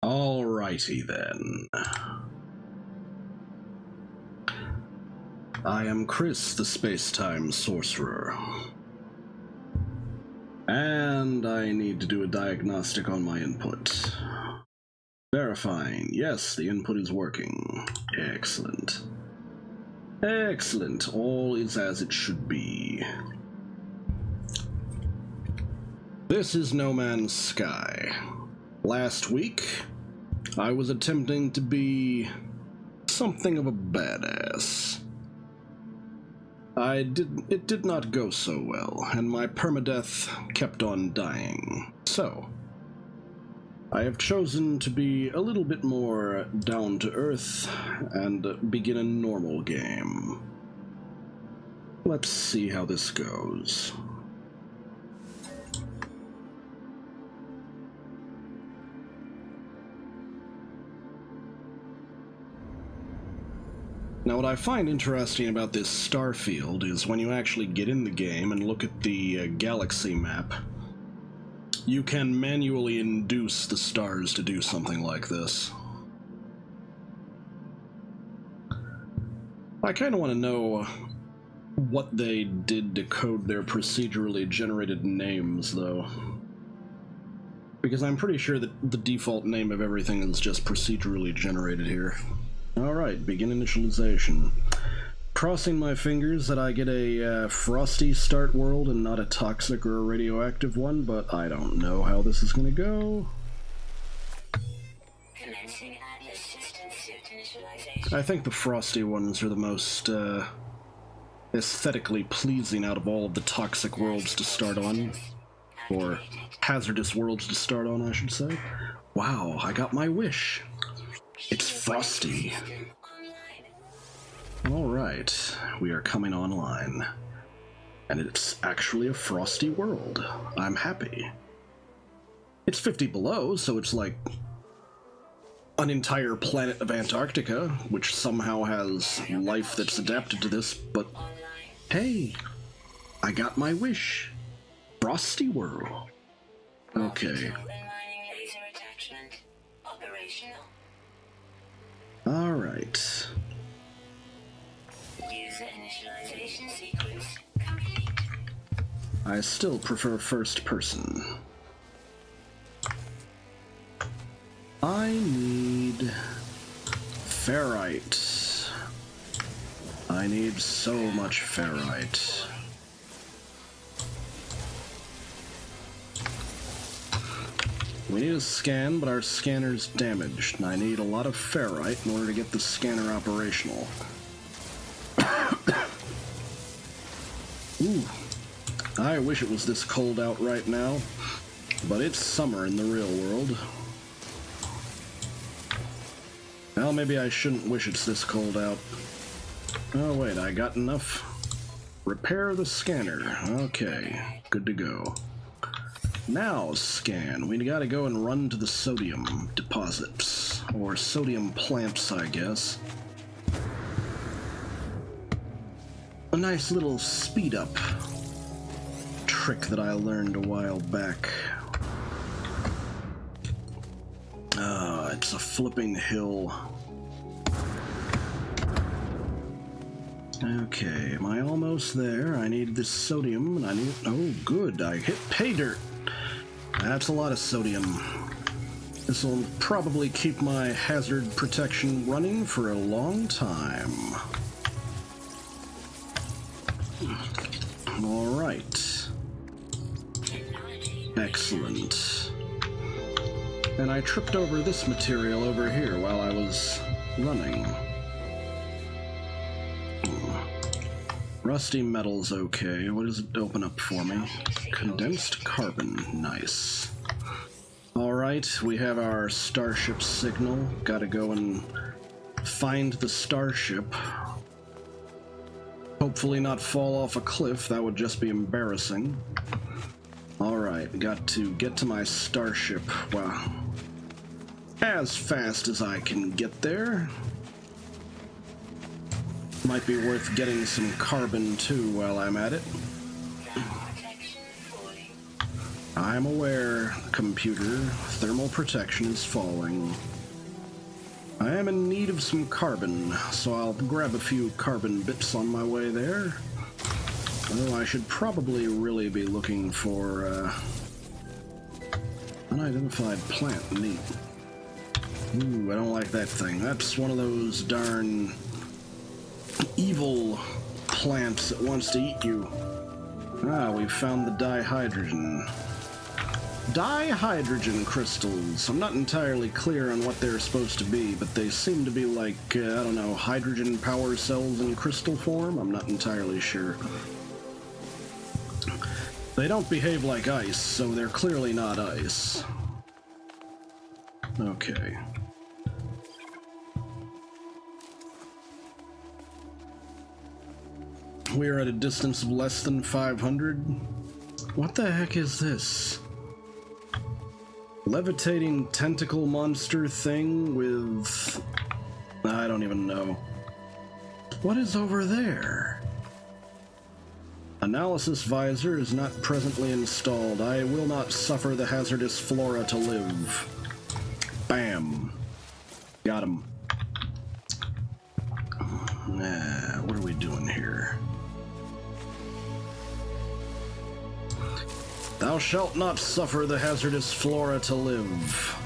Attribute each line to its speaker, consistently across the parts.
Speaker 1: Alrighty then. I am Chris, the Space-Time Sorcerer. And I need to do a diagnostic on my input. Verifying. Yes, the input is working. Excellent. Excellent. All is as it should be. This is No Man's Sky. Last week, I was attempting to be something of a badass. It did not go so well, and my permadeath kept on dying. So, I have chosen to be a little bit more down to earth and begin a normal game. Let's see how this goes. Now, what I find interesting about this Starfield is when you actually get in the game and look at the galaxy map, you can manually induce the stars to do something like this. I kind of want to know what they did to code their procedurally generated names, though. Because I'm pretty sure that the default name of everything is just procedurally generated here. Alright, begin initialization. Crossing my fingers that I get a frosty start world and not a toxic or a radioactive one, but I don't know how this is gonna go. I think the frosty ones are the most aesthetically pleasing out of all of the toxic worlds to start on. Or hazardous worlds to start on, I should say. Wow, I got my wish. It's frosty. Alright, we are coming online. And it's actually a frosty world. I'm happy. It's 50 below, so it's like an entire planet of Antarctica, which somehow has life that's adapted to this, but hey, I got my wish. Frosty world. Okay. Alright. User initialization sequence complete. I still prefer first person. I need ferrite. I need so much ferrite. We need a scan, but our scanner's damaged, and I need a lot of ferrite in order to get the scanner operational. Ooh. I wish it was this cold out right now, but it's summer in the real world. Well, maybe I shouldn't wish it's this cold out. Oh wait, I got enough. Repair the scanner. Okay, good to go. Now scan. We gotta go and run to the sodium deposits. Or sodium plants, I guess. A nice little speed up trick that I learned a while back. It's a flipping hill. Okay, am I almost there? I need this sodium, and I need... Oh, good, I hit pay dirt. That's a lot of sodium. This will probably keep my hazard protection running for a long time. Alright. Excellent. And I tripped over this material over here while I was running. Rusty metal's okay. What does it open up for me? Condensed carbon. Nice. Alright, we have our starship signal. Gotta go and find the starship. Hopefully not fall off a cliff. That would just be embarrassing. Alright, got to get to my starship. Wow. As fast as I can get there. Might be worth getting some carbon too while I'm at it. I'm aware, computer. Thermal protection is falling. I am in need of some carbon, so I'll grab a few carbon bits on my way there. Although I should probably really be looking for unidentified plant. Neat. Ooh, I don't like that thing. That's one of those darn evil plants that wants to eat you. Ah, we've found the dihydrogen. Dihydrogen crystals. I'm not entirely clear on what they're supposed to be, but they seem to be like, I don't know, hydrogen power cells in crystal form? I'm not entirely sure. They don't behave like ice, so they're clearly not ice. Okay. We are at a distance of less than 500. What the heck is this? Levitating tentacle monster thing with... I don't even know. What is over there? Analysis visor is not presently installed. I will not suffer the hazardous flora to live. Bam. Got him. What are we doing here? Thou shalt not suffer the hazardous flora to live.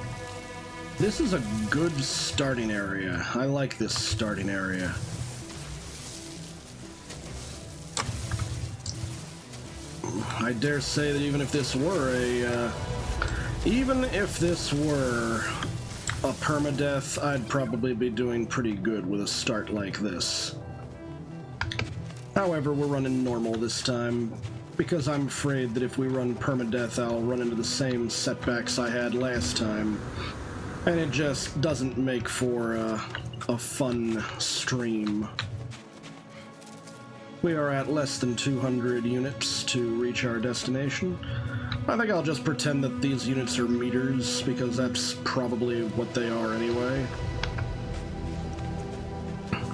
Speaker 1: This is a good starting area. I like this starting area. I dare say that even if this were a permadeath, I'd probably be doing pretty good with a start like this. However, we're running normal this time, because I'm afraid that if we run permadeath, I'll run into the same setbacks I had last time, and it just doesn't make for a fun stream. We are at less than 200 units to reach our destination. I think I'll just pretend that these units are meters, because that's probably what they are anyway.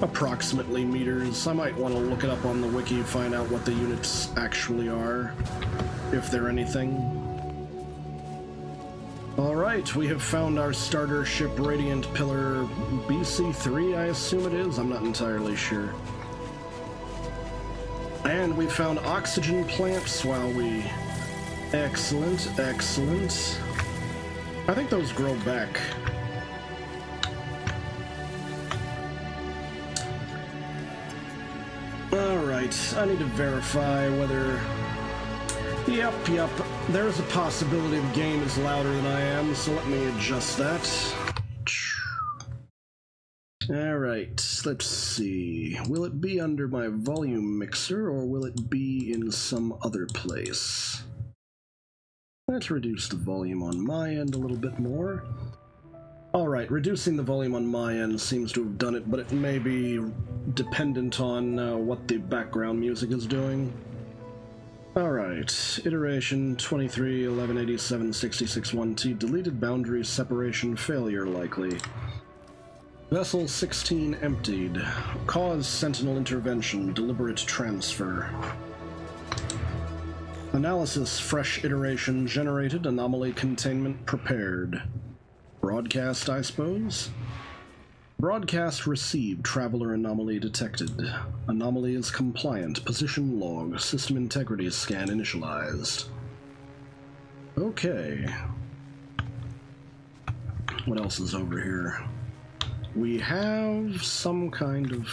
Speaker 1: Approximately meters. I might want to look it up on the wiki, find out what the units actually are, if they're anything. Alright, we have found our starter ship Radiant Pillar BC3, I assume it is? I'm not entirely sure. And we found oxygen plants while we... Excellent, excellent. I think those grow back. Alright, I need to verify whether Yep. There's a possibility the game is louder than I am, so let me adjust that. Alright, let's see. Will it be under my volume mixer, or will it be in some other place? Let's reduce the volume on my end a little bit more. Alright, reducing the volume on my end seems to have done it, but it may be dependent on what the background music is doing. Alright, iteration 23, 1187, 66, 1T, deleted boundary separation failure likely. Vessel 16 emptied. Cause sentinel intervention, deliberate transfer. Analysis fresh iteration generated, anomaly containment prepared. Broadcast, I suppose? Broadcast received, traveler anomaly detected. Anomaly is compliant, position log, system integrity scan initialized. Okay. What else is over here? We have some kind of...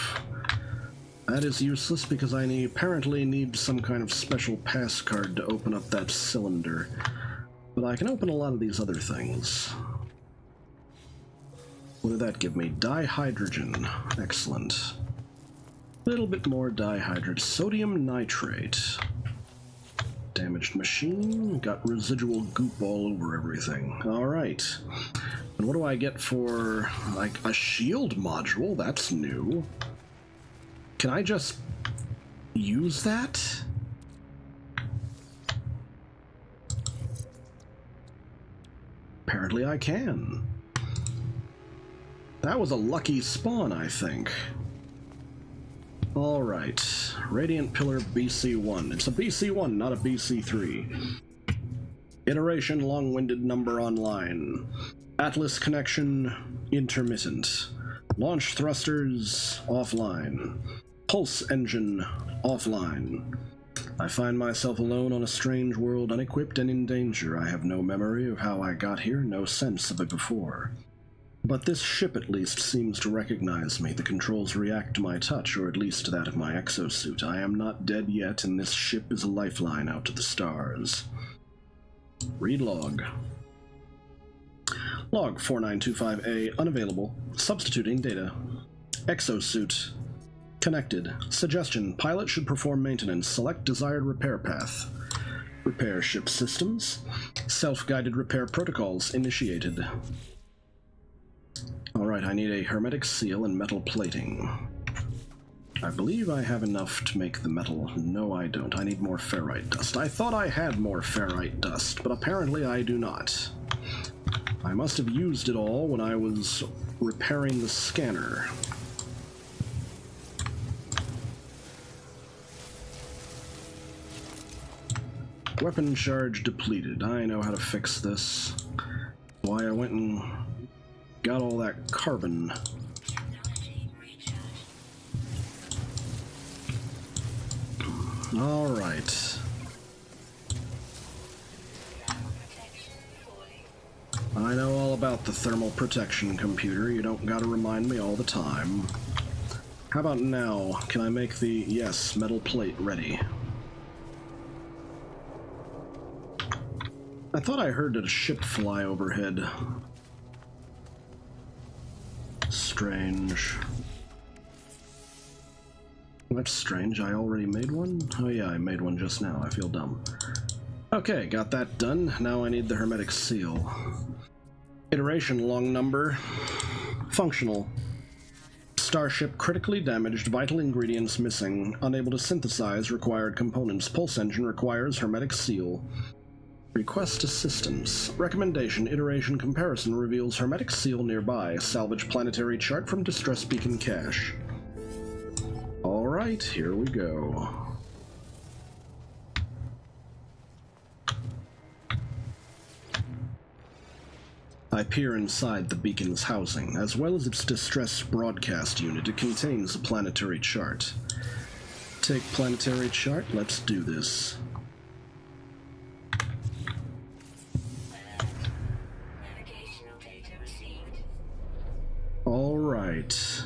Speaker 1: That is useless because I apparently need some kind of special pass card to open up that cylinder. But I can open a lot of these other things. What did that give me? Dihydrogen. Excellent. A little bit more dihydrogen. Sodium nitrate. Damaged machine. Got residual goop all over everything. Alright. And what do I get for, like, a shield module? That's new. Can I just use that? Apparently I can. That was a lucky spawn, I think. Alright. Radiant Pillar BC1. It's a BC1, not a BC3. Iteration long-winded number online. Atlas connection intermittent. Launch thrusters offline. Pulse engine offline. I find myself alone on a strange world, unequipped and in danger. I have no memory of how I got here, no sense of it before. But this ship at least seems to recognize me. The controls react to my touch, or at least to that of my exosuit. I am not dead yet, and this ship is a lifeline out to the stars. Read log. Log 4925A, unavailable. Substituting data. Exosuit. Connected. Suggestion, pilot should perform maintenance. Select desired repair path. Repair ship systems. Self-guided repair protocols initiated. Alright, I need a hermetic seal and metal plating. I believe I have enough to make the metal. No, I don't. I need more ferrite dust. I thought I had more ferrite dust, but apparently I do not. I must have used it all when I was repairing the scanner. Weapon charge depleted. I know how to fix this. Why I went and got all that carbon. All right. I know all about the thermal protection computer. You don't gotta remind me all the time. How about now? Can I make the, yes, metal plate ready? I thought I heard a ship fly overhead. Strange. That's strange. I already made one? Oh yeah, I made one just now. I feel dumb. Okay, got that done. Now I need the hermetic seal. Iteration long number. Functional. Starship critically damaged, vital ingredients missing, unable to synthesize required components. Pulse engine requires hermetic seal. Request assistance. Recommendation, iteration comparison reveals hermetic seal nearby. Salvage planetary chart from distress beacon cache. Alright, here we go. I peer inside the beacon's housing, as well as its distress broadcast unit. It contains a planetary chart. Take planetary chart, let's do this. Alright.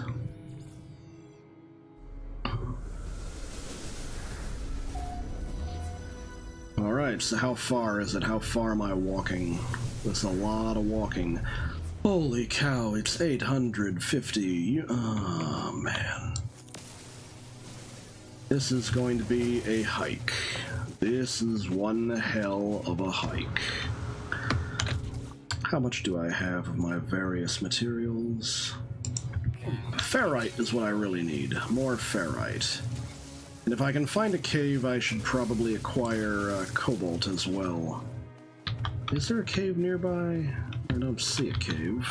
Speaker 1: Alright, so how far is it? How far am I walking? That's a lot of walking. Holy cow, it's 850. Oh, man. This is going to be a hike. This is one hell of a hike. How much do I have of my various materials? Ferrite is what I really need. More ferrite. And if I can find a cave, I should probably acquire cobalt as well. Is there a cave nearby? I don't see a cave.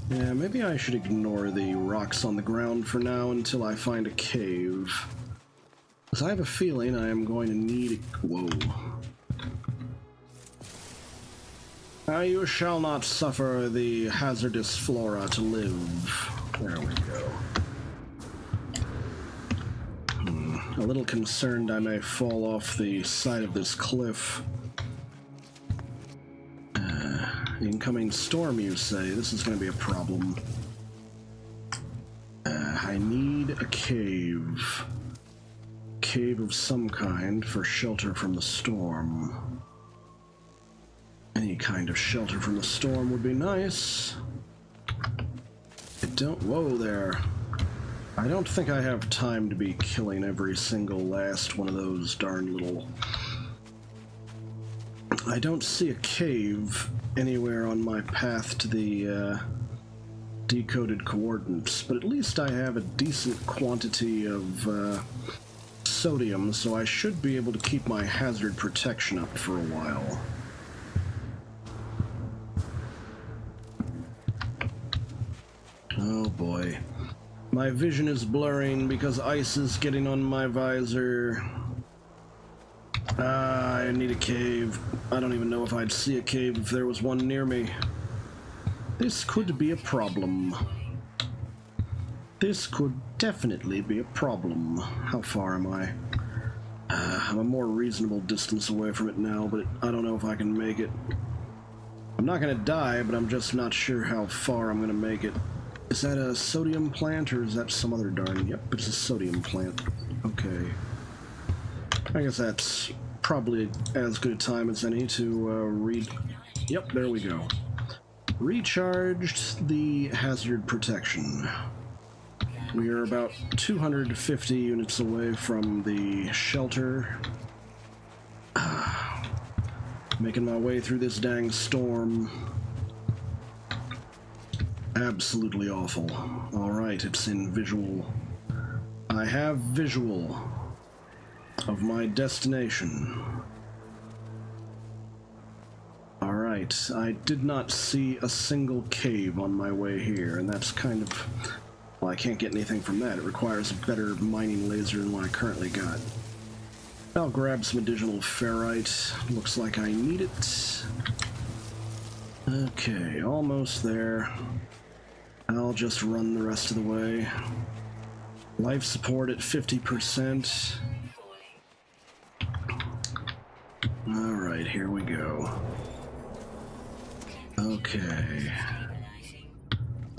Speaker 1: Yeah, maybe I should ignore the rocks on the ground for now until I find a cave. Because I have a feeling I am going to need a... Whoa. You shall not suffer the hazardous flora to live. There we go. A little concerned I may fall off the side of this cliff. Incoming storm, you say? This is going to be a problem. I need a cave. Cave of some kind for shelter from the storm. Any kind of shelter from the storm would be nice. Whoa there. I don't think I have time to be killing every single last one of those darn little... I don't see a cave anywhere on my path to the decoded coordinates, but at least I have a decent quantity of sodium, so I should be able to keep my hazard protection up for a while. Oh boy. My vision is blurring because ice is getting on my visor. I need a cave. I don't even know if I'd see a cave if there was one near me. This could be a problem. This could definitely be a problem. How far am I? I'm a more reasonable distance away from it now, but I don't know if I can make it. I'm not gonna die, but I'm just not sure how far I'm gonna make it. Is that a sodium plant, or is that some other darn... Yep, it's a sodium plant. Okay. I guess that's probably as good a time as any to Yep, there we go. Recharged the hazard protection. We are about 250 units away from the shelter. Making my way through this dang storm. Absolutely awful. Alright, it's in visual. I have visual of my destination. Alright, I did not see a single cave on my way here, and that's kind of... Well, I can't get anything from that. It requires a better mining laser than what I currently got. I'll grab some additional ferrite. Looks like I need it. Okay, almost there. I'll just run the rest of the way. Life support at 50%. Alright, here we go. Okay.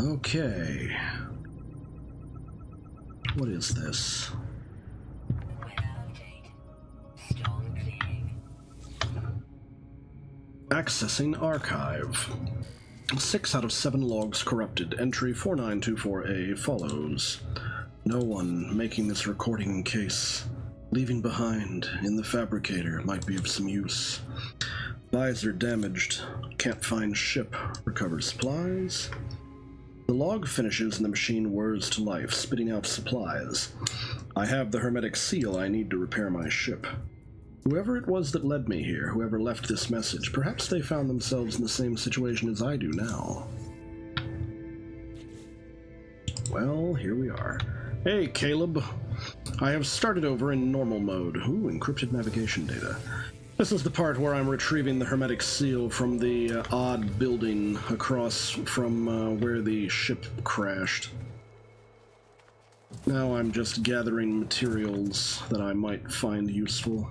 Speaker 1: Okay. What is this? Accessing archive. 6 out of 7 logs corrupted. Entry 4924A follows. No one making this recording in case leaving behind in the fabricator might be of some use. Visor damaged. Can't find ship. Recover supplies. The log finishes and the machine whirs to life, spitting out supplies. I have the hermetic seal I need to repair my ship. Whoever it was that led me here, whoever left this message, perhaps they found themselves in the same situation as I do now. Well, here we are. Hey, Caleb. I have started over in normal mode. Ooh, encrypted navigation data. This is the part where I'm retrieving the hermetic seal from the odd building across from where the ship crashed. Now I'm just gathering materials that I might find useful.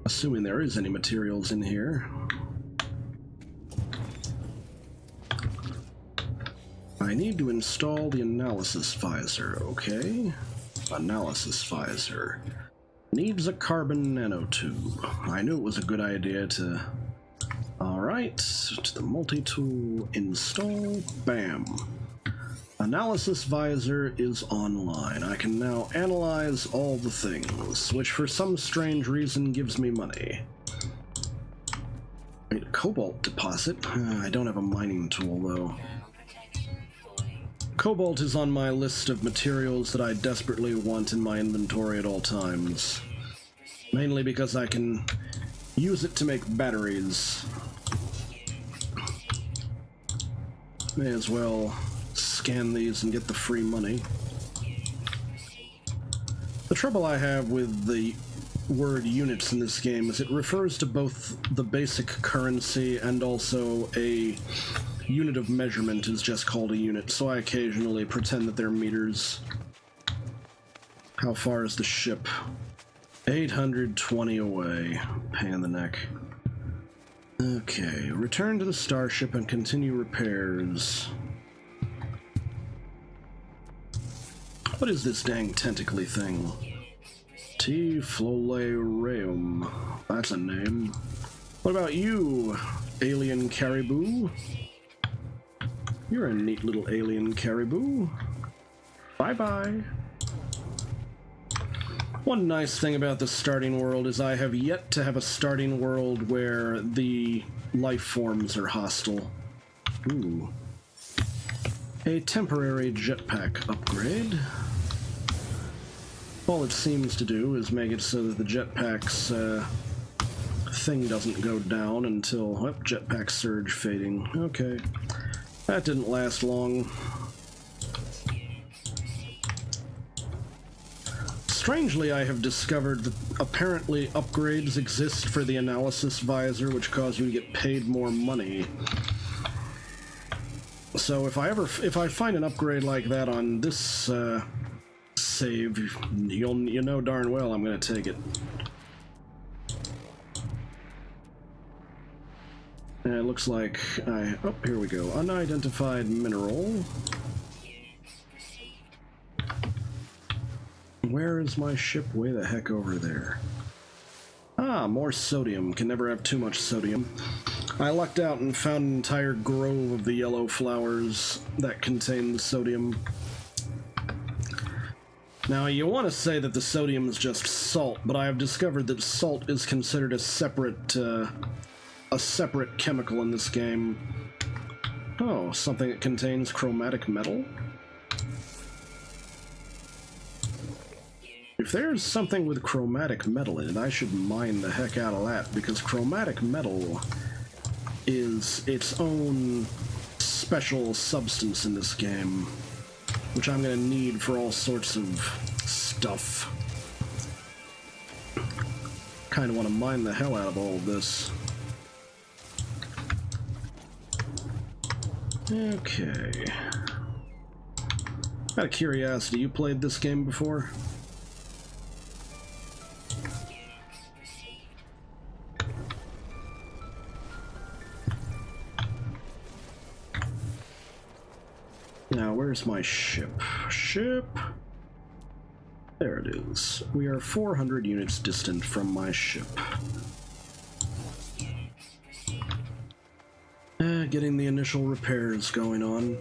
Speaker 1: Assuming there is any materials in here. I I need to install the analysis visor, okay? Analysis visor. Needs a carbon nanotube. I knew it was a good idea to... Alright, to the multi-tool, install, bam. Analysis visor is online. I can now analyze all the things, which for some strange reason gives me money. Wait, a cobalt deposit? I don't have a mining tool, though. Cobalt is on my list of materials that I desperately want in my inventory at all times. Mainly because I can use it to make batteries. May as well scan these and get the free money. The trouble I have with the word units in this game is it refers to both the basic currency and also a unit of measurement is just called a unit, so I occasionally pretend that they're meters. How far is the ship? 820 away. Pain in the neck. Okay, return to the starship and continue repairs. What is this dang tentacly thing? T. Flolereum. That's a name. What about you, alien caribou? You're a neat little alien caribou. Bye-bye. One nice thing about the starting world is I have yet to have a starting world where the life forms are hostile. Ooh. A temporary jetpack upgrade. All it seems to do is make it so that the jetpack's thing doesn't go down until... Oh, jetpack surge fading. Okay. That didn't last long. Strangely, I have discovered that apparently upgrades exist for the analysis visor, which cause you to get paid more money. So if I find an upgrade like that on this save, you know darn well I'm gonna take it. And it looks like oh, here we go. Unidentified mineral. Where is my ship? Way the heck over there. Ah, more sodium. Can never have too much sodium. I lucked out and found an entire grove of the yellow flowers that contain the sodium. Now, you want to say that the sodium is just salt, but I have discovered that salt is considered a separate chemical in this game. Oh, something that contains chromatic metal? If there's something with chromatic metal in it, I should mine the heck out of that, because chromatic metal is its own special substance in this game, which I'm going to need for all sorts of stuff. Kind of want to mine the hell out of all of this. Okay. Out of curiosity, you played this game before? Now, where's my ship? Ship? There it is. We are 400 units distant from my ship. Getting the initial repairs going on.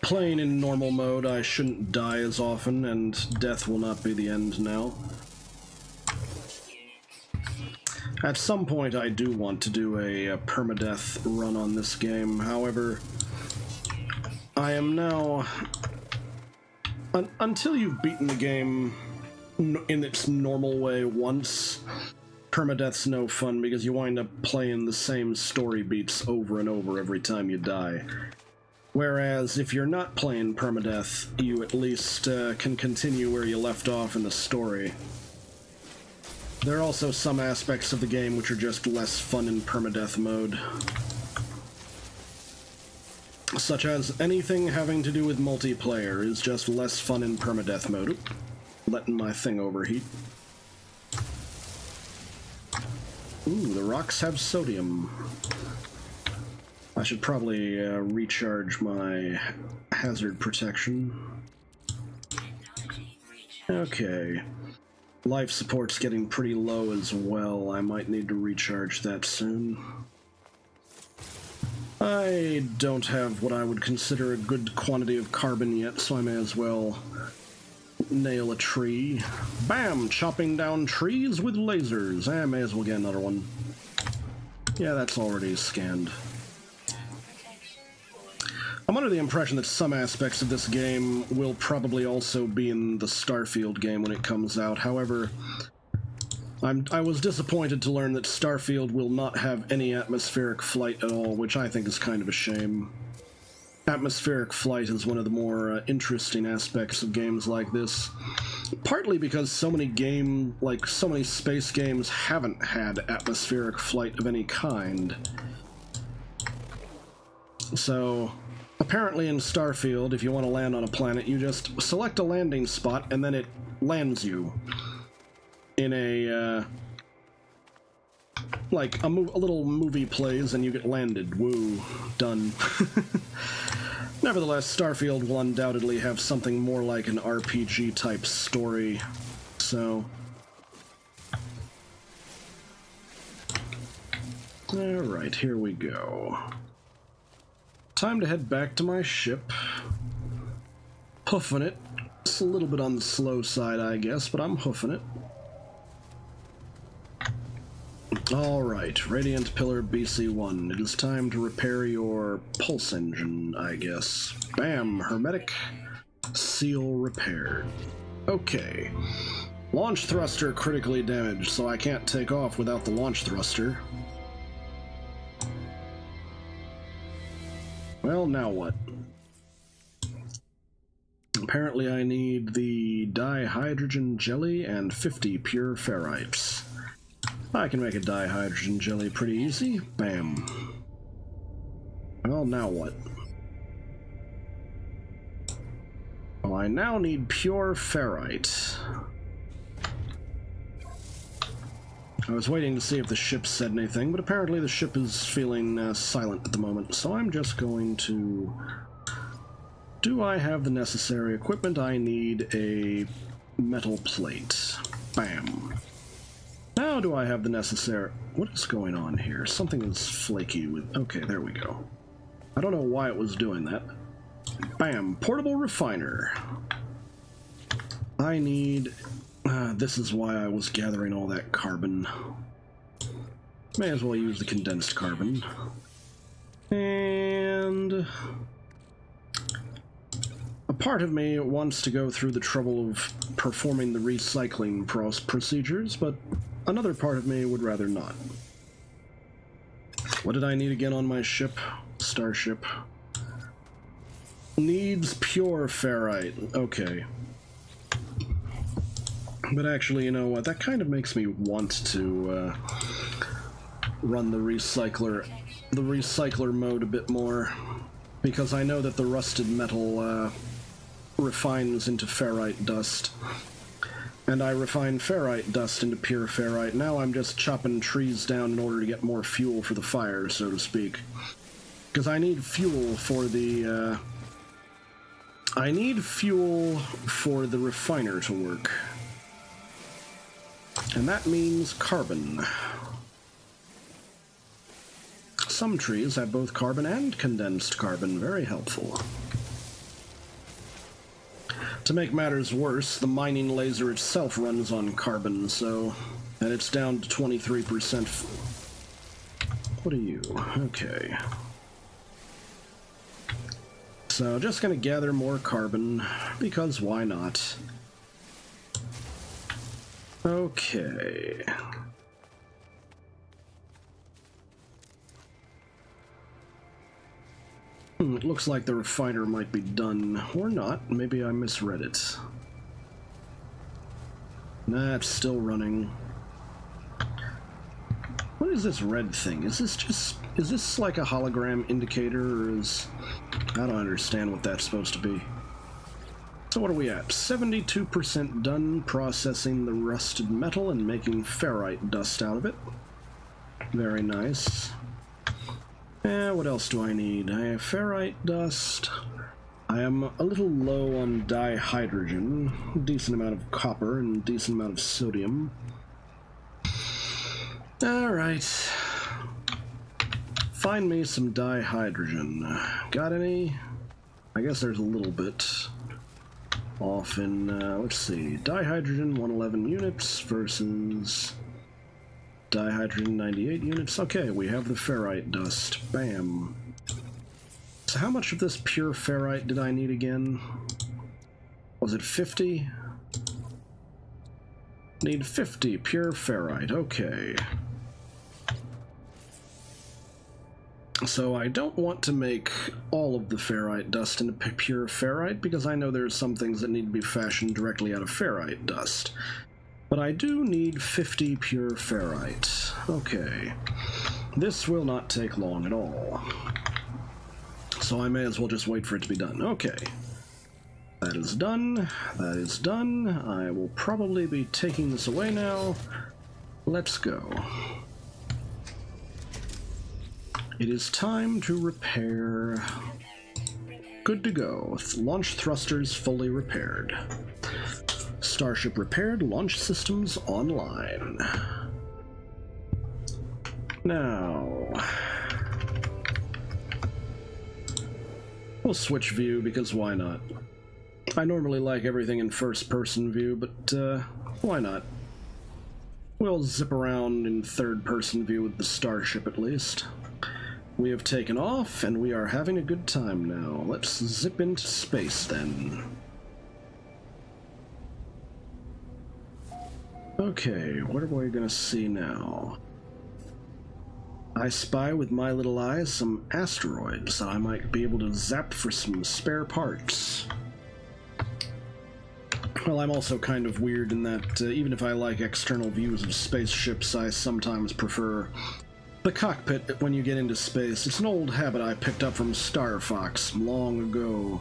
Speaker 1: Playing in normal mode, I shouldn't die as often, and death will not be the end now. At some point, I do want to do a permadeath run on this game. However, I am now... until you've beaten the game in its normal way once, permadeath's no fun because you wind up playing the same story beats over and over every time you die. Whereas, if you're not playing permadeath, you at least can continue where you left off in the story. There are also some aspects of the game which are just less fun in permadeath mode. Such as anything having to do with multiplayer is just less fun in permadeath mode. Oop, letting my thing overheat. Ooh, the rocks have sodium. I should probably recharge my hazard protection. Okay. Life support's getting pretty low as well. I might need to recharge that soon. I don't have what I would consider a good quantity of carbon yet, so I may as well nail a tree. Bam! Chopping down trees with lasers. I may as well get another one. Yeah, that's already scanned. I'm under the impression that some aspects of this game will probably also be in the Starfield game when it comes out. However, I was disappointed to learn that Starfield will not have any atmospheric flight at all, which I think is kind of a shame. Atmospheric flight is one of the more interesting aspects of games like this, partly because so many space games haven't had atmospheric flight of any kind. So, apparently in Starfield, if you want to land on a planet, you just select a landing spot and then it lands you in a like a little movie plays and you get landed. Woo. Done. Nevertheless, Starfield will undoubtedly have something more like an RPG-type story, so... Alright, here we go. Time to head back to my ship. Hoofing it. It's a little bit on the slow side, I guess, but I'm hoofing it. Alright, Radiant Pillar BC-1. It is time to repair your pulse engine, I guess. Bam! Hermetic seal repaired. Okay. Launch thruster critically damaged, so I can't take off without the launch thruster. Well, now what? Apparently I need the dihydrogen jelly and 50 pure ferrites. I can make a dihydrogen jelly pretty easy. Bam. Well, now what? Well, I now need pure ferrite. I was waiting to see if the ship said anything, but apparently the ship is feeling silent at the moment, so I'm just going to... Do I have the necessary equipment? I need a metal plate. Bam. Now do I have the necessary... What is going on here? Something is flaky with... Okay, there we go. I don't know why it was doing that. Bam! Portable refiner. I need... this is why I was gathering all that carbon. May as well use the condensed carbon. And... a part of me wants to go through the trouble of performing the recycling procedures, but another part of me would rather not. What did I need again on my ship? Starship. Needs pure ferrite. Okay. But actually, you know what? That kind of makes me want to run the recycler mode a bit more, because I know that the rusted metal refines into ferrite dust, and I refine ferrite dust into pure ferrite. Now I'm just chopping trees down in order to get more fuel for the fire, so to speak, because I need fuel for the refiner to work. And that means carbon. Some trees have both carbon and condensed carbon. Very helpful. To make matters worse, the mining laser itself runs on carbon, so... and it's down to 23%. What are you? Okay. So, just gonna gather more carbon, because why not? Okay. It looks like the refiner might be done. Or not. Maybe I misread it. Nah, it's still running. What is this red thing? Is this like a hologram indicator, or is... I don't understand what that's supposed to be. So what are we at? 72% done processing the rusted metal and making ferrite dust out of it. Very nice. What else do I need? I have ferrite dust. I am a little low on dihydrogen, decent amount of copper and decent amount of sodium. Alright. Find me some dihydrogen. Got any? I guess there's a little bit off in, let's see, dihydrogen 111 units versus dihydrogen 98 units. Okay, we have the ferrite dust. Bam. So how much of this pure ferrite did I need again? Was it 50? Need 50 pure ferrite. Okay. So I don't want to make all of the ferrite dust into pure ferrite because I know there's some things that need to be fashioned directly out of ferrite dust. But I do need 50 pure ferrite. Okay. This will not take long at all. So I may as well just wait for it to be done. Okay. That is done. That is done. I will probably be taking this away now. Let's go. It is time to repair. Good to go. Launch thrusters fully repaired. Starship repaired. Launch systems online. Now, we'll switch view because why not? I normally like everything in first-person view, but why not? We'll zip around in third-person view with the starship at least. We have taken off, and we are having a good time now. Let's zip into space, then. Okay, what are we gonna see now? I spy with my little eyes some asteroids I might be able to zap for some spare parts. Well, I'm also kind of weird in that even if I like external views of spaceships, I sometimes prefer the cockpit when you get into space. It's an old habit I picked up from Star Fox long ago.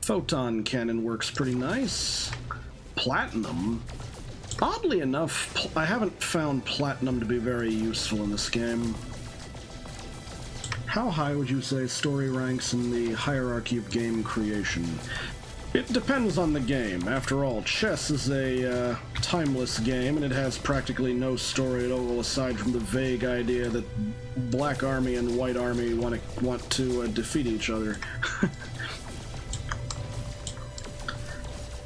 Speaker 1: Photon cannon works pretty nice. Platinum? Oddly enough, I haven't found platinum to be very useful in this game. How high would you say story ranks in the hierarchy of game creation? It depends on the game. After all, chess is a timeless game, and it has practically no story at all aside from the vague idea that Black Army and White Army want to defeat each other.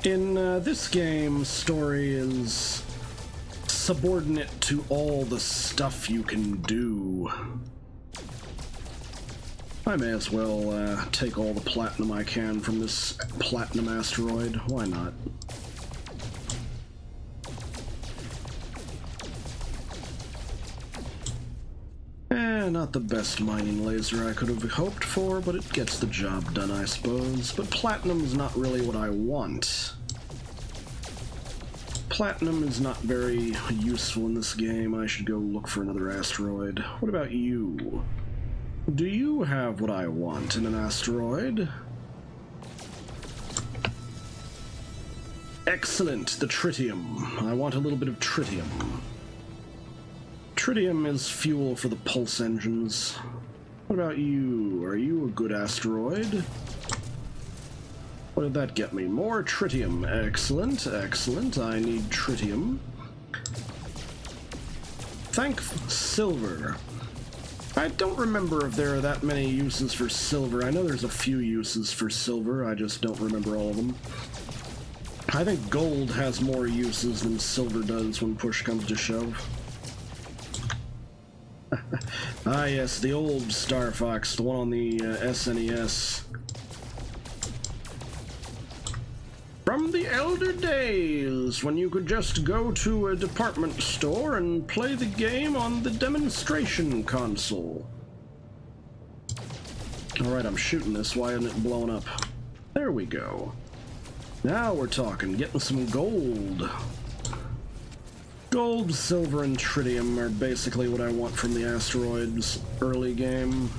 Speaker 1: In this game, story is subordinate to all the stuff you can do. I may as well take all the platinum I can from this platinum asteroid. Why not? Not the best mining laser I could have hoped for, but it gets the job done, I suppose. But platinum's not really what I want. Platinum is not very useful in this game. I should go look for another asteroid. What about you? Do you have what I want in an asteroid? Excellent, the tritium. I want a little bit of tritium. Tritium is fuel for the pulse engines. What about you? Are you a good asteroid? What did that get me? More tritium. Excellent, excellent. I need tritium. Thank silver. I don't remember if there are that many uses for silver. I know there's a few uses for silver, I just don't remember all of them. I think gold has more uses than silver does when push comes to shove. Ah yes, the old Star Fox, the one on the SNES. From the elder days, when you could just go to a department store and play the game on the demonstration console. Alright, I'm shooting this. Why isn't it blowing up? There we go. Now we're talking. Getting some gold. Gold, silver, and tritium are basically what I want from the asteroids early game.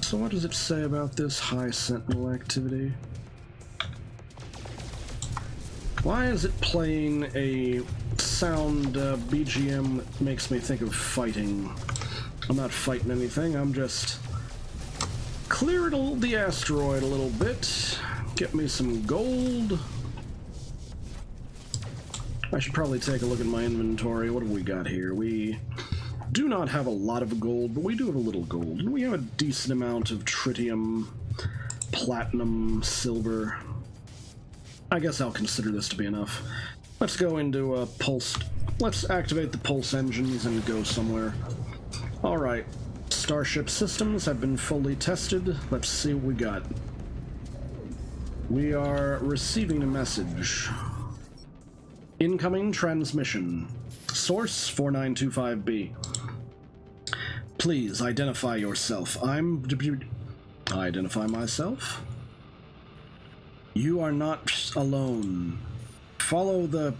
Speaker 1: So what does it say about this high sentinel activity? Why is it playing a sound BGM that makes me think of fighting. I'm not fighting anything, I'm just clearing the asteroid a little bit, get me some gold. I should probably take a look at my inventory. What have we got here? We do not have a lot of gold, but we do have a little gold. And we have a decent amount of tritium, platinum, silver. I guess I'll consider this to be enough. Let's go into a pulse. Let's activate the pulse engines and go somewhere. Alright. Starship systems have been fully tested. Let's see what we got. We are receiving a message. Incoming transmission. Source 4925B. Please identify yourself. Identify myself? You are not alone. Follow the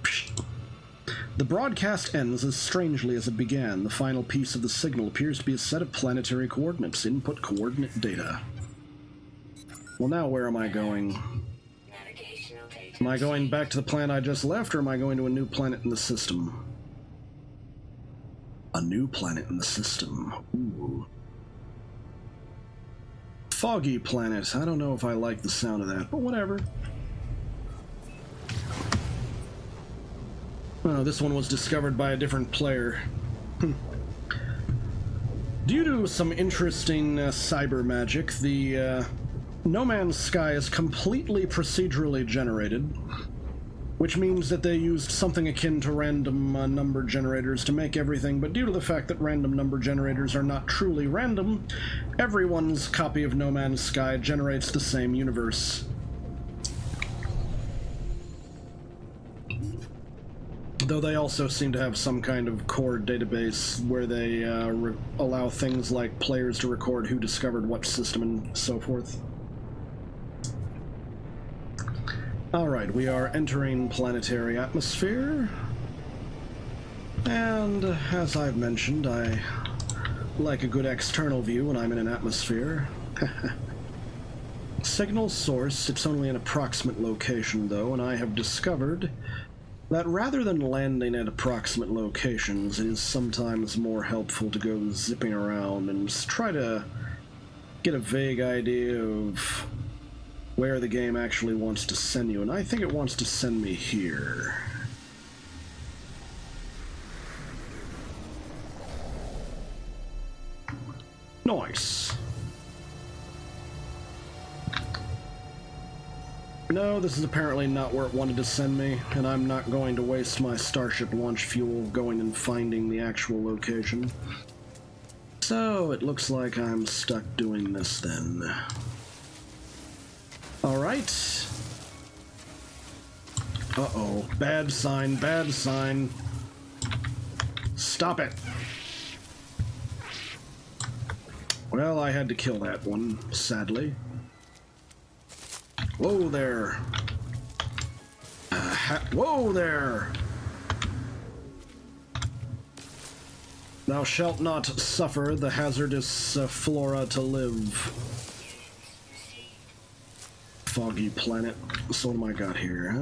Speaker 1: broadcast ends as strangely as it began. The final piece of the signal appears to be a set of planetary coordinates. Input coordinate data. Well, now where am I going? Am I going back to the planet I just left, or am I going to a new planet in the system? A new planet in the system. Ooh. Foggy planet. I don't know if I like the sound of that, but whatever. Oh, this one was discovered by a different player. Due to some interesting cyber magic, the No Man's Sky is completely procedurally generated, which means that they used something akin to random number generators to make everything, but due to the fact that random number generators are not truly random, everyone's copy of No Man's Sky generates the same universe. Though they also seem to have some kind of core database where they allow things like players to record who discovered what system and so forth. Alright, we are entering planetary atmosphere. And as I've mentioned, I like a good external view when I'm in an atmosphere. Signal source, it's only an approximate location though, and I have discovered that rather than landing at approximate locations, it is sometimes more helpful to go zipping around and just try to get a vague idea of where the game actually wants to send you, and I think it wants to send me here. Nice. No, this is apparently not where it wanted to send me, and I'm not going to waste my Starship launch fuel going and finding the actual location. So, it looks like I'm stuck doing this then. Alright. Uh-oh. Bad sign, bad sign. Stop it. Well, I had to kill that one, sadly. Whoa there. Whoa there. Thou shalt not suffer the hazardous flora to live. Foggy planet. So what am I got here?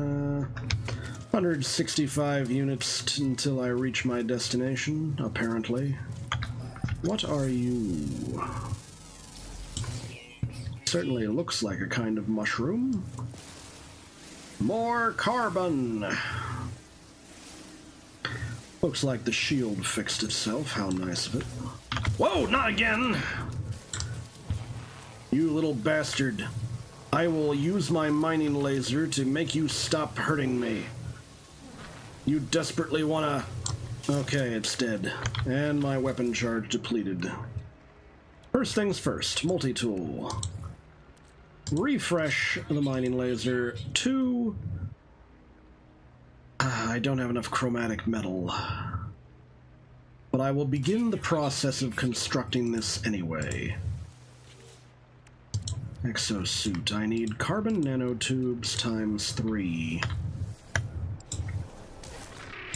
Speaker 1: 165 units until I reach my destination, apparently. What are you? Certainly looks like a kind of mushroom. More carbon! Looks like the shield fixed itself. How nice of it. Whoa, not again! You little bastard. I will use my mining laser to make you stop hurting me. You desperately wanna... Okay, it's dead. And my weapon charge depleted. First things first, multi-tool. Refresh the mining laser to... I don't have enough chromatic metal. But I will begin the process of constructing this anyway. Exosuit. I need carbon nanotubes times 3.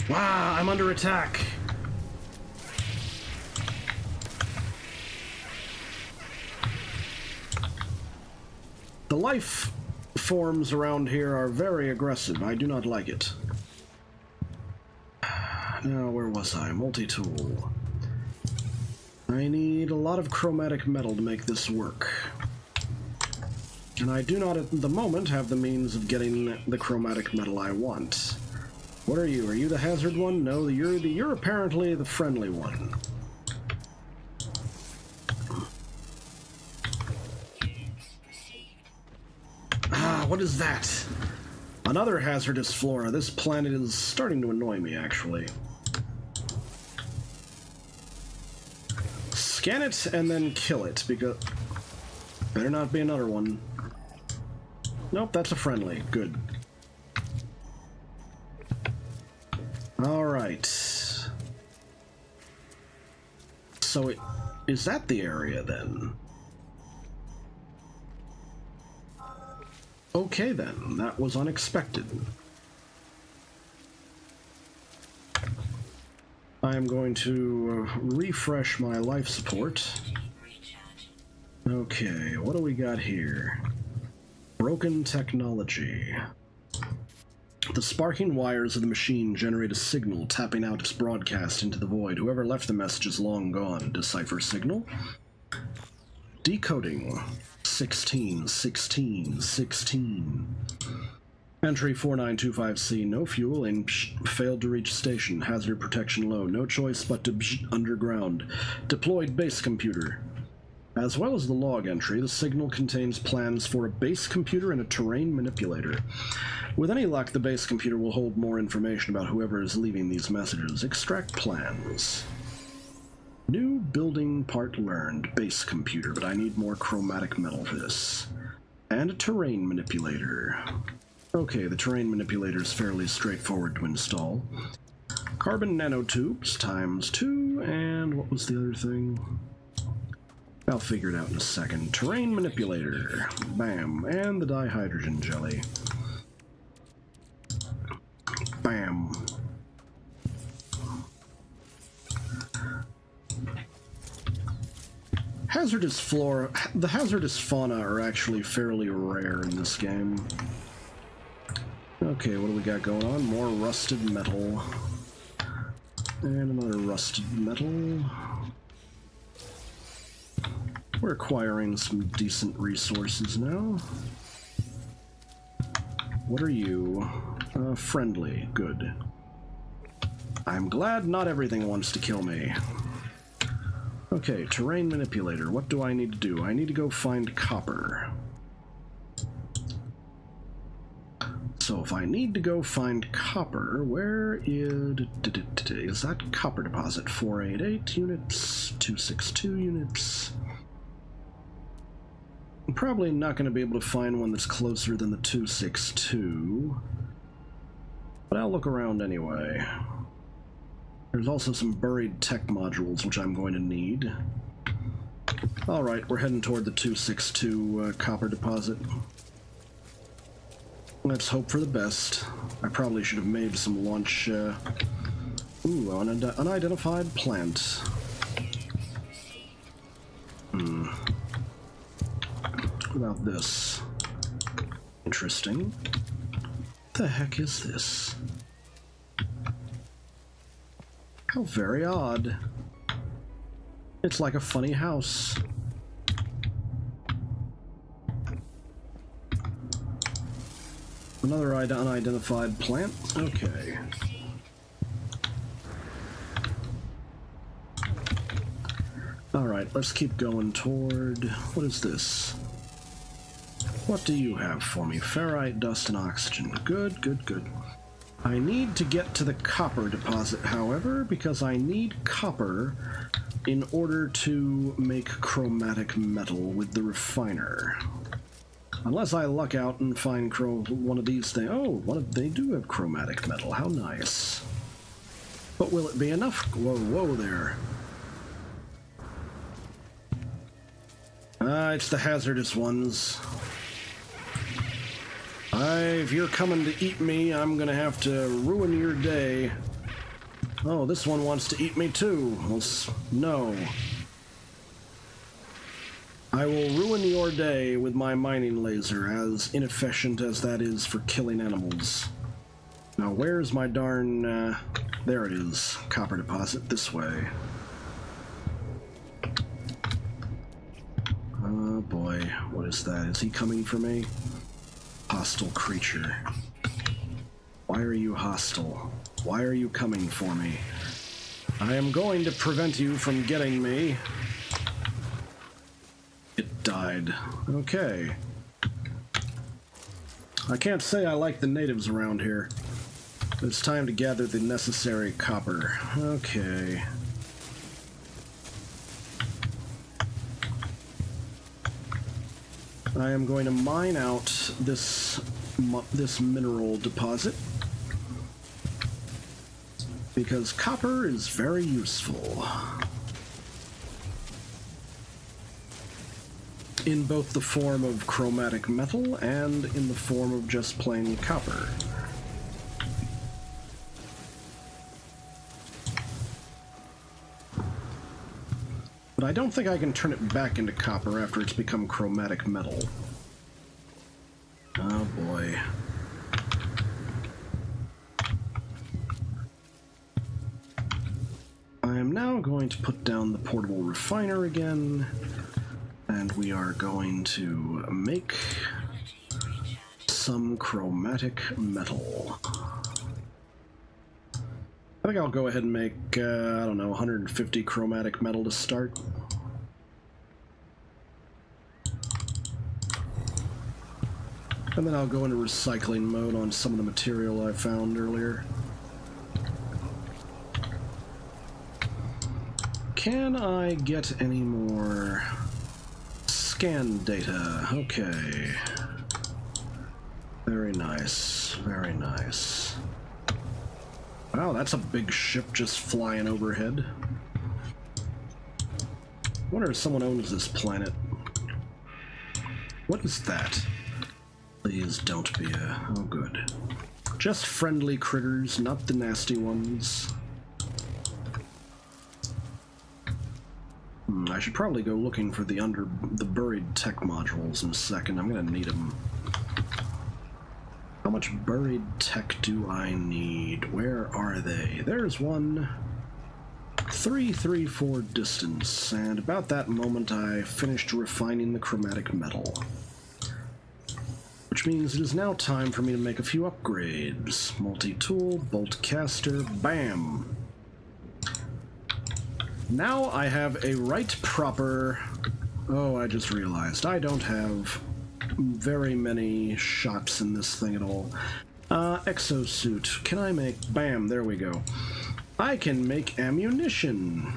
Speaker 1: Wow, I'm under attack! The life forms around here are very aggressive. I do not like it. Where was I? Multi-tool. I need a lot of chromatic metal to make this work. And I do not at the moment have the means of getting the chromatic metal I want. What are you? Are you the hazard one? No, you're apparently the friendly one. What is that? Another hazardous flora. This planet is starting to annoy me, actually. Scan it and then kill it, because... better not be another one. Nope, that's a friendly. Good. Alright. So is that the area, then? Okay, then. That was unexpected. I am going to refresh my life support. Okay, what do we got here? Broken technology. The sparking wires of the machine generate a signal, tapping out its broadcast into the void. Whoever left the message is long gone. Decipher signal. Decoding. 16, 16, 16. Entry 4925C. No fuel and failed to reach station. Hazard protection low. No choice but to underground. Deployed base computer. As well as the log entry, the signal contains plans for a base computer and a terrain manipulator. With any luck, the base computer will hold more information about whoever is leaving these messages. Extract plans. New building part learned. Base computer, but I need more chromatic metal for this. And a terrain manipulator. Okay, the terrain manipulator is fairly straightforward to install. Carbon nanotubes ×2, and what was the other thing? I'll figure it out in a second. Terrain manipulator. Bam. And the dihydrogen jelly. Bam. Hazardous flora. The hazardous fauna are actually fairly rare in this game. Okay, what do we got going on? More rusted metal. And another rusted metal. We're acquiring some decent resources now. What are you? Friendly. Good. I'm glad not everything wants to kill me. Okay, terrain manipulator. What do I need to do? I need to go find copper. So if I need to go find copper, where is that copper deposit? 488 units, 262 units. I'm probably not going to be able to find one that's closer than the 262, but I'll look around anyway. There's also some buried tech modules, which I'm going to need. Alright, we're heading toward the 262 copper deposit. Let's hope for the best. I probably should have made some launch... Ooh, an unidentified plant. What about this? Interesting. What the heck is this? How very odd. It's like a funny house. Another unidentified plant? Okay. Alright, let's keep going toward... What is this? What do you have for me? Ferrite, dust, and oxygen. Good, good, good. I need to get to the copper deposit, however, because I need copper in order to make chromatic metal with the refiner. Unless I luck out and find one of these things. Oh, they do have chromatic metal. How nice. But will it be enough? Whoa, whoa there. It's the hazardous ones. If you're coming to eat me, I'm gonna have to ruin your day. Oh, this one wants to eat me too. Well, no. I will ruin your day with my mining laser, as inefficient as that is for killing animals. Now, where's my darn... there it is. Copper deposit. This way. Oh boy. What is that? Is he coming for me? Hostile creature. Why are you hostile? Why are you coming for me? I am going to prevent you from getting me. It died. Okay. I can't say I like the natives around here. It's time to gather the necessary copper. Okay. I am going to mine out this mineral deposit because copper is very useful in both the form of chromatic metal and in the form of just plain copper. But I don't think I can turn it back into copper after it's become chromatic metal. Oh boy. I am now going to put down the portable refiner again, and we are going to make some chromatic metal. I think I'll go ahead and make, I don't know, 150 chromatic metal to start. And then I'll go into recycling mode on some of the material I found earlier. Can I get any more scan data? Okay. Very nice, very nice. Wow, that's a big ship just flying overhead. I wonder if someone owns this planet. What is that? Please don't be a... oh, good. Just friendly critters, not the nasty ones. I should probably go looking for the buried tech modules in a second. I'm gonna need them. How much buried tech do I need? Where are they? There's one. 334 distance, and about that moment I finished refining the chromatic metal. Which means it is now time for me to make a few upgrades. Multi-tool, bolt caster, bam! Now I have a right proper... oh, I just realized. I don't have very many shots in this thing at all. Exosuit. Can I make... bam, there we go. I can make ammunition.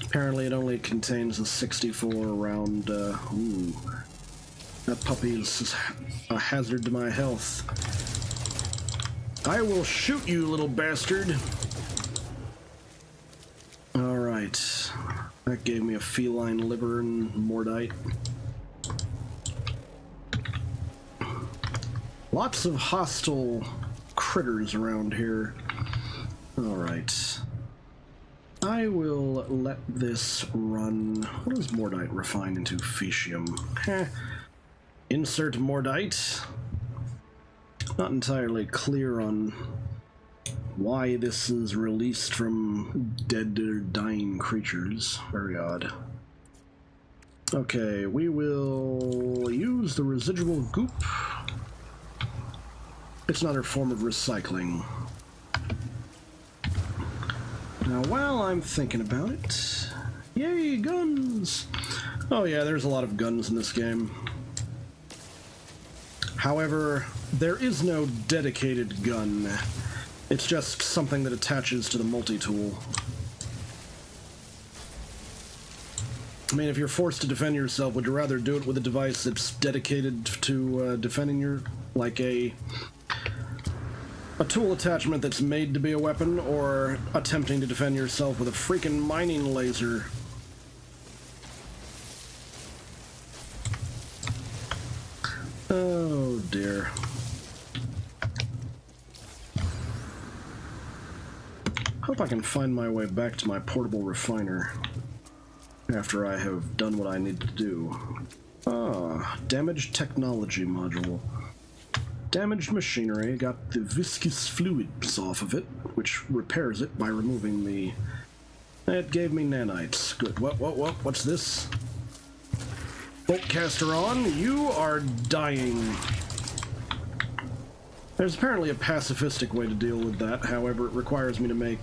Speaker 1: Apparently it only contains a 64 round, ooh. That puppy is a hazard to my health. I will shoot you, little bastard. Alright. That gave me a feline liver and mordite. Lots of hostile critters around here. Alright. I will let this run. What does mordite refine into? Fecium. Heh. Insert mordite. Not entirely clear on why this is released from dead or dying creatures. Very odd. Okay, we will use the residual goop. It's another form of recycling. Now, while I'm thinking about it... yay, guns! Oh yeah, there's a lot of guns in this game. However, there is no dedicated gun. It's just something that attaches to the multi-tool. I mean, if you're forced to defend yourself, would you rather do it with a device that's dedicated to defending your... like a tool attachment that's made to be a weapon, or attempting to defend yourself with a freaking mining laser? Oh dear. Hope I can find my way back to my portable refiner after I have done what I need to do. Ah, damaged technology module. Damaged machinery, got the viscous fluids off of it, which repairs it by removing the... It gave me nanites. Good. What's this? Boltcaster on, you are dying. There's apparently a pacifistic way to deal with that, however, it requires me to make,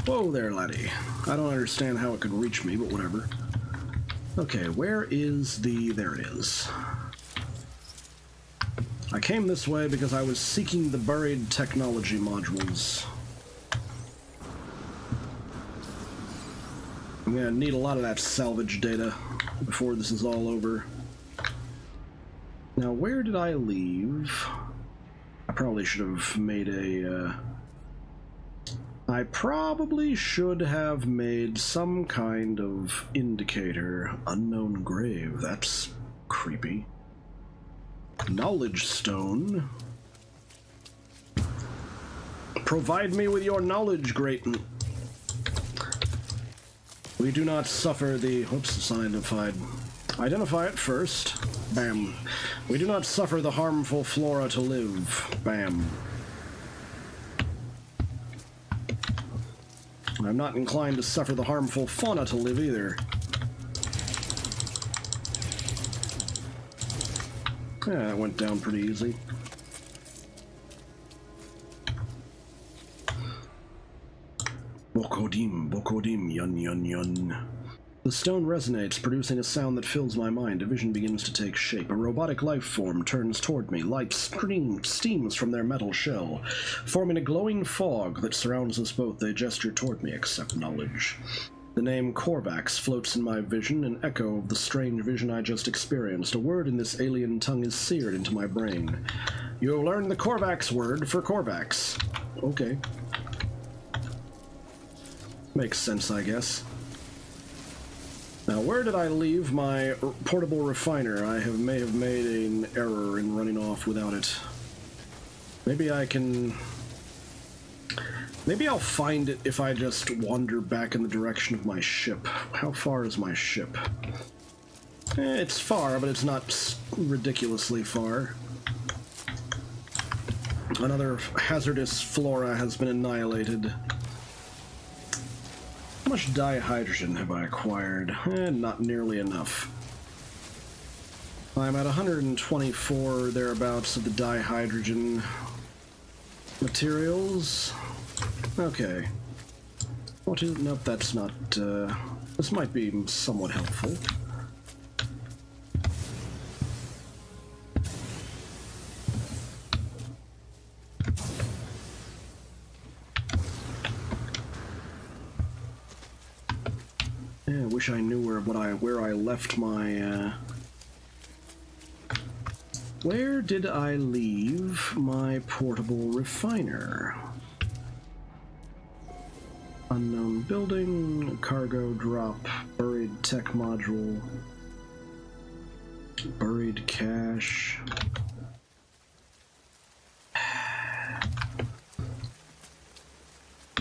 Speaker 1: Whoa there, laddie. I don't understand how it could reach me, but whatever. Okay, where is the... There it is. I came this way because I was seeking the buried technology modules. I'm gonna need a lot of that salvage data before this is all over. Now, where did I leave? I probably should have made a, I probably should have made some kind of indicator. Unknown grave, that's creepy. Knowledge stone. Provide me with your knowledge, Grayton. We do not suffer the... Whoops, it's unidentified. Identify it first. Bam. We do not suffer the harmful flora to live. Bam. I'm not inclined to suffer the harmful fauna to live either. Yeah, that went down pretty easy. Bokodim, yun yun yun. The stone resonates, producing a sound that fills my mind. A vision begins to take shape. A robotic life form turns toward me. Light steams from their metal shell, forming a glowing fog that surrounds us both. They gesture toward me, accept knowledge. The name Korvax floats in my vision, an echo of the strange vision I just experienced. A word in this alien tongue is seared into my brain. You have learned the Korvax word for Korvax. Okay. Makes sense, I guess. Now, where did I leave my portable refiner? I may have made an error in running off without it. Maybe I can... Maybe I'll find it if I just wander back in the direction of my ship. How far is my ship? It's far, but it's not ridiculously far. Another hazardous flora has been annihilated. How much dihydrogen have I acquired? Not nearly enough. I'm at 124 thereabouts of the dihydrogen materials. Okay. What is... Nope, that's not... this might be somewhat helpful. Yeah, I wish I knew where I left my, Where did I leave my portable refiner? Unknown building, cargo drop, buried tech module, buried cache.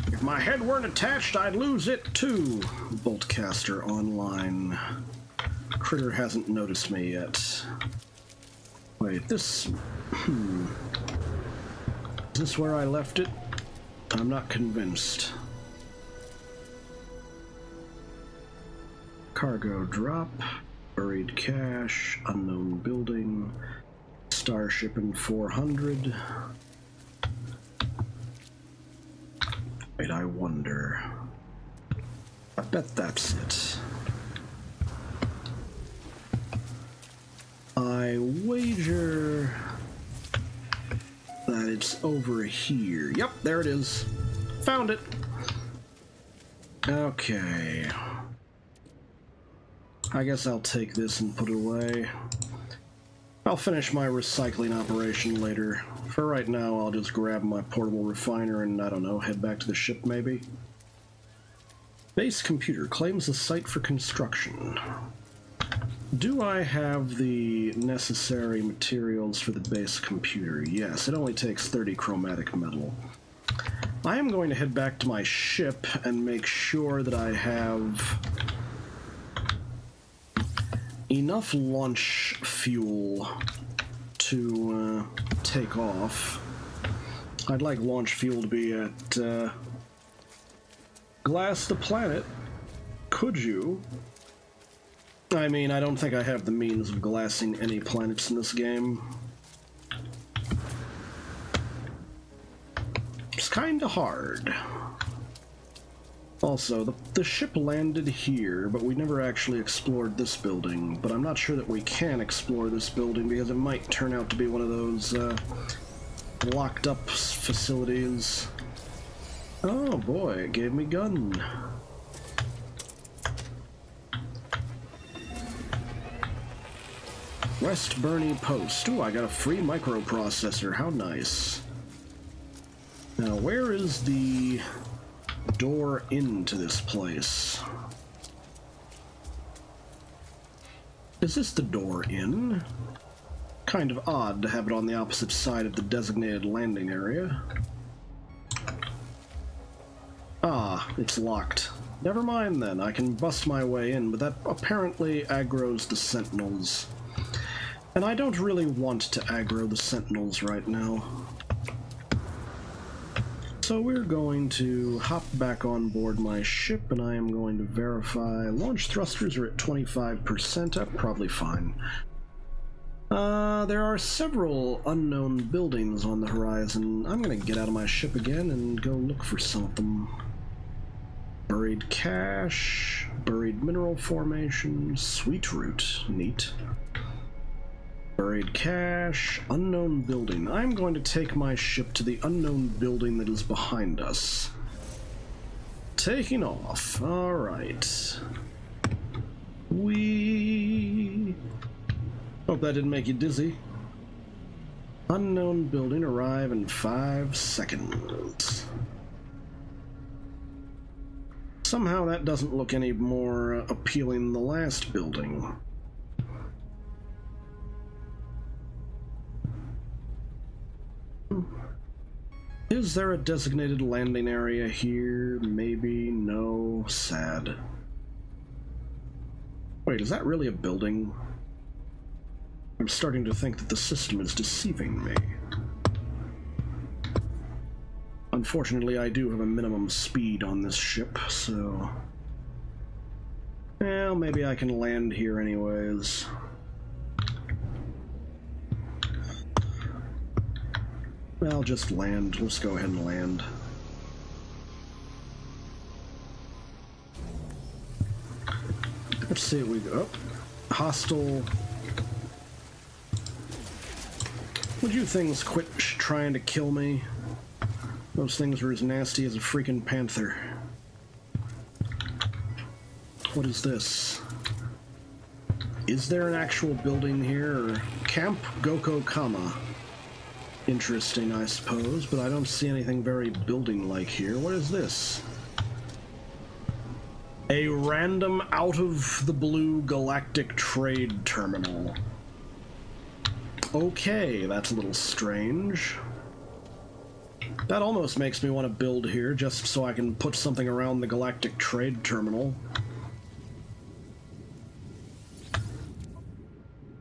Speaker 1: If my head weren't attached, I'd lose it too. Boltcaster online. Critter hasn't noticed me yet. Wait, this... Is this where I left it? I'm not convinced. Cargo drop, buried cache, unknown building, starship in 400. Wait, I wonder. I bet that's it. I wager that it's over here. Yep, there it is. Found it. Okay. I guess I'll take this and put it away. I'll finish my recycling operation later. For right now, I'll just grab my portable refiner and, I don't know, head back to the ship, maybe? Base computer claims the site for construction. Do I have the necessary materials for the base computer? Yes, it only takes 30 chromatic metal. I am going to head back to my ship and make sure that I have enough launch fuel to take off. I'd like launch fuel to be at Glass the Planet. Could you? I mean, I don't think I have the means of glassing any planets in this game. It's kinda hard. Also, the ship landed here, but we never actually explored this building. But I'm not sure that we can explore this building because it might turn out to be one of those locked up facilities. Oh boy, it gave me gun. West Burney Post. Ooh, I got a free microprocessor. How nice. Now, where is the door into this place? Is this the door in? Kind of odd to have it on the opposite side of the designated landing area. Ah, it's locked. Never mind then, I can bust my way in, but that apparently aggroes the sentinels. And I don't really want to aggro the sentinels right now. So we're going to hop back on board my ship, and I am going to verify launch thrusters are at 25%. I'm probably fine. There are several unknown buildings on the horizon. I'm going to get out of my ship again and go look for some of them. Buried cache, buried mineral formation, sweet root, neat. Buried cache, unknown building. I'm going to take my ship to the unknown building that is behind us. Taking off. Alright. Whee! Hope that didn't make you dizzy. Unknown building, arrive in 5 seconds. Somehow that doesn't look any more appealing than the last building. Is there a designated landing area here? Maybe. No. Sad. Wait, is that really a building? I'm starting to think that the system is deceiving me. Unfortunately, I do have a minimum speed on this ship, so... Well, maybe I can land here anyways. I'll just land. Let's go ahead and land. Let's see what we go. Oh, hostile. Would you things quit trying to kill me? Those things were as nasty as a freaking panther. What is this? Is there an actual building here? Or Camp Goko Kama. Interesting, I suppose, but I don't see anything very building-like here. What is this? A random out-of-the-blue galactic trade terminal. Okay, that's a little strange. That almost makes me want to build here, just so I can put something around the galactic trade terminal.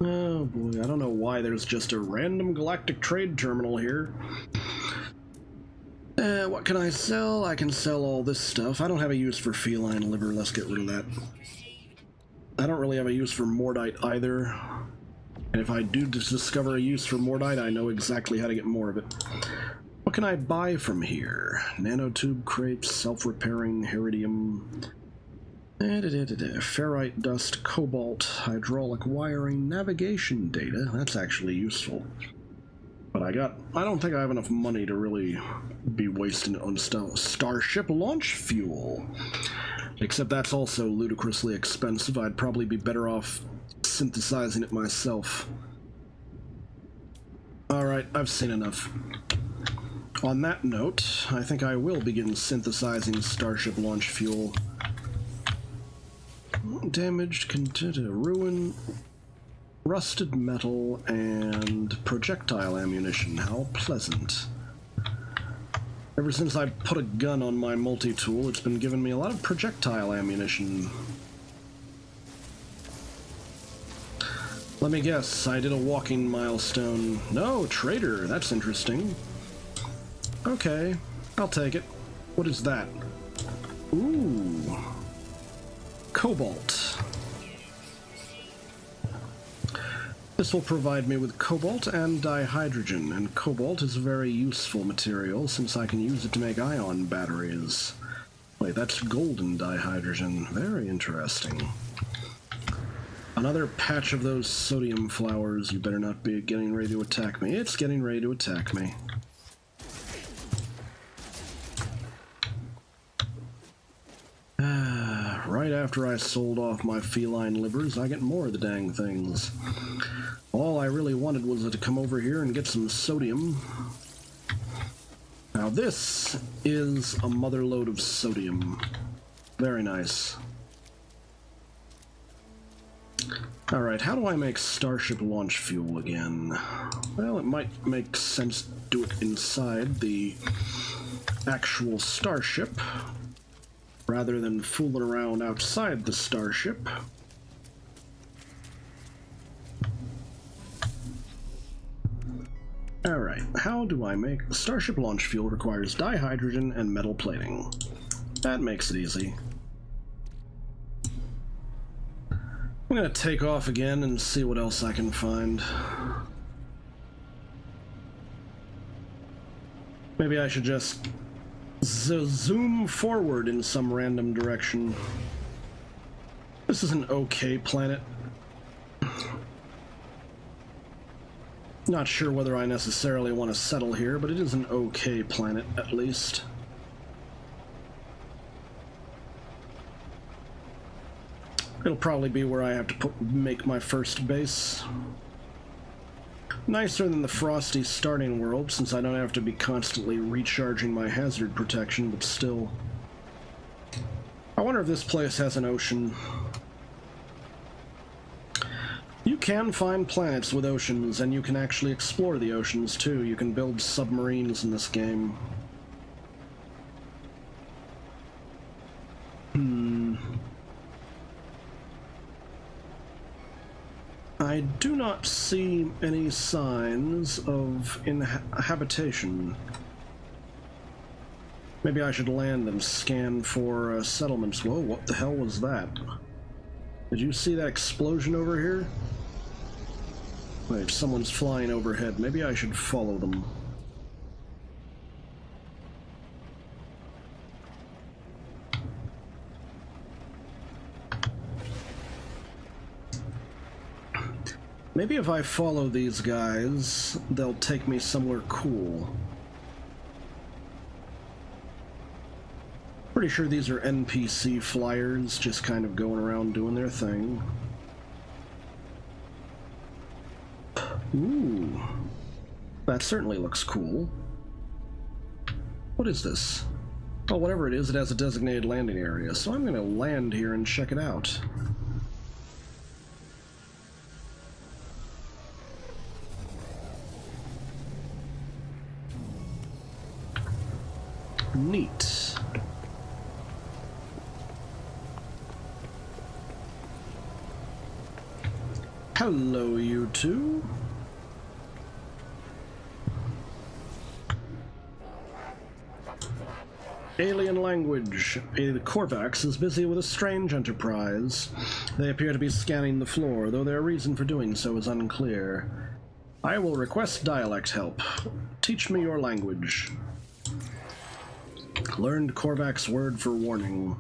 Speaker 1: Oh boy, I don't know why there's just a random galactic trade terminal here. What can I sell? I can sell all this stuff. I don't have a use for feline liver, let's get rid of that. I don't really have a use for Mordite either. And if I do discover a use for Mordite, I know exactly how to get more of it. What can I buy from here? Nanotube crates, self-repairing, Heridium... Ferrite dust, cobalt, hydraulic wiring, navigation data. That's actually useful. But I don't think I have enough money to really be wasting it on Starship launch fuel. Except that's also ludicrously expensive. I'd probably be better off synthesizing it myself. Alright, I've seen enough. On that note, I think I will begin synthesizing Starship launch fuel. Damaged, ruin, rusted metal, and projectile ammunition. How pleasant. Ever since I put a gun on my multi-tool, it's been giving me a lot of projectile ammunition. Let me guess, I did a walking milestone. No, trader, that's interesting. Okay, I'll take it. What is that? Ooh. Cobalt. This will provide me with cobalt and dihydrogen, and cobalt is a very useful material since I can use it to make ion batteries. Wait, that's golden dihydrogen. Very interesting. Another patch of those sodium flowers. You better not be getting ready to attack me. It's getting ready to attack me. Right after I sold off my feline livers, I get more of the dang things. All I really wanted was to come over here and get some sodium. Now this is a mother load of sodium. Very nice. Alright, how do I make starship launch fuel again? Well, it might make sense to do it inside the actual starship, rather than fooling around outside the starship. Alright, how do I make... Starship launch fuel requires dihydrogen and metal plating. That makes it easy. I'm gonna take off again and see what else I can find. Maybe I should just zoom forward in some random direction. This is an okay planet. Not sure whether I necessarily want to settle here, but it is an okay planet, at least. It'll probably be where I have to make my first base. Nicer than the frosty starting world, since I don't have to be constantly recharging my hazard protection, but still. I wonder if this place has an ocean. You can find planets with oceans, and you can actually explore the oceans too. You can build submarines in this game. I do not see any signs of habitation. Maybe I should land and scan for settlements. Whoa, what the hell was that? Did you see that explosion over here? Wait, someone's flying overhead. Maybe I should follow them. Maybe if I follow these guys, they'll take me somewhere cool. Pretty sure these are NPC flyers, just kind of going around doing their thing. Ooh, that certainly looks cool. What is this? Oh, whatever it is, it has a designated landing area, so I'm gonna land here and check it out. Neat. Hello, you two. Alien language. The Korvax is busy with a strange enterprise. They appear to be scanning the floor, though their reason for doing so is unclear. I will request dialect help. Teach me your language. Learned Korvax word for warning.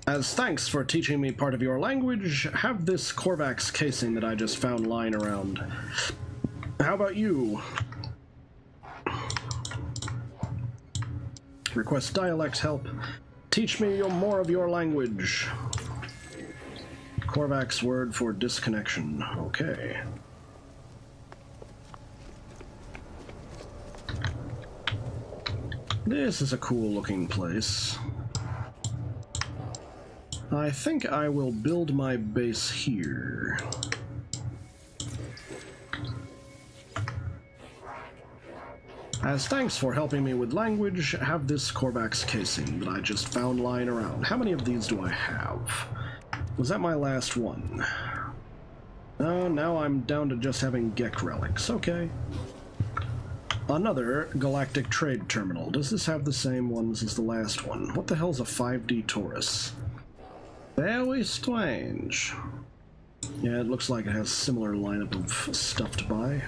Speaker 1: As thanks for teaching me part of your language, have this Korvax casing that I just found lying around. How about you? Request dialect help. Teach me more of your language. Korvax word for disconnection. Okay. This is a cool looking place. I think I will build my base here. As thanks for helping me with language, have this Korvax casing that I just found lying around. How many of these do I have? Was that my last one? Oh, now I'm down to just having Gek relics. Okay. Another galactic trade terminal. Does this have the same ones as the last one? What the hell's a 5D Taurus? Very strange. Yeah, it looks like it has similar lineup of stuff to buy.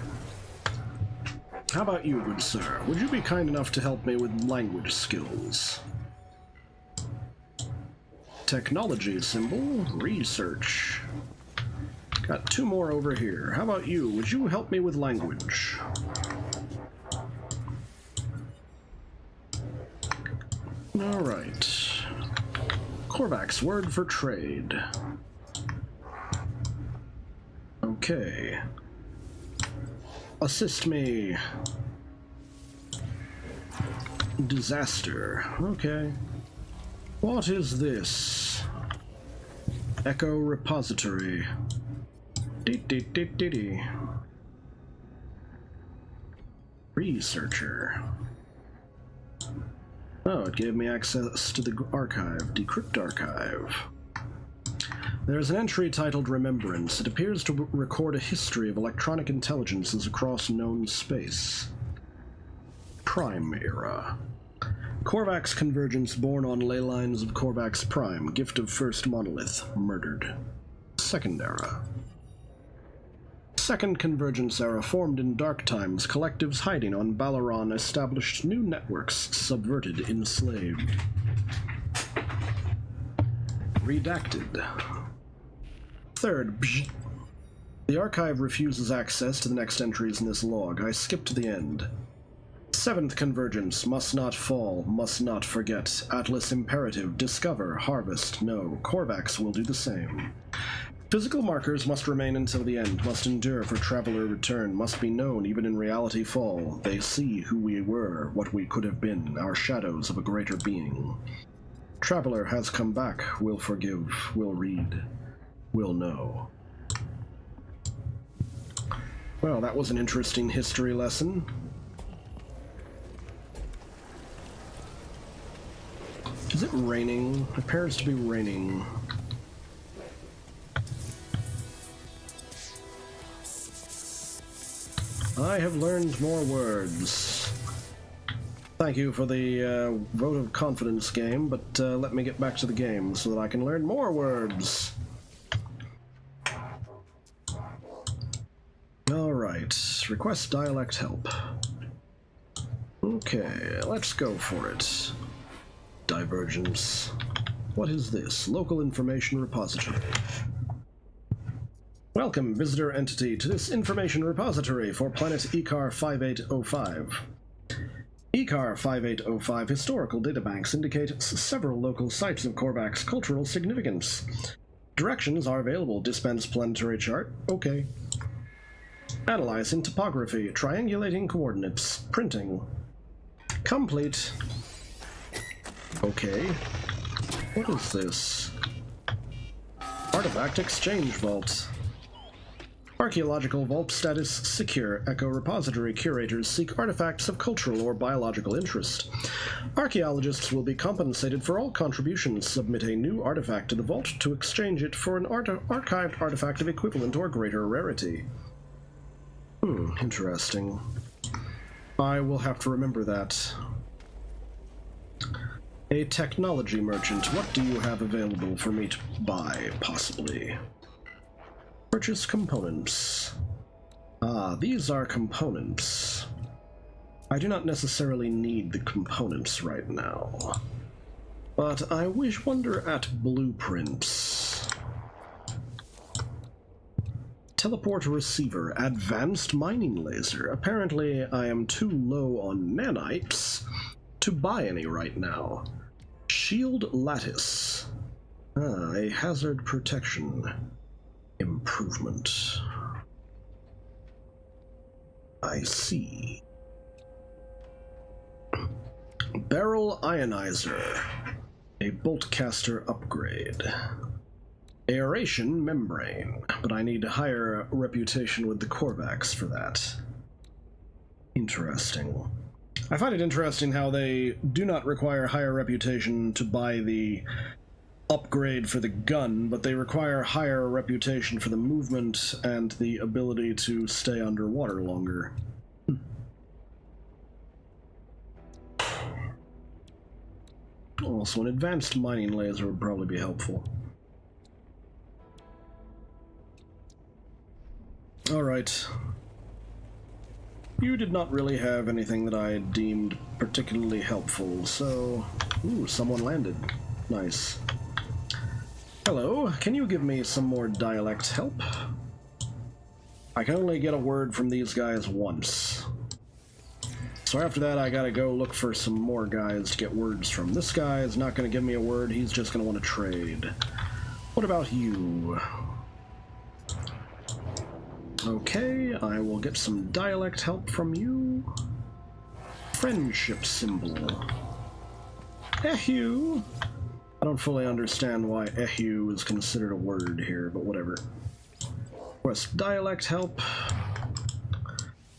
Speaker 1: How about you, good sir? Would you be kind enough to help me with language skills? Technology symbol, research. Got 2 more over here. How about you? Would you help me with language? Alright. Korvax, word for trade. Okay. Assist me. Disaster. Okay. What is this? Echo repository. Dee. Researcher. Oh, it gave me access to the archive. Decrypt archive. There's an entry titled Remembrance. It appears to record a history of electronic intelligences across known space. Prime era. Korvax convergence born on ley lines of Korvax Prime. Gift of first monolith. Murdered. Second era. Second convergence era formed in dark times. Collectives hiding on Balaron established new networks. Subverted, enslaved. Redacted. Third, the archive refuses access to the next entries in this log. I skipped to the end. Seventh convergence, must not fall, must not forget. Atlas imperative, discover, harvest, no. Korvax will do the same. Physical markers must remain until the end, must endure for traveler return, must be known even in reality fall. They see who we were, what we could have been, our shadows of a greater being. Traveler has come back, will forgive, will read. Will know. Well, that was an interesting history lesson. Is it raining? It appears to be raining. I have learned more words. Thank you for the vote of confidence game, but let me get back to the game so that I can learn more words. Alright, request dialect help. Okay, let's go for it. Divergence. What is this? Local information repository. Welcome, visitor entity, to this information repository for planet ECAR 5805. ECAR 5805 historical databanks indicate several local sites of Korvax cultural significance. Directions are available. Dispense planetary chart. Okay. Analyzing topography, triangulating coordinates, printing. Complete. Okay. What is this? Artifact exchange vault. Archaeological vault status secure. Echo repository curators seek artifacts of cultural or biological interest. Archaeologists will be compensated for all contributions. Submit a new artifact to the vault to exchange it for an archived artifact of equivalent or greater rarity. Interesting. I will have to remember that. A technology merchant. What do you have available for me to buy, possibly? Purchase components. Ah, these are components. I do not necessarily need the components right now. But I wonder at blueprints. Teleport receiver, advanced mining laser. Apparently I am too low on nanites to buy any right now. Shield lattice. Ah, a hazard protection. Improvement. I see. Barrel ionizer. A bolt caster upgrade. Aeration membrane, but I need a higher reputation with the Korvax for that. Interesting. I find it interesting how they do not require higher reputation to buy the upgrade for the gun, but they require higher reputation for the movement and the ability to stay underwater longer. Also, an advanced mining laser would probably be helpful. Alright. You did not really have anything that I deemed particularly helpful, so... Ooh, someone landed. Nice. Hello, can you give me some more dialect help? I can only get a word from these guys once. So after that, I gotta go look for some more guys to get words from. This guy is not gonna give me a word, he's just gonna want to trade. What about you? Okay, I will get some dialect help from you. Friendship symbol. Ehu! I don't fully understand why ehu is considered a word here, but whatever. Request dialect help.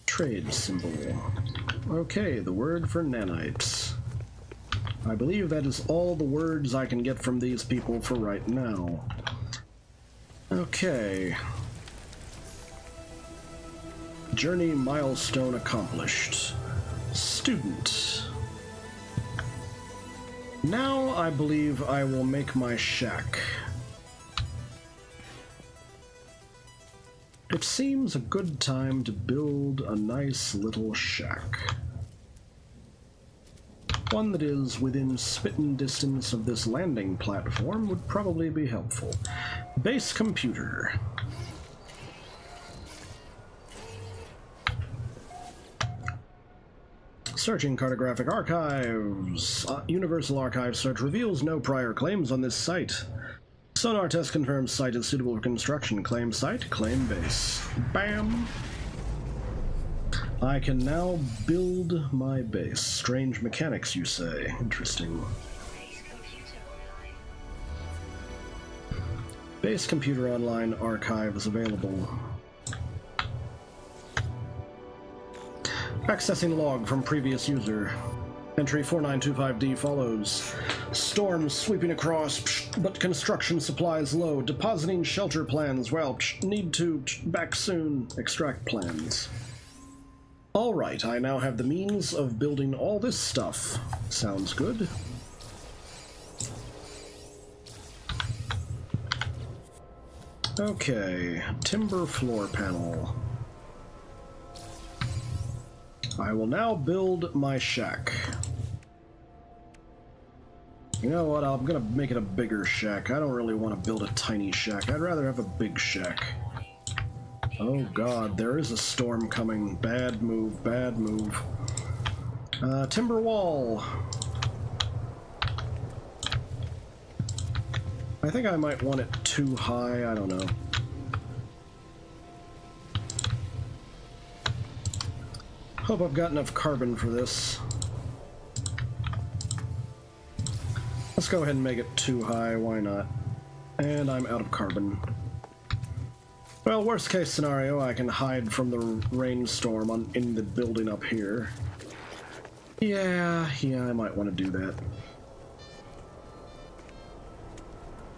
Speaker 1: Trade symbol. Okay, the word for nanites. I believe that is all the words I can get from these people for right now. Okay. Journey milestone accomplished. Student. Now I believe I will make my shack. It seems a good time to build a nice little shack. One that is within spitting distance of this landing platform would probably be helpful. Base computer. Searching cartographic archives. Universal Archive search reveals no prior claims on this site. Sonar test confirms site is suitable for construction. Claim site, claim base. Bam! I can now build my base. Strange mechanics, you say. Interesting. Base computer online archive is available. Accessing log from previous user. Entry 4925D follows. Storm sweeping across, but construction supplies low. Depositing shelter plans. Well, need to back soon. Extract plans. Alright, I now have the means of building all this stuff. Sounds good. Okay, timber floor panel. I will now build my shack. You know what, I'm gonna make it a bigger shack. I don't really want to build a tiny shack. I'd rather have a big shack. Oh god, there is a storm coming. Bad move, bad move. Timber wall. I think I might want it too high, I don't know. Hope I've got enough carbon for this. Let's go ahead and make it too high, why not? And I'm out of carbon. Well, worst case scenario, I can hide from the rainstorm in the building up here. Yeah, I might want to do that.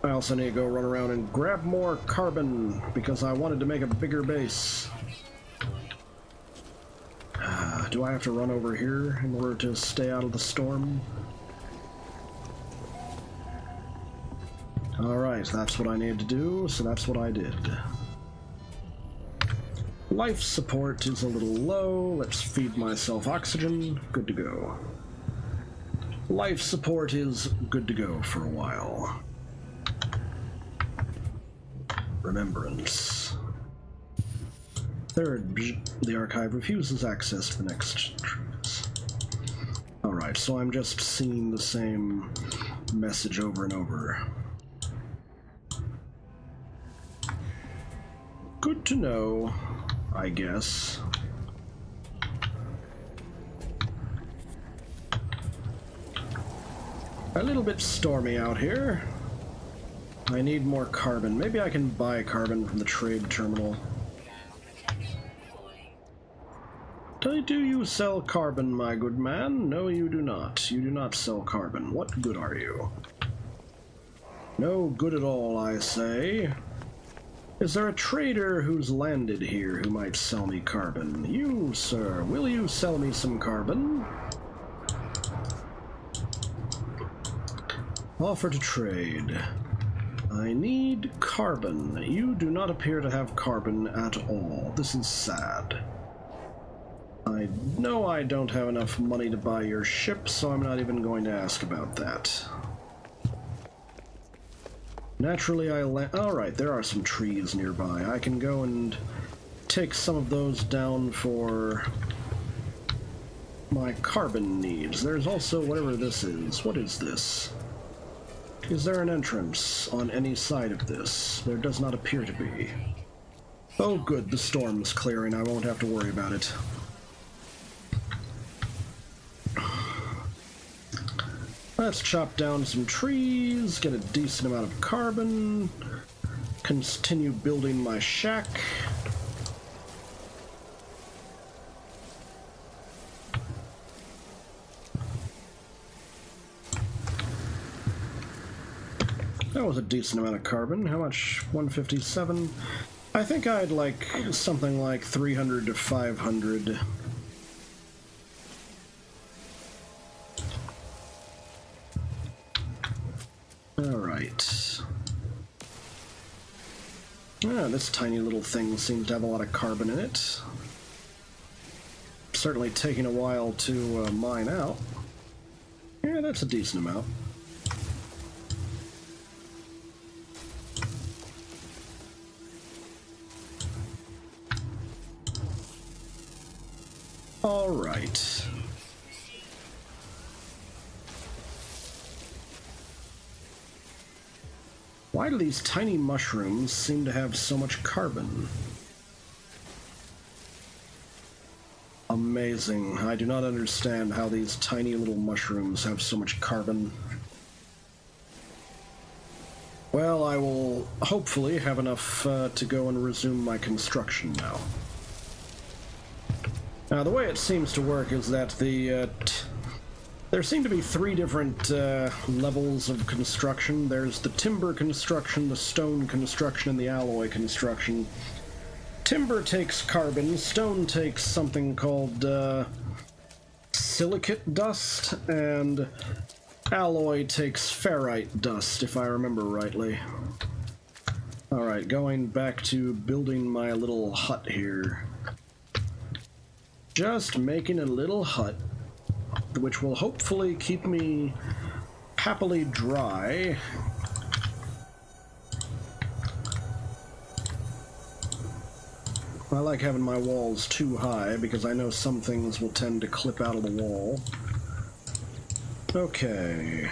Speaker 1: I also need to go run around and grab more carbon, because I wanted to make a bigger base. Do I have to run over here in order to stay out of the storm? Alright, that's what I needed to do, so that's what I did. Life support is a little low. Let's feed myself oxygen. Good to go. Life support is good to go for a while. Remembrance. Third, the archive refuses access to the next truths. Alright, so I'm just seeing the same message over and over. Good to know, I guess. A little bit stormy out here. I need more carbon. Maybe I can buy carbon from the trade terminal. Do you sell carbon, my good man? No, you do not. You do not sell carbon. What good are you? No good at all, I say. Is there a trader who's landed here who might sell me carbon? You, sir, will you sell me some carbon? Offer to trade. I need carbon. You do not appear to have carbon at all. This is sad. I know I don't have enough money to buy your ship, so I'm not even going to ask about that. Naturally, alright, there are some trees nearby. I can go and take some of those down for my carbon needs. There's also whatever this is. What is this? Is there an entrance on any side of this? There does not appear to be. Oh good, the storm's clearing. I won't have to worry about it. Let's chop down some trees, get a decent amount of carbon, continue building my shack. That was a decent amount of carbon. How much? 157? I think I'd like something like 300 to 500. Alright. Ah, this tiny little thing seems to have a lot of carbon in it. Certainly taking a while to mine out. Yeah, that's a decent amount. All right. Why do these tiny mushrooms seem to have so much carbon? Amazing. I do not understand how these tiny little mushrooms have so much carbon. Well, I will hopefully have enough to go and resume my construction now. Now, the way it seems to work is that there seem to be three different levels of construction. There's the timber construction, the stone construction, and the alloy construction. Timber takes carbon, stone takes something called silicate dust, and alloy takes ferrite dust, if I remember rightly. Alright, going back to building my little hut here. Just making a little hut, which will hopefully keep me happily dry. I like having my walls too high because I know some things will tend to clip out of the wall. Okay.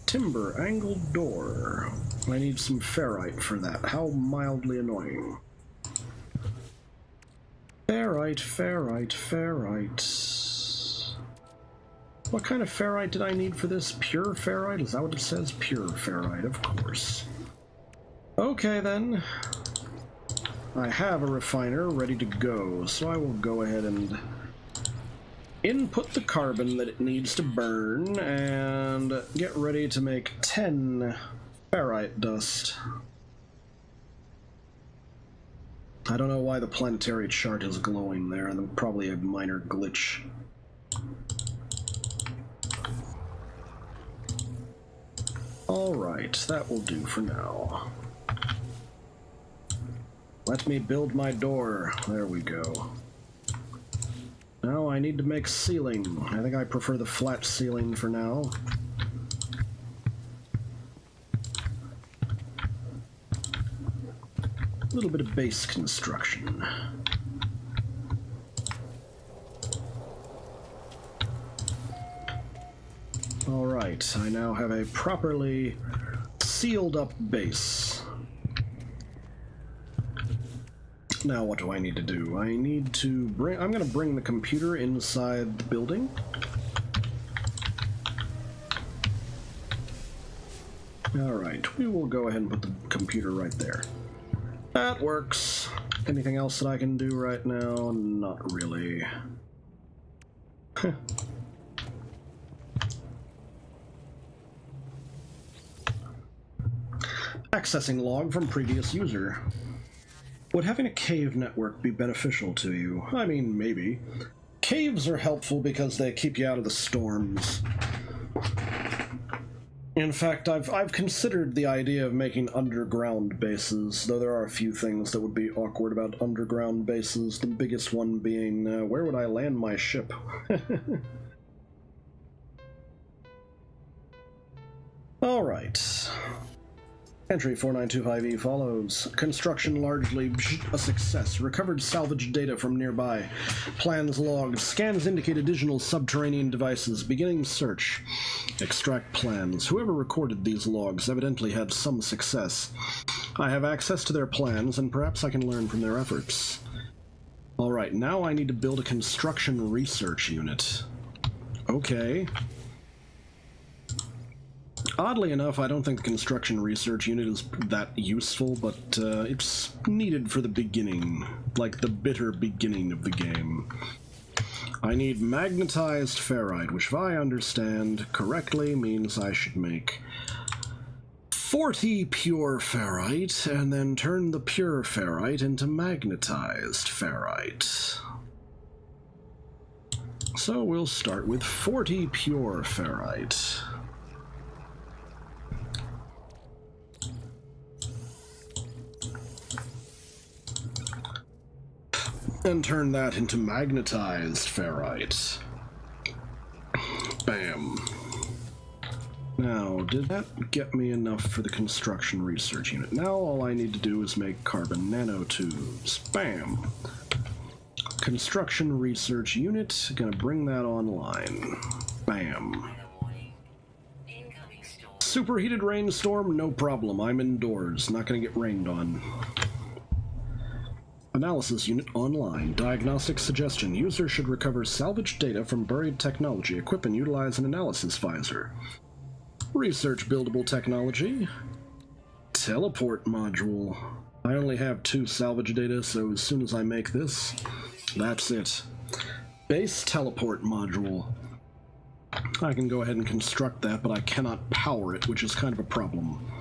Speaker 1: Timber angled door. I need some ferrite for that. How mildly annoying. Ferrite, ferrite, ferrite. What kind of ferrite did I need for this? Pure ferrite? Is that what it says? Pure ferrite, of course. Okay then. I have a refiner ready to go, so I will go ahead and input the carbon that it needs to burn and get ready to make 10 ferrite dust. I don't know why the planetary chart is glowing there, and probably a minor glitch. Alright, that will do for now. Let me build my door. There we go. Now I need to make ceiling. I think I prefer the flat ceiling for now. A little bit of base construction. Alright, I now have a properly sealed up base. Now what do I need to do? I need to bring... I'm going to bring the computer inside the building. Alright, we will go ahead and put the computer right there. That works. Anything else that I can do right now? Not really. Accessing log from previous user. Would having a cave network be beneficial to you? I mean, maybe. Caves are helpful because they keep you out of the storms. In fact, I've considered the idea of making underground bases, though there are a few things that would be awkward about underground bases, the biggest one being, where would I land my ship? Alright. Entry 4925E follows. Construction largely a success. Recovered salvaged data from nearby. Plans logged. Scans indicate additional subterranean devices. Beginning search. Extract plans. Whoever recorded these logs evidently had some success. I have access to their plans, and perhaps I can learn from their efforts. Alright, now I need to build a construction research unit. Okay. Oddly enough, I don't think the construction research unit is that useful, but it's needed for the beginning, like the bitter beginning of the game. I need magnetized ferrite, which if I understand correctly means I should make 40 pure ferrite, and then turn the pure ferrite into magnetized ferrite. So we'll start with 40 pure ferrite. And turn that into magnetized ferrite. Bam. Now, did that get me enough for the construction research unit? Now all I need to do is make carbon nanotubes. Bam. Construction research unit, gonna bring that online. Bam. Superheated rainstorm, no problem. I'm indoors, not gonna get rained on. Analysis unit online. Diagnostic suggestion. User should recover salvaged data from buried technology. Equip and utilize an analysis visor. Research buildable technology. Teleport module. I only have 2 salvage data, so as soon as I make this, that's it. Base teleport module. I can go ahead and construct that, but I cannot power it, which is kind of a problem.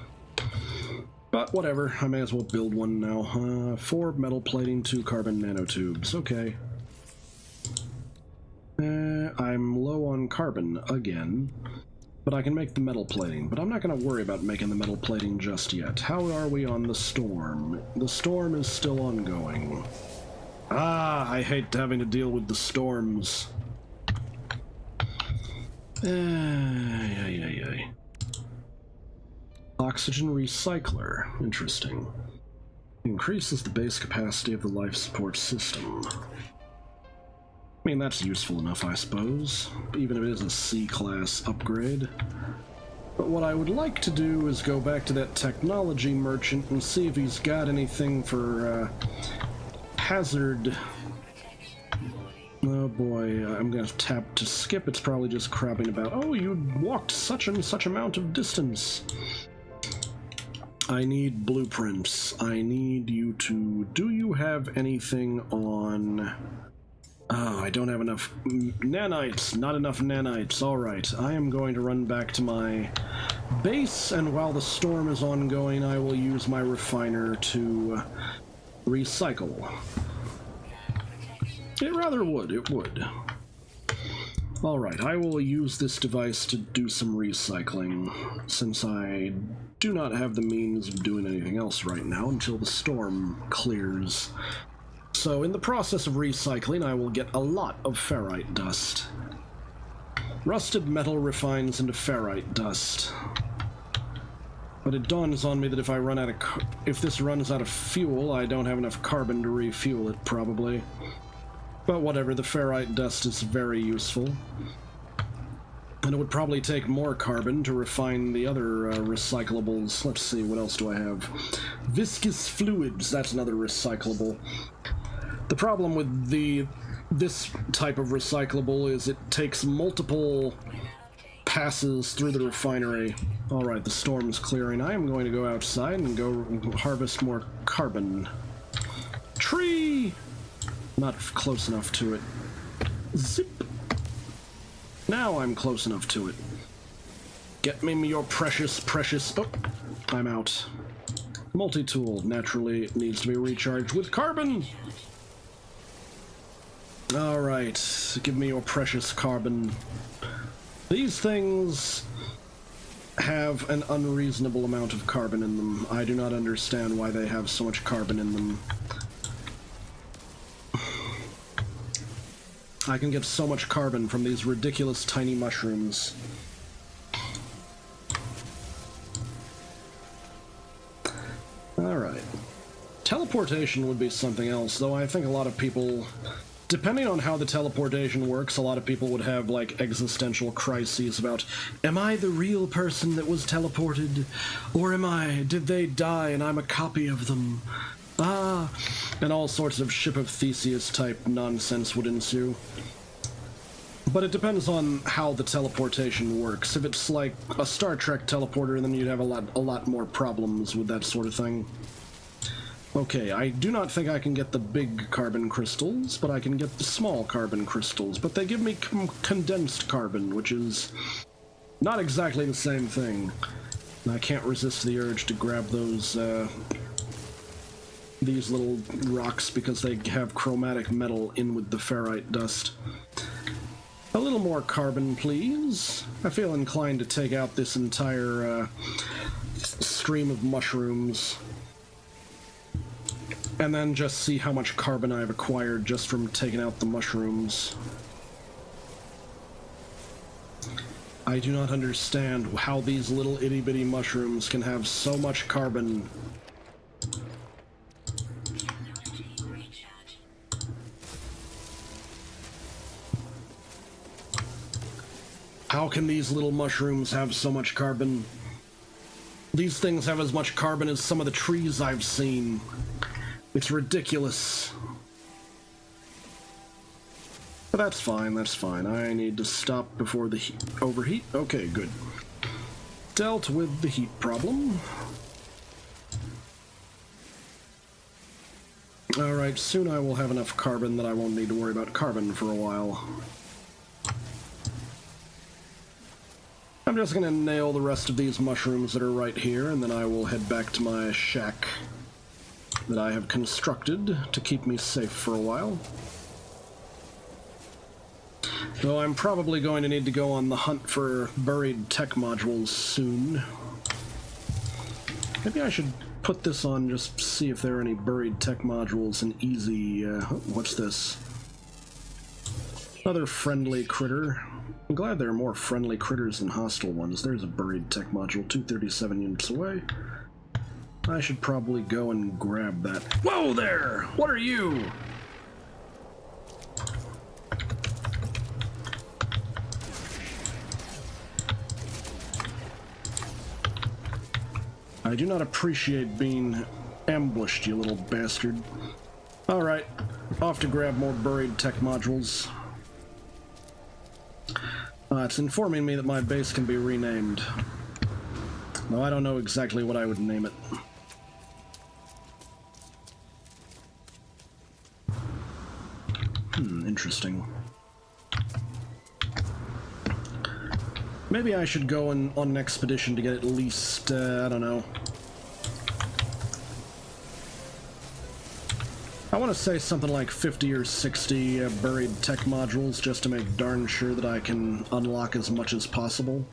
Speaker 1: But whatever, I may as well build one now. 4 metal plating, 2 carbon nanotubes. Okay. I'm low on carbon again, but I can make the metal plating. But I'm not going to worry about making the metal plating just yet. How are we on the storm? The storm is still ongoing. Ah, I hate having to deal with the storms. Oxygen recycler. Interesting. Increases the base capacity of the life support system. I mean, that's useful enough, I suppose, even if it is a C-class upgrade. But what I would like to do is go back to that technology merchant and see if he's got anything for, hazard. Oh boy, I'm gonna tap to skip. It's probably just crabbing about. Oh, you walked such and such amount of distance. I need blueprints. I need you to... Do you have anything on... Oh, I don't have enough nanites. Not enough nanites. Alright, I am going to run back to my base, and while the storm is ongoing, I will use my refiner to recycle. It rather would. It would. Alright, I will use this device to do some recycling, since I do not have the means of doing anything else right now until the storm clears. So in the process of recycling, I will get a lot of ferrite dust. Rusted metal refines into ferrite dust. But it dawns on me that if this runs out of fuel, I don't have enough carbon to refuel it, probably. But whatever, the ferrite dust is very useful. And it would probably take more carbon to refine the other recyclables. Let's see, what else do I have? Viscous fluids, that's another recyclable. The problem with this type of recyclable is it takes multiple passes through the refinery. Alright, the storm's clearing. I am going to go outside and go harvest more carbon. Tree! Not close enough to it. Zip! Now I'm close enough to it. Get me your precious... Oh, I'm out. Multi-tool naturally needs to be recharged with carbon! Alright, give me your precious carbon. These things have an unreasonable amount of carbon in them. I do not understand why they have so much carbon in them. I can get so much carbon from these ridiculous tiny mushrooms. Alright. Teleportation would be something else, though I think a lot of people... Depending on how the teleportation works, a lot of people would have, like, existential crises about, am I the real person that was teleported? Or did they die and I'm a copy of them? Ah, and all sorts of Ship of Theseus type nonsense would ensue. But it depends on how the teleportation works. If it's like a Star Trek teleporter, then you'd have a lot more problems with that sort of thing. Okay, I do not think I can get the big carbon crystals, but I can get the small carbon crystals. But they give me condensed carbon, which is not exactly the same thing. And I can't resist the urge to grab those, these little rocks because they have chromatic metal in with the ferrite dust. A little more carbon, please. I feel inclined to take out this entire, stream of mushrooms. And then just see how much carbon I've acquired just from taking out the mushrooms. I do not understand how these little itty-bitty mushrooms can have so much carbon. How can these little mushrooms have so much carbon? These things have as much carbon as some of the trees I've seen. It's ridiculous. But that's fine, that's fine. I need to stop before the overheat. Okay, good. Dealt with the heat problem. Alright, soon I will have enough carbon that I won't need to worry about carbon for a while. I'm just gonna nail the rest of these mushrooms that are right here, and then I will head back to my shack that I have constructed to keep me safe for a while. Though I'm probably going to need to go on the hunt for buried tech modules soon. Maybe I should put this on just see if there are any buried tech modules in easy... what's this? Another friendly critter. I'm glad there are more friendly critters than hostile ones. There's a buried tech module 237 units away. I should probably go and grab that. Whoa there! What are you? I do not appreciate being ambushed, you little bastard. Alright, off to grab more buried tech modules. It's informing me that my base can be renamed. Though I don't know exactly what I would name it. Interesting. Maybe I should go on an expedition to get at least, I don't know. I want to say something like 50 or 60 buried tech modules just to make darn sure that I can unlock as much as possible.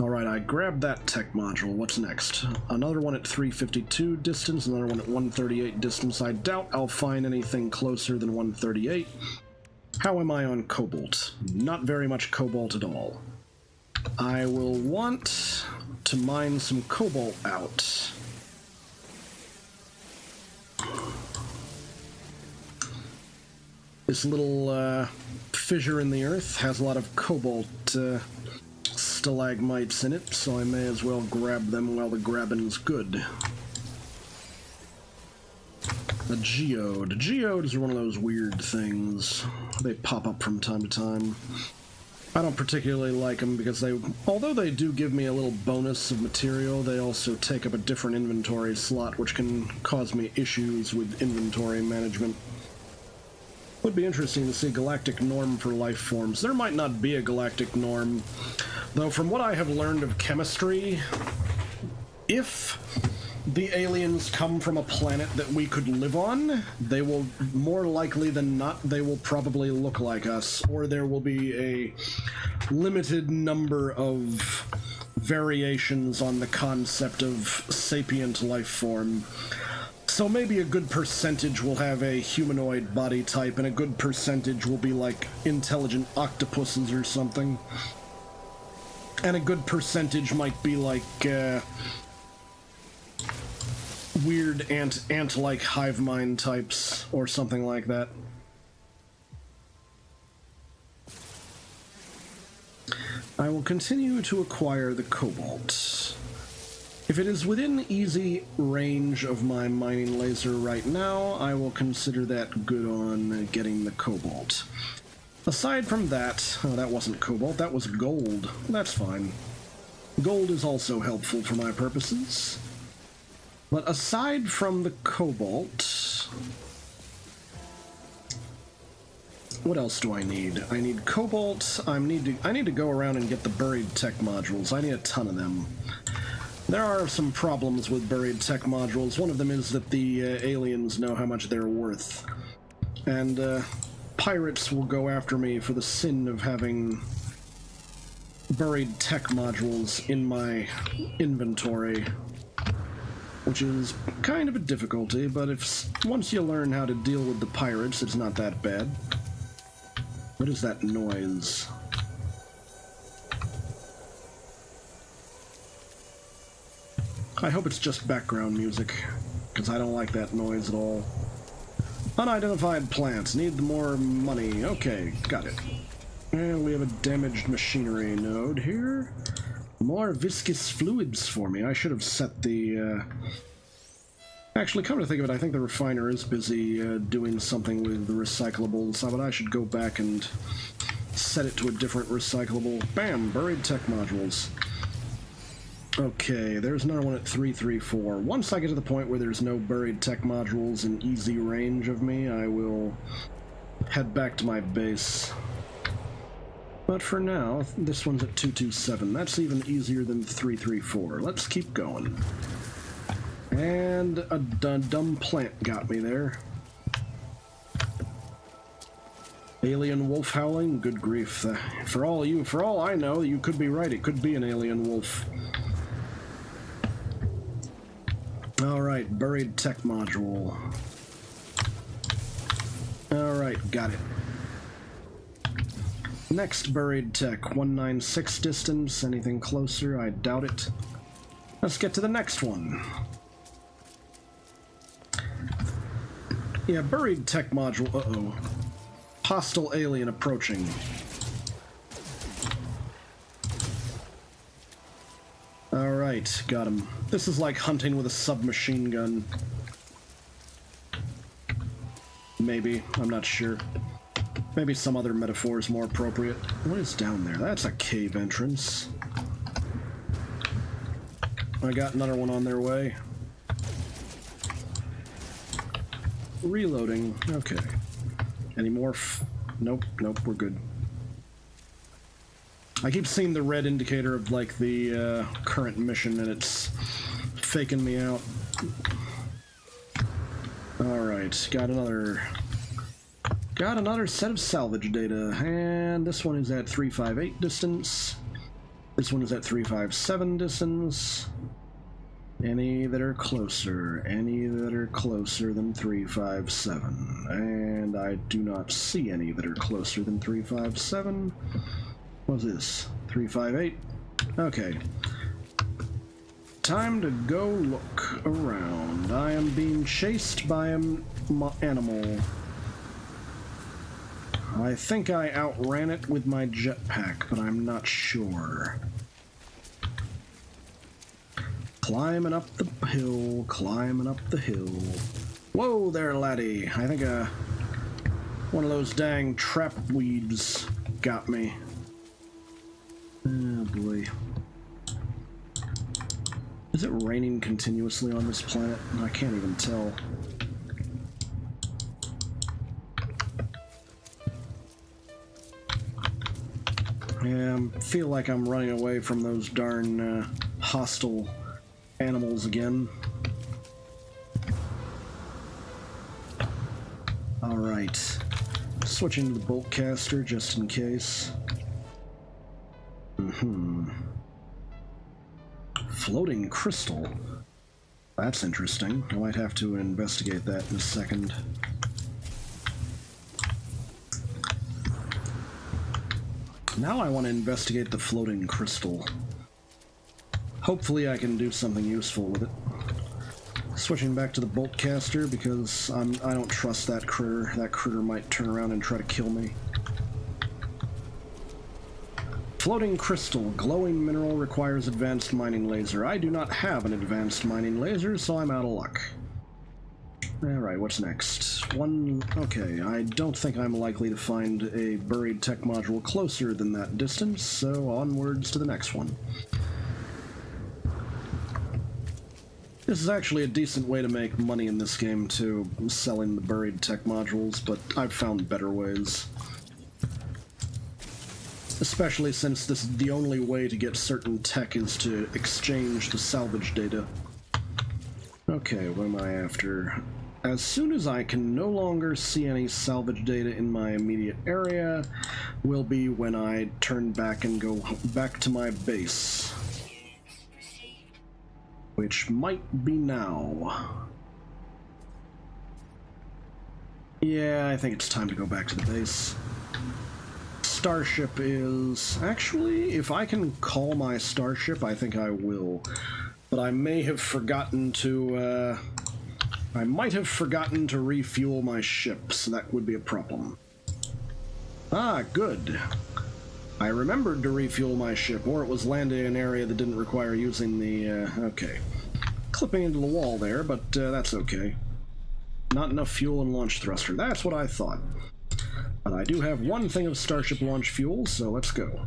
Speaker 1: Alright, I grabbed that tech module. What's next? Another one at 352 distance, another one at 138 distance. I doubt I'll find anything closer than 138. How am I on cobalt? Not very much cobalt at all. I will want to mine some cobalt out. This little fissure in the earth has a lot of cobalt stalagmites in it, so I may as well grab them while the grabbing's good. A geode. Geodes are one of those weird things. They pop up from time to time. I don't particularly like them because although they do give me a little bonus of material, they also take up a different inventory slot, which can cause me issues with inventory management. Would be interesting to see a galactic norm for life forms. There might not be a galactic norm, though from what I have learned of chemistry, if the aliens come from a planet that we could live on, they will, more likely than not, they will probably look like us, or there will be a limited number of variations on the concept of sapient life form. So maybe a good percentage will have a humanoid body type, and a good percentage will be like intelligent octopuses or something. And a good percentage might be like, weird ant-like hive mind types, or something like that. I will continue to acquire the cobalt. If it is within easy range of my mining laser right now, I will consider that good on getting the cobalt. Aside from that, oh, that wasn't cobalt, that was gold. That's fine. Gold is also helpful for my purposes. But aside from the cobalt, what else do I need? I need cobalt. I need to go around and get the buried tech modules. I need a ton of them. There are some problems with buried tech modules. One of them is that the aliens know how much they're worth. And pirates will go after me for the sin of having buried tech modules in my inventory, which is kind of a difficulty, but once you learn how to deal with the pirates, it's not that bad. What is that noise? I hope it's just background music, because I don't like that noise at all. Unidentified plants. Need more money. Okay, got it. And we have a damaged machinery node here. More viscous fluids for me. I should have set the... Actually, come to think of it, I think the refiner is busy doing something with the recyclables, but I should go back and set it to a different recyclable. Bam! Buried tech modules. Okay, there's another one at 334. Once I get to the point where there's no buried tech modules in easy range of me, I will head back to my base. But for now, this one's at 227. That's even easier than 334. Let's keep going. And a dumb plant got me there. Alien wolf howling? Good grief. For all I know, you could be right. It could be an alien wolf. Alright, buried tech module. Alright, got it. Next buried tech, 196 distance. Anything closer? I doubt it. Let's get to the next one. Yeah, buried tech module. Uh-oh. Hostile alien approaching. Alright, got him. This is like hunting with a submachine gun. Maybe, I'm not sure. Maybe some other metaphor is more appropriate. What is down there? That's a cave entrance. I got another one on their way. Reloading. Okay. Any more? Nope, we're good. I keep seeing the red indicator of, like, the current mission, and it's faking me out. Alright, got another set of salvage data, and this one is at 358 distance. This one is at 357 distance. Any that are closer than 357. And I do not see any that are closer than 357. What's this? 358? Okay. Time to go look around. I am being chased by an animal. I think I outran it with my jetpack, but I'm not sure. Climbing up the hill, climbing up the hill. Whoa there, laddie. I think one of those dang trap weeds got me. raining continuously on this planet? I can't even tell. Yeah, I feel like I'm running away from those darn hostile animals again. Alright. Switching to the bolt caster just in case. Floating crystal. That's interesting. I might have to investigate that in a second. Now I want to investigate the floating crystal. Hopefully I can do something useful with it. Switching back to the bolt caster because I don't trust that critter. That critter might turn around and try to kill me. Floating crystal. Glowing mineral requires advanced mining laser. I do not have an advanced mining laser, so I'm out of luck. Alright, what's next? Okay, I don't think I'm likely to find a buried tech module closer than that distance, so onwards to the next one. This is actually a decent way to make money in this game, too, selling the buried tech modules, but I've found better ways. Especially since this is the only way to get certain tech is to exchange the salvage data. Okay, what am I after? As soon as I can no longer see any salvage data in my immediate area, will be when I turn back and go back to my base. Which might be now. Yeah, I think it's time to go back to the base. Starship is... Actually, if I can call my starship, I think I will. But I may have forgotten to, I might have forgotten to refuel my ship, so that would be a problem. Ah, good. I remembered to refuel my ship, or it was landing in an area that didn't require using the, okay. Clipping into the wall there, but that's okay. Not enough fuel and launch thruster. That's what I thought. But I do have one thing of Starship launch fuel, so let's go.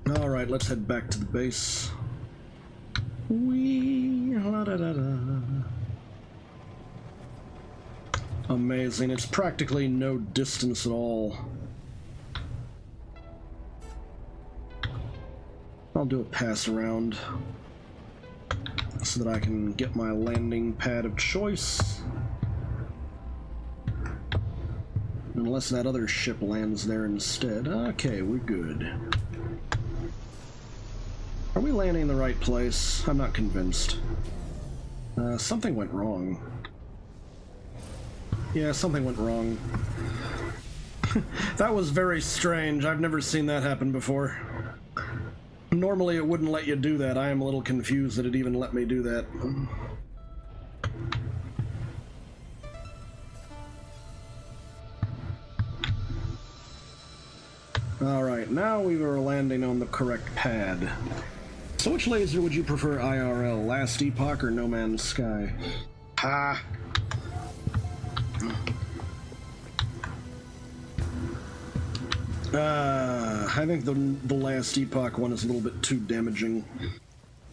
Speaker 1: Alright, let's head back to the base. Wee, la da da da. Amazing, it's practically no distance at all. I'll do a pass around so that I can get my landing pad of choice. Unless that other ship lands there instead. Okay, we're good. Are we landing in the right place? I'm not convinced. Something went wrong. Yeah, something went wrong. That was very strange. I've never seen that happen before. Normally it wouldn't let you do that. I am a little confused that it even let me do that. Alright, now we are landing on the correct pad. So which laser would you prefer IRL? Last Epoch or No Man's Sky? Ha! I think the Last Epoch one is a little bit too damaging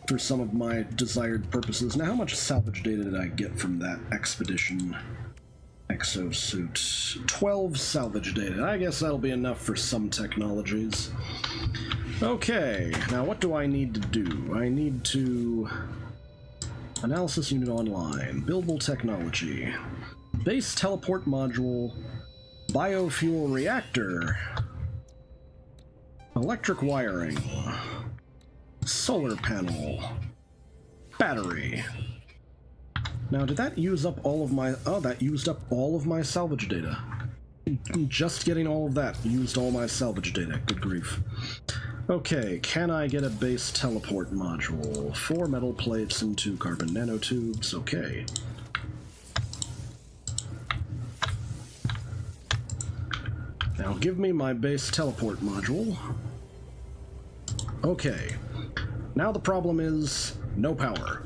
Speaker 1: for some of my desired purposes. Now, how much salvage data did I get from that expedition exosuit? 12 salvage data. I guess that'll be enough for some technologies. Okay, now what do I need to do? I need to... Analysis unit online. Buildable technology. Base teleport module. Biofuel reactor. Electric wiring. Solar panel. Battery. Now, did that use up all of my... Oh, that used up all of my salvage data. Just getting all of that used all my salvage data. Good grief. Okay, can I get a base teleport module? 4 metal plates and 2 carbon nanotubes. Okay. Now give me my base teleport module. Okay. Now the problem is no power.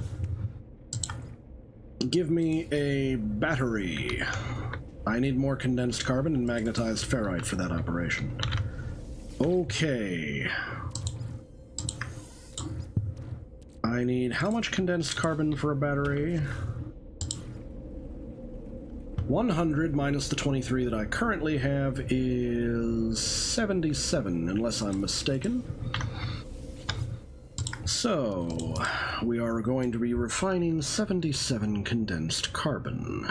Speaker 1: Give me a battery. I need more condensed carbon and magnetized ferrite for that operation. Okay. I need how much condensed carbon for a battery? 100 minus the 23 that I currently have is 77, unless I'm mistaken. So, we are going to be refining 77 condensed carbon,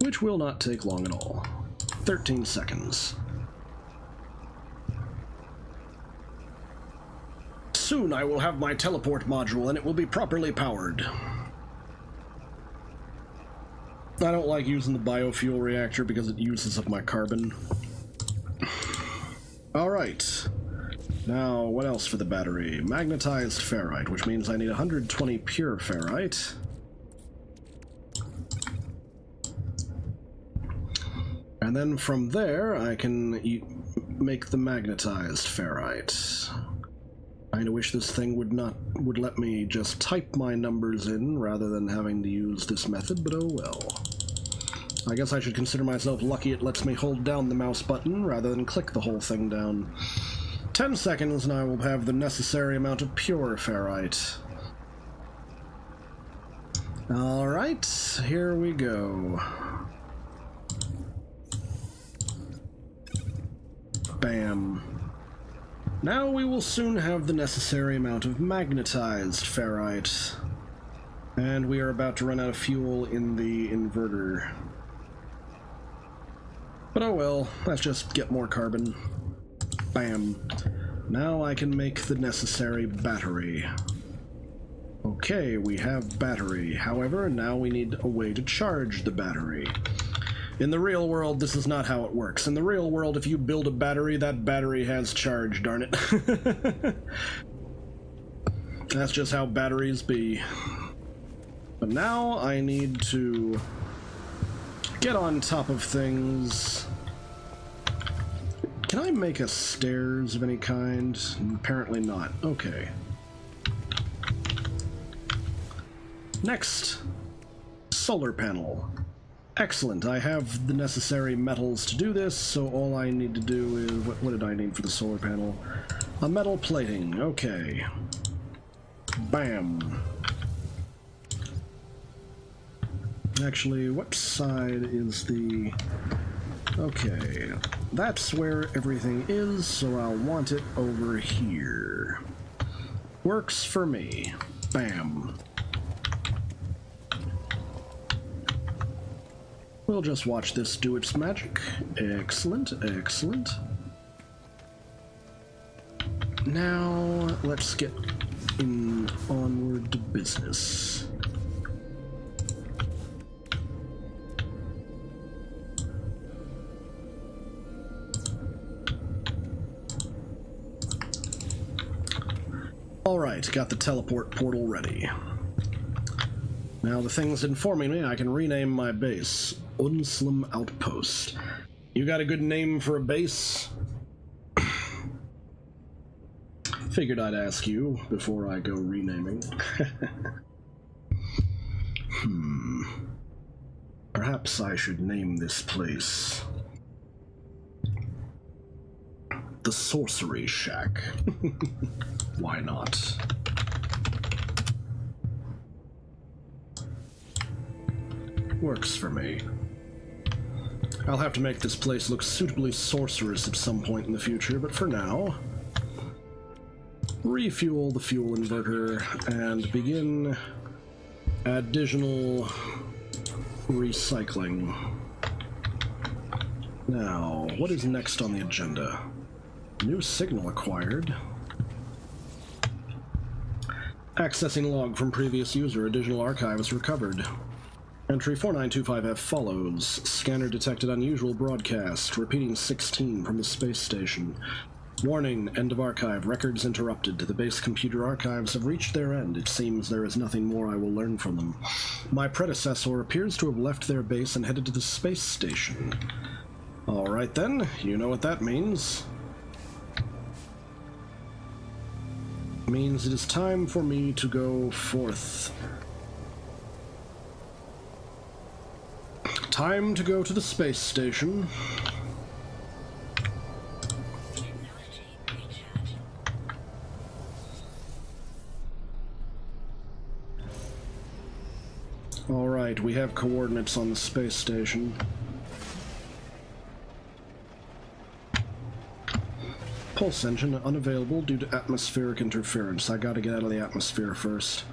Speaker 1: which will not take long at all. 13 seconds. Soon I will have my teleport module and it will be properly powered. I don't like using the biofuel reactor because it uses up my carbon. Alright. Now, what else for the battery? Magnetized ferrite, which means I need 120 pure ferrite. And then from there, I can make the magnetized ferrite. I kinda wish this thing would let me just type my numbers in rather than having to use this method, but oh well. I guess I should consider myself lucky it lets me hold down the mouse button rather than click the whole thing down. 10 seconds and I will have the necessary amount of pure ferrite. Alright, here we go. Bam. Now we will soon have the necessary amount of magnetized ferrite. And we are about to run out of fuel in the inverter. But oh well, let's just get more carbon. Bam. Now I can make the necessary battery. Okay, we have battery. However, now we need a way to charge the battery. In the real world, this is not how it works. In the real world, if you build a battery, that battery has charge, darn it. That's just how batteries be. But now I need to get on top of things. Can I make a stairs of any kind? Apparently not. Okay. Next, solar panel. Excellent, I have the necessary metals to do this, so all I need to do is... What did I need for the solar panel? A metal plating, okay. Bam. Actually, what side is the... Okay, that's where everything is, so I'll want it over here. Works for me. Bam. We'll just watch this do its magic. Excellent, excellent. Now, let's get onward to business. Alright, got the teleport portal ready. Now the thing's informing me I can rename my base. Unslim Outpost. You got a good name for a base? Figured I'd ask you before I go renaming. Perhaps I should name this place the Sorcery Shack. Why not? Works for me. I'll have to make this place look suitably sorcerous at some point in the future, but for now, refuel the fuel inverter and begin additional recycling. Now, what is next on the agenda? New signal acquired. Accessing log from previous user. Additional archives recovered. Entry 4925F follows. Scanner detected unusual broadcast. Repeating 16 from the space station. Warning, end of archive. Records interrupted. The base computer archives have reached their end. It seems there is nothing more I will learn from them. My predecessor appears to have left their base and headed to the space station. Alright then, you know what that means. Means it is time for me to go forth. Time to go to the space station. Alright, we have coordinates on the space station. Pulse engine unavailable due to atmospheric interference. I gotta get out of the atmosphere first.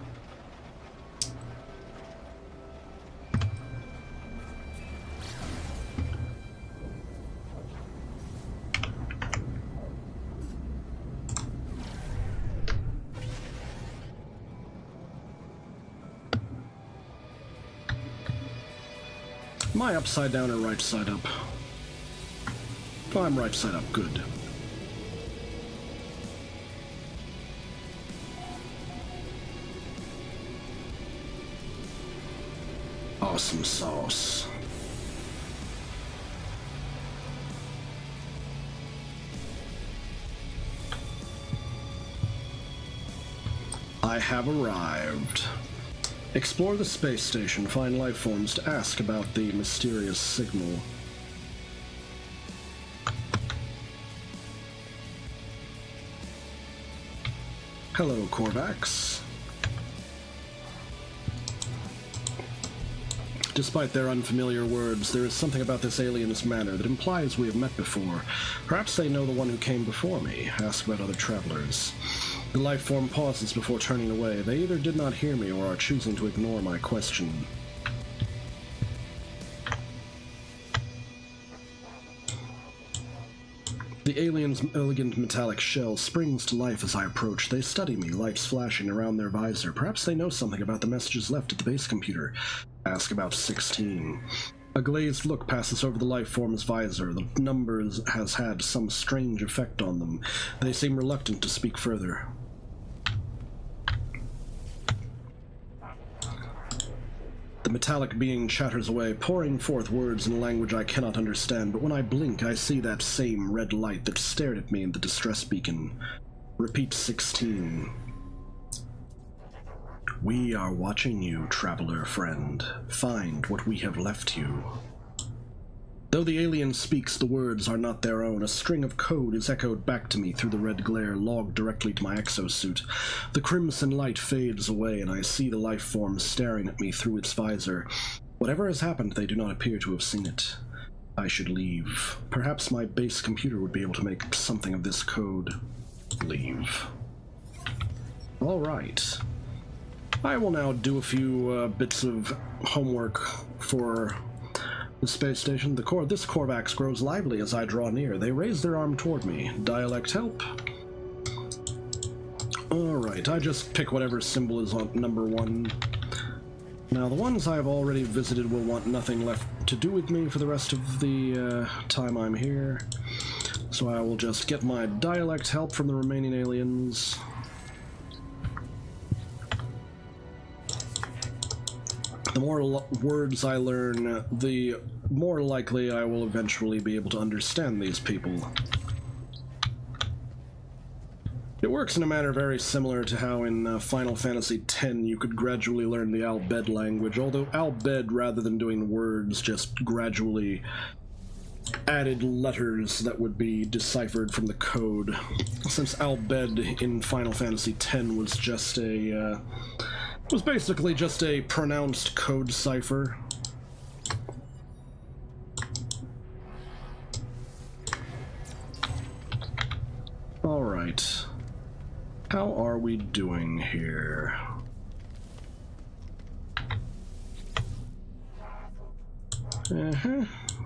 Speaker 1: Am I upside down or right side up? Oh, I'm right side up, good. Awesome sauce. I have arrived. Explore the space station, find life forms to ask about the mysterious signal. Hello, Korvax. Despite their unfamiliar words, there is something about this alien's manner that implies we have met before. Perhaps they know the one who came before me. Ask about other travelers. The life form pauses before turning away. They either did not hear me or are choosing to ignore my question. The alien's elegant metallic shell springs to life as I approach. They study me, lights flashing around their visor. Perhaps they know something about the messages left at the base computer. Ask about 16. A glazed look passes over the life form's visor. The numbers has had some strange effect on them. They seem reluctant to speak further. The metallic being chatters away, pouring forth words in a language I cannot understand, but when I blink, I see that same red light that stared at me in the distress beacon. Repeat 16. We are watching you, traveler friend. Find what we have left you. Though the alien speaks, the words are not their own. A string of code is echoed back to me through the red glare, logged directly to my exosuit. The crimson light fades away, and I see the life form staring at me through its visor. Whatever has happened, they do not appear to have seen it. I should leave. Perhaps my base computer would be able to make something of this code. Leave. All right. I will now do a few bits of homework for the space station. This Korvax grows lively as I draw near. They raise their arm toward me. Dialect help. Alright, I just pick whatever symbol is on number 1. Now, the ones I've already visited will want nothing left to do with me for the rest of the time I'm here. So I will just get my dialect help from the remaining aliens. The more words I learn, the more likely I will eventually be able to understand these people. It works in a manner very similar to how in Final Fantasy X you could gradually learn the Al Bhed language, although Al Bhed, rather than doing words, just gradually added letters that would be deciphered from the code. Since Al Bhed in Final Fantasy X was just a was basically just a pronounced code cipher. Alright. How are we doing here?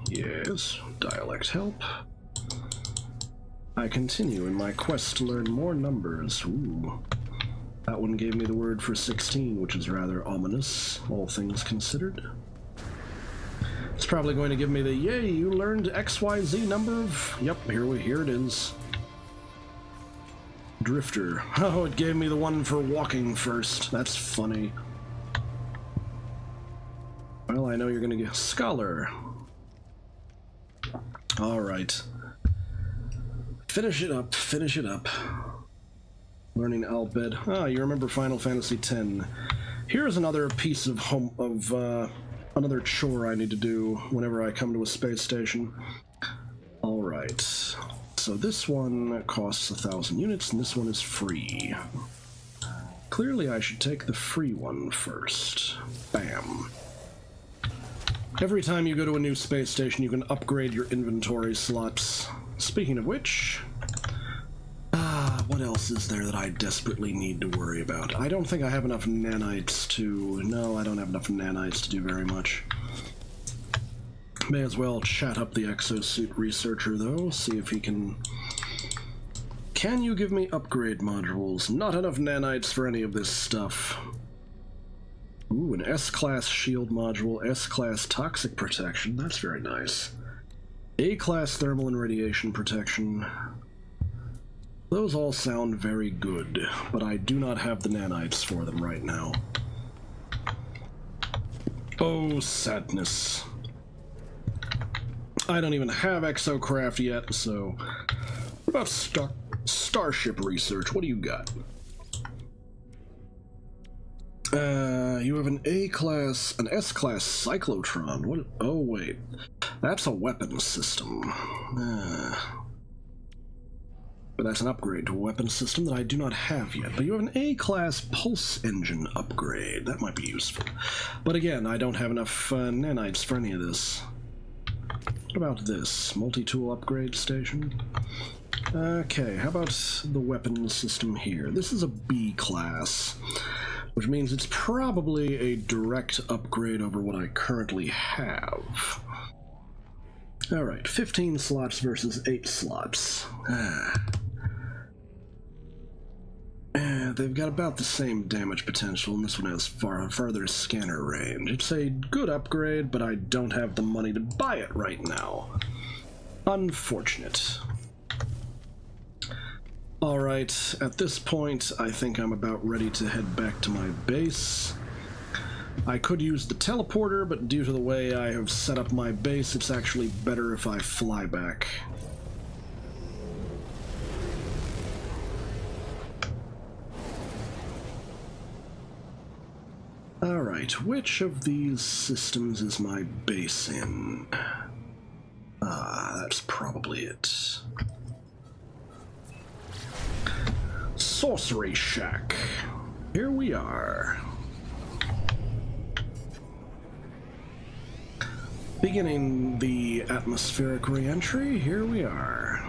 Speaker 1: Yes, dialect help. I continue in my quest to learn more numbers. Ooh. That one gave me the word for 16, which is rather ominous, all things considered. It's probably going to give me the, yay, you learned XYZ number of... Yep, here it is. Drifter. Oh, it gave me the one for walking first. That's funny. Well, I know you're gonna get Scholar. Alright. Finish it up, finish it up. Learning Al Bhed. Ah, you remember Final Fantasy X. Here's another piece of another chore I need to do whenever I come to a space station. Alright. So this one costs 1,000 units, and this one is free. clearly I should take the free one first. Bam. Every time you go to a new space station, you can upgrade your inventory slots. Speaking of which... what else is there that I desperately need to worry about? I don't think I have enough nanites to... No, I don't have enough nanites to do very much. May as well chat up the exosuit researcher, though, see if he can... Can you give me upgrade modules? Not enough nanites for any of this stuff. Ooh, an S-Class shield module, S-Class toxic protection. That's very nice. A-Class thermal and radiation protection. Those all sound very good, but I do not have the nanites for them right now. Oh, sadness. I don't even have exocraft yet, so... What about Starship research? What do you got? You have an A-Class, an S-Class cyclotron. What? Oh, wait. That's a weapon system. But that's an upgrade to a weapon system that I do not have yet. But you have an A-Class pulse engine upgrade. That might be useful. But again, I don't have enough nanites for any of this. What about this? Multi-tool upgrade station? Okay, how about the weapon system here? This is a B-Class, which means it's probably a direct upgrade over what I currently have. Alright, 15 slots versus 8 slots. They've got about the same damage potential, and this one has farther scanner range. It's a good upgrade, but I don't have the money to buy it right now. Unfortunate. Alright, at this point, I think I'm about ready to head back to my base. I could use the teleporter, but due to the way I have set up my base, it's actually better if I fly back. Alright, which of these systems is my base in? That's probably it. Sorcery Shack. Here we are. Beginning the atmospheric re-entry, here we are.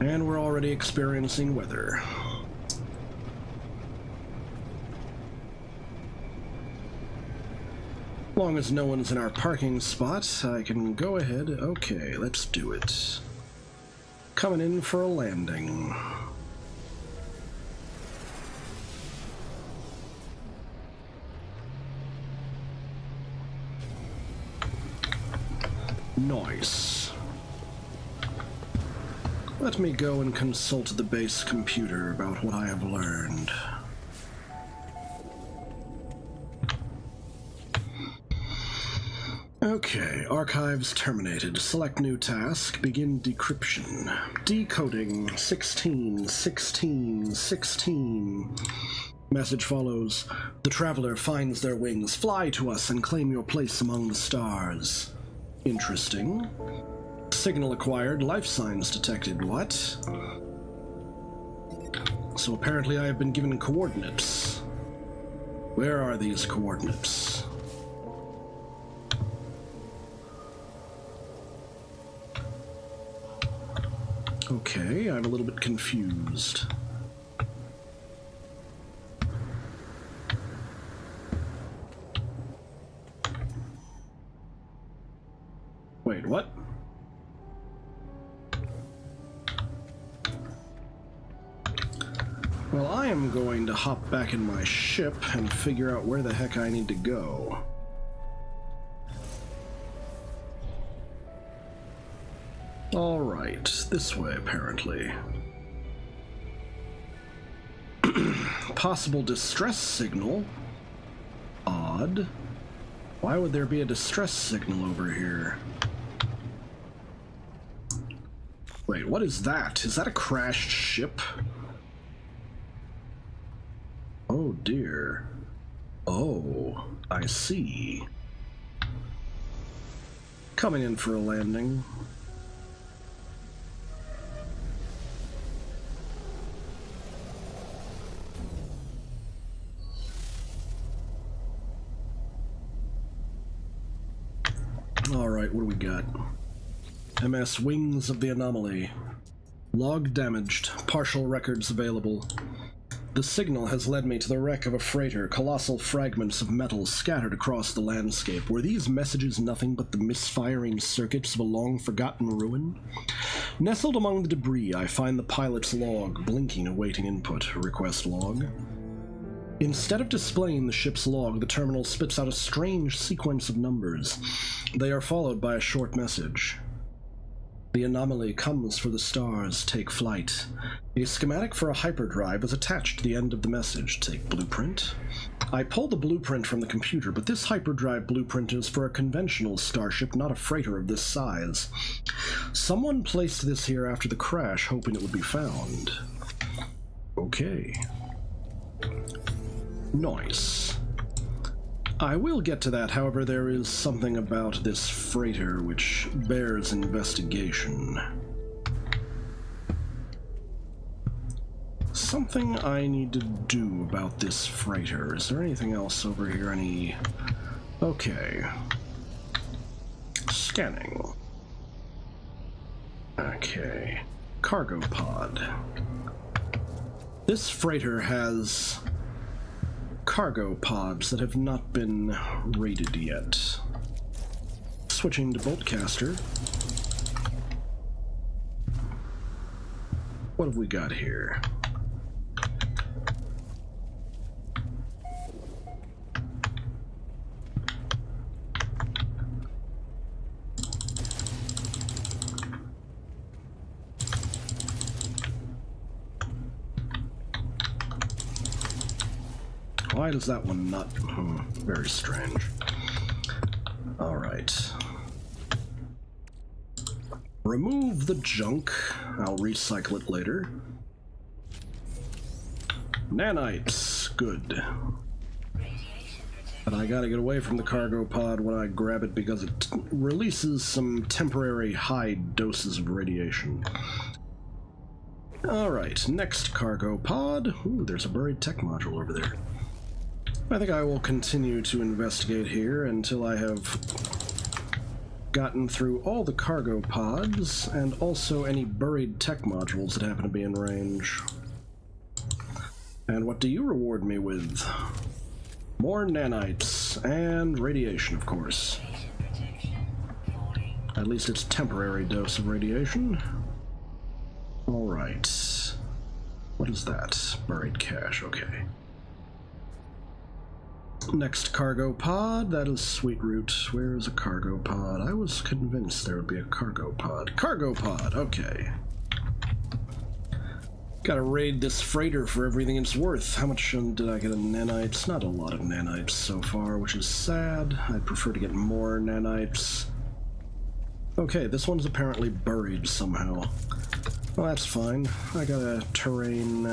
Speaker 1: And we're already experiencing weather. As long as no one's in our parking spot, I can go ahead. Okay, let's do it. Coming in for a landing. Nice. Let me go and consult the base computer about what I have learned. Okay, archives terminated. Select new task. Begin decryption. Decoding 16, 16, 16. Message follows. The traveler finds their wings. Fly to us and claim your place among the stars. Interesting. Signal acquired. Life signs detected. What? So apparently I have been given coordinates. Where are these coordinates? Okay, I'm a little bit confused. Wait, what? Well, I am going to hop back in my ship and figure out where the heck I need to go. Alright, this way apparently. Possible distress signal? Odd. Why would there be a distress signal over here? Wait, what is that? Is that a crashed ship? Oh dear. Oh, I see. Coming in for a landing. Alright, what do we got? MS Wings of the Anomaly. Log damaged. Partial records available. The signal has led me to the wreck of a freighter, colossal fragments of metal scattered across the landscape. Were these messages nothing but the misfiring circuits of a long-forgotten ruin? Nestled among the debris, I find the pilot's log, blinking, awaiting input. Request log. Instead of displaying the ship's log, the terminal spits out a strange sequence of numbers. They are followed by a short message. The anomaly comes for the stars. Take flight. A schematic for a hyperdrive is attached to the end of the message. Take blueprint. I pull the blueprint from the computer, but this hyperdrive blueprint is for a conventional starship, not a freighter of this size. Someone placed this here after the crash, hoping it would be found. Okay. Nice. I will get to that, however, there is something about this freighter which bears investigation. Something I need to do about this freighter. Is there anything else over here? Any... Okay. Scanning. Okay. Cargo pod. This freighter has cargo pods that have not been rated yet. Switching to Boltcaster. What have we got here? Why does that one not... very strange. Alright. Remove the junk. I'll recycle it later. Nanites. Good. But I gotta get away from the cargo pod when I grab it because it releases some temporary high doses of radiation. Alright, next cargo pod. Ooh, there's a buried tech module over there. I think I will continue to investigate here until I have gotten through all the cargo pods and also any buried tech modules that happen to be in range. And what do you reward me with? More nanites and radiation, of course. At least it's a temporary dose of radiation. Alright. What is that? Buried cache, okay. Next cargo pod, that is Sweet Root. Where is a cargo pod? I was convinced there would be a cargo pod. Cargo pod, okay. Gotta raid this freighter for everything it's worth. How much did I get of nanites? Not a lot of nanites so far, which is sad. I'd prefer to get more nanites. Okay, this one's apparently buried somehow. Well, that's fine. I got a terrain,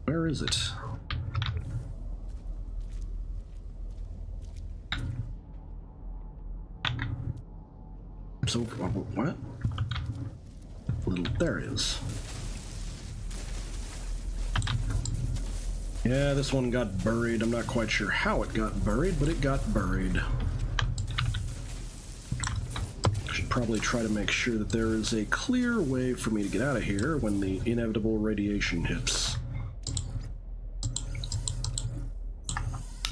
Speaker 1: where is it? So, what? There it is. Yeah, this one got buried. I'm not quite sure how it got buried, but it got buried. Should probably try to make sure that there is a clear way for me to get out of here when the inevitable radiation hits.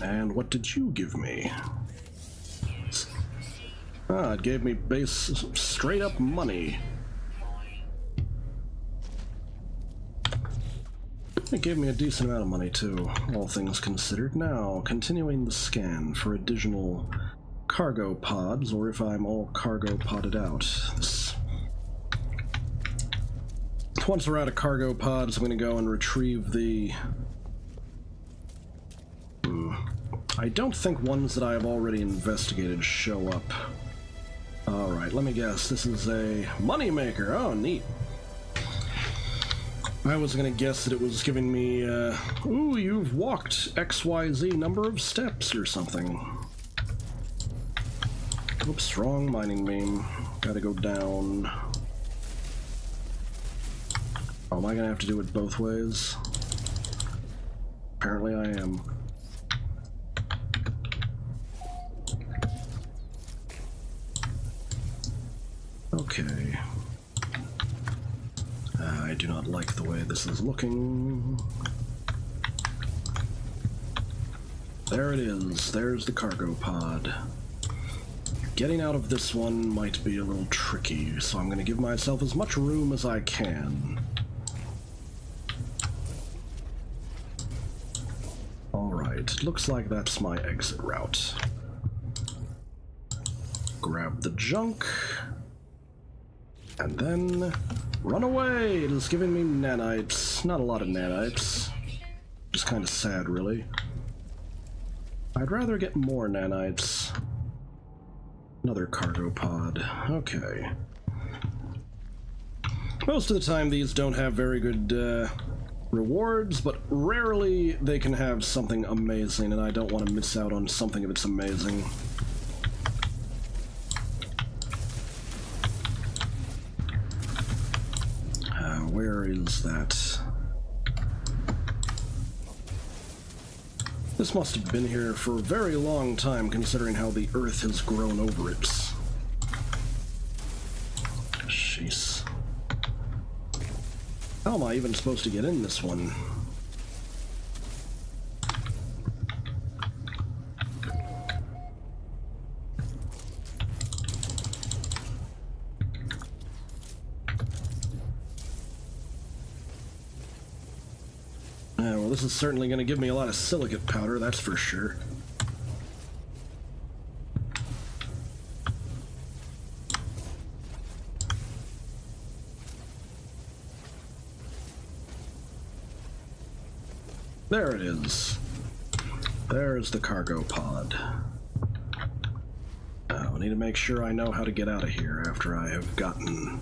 Speaker 1: And what did you give me? Ah, it gave me base straight up money. It gave me a decent amount of money too, all things considered. Now, continuing the scan for additional cargo pods, or if I'm all cargo podded out. Once we're out of cargo pods, I'm going to go and retrieve the... I don't think ones that I have already investigated show up. Alright, let me guess. This is a moneymaker. Oh, neat. I was gonna guess that it was giving me, ooh, you've walked XYZ number of steps or something. Oops, wrong mining beam. Gotta go down. Oh, am I gonna have to do it both ways? Apparently I am. Okay. I do not like the way this is looking. There it is. There's the cargo pod. Getting out of this one might be a little tricky, so I'm going to give myself as much room as I can. Alright, looks like that's my exit route. Grab the junk, and then run away! It is giving me nanites. Not a lot of nanites. Just kind of sad, really. I'd rather get more nanites. Another cargo pod. Okay. Most of the time these don't have very good rewards, but rarely they can have something amazing, and I don't want to miss out on something if it's amazing. Where is that? This must have been here for a very long time, considering how the Earth has grown over it. Jeez. How am I even supposed to get in this one? Well, this is certainly going to give me a lot of silicate powder, that's for sure. There it is. There's the cargo pod. I need to make sure I know how to get out of here after I have gotten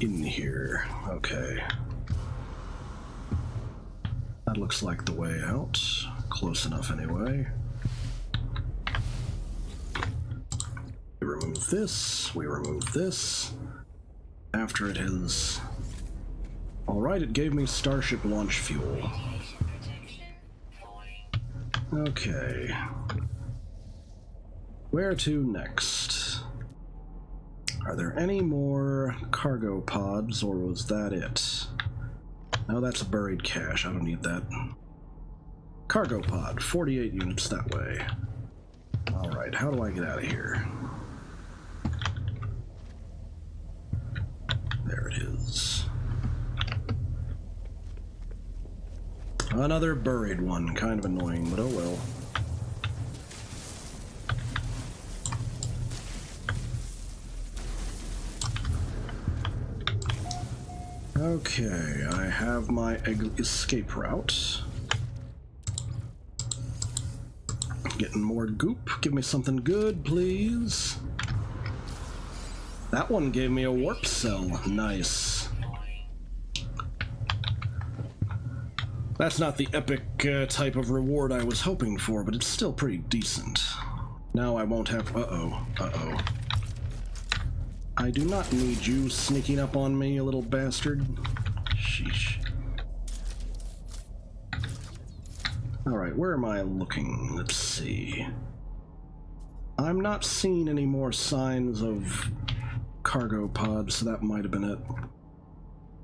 Speaker 1: in here. Okay. That looks like the way out. Close enough anyway. We remove this. We remove this. After it has... Alright, it gave me Starship launch fuel. Okay. Where to next? Are there any more cargo pods, or was that it? No, that's a buried cache. I don't need that. Cargo pod, 48 units that way. Alright, how do I get out of here? There it is. Another buried one. Kind of annoying, but oh well. Okay, I have my escape route. Getting more goop. Give me something good, please. That one gave me a warp cell. Nice. That's not the epic type of reward I was hoping for, but it's still pretty decent. Now I won't have... Uh-oh. Uh-oh. I do not need you sneaking up on me, you little bastard. Sheesh. Alright, where am I looking? Let's see. I'm not seeing any more signs of cargo pods, so that might have been it.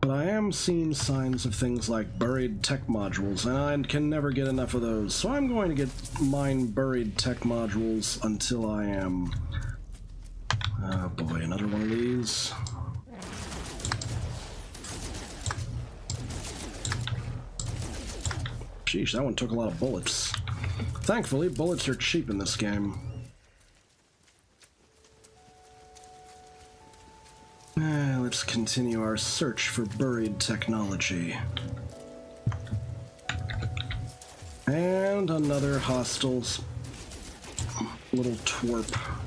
Speaker 1: But I am seeing signs of things like buried tech modules, and I can never get enough of those, so I'm going to mine buried tech modules until I am... Oh boy, another one of these. Sheesh, that one took a lot of bullets. Thankfully, bullets are cheap in this game. Let's continue our search for buried technology. And another hostile little twerp.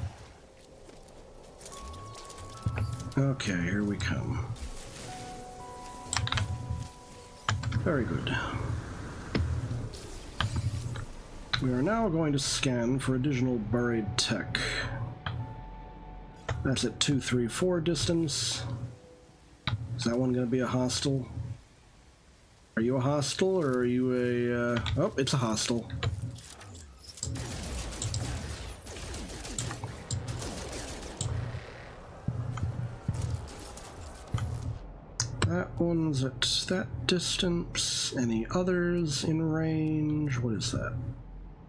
Speaker 1: Okay, here we come. Very good. We are now going to scan for additional buried tech. That's at 234 distance. Is that one going to be a hostile? Are you a hostile, or are you a... Oh, it's a hostile. That one's at that distance. Any others in range? What is that?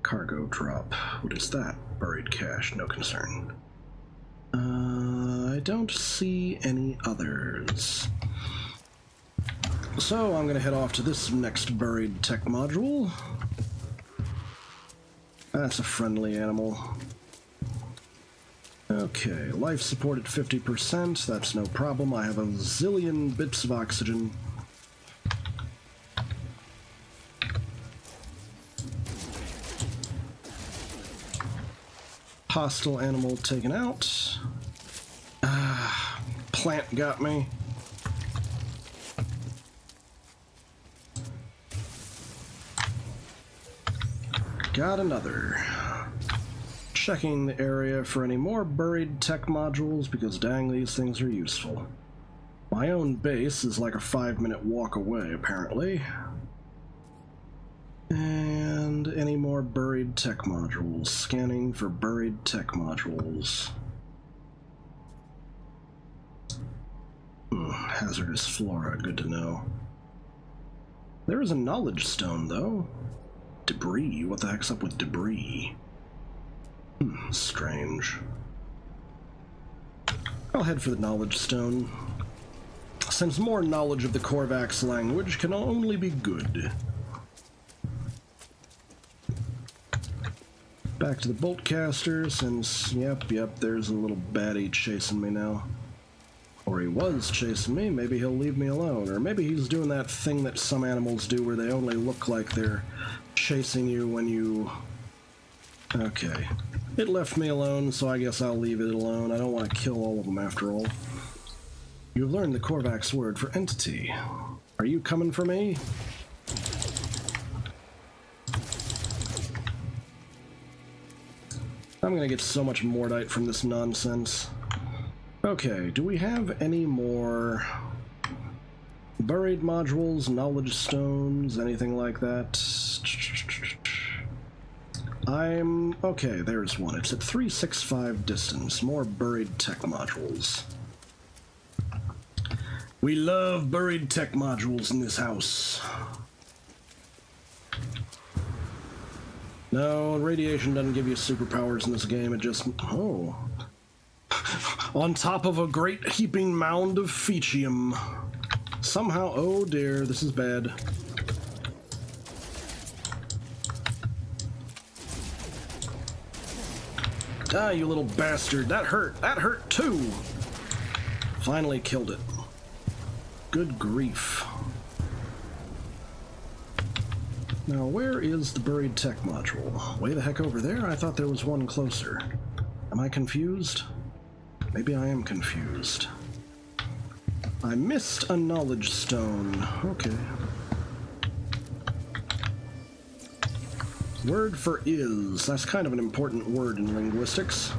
Speaker 1: Cargo drop. What is that? Buried cache. No concern. I don't see any others. So I'm gonna head off to this next buried tech module. That's a friendly animal. Okay, life support at 50%, that's no problem. I have a zillion bits of oxygen. Hostile animal taken out. Plant got me. Got another. Checking the area for any more buried tech modules, because dang, these things are useful. My own base is like a 5-minute walk away, apparently. And any more buried tech modules. Scanning for buried tech modules. Hazardous flora, good to know. There is a knowledge stone, though. Debris? What the heck's up with debris? Strange. I'll head for the knowledge stone, since more knowledge of the Korvax language can only be good. Back to the boltcaster, since, yep, there's a little baddie chasing me now. Or he was chasing me, maybe he'll leave me alone, or maybe he's doing that thing that some animals do where they only look like they're chasing you when you... Okay. It left me alone, so I guess I'll leave it alone. I don't want to kill all of them after all. You've learned the Korvax word for entity. Are you coming for me? I'm gonna get so much Mordite from this nonsense. Okay, do we have any more buried modules, knowledge stones, anything like that? Okay, there's one. It's at 365 distance. More buried tech modules. We love buried tech modules in this house. No, radiation doesn't give you superpowers in this game. It just... Oh. On top of a great heaping mound of Fechium. Somehow... Oh dear, this is bad. Ah, you little bastard. That hurt. That hurt too. Finally killed it. Good grief. Now, where is the buried tech module? Way the heck over there? I thought there was one closer. Am I confused? Maybe I am confused. I missed a knowledge stone. Okay. Word for is. That's kind of an important word in linguistics.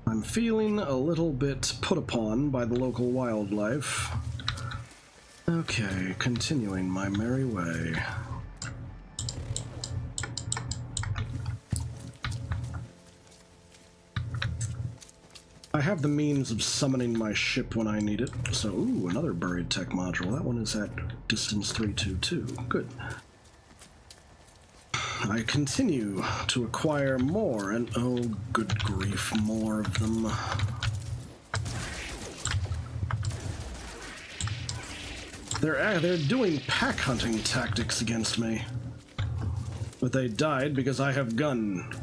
Speaker 1: I'm feeling a little bit put upon by the local wildlife. Okay, continuing my merry way. I have the means of summoning my ship when I need it, so, ooh, another buried tech module. That one is at distance 322. Good. I continue to acquire more, and oh, good grief, more of them. They're doing pack hunting tactics against me. But they died because I have gun.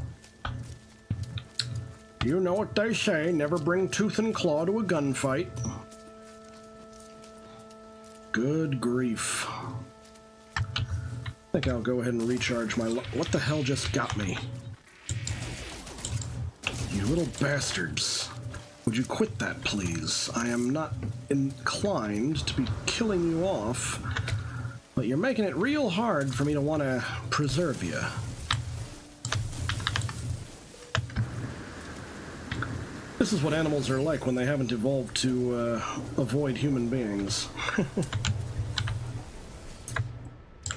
Speaker 1: You know what they say, never bring tooth and claw to a gunfight. Good grief. I think I'll go ahead and recharge my... What the hell just got me? You little bastards. Would you quit that, please? I am not inclined to be killing you off, but you're making it real hard for me to want to preserve you. This is what animals are like when they haven't evolved to avoid human beings.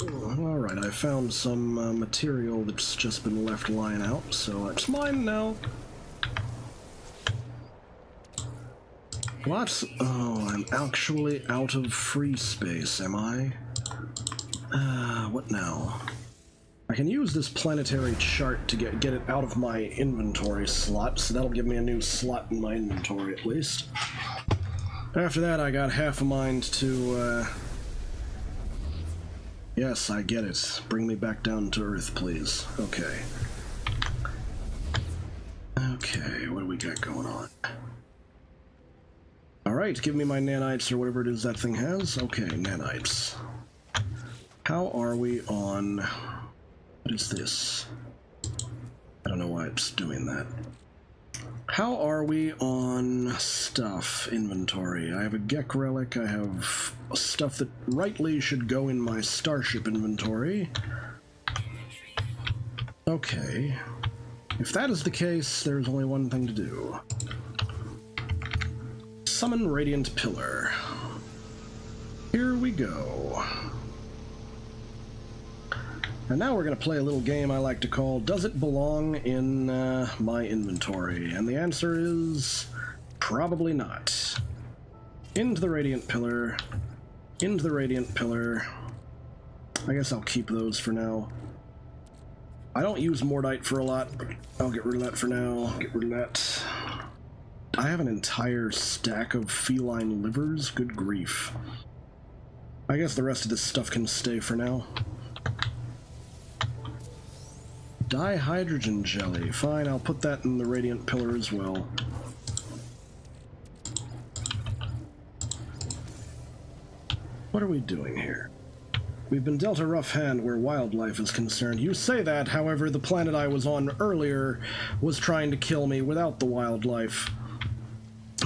Speaker 1: Alright, I found some material that's just been left lying out, so it's mine now. What? Oh, I'm actually out of free space, am I? What now? I can use this planetary chart to get it out of my inventory slot, so that'll give me a new slot in my inventory at least. After that, I got half a mind to, Yes, I get it. Bring me back down to Earth, please. Okay. Okay, what do we got going on? Alright, give me my nanites or whatever it is that thing has. Okay, nanites. How are we on... What is this? I don't know why it's doing that. How are we on stuff inventory? I have a Gek relic, I have stuff that rightly should go in my starship inventory. Okay. If that is the case, there's only one thing to do. Summon Radiant Pillar. Here we go. And now we're going to play a little game I like to call Does It Belong in My Inventory? And the answer is probably not. Into the Radiant Pillar. Into the Radiant Pillar. I guess I'll keep those for now. I don't use Mordite for a lot, but I'll get rid of that for now. Get rid of that. I have an entire stack of feline livers. Good grief. I guess the rest of this stuff can stay for now. Dihydrogen jelly. Fine, I'll put that in the Radiant Pillar as well. What are we doing here? We've been dealt a rough hand where wildlife is concerned. You say that, however, the planet I was on earlier was trying to kill me without the wildlife.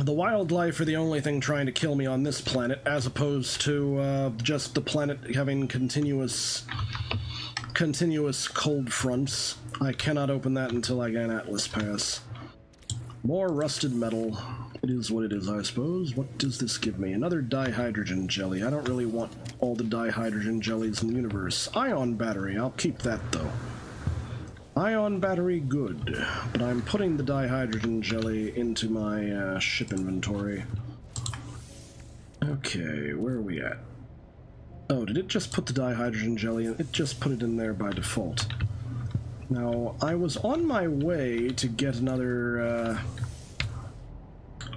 Speaker 1: The wildlife are the only thing trying to kill me on this planet, as opposed to just the planet having continuous cold fronts. I cannot open that until I get an Atlas Pass. More rusted metal. It is what it is, I suppose. What does this give me? Another dihydrogen jelly. I don't really want all the dihydrogen jellies in the universe. Ion battery. I'll keep that, though. Ion battery, good. But I'm putting the dihydrogen jelly into my ship inventory. Okay, where are we at? Oh, did it just put the dihydrogen jelly in? It just put it in there by default. Now, I was on my way to get another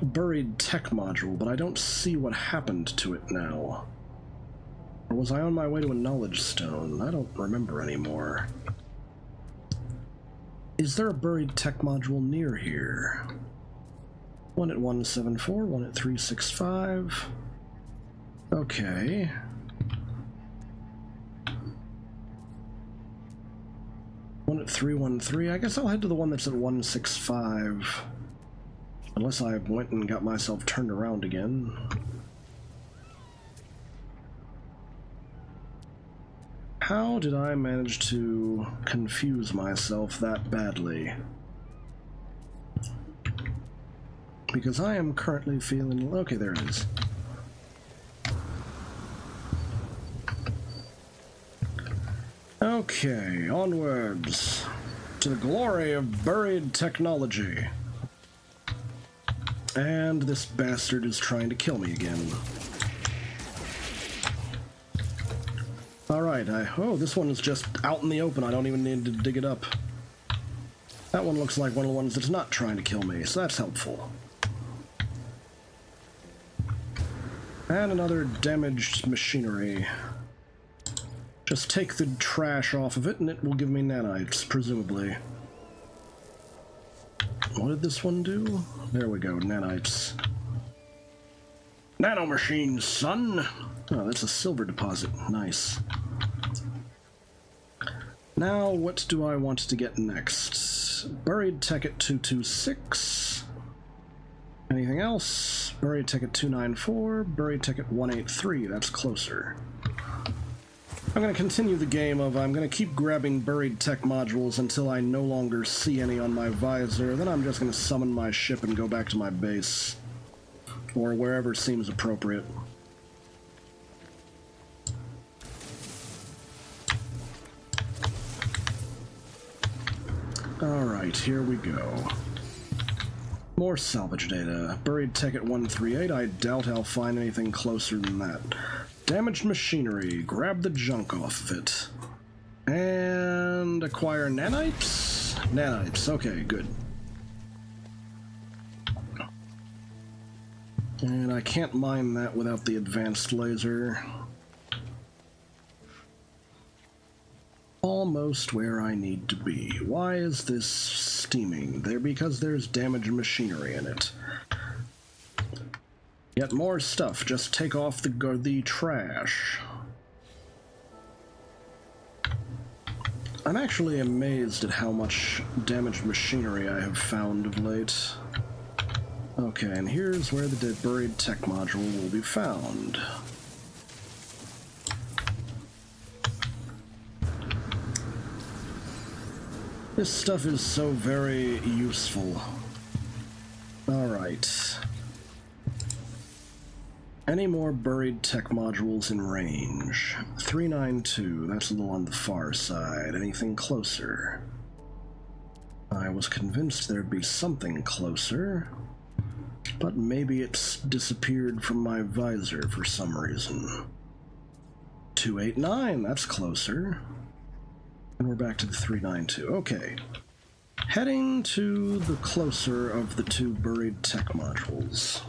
Speaker 1: buried tech module, but I don't see what happened to it now. Or was I on my way to a knowledge stone? I don't remember anymore. Is there a buried tech module near here? One at 174, one at 365. Okay. One at 313. I guess I'll head to the one that's at 165. Unless I went and got myself turned around again. How did I manage to confuse myself that badly? Because I am currently feeling... Okay, there it is. Okay, onwards to the glory of buried technology. And this bastard is trying to kill me again. Alright, oh, this one is just out in the open. I don't even need to dig it up. That one looks like one of the ones that's not trying to kill me, so that's helpful. And another damaged machinery. Just take the trash off of it and it will give me nanites, presumably. What did this one do? There we go, nanites. Nanomachines, son! Oh, that's a silver deposit. Nice. Now, what do I want to get next? Buried tech at 226. Anything else? Buried tech at 294. Buried tech at 183. That's closer. I'm going to continue the game of I'm going to keep grabbing buried tech modules until I no longer see any on my visor. Then I'm just going to summon my ship and go back to my base. Or wherever seems appropriate. Alright, here we go. More salvage data. Buried tech at 138. I doubt I'll find anything closer than that. Damaged machinery. Grab the junk off of it. And acquire nanites? Nanites. Okay, good. And I can't mine that without the advanced laser. Almost where I need to be. Why is this steaming? Because there's damaged machinery in it. Yet more stuff. Just take off the trash. I'm actually amazed at how much damaged machinery I have found of late. Okay, and here's where the buried tech module will be found. This stuff is so very useful. Alright. Any more buried tech modules in range? 392, that's a little on the far side. Anything closer? I was convinced there'd be something closer, but maybe it's disappeared from my visor for some reason. 289, that's closer. And we're back to the 392. Okay. Heading to the closer of the two buried tech modules.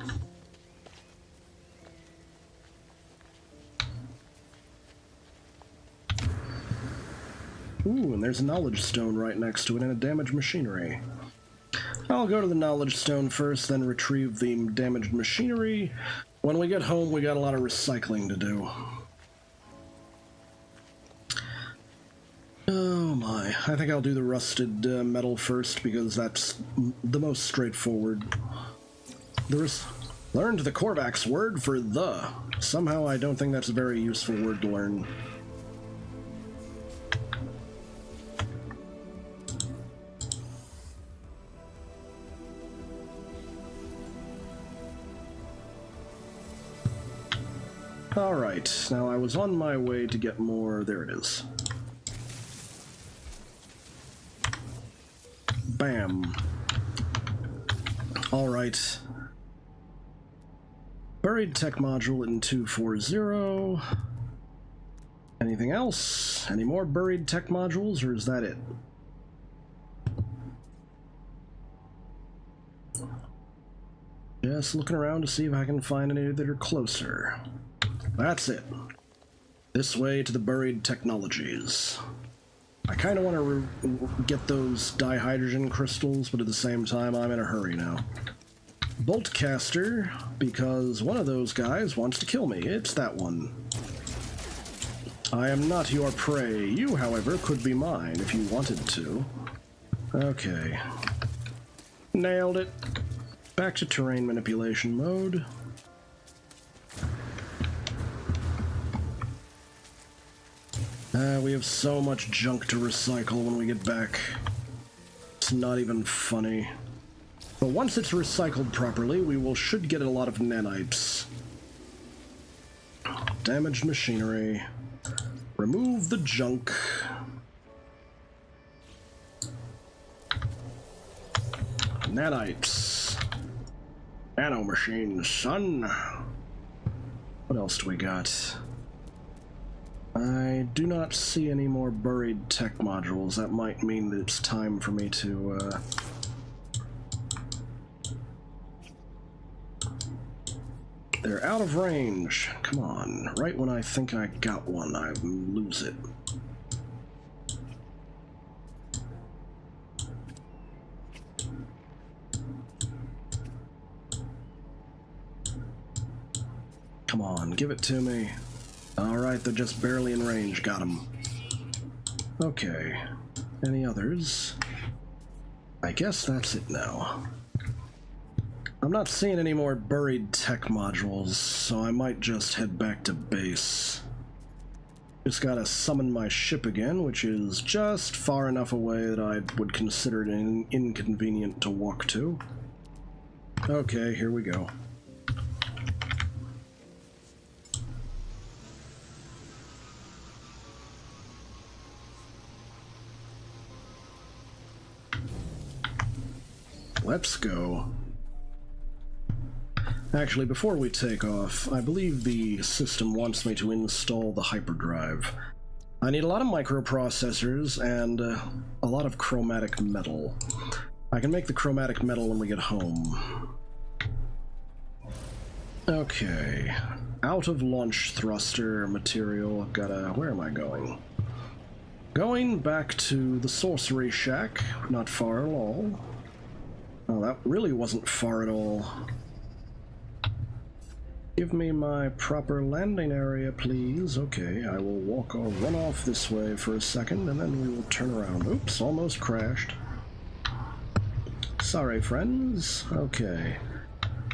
Speaker 1: Ooh, and there's a knowledge stone right next to it and a damaged machinery. I'll go to the knowledge stone first, then retrieve the damaged machinery. When we get home, we got a lot of recycling to do. Oh my, I think I'll do the rusted metal first because that's the most straightforward. Learned the Korvax word for the. Somehow I don't think that's a very useful word to learn. Alright, now I was on my way to get more. There it is. Bam. Alright. Buried tech module in 240. Anything else? Any more buried tech modules, or is that it? Just looking around to see if I can find any that are closer. That's it. This way to the buried technologies. I kind of want to get those dihydrogen crystals, but at the same time, I'm in a hurry now. Boltcaster, because one of those guys wants to kill me. It's that one. I am not your prey. You, however, could be mine if you wanted to. Okay. Nailed it. Back to terrain manipulation mode. We have so much junk to recycle when we get back. It's not even funny. But once it's recycled properly, should get a lot of nanites. Damaged machinery. Remove the junk. Nanites. Nano machines, son. What else do we got? I do not see any more buried tech modules. That might mean that it's time for me to, They're out of range. Come on. Right when I think I got one, I lose it. Come on, give it to me. Alright, they're just barely in range. Got them. Okay. Any others? I guess that's it now. I'm not seeing any more buried tech modules, so I might just head back to base. Just gotta summon my ship again, which is just far enough away that I would consider it inconvenient to walk to. Okay, here we go. Let's go. Actually, before we take off, I believe the system wants me to install the hyperdrive. I need a lot of microprocessors and a lot of chromatic metal. I can make the chromatic metal when we get home. Okay. Out of launch thruster material. I've gotta... Where am I going? Going back to the sorcery shack. Not far at all. Oh, that really wasn't far at all. Give me my proper landing area, please. Okay, I will walk or run off this way for a second, and then we will turn around. Oops, almost crashed. Sorry, friends. Okay.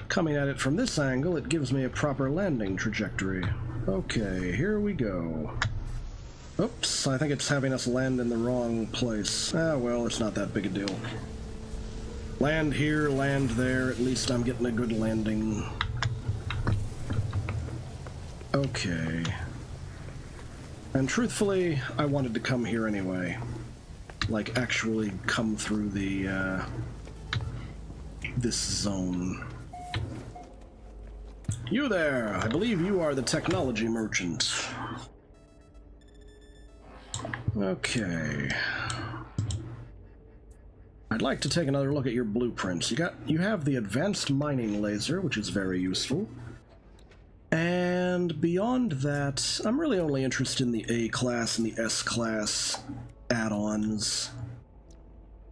Speaker 1: Coming at it from this angle, it gives me a proper landing trajectory. Okay, here we go. Oops, I think it's having us land in the wrong place. Ah, well, it's not that big a deal. Land here, land there, at least I'm getting a good landing. Okay. And truthfully, I wanted to come here anyway. Like, actually come through the, this zone. You there! I believe you are the technology merchant. Okay. I'd like to take another look at your blueprints. You have the advanced mining laser, which is very useful. And beyond that, I'm really only interested in the A-class and the S-class add-ons.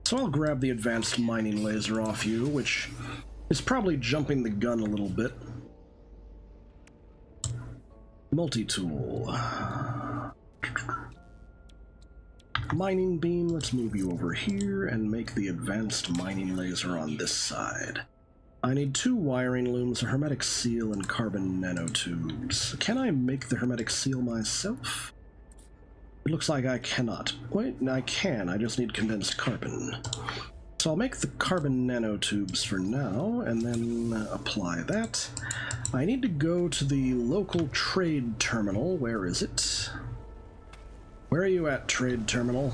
Speaker 1: So I'll grab the advanced mining laser off you, which is probably jumping the gun a little bit. Multi-tool. Mining beam, let's move you over here and make the advanced mining laser on this side. I need 2 wiring looms, a hermetic seal, and carbon nanotubes. Can I make the hermetic seal myself? It looks like I cannot. Wait, I can, I just need condensed carbon. So I'll make the carbon nanotubes for now, and then apply that. I need to go to the local trade terminal. Where is it? Where are you at, trade terminal?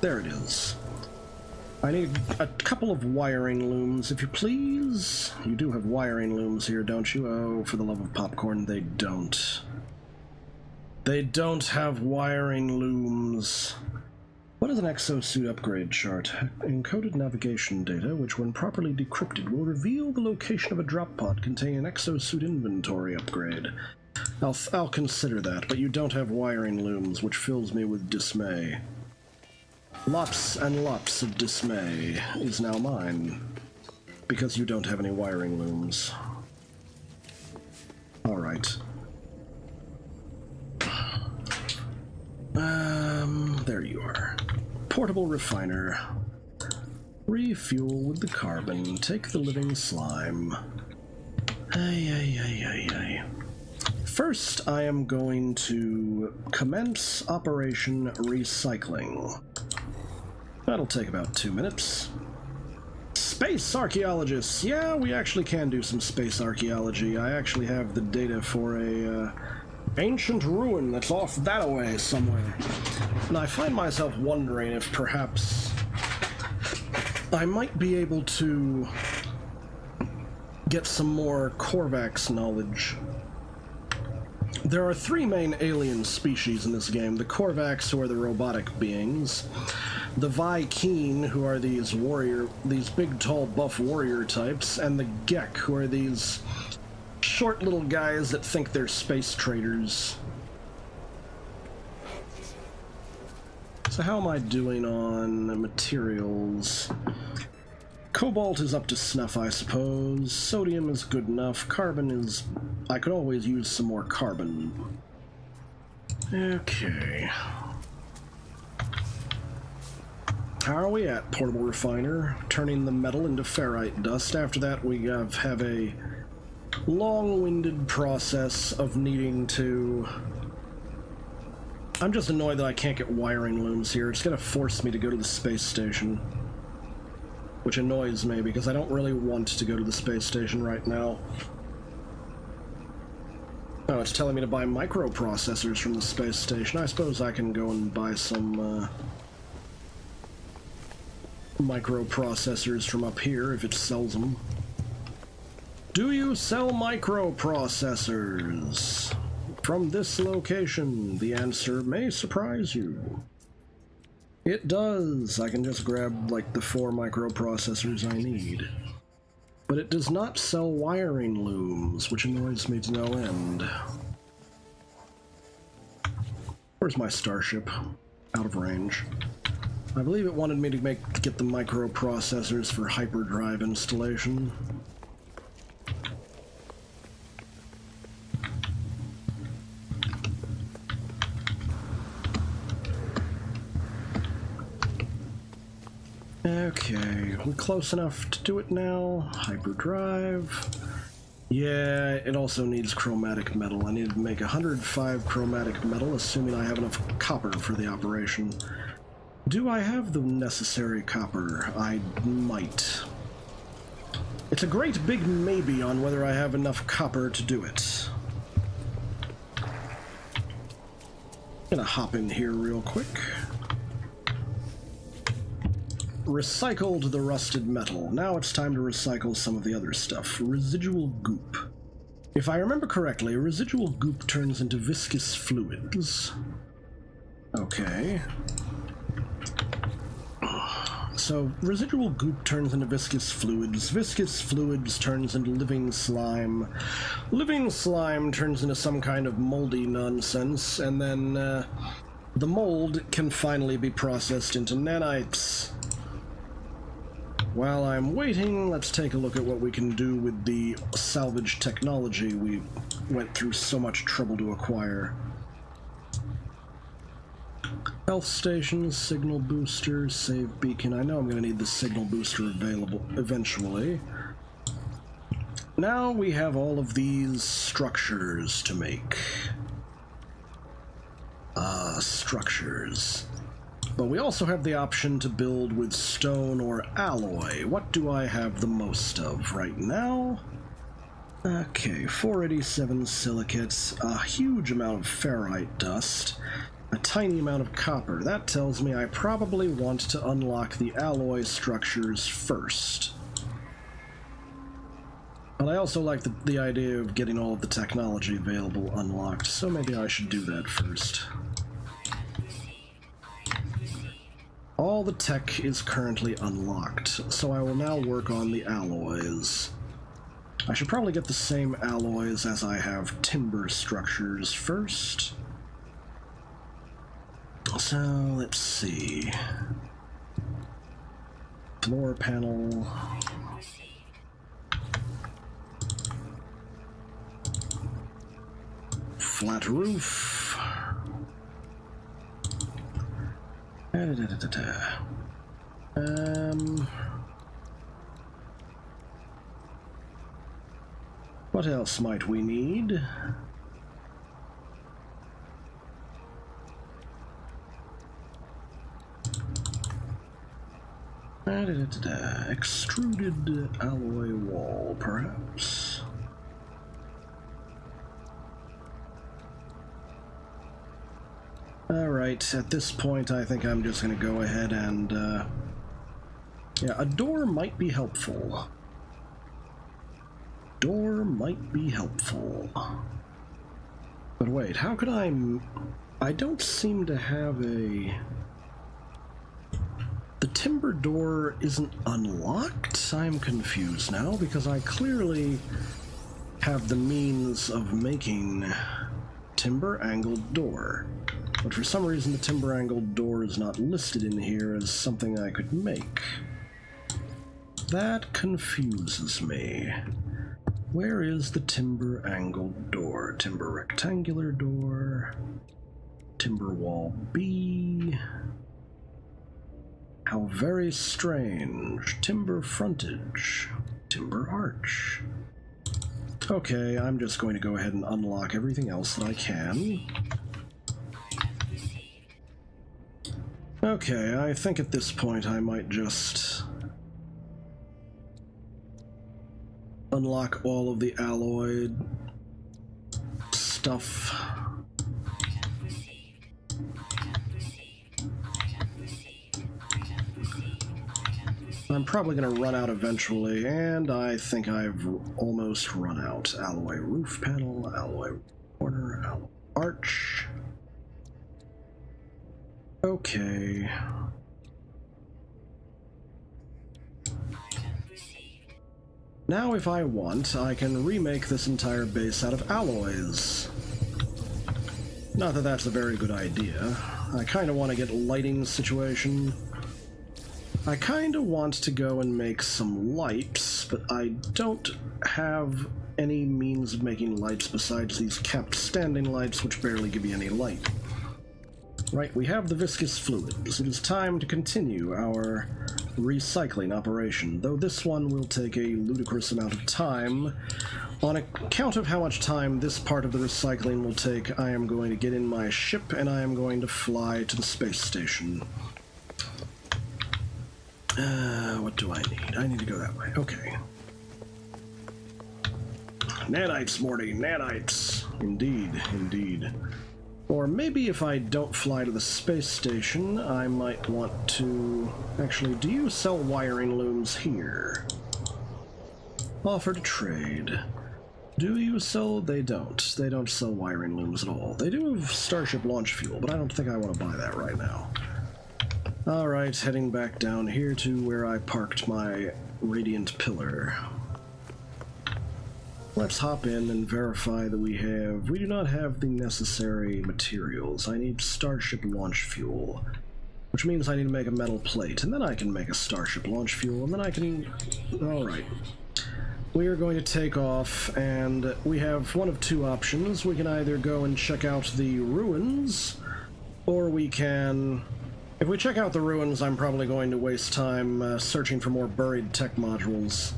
Speaker 1: There it is. I need a couple of wiring looms, if you please. You do have wiring looms here, don't you? Oh, for the love of popcorn, they don't. They don't have wiring looms. What is an exosuit upgrade chart? Encoded navigation data, which when properly decrypted will reveal the location of a drop pod containing an exosuit inventory upgrade. I'll consider that, but you don't have wiring looms, which fills me with dismay. Lots and lots of dismay is now mine, because you don't have any wiring looms. Alright. There you are. Portable refiner. Refuel with the carbon. Take the living slime. First, I am going to commence Operation Recycling. That'll take about 2 minutes. Space archaeologists! Yeah, we actually can do some space archaeology. I actually have the data for a ancient ruin that's off that-a-way somewhere. And I find myself wondering if perhaps I might be able to get some more Korvax knowledge. There are 3 main alien species in this game. The Korvax, who are the robotic beings. The Vy'keen, who are these big, tall, buff warrior types. And the Gek, who are these short little guys that think they're space traders. So how am I doing on materials? Cobalt is up to snuff, I suppose. Sodium is good enough. Carbon is... I could always use some more carbon. Okay. How are we at, portable refiner? Turning the metal into ferrite dust. After that, we have a long-winded process of needing to... I'm just annoyed that I can't get wiring looms here. It's gonna force me to go to the space station. Which annoys me, because I don't really want to go to the space station right now. Oh, it's telling me to buy microprocessors from the space station. I suppose I can go and buy some, microprocessors from up here if it sells them. Do you sell microprocessors? From this location, the answer may surprise you. It does. I can just grab, like, the 4 microprocessors I need. But it does not sell wiring looms, which annoys me to no end. Where's my starship? Out of range. I believe it wanted me to get the microprocessors for hyperdrive installation. Okay, we're close enough to do it now. Hyperdrive. Yeah, it also needs chromatic metal. I need to make 105 chromatic metal, assuming I have enough copper for the operation. Do I have the necessary copper? I might. It's a great big maybe on whether I have enough copper to do it. I'm gonna hop in here real quick. Recycled the rusted metal. Now it's time to recycle some of the other stuff. Residual goop. If I remember correctly, residual goop turns into viscous fluids. Okay. So, residual goop turns into viscous fluids. Viscous fluids turns into living slime. Living slime turns into some kind of moldy nonsense, and then the mold can finally be processed into nanites. While I'm waiting, let's take a look at what we can do with the salvage technology we went through so much trouble to acquire. Health stations, signal boosters, save beacon. I know I'm going to need the signal booster available eventually. Now we have all of these structures to make. Structures. But we also have the option to build with stone or alloy. What do I have the most of right now? Okay, 487 silicates, a huge amount of ferrite dust, a tiny amount of copper. That tells me I probably want to unlock the alloy structures first. But I also like the idea of getting all of the technology available unlocked, so maybe I should do that first. All the tech is currently unlocked, so I will now work on the alloys. I should probably get the same alloys as I have timber structures first. So, let's see. Floor panel. Flat roof. What else might we need? Extruded alloy wall, perhaps. Alright, at this point I think I'm just going to go ahead and, yeah, a door might be helpful. Door might be helpful. But wait, how could I don't seem to have a... The timber door isn't unlocked? I'm confused now, because I clearly have the means of making timber angled door. But for some reason the timber angled door is not listed in here as something I could make. That confuses me. Where is the timber angled door? Timber rectangular door. Timber wall B. How very strange. Timber frontage. Timber arch. Okay, I'm just going to go ahead and unlock everything else that I can. Okay, I think at this point I might just unlock all of the alloyed stuff. I'm probably going to run out eventually, and I think I've almost run out. Alloy roof panel, alloy corner, alloy arch. Okay. Now if I want, I can remake this entire base out of alloys. Not that that's a very good idea. I kind of want to get lighting situation. I kind of want to go and make some lights, but I don't have any means of making lights besides these capped standing lights, which barely give you any light. Right, we have the viscous fluids. It is time to continue our recycling operation, though this one will take a ludicrous amount of time. On account of how much time this part of the recycling will take, I am going to get in my ship and I am going to fly to the space station. What do I need? I need to go that way. Okay. Nanites, Morty, nanites. Indeed, indeed. Or maybe if I don't fly to the space station, I might want to... Actually, do you sell wiring looms here? Offer to trade. Do you sell... They don't. They don't sell wiring looms at all. They do have Starship launch fuel, but I don't think I want to buy that right now. Alright, heading back down here to where I parked my radiant pillar. Let's hop in and verify that we do not have the necessary materials. I need Starship launch fuel, which means I need to make a metal plate, and then I can make a Starship launch fuel, and then I can... Alright. We are going to take off, and we have one of two options. We can either go and check out the ruins, or we can... If we check out the ruins, I'm probably going to waste time searching for more buried tech modules.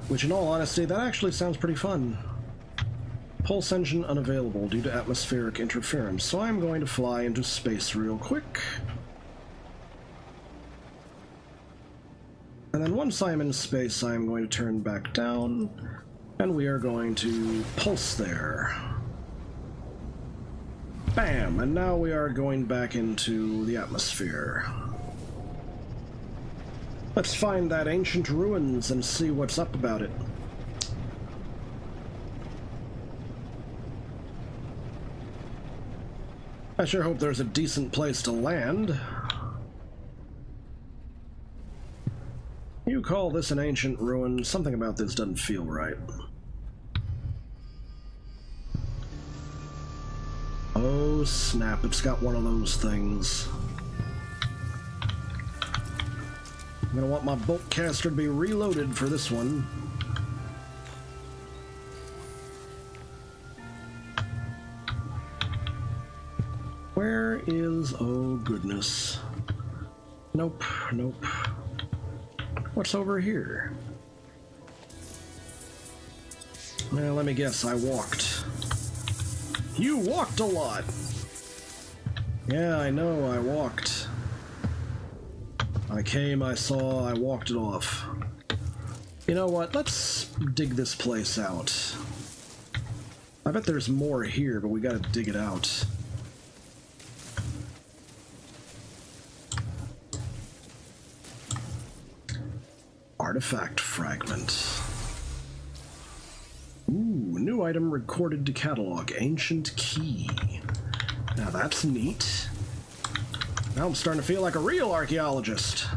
Speaker 1: Which, in all honesty, that actually sounds pretty fun. Pulse engine unavailable due to atmospheric interference, so I'm going to fly into space real quick. And then once I'm in space, I'm going to turn back down, and we are going to pulse there. Bam! And now we are going back into the atmosphere. Let's find that ancient ruins and see what's up about it. I sure hope there's a decent place to land. You call this an ancient ruin? Something about this doesn't feel right. Oh snap, it's got one of those things. I'm gonna want my bolt caster to be reloaded for this one. Where is... oh goodness. Nope, nope. What's over here? Well, let me guess, I walked. You walked a lot! Yeah, I know, I walked. I came, I saw, I walked it off. You know what, let's dig this place out. I bet there's more here, but we gotta dig it out. Artifact fragment. Ooh, new item recorded to catalog. Ancient key. Now that's neat. Now I'm starting to feel like a real archaeologist.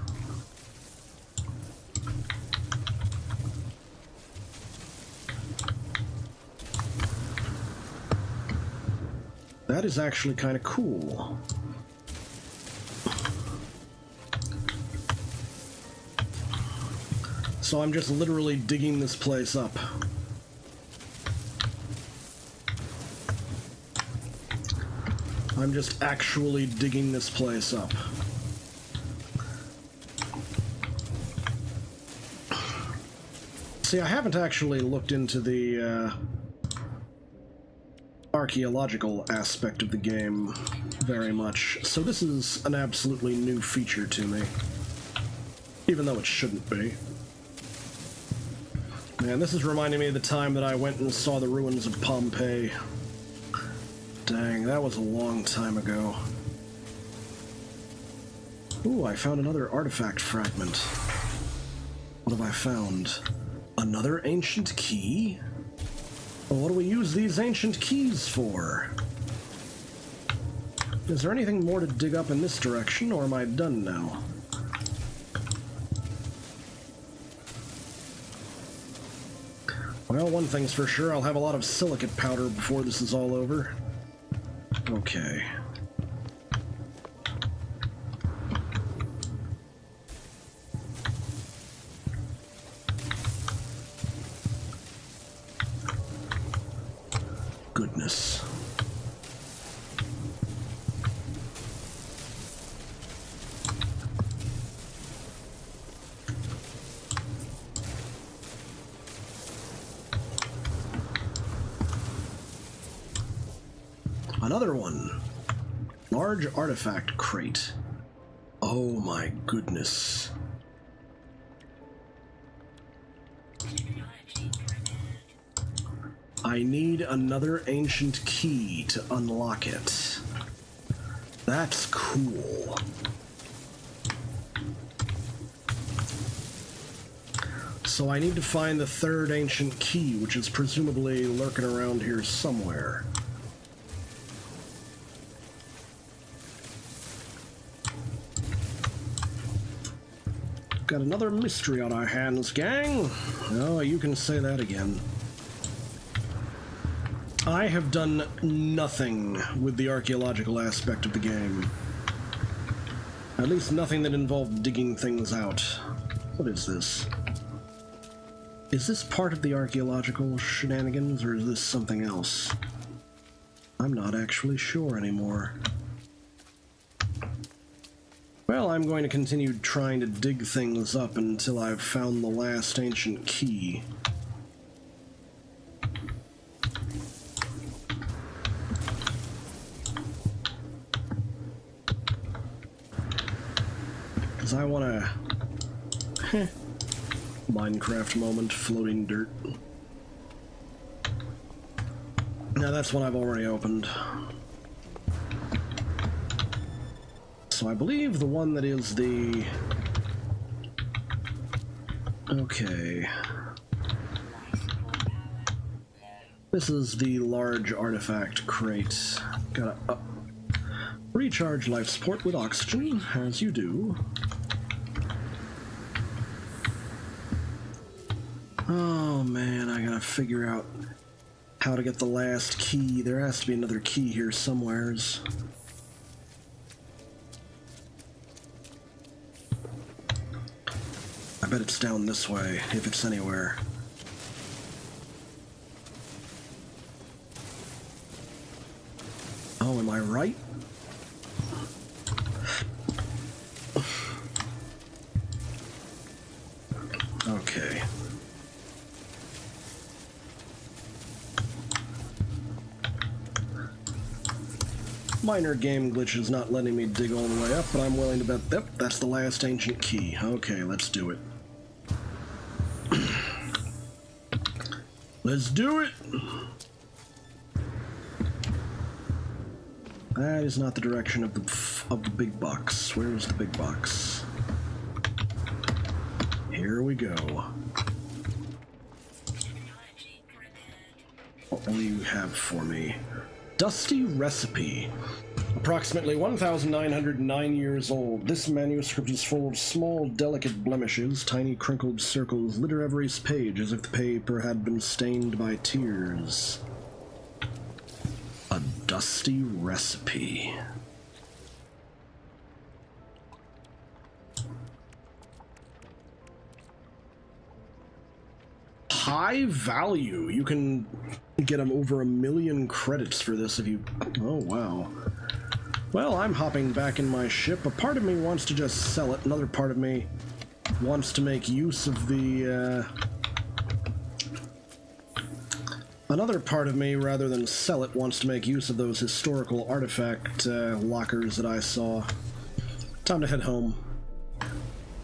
Speaker 1: That is actually kind of cool. So I'm just literally digging this place up. I'm just actually digging this place up. See, I haven't actually looked into the archaeological aspect of the game very much, so this is an absolutely new feature to me. Even though it shouldn't be. Man, this is reminding me of the time that I went and saw the ruins of Pompeii. Dang, that was a long time ago. Ooh, I found another artifact fragment. What have I found? Another ancient key? Well, what do we use these ancient keys for? Is there anything more to dig up in this direction, or am I done now? Well, one thing's for sure, I'll have a lot of silicate powder before this is all over. Okay. Goodness. Another one. Large artifact crate. Oh my goodness. I need another ancient key to unlock it. That's cool. So I need to find the third ancient key, which is presumably lurking around here somewhere. Got another mystery on our hands, gang. Oh, you can say that again. I have done nothing with the archaeological aspect of the game. At least nothing that involved digging things out. What is this? Is this part of the archaeological shenanigans, or is this something else? I'm not actually sure anymore. Well, I'm going to continue trying to dig things up until I've found the last ancient key. Because I want to... Minecraft moment, floating dirt. Now that's one I've already opened. So I believe the one that is the... Okay. This is the large artifact crate. Gotta recharge life support with oxygen, as you do. Oh man, I gotta figure out how to get the last key. There has to be another key here somewheres. I bet it's down this way, if it's anywhere. Oh, am I right? Okay. Minor game glitch is not letting me dig all the way up, but I'm willing to bet, yep, that's the last ancient key. Okay, let's do it. Let's do it! That is not the direction of the big box. Where is the big box? Here we go. What will you have for me? Dusty Recipe. Approximately 1,909 years old, this manuscript is full of small, delicate blemishes. Tiny crinkled circles litter every page as if the paper had been stained by tears. A dusty recipe. High value. You can get them over 1 million credits for this if you... Oh, wow. Well, I'm hopping back in my ship. A part of me wants to just sell it. Another part of me wants to make use of the, Another part of me, rather than sell it, wants to make use of those historical artifact lockers that I saw. Time to head home.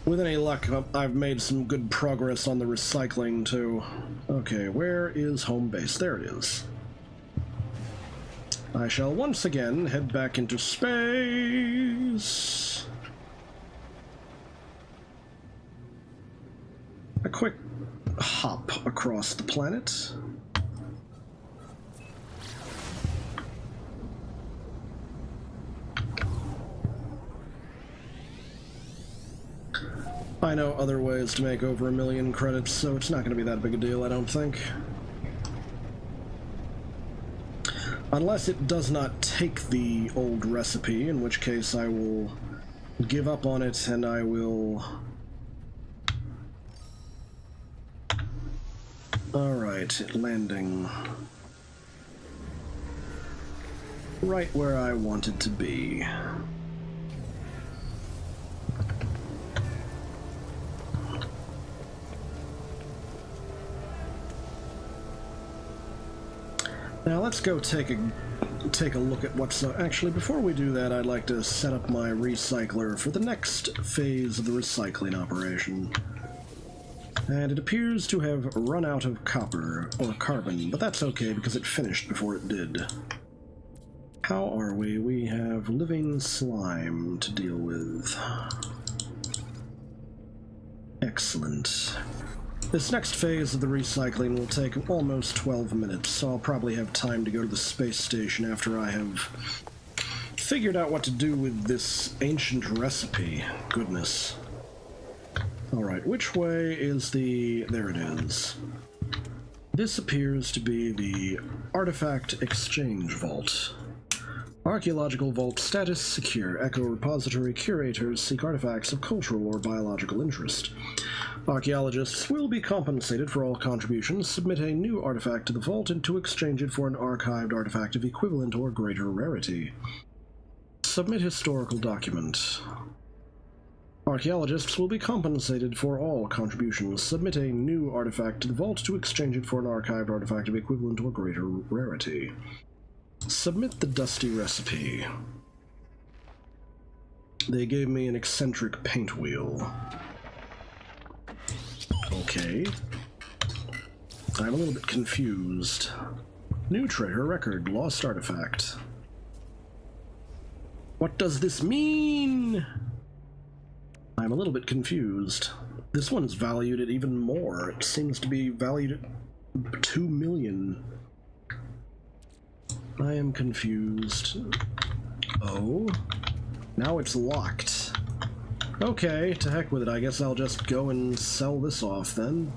Speaker 1: With any luck, I've made some good progress on the recycling, too. Okay, where is home base? There it is. I shall once again head back into space. quick hop across the planet. I know other ways to make over 1 million credits, so it's not going to be that big a deal, I don't think. Unless it does not take the old recipe, in which case I will give up on it and I will... Alright, landing. Right where I want it to be. Now let's go take a look at what's... actually, before we do that, I'd like to set up my recycler for the next phase of the recycling operation. And it appears to have run out of copper, or carbon, but that's okay because it finished before it did. How are we? We have living slime to deal with. Excellent. This next phase of the recycling will take almost 12 minutes, so I'll probably have time to go to the space station after I have figured out what to do with this ancient recipe. Goodness. Alright, which way is the... there it is. This appears to be the Artifact Exchange Vault. Archaeological Vault status secure. Echo repository curators seek artifacts of cultural or biological interest. Archaeologists will be compensated for all contributions. Submit a new artifact to the vault and to exchange it for an archived artifact of equivalent or greater rarity. Submit historical document. Archaeologists will be compensated for all contributions. Submit a new artifact to the vault to exchange it for an archived artifact of equivalent or greater rarity. Submit the dusty recipe. They gave me an eccentric paint wheel. Okay. I'm a little bit confused. New treasure record, lost artifact. What does this mean? I'm a little bit confused. This one's valued at even more. It seems to be valued at 2 million. I am confused. Oh? Now it's locked. Okay, to heck with it. I guess I'll just go and sell this off then.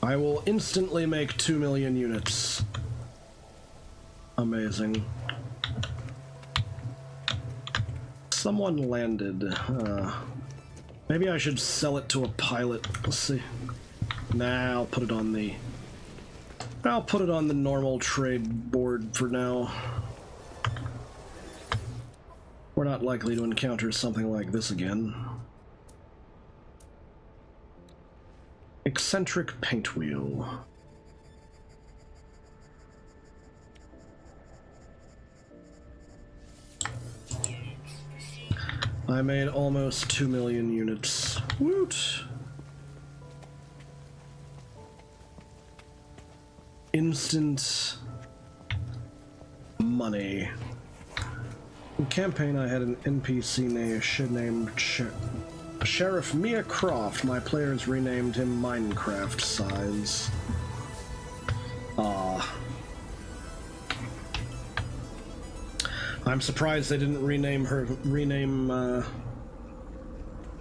Speaker 1: I will instantly make 2 million units. Amazing. Someone landed. Maybe I should sell it to a pilot. Let's see. Nah, I'll put it on the... I'll put it on the normal trade board for now. We're not likely to encounter something like this again. Eccentric paint wheel. I made almost 2 million units. Woot! Instant money. In campaign, I had an NPC named Sheriff Mia Croft. My players renamed him Minecraft Size. I'm surprised they didn't rename her.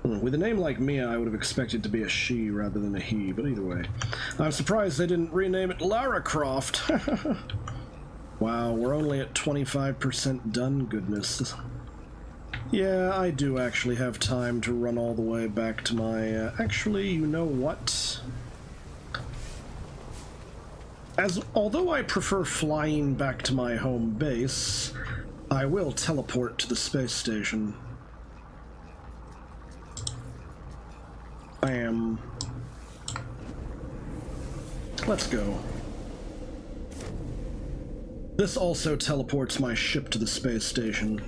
Speaker 1: With a name like Mia, I would have expected to be a she rather than a he, but either way. I'm surprised they didn't rename it Lara Croft. Wow, we're only at 25% done, goodness. Yeah, I do actually have time to run all the way back to my... actually, you know what? Although I prefer flying back to my home base, I will teleport to the space station. Bam. Let's go. This also teleports my ship to the space station.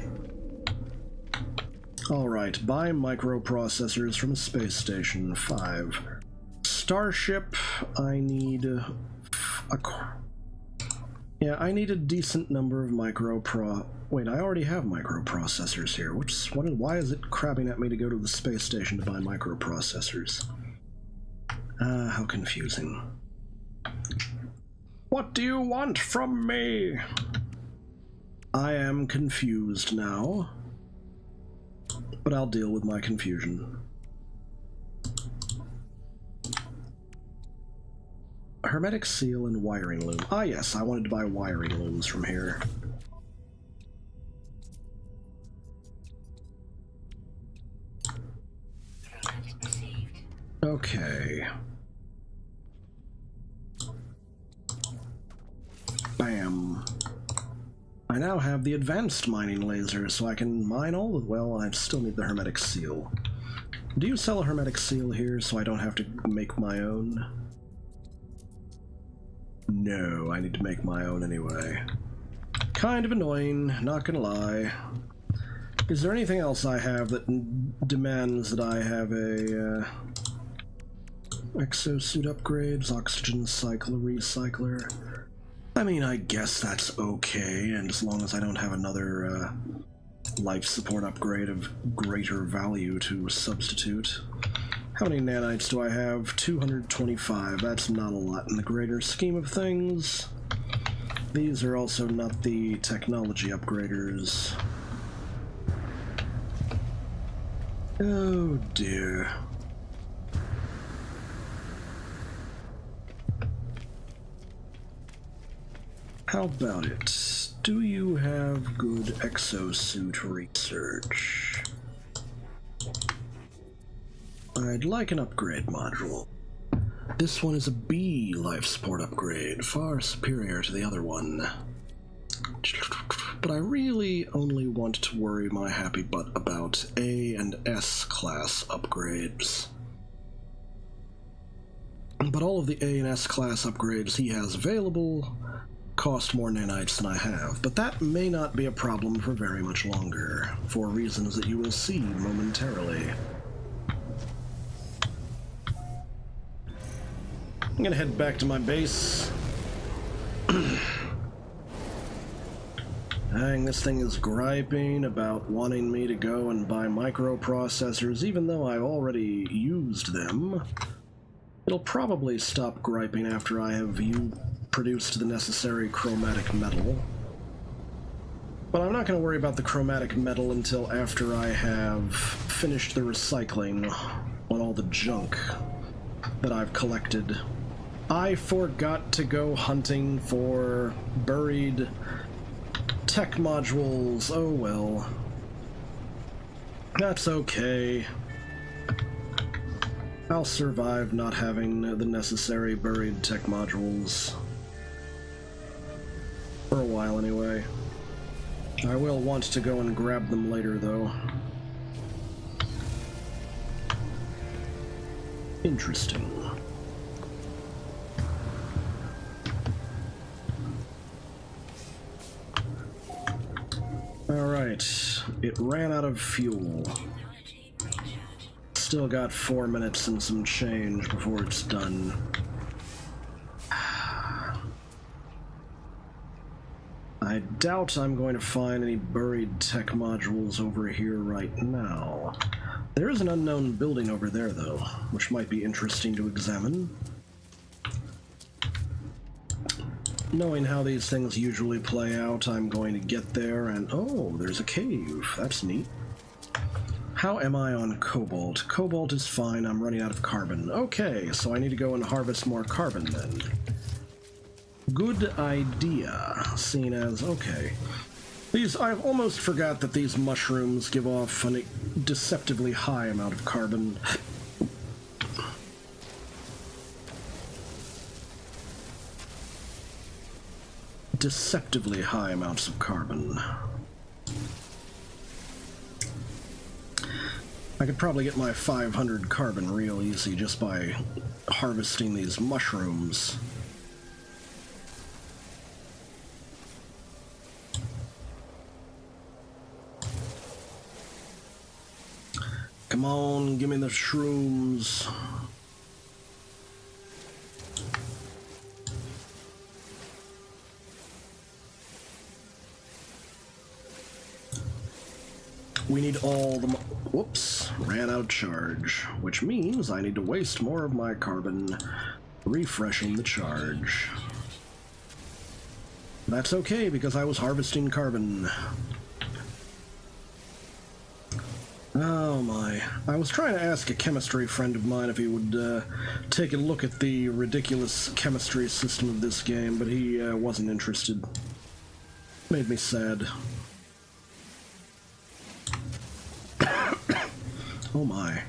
Speaker 1: Alright, buy microprocessors from a space station. 5. Starship, I need a... Yeah, I need a decent number of Wait, I already have microprocessors here. Why is it crabbing at me to go to the space station to buy microprocessors? How confusing. What do you want from me? I am confused now, but I'll deal with my confusion. Hermetic seal and wiring loom. Ah yes, I wanted to buy wiring looms from here. Okay. Bam. I now have the advanced mining laser, so I can mine all the... Well, I still need the hermetic seal. Do you sell a hermetic seal here so I don't have to make my own? No, I need to make my own anyway. Kind of annoying, not gonna lie. Is there anything else I have that demands that I have a exosuit upgrades, oxygen cycler, recycler? I mean, I guess that's okay, and as long as I don't have another life support upgrade of greater value to substitute. How many nanites do I have? 225. That's not a lot in the greater scheme of things. These are also not the technology upgraders. Oh dear. How about it? Do you have good exosuit research? I'd like an upgrade module. This one is a B life support upgrade, far superior to the other one. But I really only want to worry my happy butt about A and S class upgrades. But all of the A and S class upgrades he has available cost more nanites than I have, but that may not be a problem for very much longer, for reasons that you will see momentarily. I'm gonna head back to my base. Dang, this thing is griping about wanting me to go and buy microprocessors, even though I've already used them. It'll probably stop griping after I have produced the necessary chromatic metal. But I'm not going to worry about the chromatic metal until after I have finished the recycling on all the junk that I've collected. I forgot to go hunting for buried tech modules. Oh well. That's okay. I'll survive not having the necessary buried tech modules. For a while anyway. I will want to go and grab them later though. Interesting. Alright, it ran out of fuel. Still got 4 minutes and some change before it's done. I doubt I'm going to find any buried tech modules over here right now. There is an unknown building over there, though, which might be interesting to examine. Knowing how these things usually play out, I'm going to get there and... Oh, there's a cave. That's neat. How am I on cobalt? Cobalt is fine. I'm running out of carbon. Okay, so I need to go and harvest more carbon then. Good idea, seeing as... Okay. I've almost forgot that these mushrooms give off a deceptively high amount of carbon. Deceptively high amounts of carbon. I could probably get my 500 carbon real easy just by harvesting these mushrooms. Come on, give me the shrooms. We need all the... Whoops, ran out of charge, which means I need to waste more of my carbon refreshing the charge. That's okay, because I was harvesting carbon. Oh my. I was trying to ask a chemistry friend of mine if he would take a look at the ridiculous chemistry system of this game, but he wasn't interested. Made me sad. Oh my.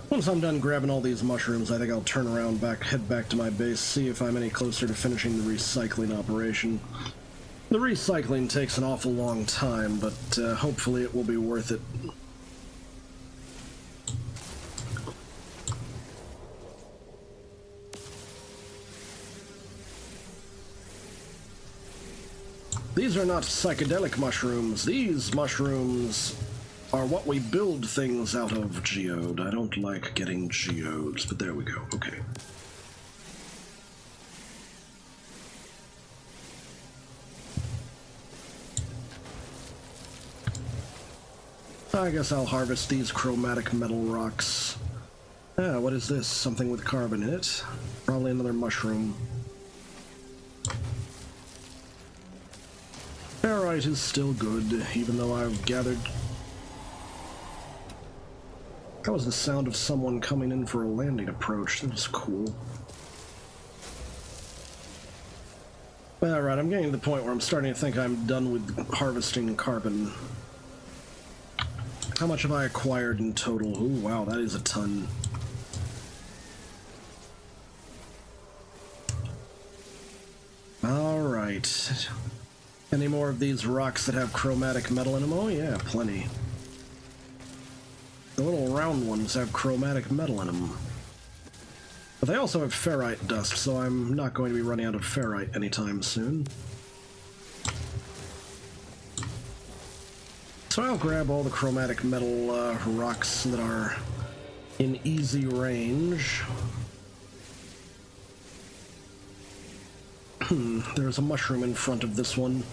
Speaker 1: Once I'm done grabbing all these mushrooms, I think I'll turn around, head back to my base, see if I'm any closer to finishing the recycling operation. The recycling takes an awful long time, but hopefully it will be worth it. These are not psychedelic mushrooms. These mushrooms are what we build things out of, geode. I don't like getting geodes, but there we go. Okay. I guess I'll harvest these chromatic metal rocks. Ah, what is this? Something with carbon in it? Probably another mushroom. Ferrite is still good, even though I've gathered... That was the sound of someone coming in for a landing approach. That was cool. Alright, I'm getting to the point where I'm starting to think I'm done with harvesting carbon. How much have I acquired in total? Ooh, wow, that is a ton. Alright. Any more of these rocks that have chromatic metal in them? Oh yeah, plenty. The little round ones have chromatic metal in them. But they also have ferrite dust, so I'm not going to be running out of ferrite anytime soon. So I'll grab all the chromatic metal rocks that are in easy range. There's a mushroom in front of this one.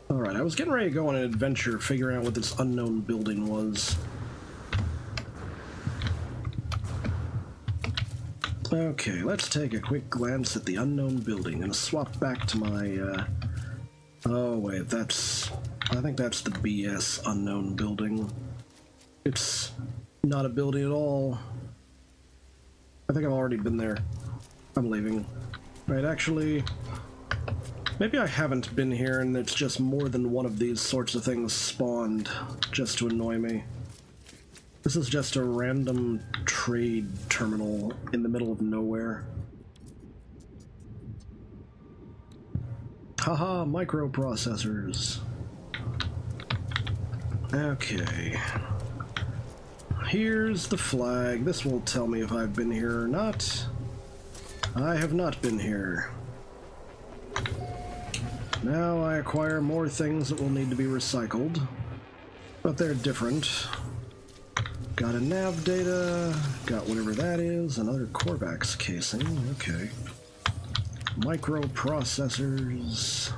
Speaker 1: Alright, I was getting ready to go on an adventure figuring out what this unknown building was. Okay, let's take a quick glance at the unknown building and swap back to my, oh wait, I think that's the BS unknown building. It's not a building at all. I think I've already been there. I'm leaving. Right, actually, maybe I haven't been here and it's just more than one of these sorts of things spawned just to annoy me. This is just a random trade terminal in the middle of nowhere. Haha, microprocessors. Okay. Here's the flag. This will tell me if I've been here or not. I have not been here. Now I acquire more things that will need to be recycled, but they're different. Got a nav data, got whatever that is, another Corvax casing, okay. Microprocessors.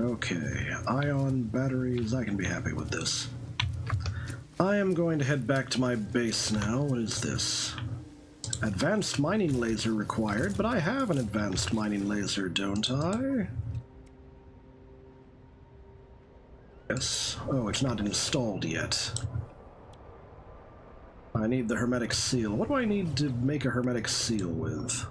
Speaker 1: Okay, ion batteries, I can be happy with this. I am going to head back to my base now. What is this? Advanced mining laser required, but I have an advanced mining laser, don't I? Yes. Oh, it's not installed yet. I need the hermetic seal. What do I need to make a hermetic seal with?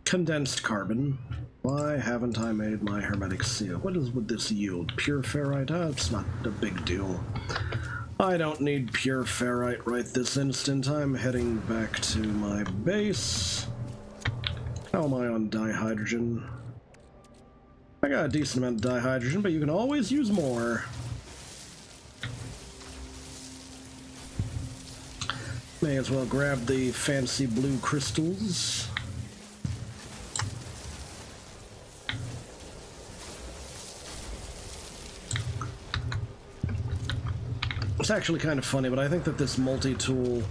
Speaker 1: Condensed carbon. Why haven't I made my hermetic seal? Would this yield? Pure ferrite? It's not a big deal. I don't need pure ferrite right this instant. I'm heading back to my base. How am I on dihydrogen? I got a decent amount of dihydrogen, but you can always use more. May as well grab the fancy blue crystals. it's actually kind of funny, but I think that this multi-tool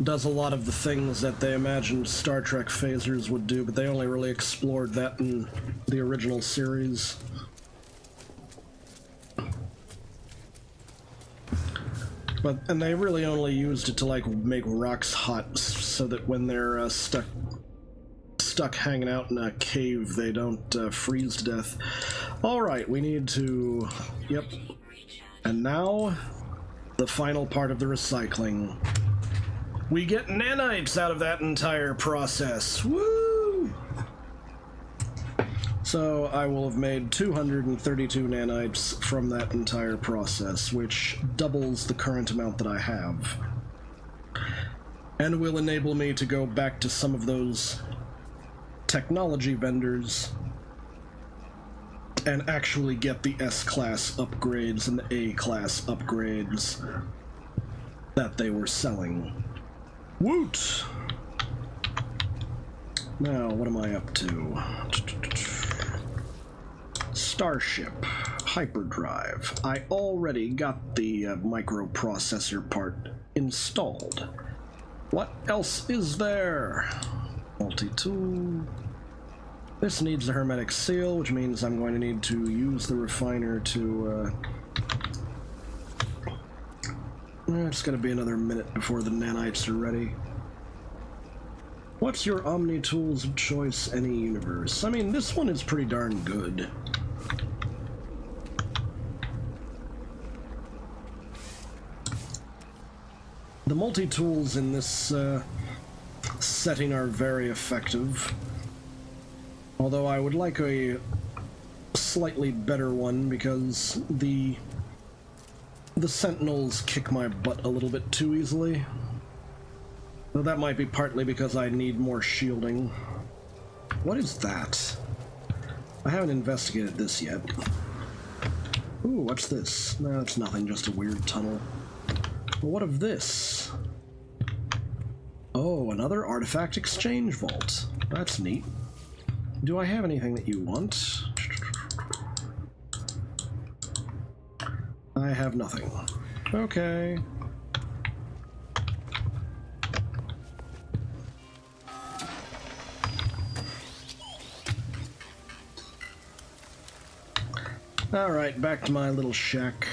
Speaker 1: does a lot of the things that they imagined Star Trek phasers would do, but they only really explored that in the original series. And they really only used it to, like, make rocks hot so that when they're stuck hanging out in a cave, they don't freeze to death. Alright, we need to... Yep. And now, the final part of the recycling. We get nanites out of that entire process. Woo! So I will have made 232 nanites from that entire process, which doubles the current amount that I have. And will enable me to go back to some of those technology vendors and actually get the S-class upgrades and the A-class upgrades that they were selling. Woot! Now, what am I up to? Starship. Hyperdrive. I already got the microprocessor part installed. What else is there? Multi-tool. This needs a hermetic seal, which means I'm going to need to use the refiner to... It's gonna be another minute before the nanites are ready. What's your Omni tools of choice, any universe? I mean, this one is pretty darn good. The multi-tools in this setting are very effective. Although I would like a slightly better one because the Sentinels kick my butt a little bit too easily. Though that might be partly because I need more shielding. What is that? I haven't investigated this yet. Ooh, what's this? No, it's nothing, just a weird tunnel. But what of this? Oh, another artifact exchange vault. That's neat. Do I have anything that you want? I have nothing. Okay. Alright, back to my little shack.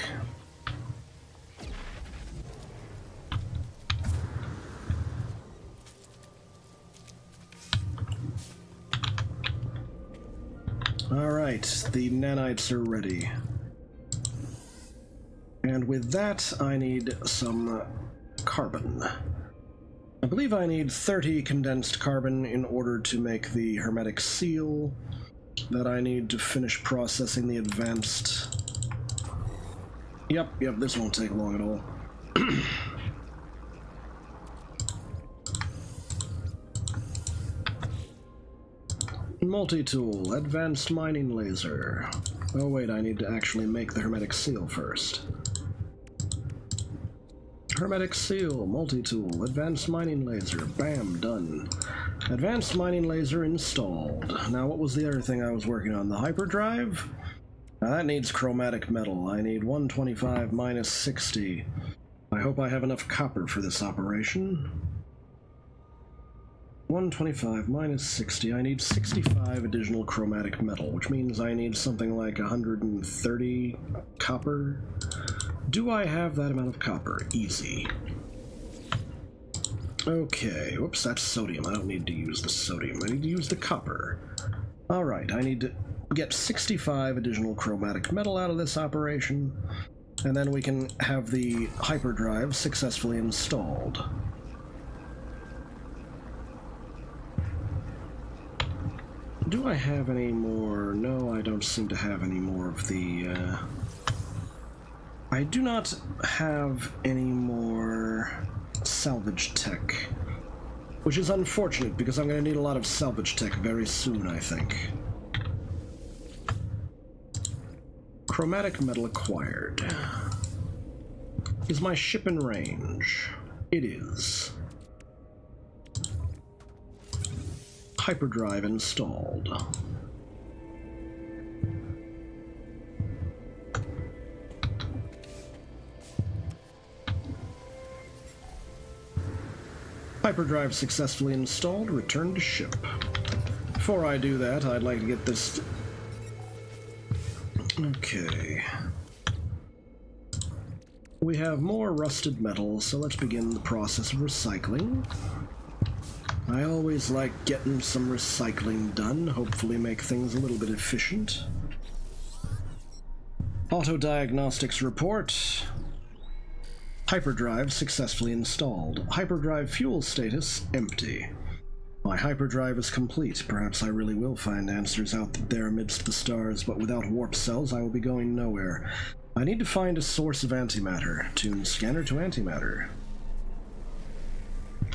Speaker 1: Alright, the nanites are ready. And with that, I need some carbon. I believe I need 30 condensed carbon in order to make the hermetic seal that I need to finish processing the advanced... Yep, this won't take long at all. Multi-tool, advanced mining laser. Oh wait, I need to actually make the hermetic seal first. Hermetic seal, multi-tool, advanced mining laser. Bam, done. Advanced mining laser installed. Now, what was the other thing I was working on? The hyperdrive? Now, that needs chromatic metal. I need 125 minus 60. I hope I have enough copper for this operation. 125 minus 60. I need 65 additional chromatic metal, which means I need something like 130 copper. Do I have that amount of copper? Easy. Okay, whoops, that's sodium. I don't need to use the sodium. I need to use the copper. Alright, I need to get 65 additional chromatic metal out of this operation, and then we can have the hyperdrive successfully installed. Do I have any more? No, I don't seem to have any more of the, I do not have any more salvage tech, which is unfortunate because I'm going to need a lot of salvage tech very soon, I think. Chromatic metal acquired. Is my ship in range? It is. Hyperdrive installed. Hyperdrive successfully installed. Return to ship. Before I do that, I'd like to get this... Okay. We have more rusted metal, so let's begin the process of recycling. I always like getting some recycling done, hopefully make things a little bit efficient. Auto diagnostics report. Hyperdrive successfully installed. Hyperdrive fuel status empty. My hyperdrive is complete. Perhaps I really will find answers out there amidst the stars, but without warp cells I will be going nowhere. I need to find a source of antimatter. Tune scanner to antimatter.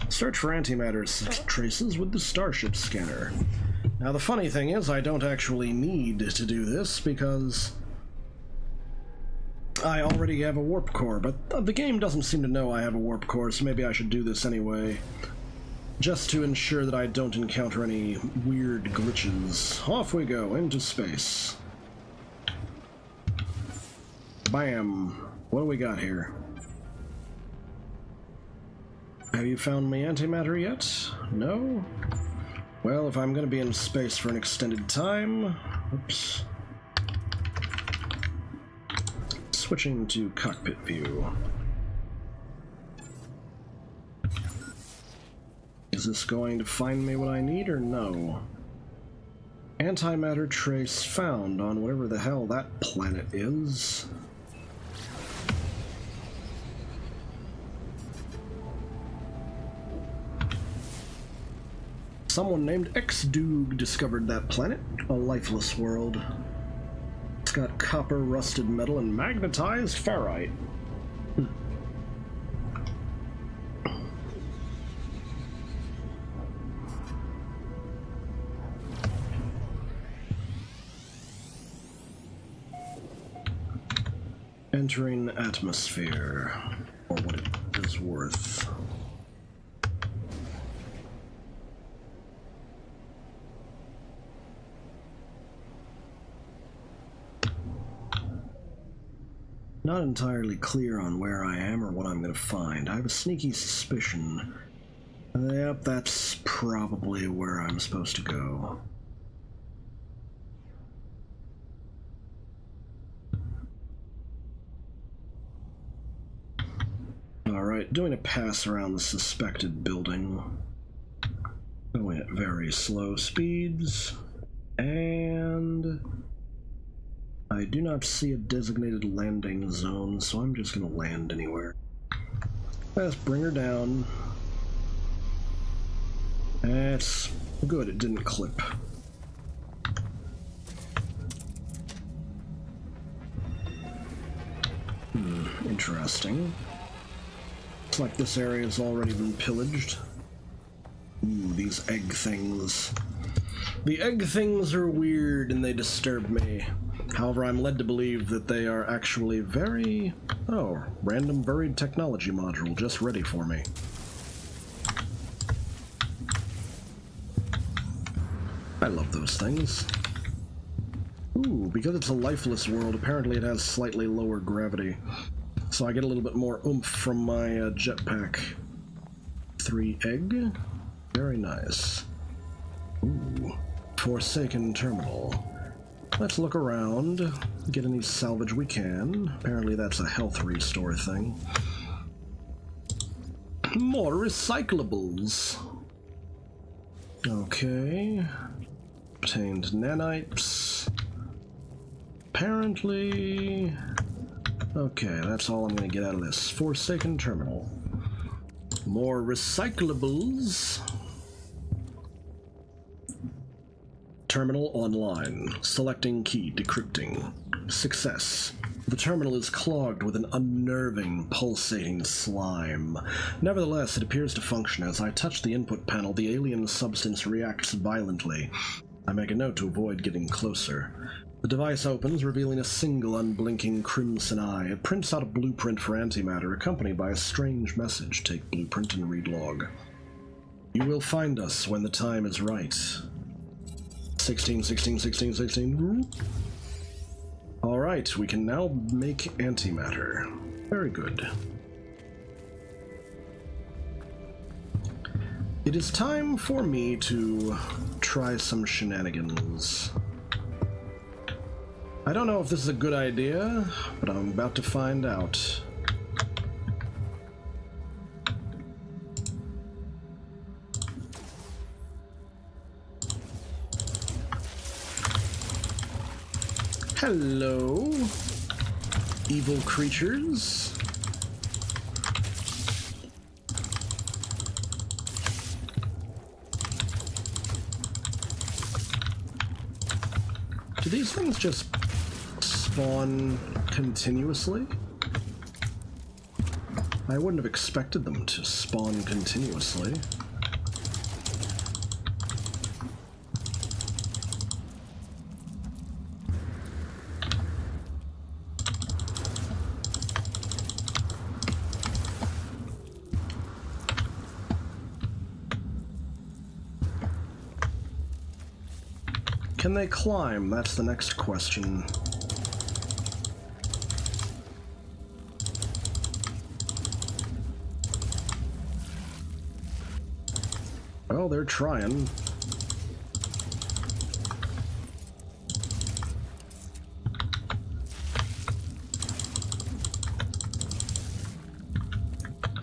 Speaker 1: Search for antimatter traces with the starship scanner. Now the funny thing is, I don't actually need to do this because I already have a warp core, but the game doesn't seem to know I have a warp core, so maybe I should do this anyway. Just to ensure that I don't encounter any weird glitches. Off we go, into space. Bam! What do we got here? Have you found me antimatter yet? No? Well, if I'm gonna be in space for an extended time... Oops. Switching to cockpit view. Is this going to find me what I need or no? Antimatter trace found on whatever the hell that planet is. Someone named X-Doog discovered that planet, a lifeless world. It's got copper, rusted metal, and magnetized ferrite. Entering atmosphere, or what it is worth. Not entirely clear on where I am or what I'm going to find. I have a sneaky suspicion. Yep, that's probably where I'm supposed to go. Alright, doing a pass around the suspected building. Going at very slow speeds. And I do not see a designated landing zone, so I'm just going to land anywhere. Let's bring her down. That's good, it didn't clip. Interesting. Looks like this area has already been pillaged. Ooh, these egg things. The egg things are weird and they disturb me. However, I'm led to believe that they are actually very... Oh, random buried technology module just ready for me. I love those things. Ooh, because it's a lifeless world, apparently it has slightly lower gravity. So I get a little bit more oomph from my jetpack. 3 egg. Very nice. Ooh. Forsaken terminal. Let's look around, get any salvage we can. Apparently that's a health restore thing. More recyclables. Okay. Obtained nanites. Apparently... Okay, that's all I'm gonna get out of this. Forsaken terminal. More recyclables. Terminal online. Selecting key, decrypting. Success. The terminal is clogged with an unnerving, pulsating slime. Nevertheless, it appears to function. As I touch the input panel, the alien substance reacts violently. I make a note to avoid getting closer. The device opens, revealing a single unblinking crimson eye. It prints out a blueprint for antimatter, accompanied by a strange message. Take blueprint and read log. You will find us when the time is right. 16, 16, 16, 16. Alright, we can now make antimatter. Very good. It is time for me to try some shenanigans. I don't know if this is a good idea, but I'm about to find out. Hello, evil creatures. Do these things just spawn continuously? I wouldn't have expected them to spawn continuously. Can they climb? That's the next question. Well, they're trying.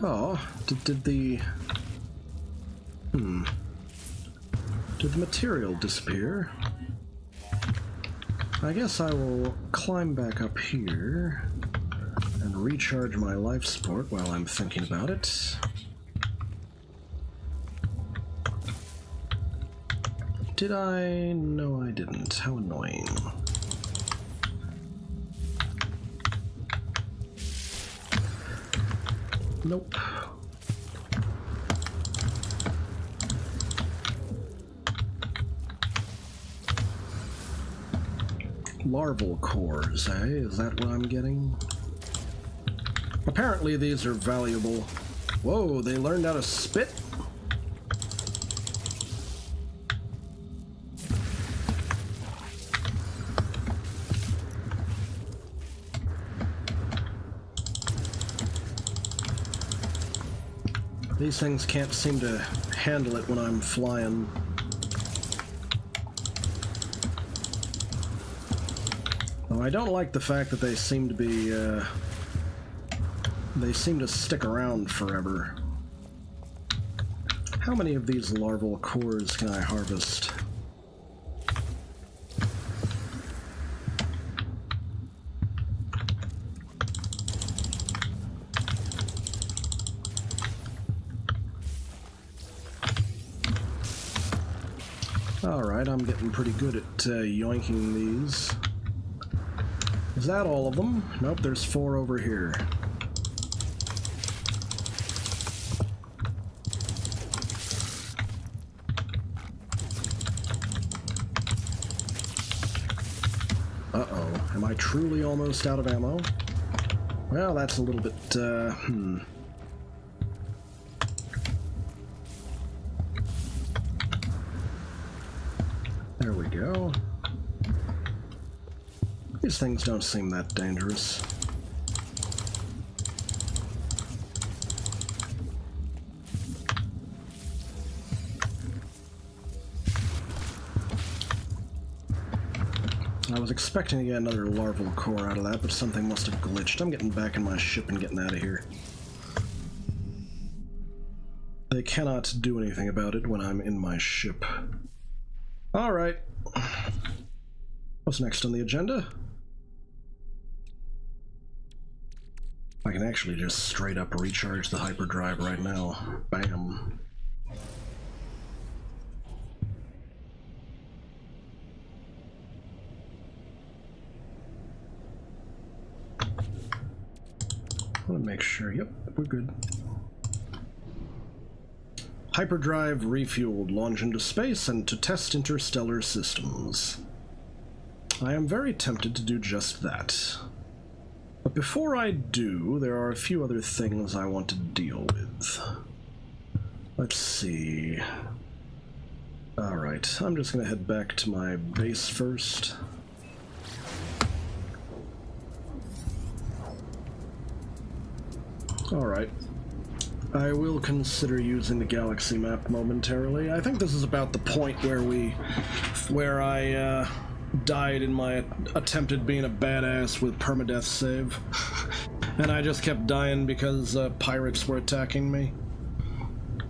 Speaker 1: Oh, did the material disappear? I guess I will climb back up here and recharge my life support while I'm thinking about it. Did I? No, I didn't. How annoying. Nope. Larval cores, eh? Is that what I'm getting? Apparently these are valuable. Whoa, they learned how to spit? These things can't seem to handle it when I'm flying. Though I don't like the fact that they seem to be, they seem to stick around forever. How many of these larval cores can I harvest? Alright, I'm getting pretty good at yoinking these. Is that all of them? Nope, there's 4 over here. Uh-oh, am I truly almost out of ammo? Well, that's a little bit, There we go. These things don't seem that dangerous. I was expecting to get another larval core out of that, but something must have glitched. I'm getting back in my ship and getting out of here. They cannot do anything about it when I'm in my ship. Alright. What's next on the agenda? I can actually just straight up recharge the hyperdrive right now. Bam. I want to make sure. Yep, we're good. Hyperdrive refueled, launch into space and to test interstellar systems. I am very tempted to do just that. But before I do, there are a few other things I want to deal with. Let's see. Alright, I'm just gonna head back to my base first. Alright. I will consider using the galaxy map momentarily. I think this is about the point where I died in my attempt at being a badass with permadeath save. And I just kept dying because pirates were attacking me.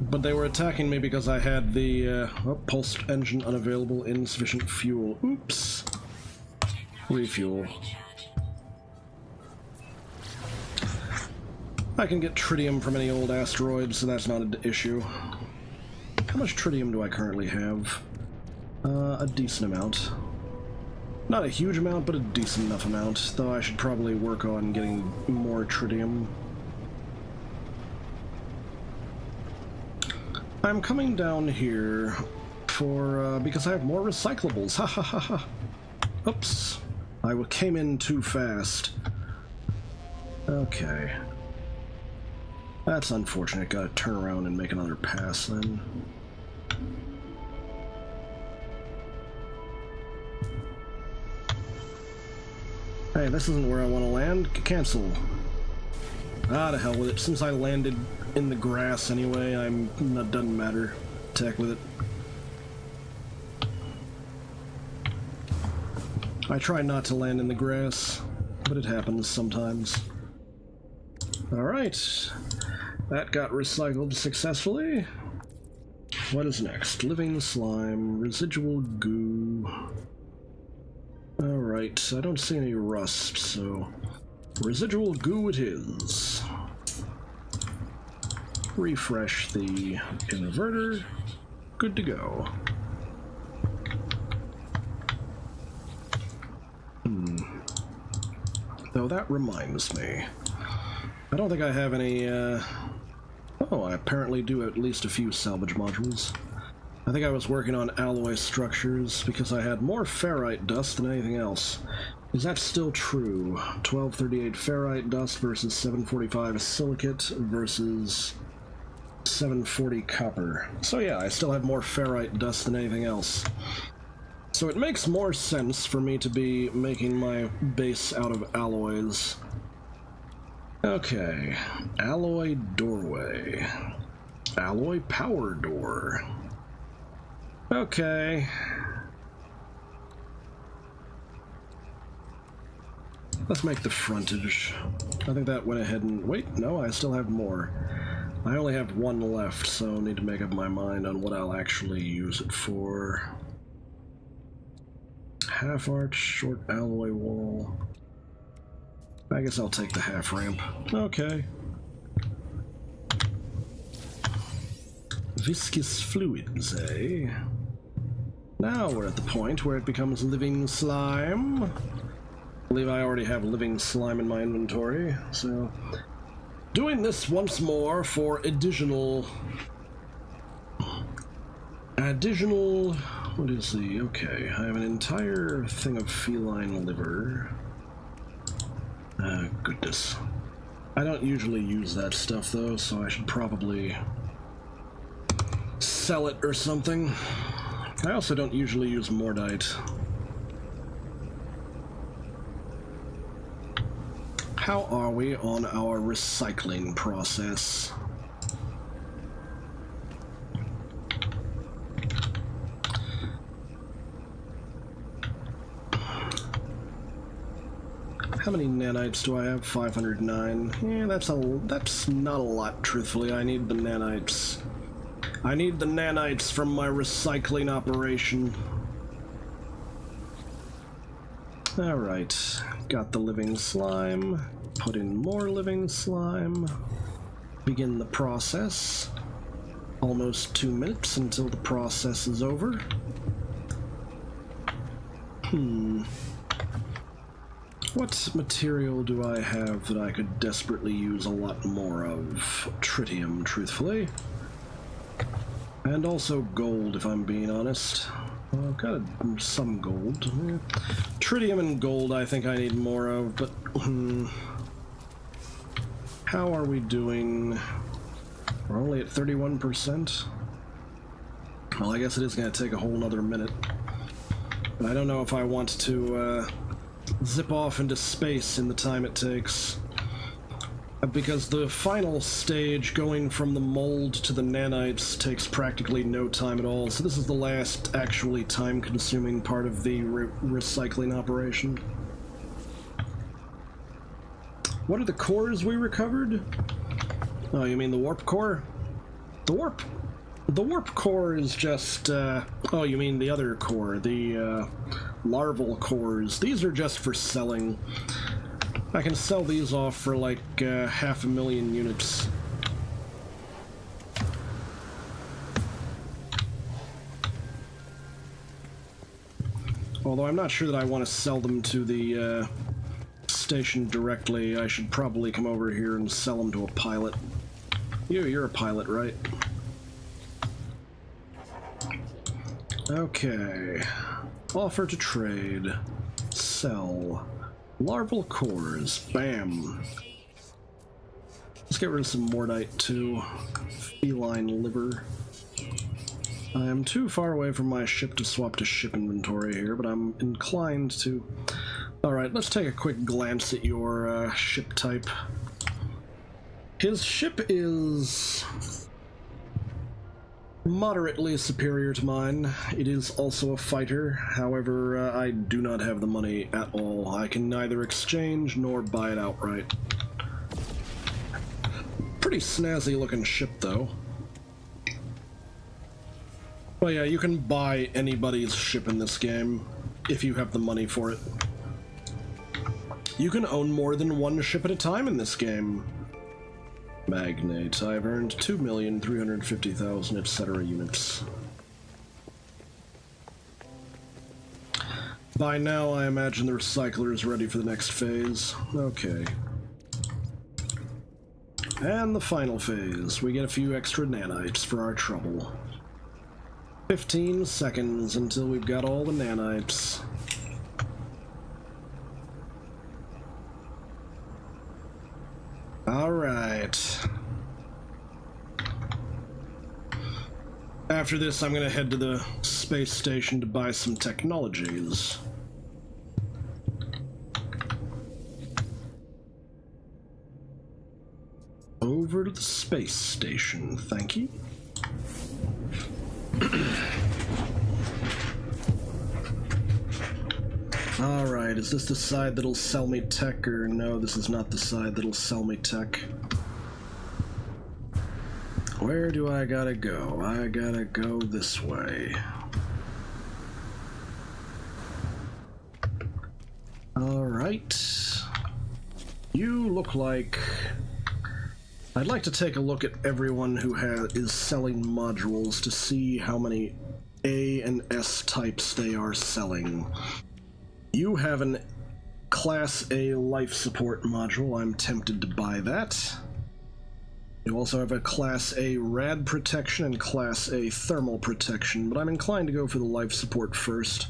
Speaker 1: But they were attacking me because I had the pulse engine unavailable, insufficient fuel. Oops. Refuel. I can get tritium from any old asteroid, so that's not an issue. How much tritium do I currently have? A decent amount. Not a huge amount, but a decent enough amount, though I should probably work on getting more tritium. I'm coming down here for, because I have more recyclables, ha ha ha ha. Oops. I came in too fast. Okay. That's unfortunate. Gotta turn around and make another pass then. Hey, this isn't where I want to land. Cancel. Ah, to hell with it. Since I landed in the grass anyway, it doesn't matter. Heck with it. I try not to land in the grass, but it happens sometimes. Alright. That got recycled successfully. What is next? Living slime, residual goo. Alright, I don't see any rust, so residual goo it is. Refresh the inverter. Good to go. Though that reminds me. I don't think I have any, Oh, I apparently do at least a few salvage modules. I think I was working on alloy structures because I had more ferrite dust than anything else. Is that still true? 1238 ferrite dust versus 745 silicate versus 740 copper. So yeah, I still have more ferrite dust than anything else. So it makes more sense for me to be making my base out of alloys. Okay, alloy doorway. Alloy power door. Okay. Let's make the frontage. I think that went ahead and... Wait, no, I still have more. I only have one left, so I need to make up my mind on what I'll actually use it for. Half arch, short alloy wall. I guess I'll take the half ramp. Okay. Viscous fluids, eh? Now we're at the point where it becomes living slime. I believe I already have living slime in my inventory, so... Doing this once more for additional... What is the... Okay, I have an entire thing of feline liver. Goodness. I don't usually use that stuff, though, so I should probably sell it or something. I also don't usually use Mordite. How are we on our recycling process? How many nanites do I have? 509. Yeah, that's not a lot, truthfully. I need the nanites. I need the nanites from my recycling operation. Alright, got the living slime. Put in more living slime. Begin the process. Almost 2 minutes until the process is over. What material do I have that I could desperately use a lot more of? Tritium, truthfully. And also gold, if I'm being honest. Well, I've got some gold. Tritium and gold I think I need more of, but... How are we doing? We're only at 31%? Well, I guess it is going to take a whole nother minute. But I don't know if I want to, zip off into space in the time it takes. Because the final stage, going from the mold to the nanites, takes practically no time at all, so this is the last actually time-consuming part of the recycling operation. What are the cores we recovered? Oh, you mean the warp core? The warp core is just, oh, you mean the other core, the, larval cores. These are just for selling. I can sell these off for like 500,000 units. Although I'm not sure that I want to sell them to the station directly. I should probably come over here and sell them to a pilot. You're a pilot, right? Okay. Offer to trade. Sell. Larval cores. Bam. Let's get rid of some mordite too. Feline liver. I am too far away from my ship to swap to ship inventory here, but I'm inclined to... Alright, let's take a quick glance at your ship type. His ship is moderately superior to mine. It is also a fighter, however, I do not have the money at all. I can neither exchange nor buy it outright. Pretty snazzy looking ship, though. Well, yeah, you can buy anybody's ship in this game, if you have the money for it. You can own more than one ship at a time in this game. Magnate. I've earned 2,350,000, etc. units. By now, I imagine the recycler is ready for the next phase. Okay. And the final phase. We get a few extra nanites for our trouble. 15 seconds until we've got all the nanites. Alright. After this, I'm gonna head to the space station to buy some technologies. Over to the space station, thank you. Alright, is this the side that'll sell me tech, or no, this is not the side that'll sell me tech. Where do I gotta go? I gotta go this way. Alright. You look like... I'd like to take a look at everyone who is selling modules to see how many A and S types they are selling. You have an Class A life support module. I'm tempted to buy that. You also have a Class A rad protection and Class A thermal protection, but I'm inclined to go for the life support first.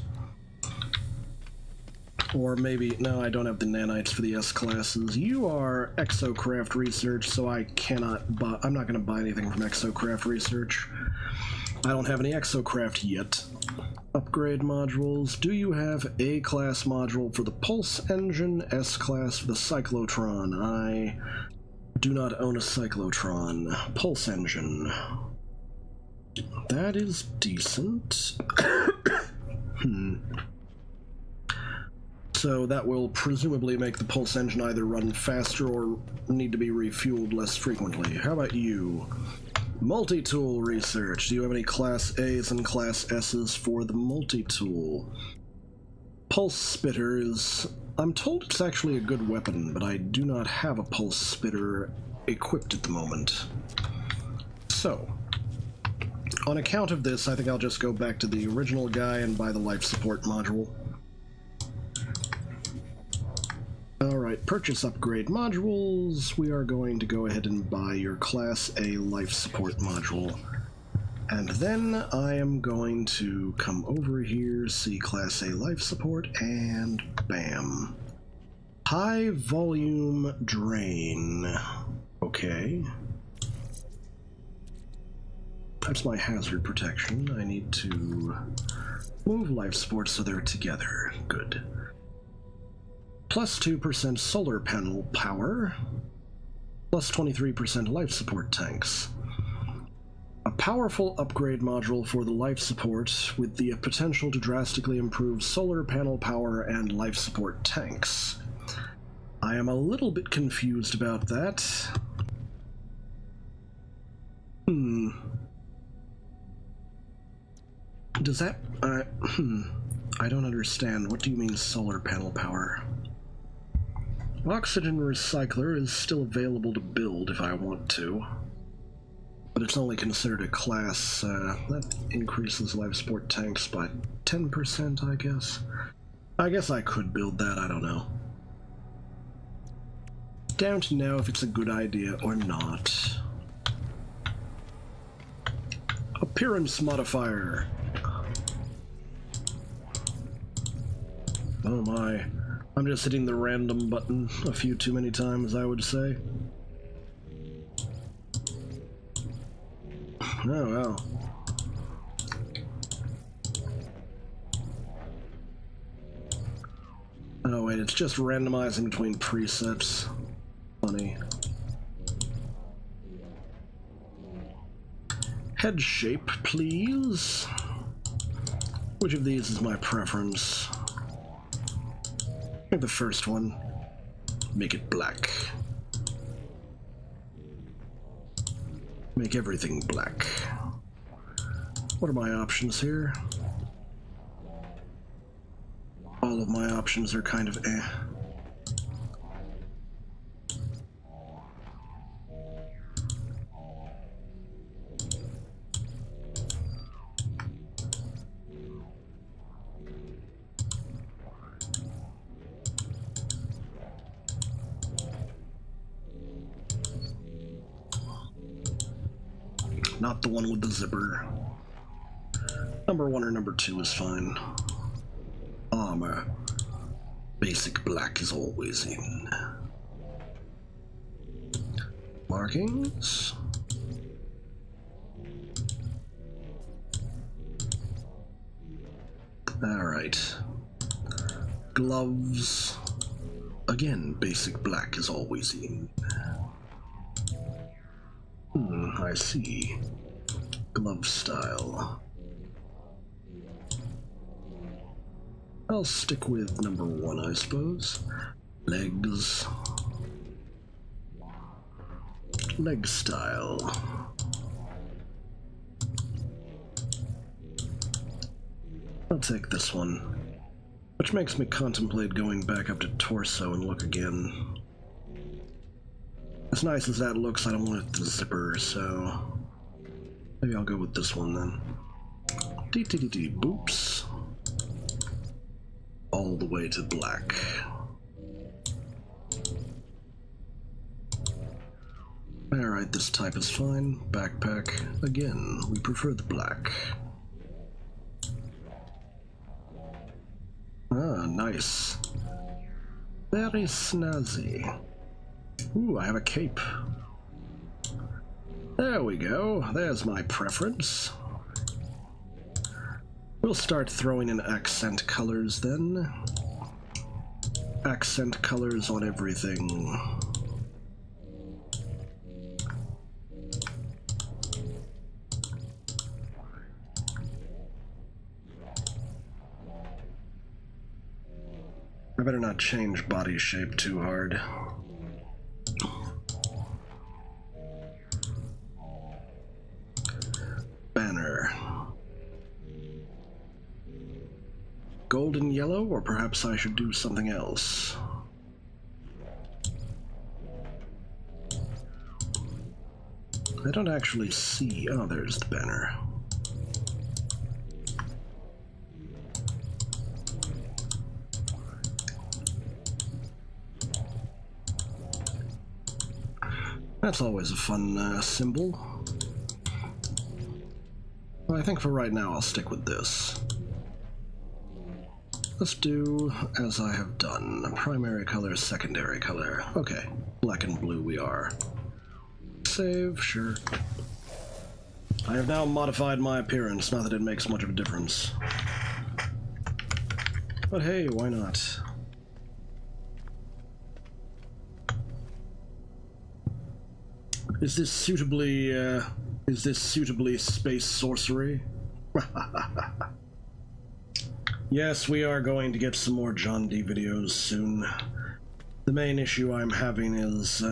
Speaker 1: Or maybe... no, I don't have the nanites for the S classes. You are Exocraft Research, so I cannot buy... I'm not going to buy anything from Exocraft Research. I don't have any Exocraft yet. Upgrade modules. Do you have A class module for the Pulse Engine, S class for the Cyclotron? I do not own a Cyclotron. Pulse Engine. That is decent. So that will presumably make the Pulse Engine either run faster or need to be refueled less frequently. How about you? Multi-tool research. Do you have any Class A's and Class S's for the multi-tool? Pulse Spitter is... I'm told it's actually a good weapon, but I do not have a Pulse Spitter equipped at the moment. So, on account of this, I think I'll just go back to the original guy and buy the life support module. Alright, purchase upgrade modules. We are going to go ahead and buy your Class A life support module. And then I am going to come over here, see Class A life support, and bam. High volume drain. Okay. That's my hazard protection. I need to move life support so they're together. Good. Plus 2% solar panel power. plus 23% life support tanks. A powerful upgrade module for the life support with the potential to drastically improve solar panel power and life support tanks. I am a little bit confused about that. Does that... I don't understand. What do you mean solar panel power? Oxygen recycler is still available to build if I want to. But it's only considered a class, that increases life support tanks by 10%, I guess. I guess I could build that, I don't know. Don't know if it's a good idea or not. Appearance modifier. Oh my. I'm just hitting the random button a few too many times, I would say. Oh, well. Oh, wait, it's just randomizing between presets. Funny. Head shape, please. Which of these is my preference? I think the first one. Make it black. Make everything black. What are my options here? All of my options are kind of eh. Not the one with the zipper. Number 1 or number 2 is fine. Armor. Basic black is always in. Markings. Alright. Gloves. Again, basic black is always in. I see. Glove style. I'll stick with number 1, I suppose. Legs. Leg style. I'll take this one. Which makes me contemplate going back up to torso and look again. As nice as that looks, I don't want the zipper, so maybe I'll go with this one then. Boops. All the way to black. Alright, this type is fine. Backpack. Again, we prefer the black. Ah, nice. Very snazzy. Ooh, I have a cape. There we go. There's my preference. We'll start throwing in accent colors then. Accent colors on everything. I better not change body shape too hard. Banner. Golden yellow, or perhaps I should do something else. I don't actually see... Oh, there's the banner. That's always a fun symbol. Well, I think for right now I'll stick with this. Let's do as I have done. Primary color, secondary color. Okay, black and blue we are. Save, sure. I have now modified my appearance, not that it makes much of a difference. But hey, why not? Is this suitably space sorcery? Yes, we are going to get some more John D videos soon. The main issue I'm having is,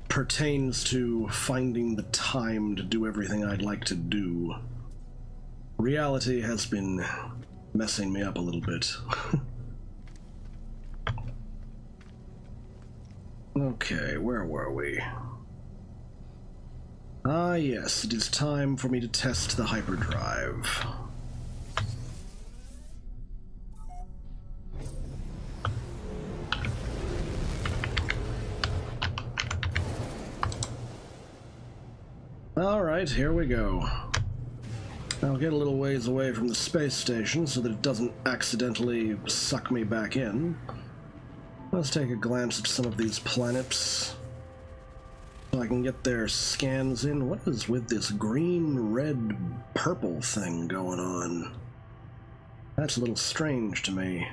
Speaker 1: pertains to finding the time to do everything I'd like to do. Reality has been messing me up a little bit. Okay, where were we? Ah yes, it is time for me to test the hyperdrive. Alright, here we go. I'll get a little ways away from the space station so that it doesn't accidentally suck me back in. Let's take a glance at some of these planets so I can get their scans in. What is with this green, red, purple thing going on? That's a little strange to me.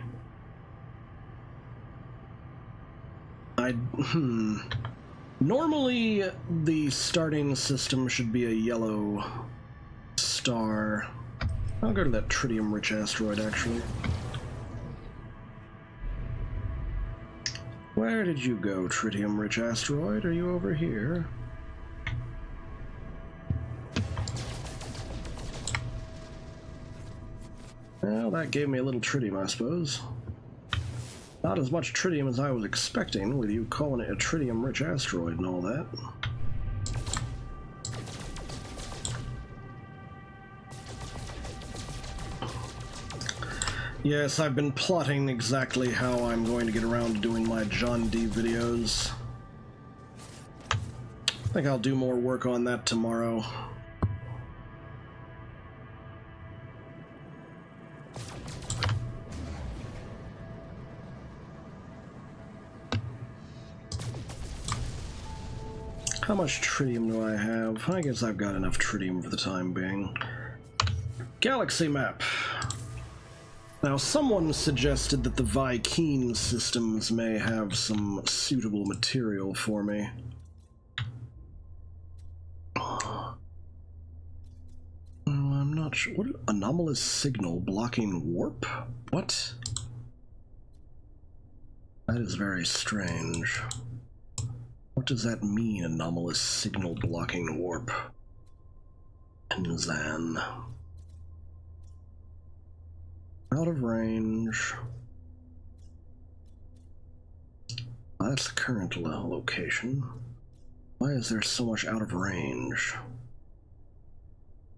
Speaker 1: Normally, the starting system should be a yellow star. I'll go to that tritium-rich asteroid, actually. Where did you go, tritium-rich asteroid? Are you over here? Well, that gave me a little tritium, I suppose. Not as much tritium as I was expecting, with you calling it a tritium-rich asteroid and all that. Yes, I've been plotting exactly how I'm going to get around to doing my John D videos. I think I'll do more work on that tomorrow. How much tritium do I have? I guess I've got enough tritium for the time being. Galaxy map. Now, someone suggested that the Vy'keen systems may have some suitable material for me. I'm not sure. What? Anomalous signal blocking warp? What? That is very strange. What does that mean, anomalous signal blocking warp? Enzan. Out of range. That's the current location. Why is there so much out of range?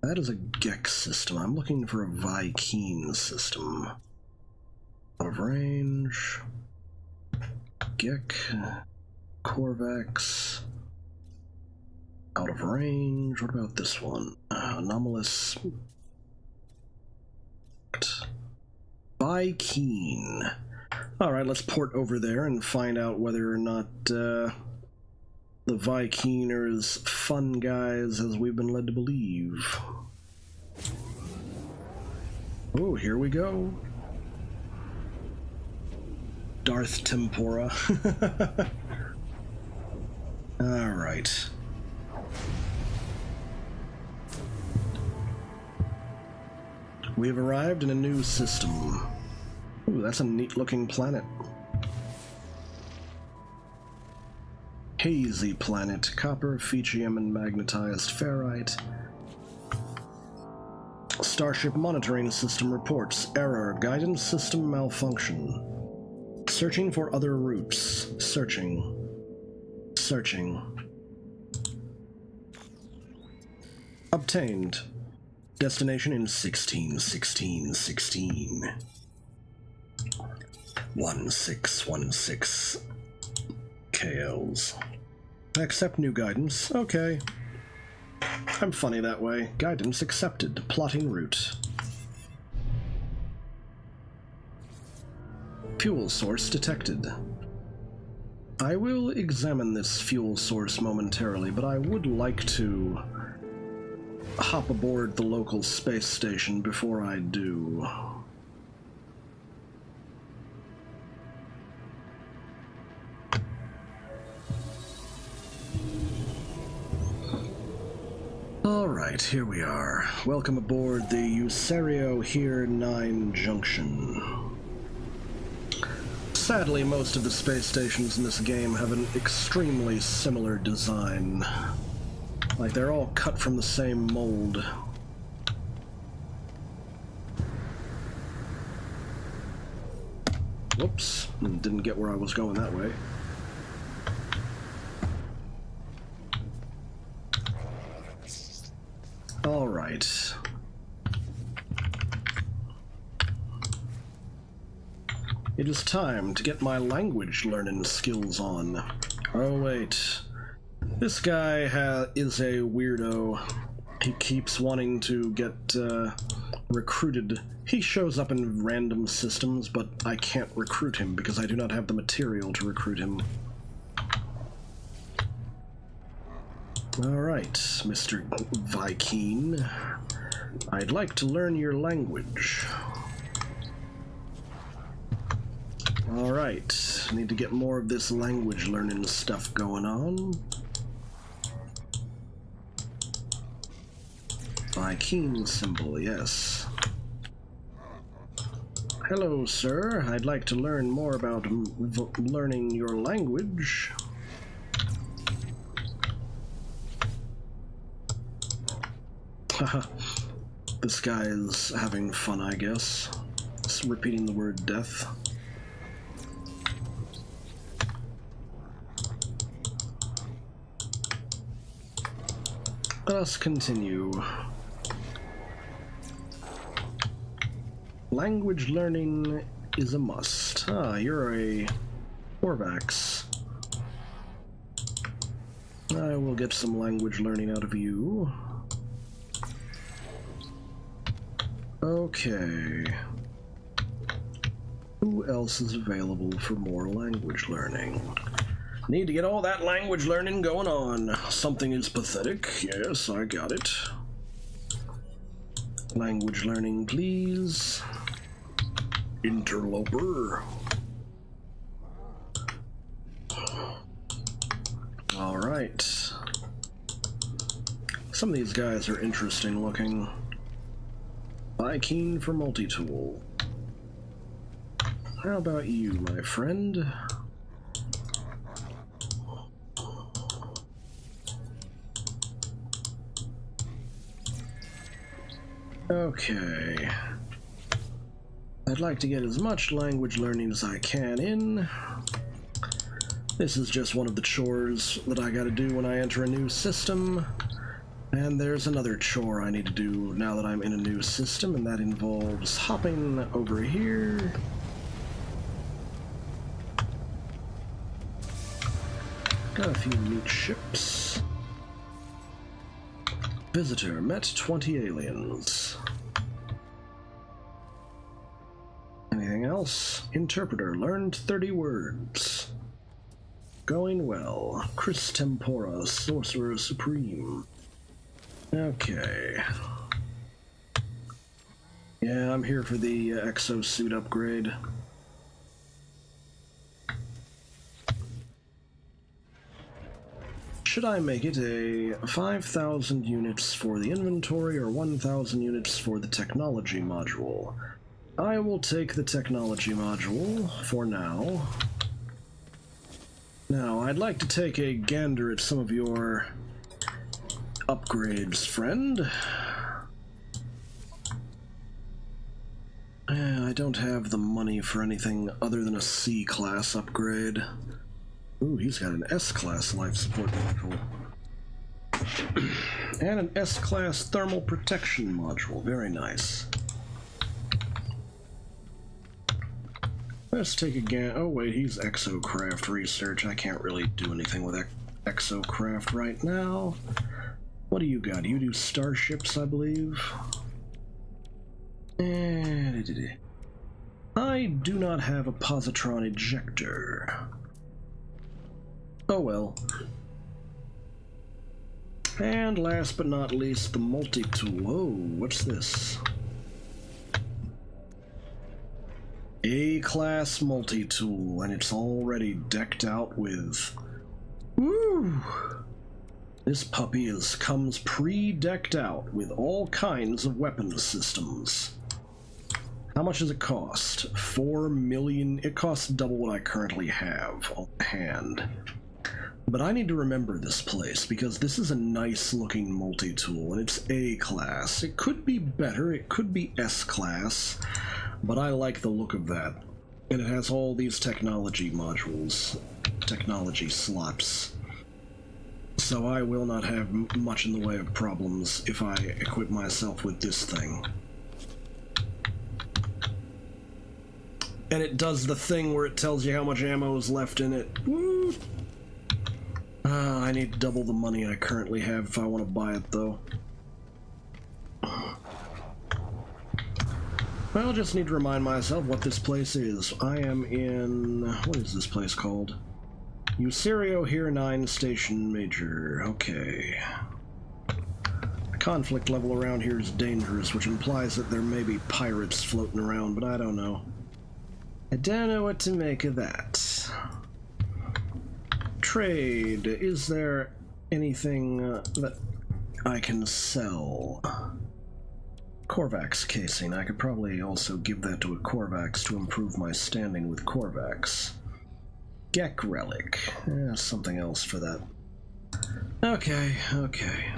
Speaker 1: That is a Gex system. I'm looking for a Vy'keen system. Out of range. Gex. Corvax. Out of range. What about this one? Anomalous. Vy'keen. Alright, let's port over there and find out whether or not the Vy'keen are as fun guys as we've been led to believe. Oh, here we go. Darth Tempora. Alright. We have arrived in a new system. Ooh, that's a neat-looking planet. Hazy planet. Copper, Fechium, and magnetized ferrite. Starship monitoring system reports. Error. Guidance system malfunction. Searching for other routes. Searching. Searching. Obtained. Destination in 161616. 1616 KLs. Accept new guidance. Okay. I'm funny that way. Guidance accepted. Plotting route. Fuel source detected. I will examine this fuel source momentarily, but I would like to hop aboard the local space station before I do. Alright, here we are. Welcome aboard the Usario Here 9 Junction. Sadly, most of the space stations in this game have an extremely similar design. Like, they're all cut from the same mold. Whoops, didn't get where I was going that way. Alright. It is time to get my language learning skills on. Oh wait. This guy is a weirdo. He keeps wanting to get recruited. He shows up in random systems, but I can't recruit him because I do not have the material to recruit him. Alright, Mr. Viking. I'd like to learn your language. Alright, need to get more of this language learning stuff going on. Viking symbol, yes. Hello, sir. I'd like to learn more about learning your language. Haha. This guy is having fun, I guess. Just repeating the word death. Let us continue. Language learning is a must. Ah, you're a Korvax. I will get some language learning out of you. Okay. Who else is available for more language learning? Need to get all that language learning going on. Something is pathetic. Yes, I got it. Language learning, please. Interloper. Alright. Some of these guys are interesting looking. Buy keen for multi-tool. How about you, my friend? Okay. I'd like to get as much language learning as I can in. This is just one of the chores that I gotta do when I enter a new system. And there's another chore I need to do now that I'm in a new system, and that involves hopping over here. Got a few neat ships. Visitor met 20 aliens. Anything else? Interpreter learned 30 words. Going well. Chris Tempora, Sorcerer Supreme. Okay. Yeah, I'm here for the exosuit upgrade. Should I make it a 5,000 units for the inventory or 1,000 units for the technology module? I will take the technology module for now. Now, I'd like to take a gander at some of your upgrades, friend. I don't have the money for anything other than a C-class upgrade. Ooh, he's got an S-class life support module. And an S-class thermal protection module. Very nice. Let's take a gander. Oh wait, he's exocraft research. I can't really do anything with exocraft right now. What do you got? You do starships, I believe. I do not have a positron ejector. Oh well. And last but not least, the multi-tool. Whoa, what's this? A-class multi-tool, and it's already decked out with... Woo! This puppy comes pre-decked out with all kinds of weapon systems. How much does it cost? 4 million. It costs double what I currently have on hand. But I need to remember this place because this is a nice looking multi-tool and it's A-class. It could be better, it could be S-class, but I like the look of that. And it has all these technology modules, technology slots. So I will not have much in the way of problems if I equip myself with this thing. And it does the thing where it tells you how much ammo is left in it. Woo! I need double the money I currently have if I want to buy it, though. Well, I just need to remind myself what this place is. I am in... what is this place called? Userio here 9 Station Major. Okay. The conflict level around here is dangerous, which implies that there may be pirates floating around, but I don't know. I don't know what to make of that. Trade. Is there anything that I can sell? Korvax casing. I could probably also give that to a Korvax to improve my standing with Korvax. Gek relic. Something else for that. Okay, okay.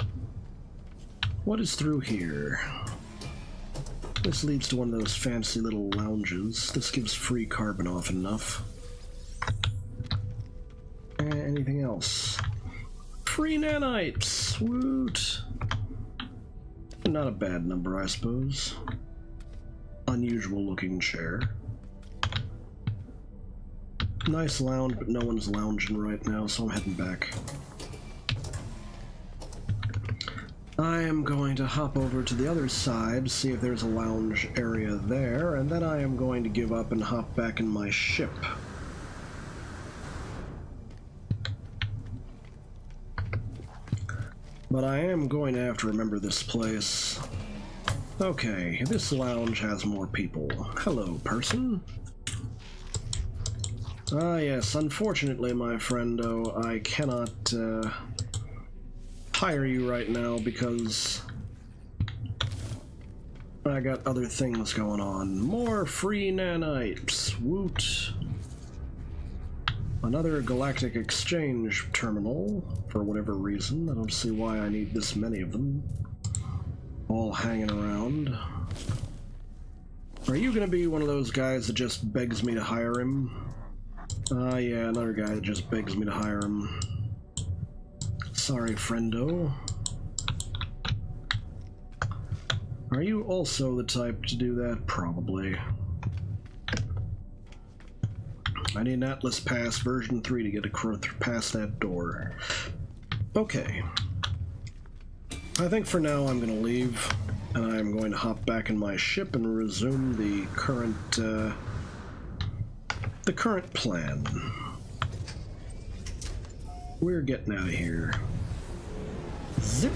Speaker 1: What is through here? This leads to one of those fancy little lounges. This gives free carbon off enough. Anything else? Free nanites! Woot! Not a bad number, I suppose. Unusual looking chair. Nice lounge, but no one's lounging right now, so I'm heading back. I am going to hop over to the other side, see if there's a lounge area there, and then I am going to give up and hop back in my ship. But I am going to have to remember this place. Okay, this lounge has more people. Hello, person. Ah, yes, unfortunately, my friendo, I cannot, hire you right now because I got other things going on. More free nanites. Woot. Another galactic exchange terminal, for whatever reason. I don't see why I need this many of them. All hanging around. Are you gonna be one of those guys that just begs me to hire him? Yeah, another guy that just begs me to hire him. Sorry, friendo. Are you also the type to do that? Probably. I need an Atlas Pass version 3 to get past that door. Okay. I think for now I'm going to leave, and I'm going to hop back in my ship and resume the current plan. We're getting out of here. Zip.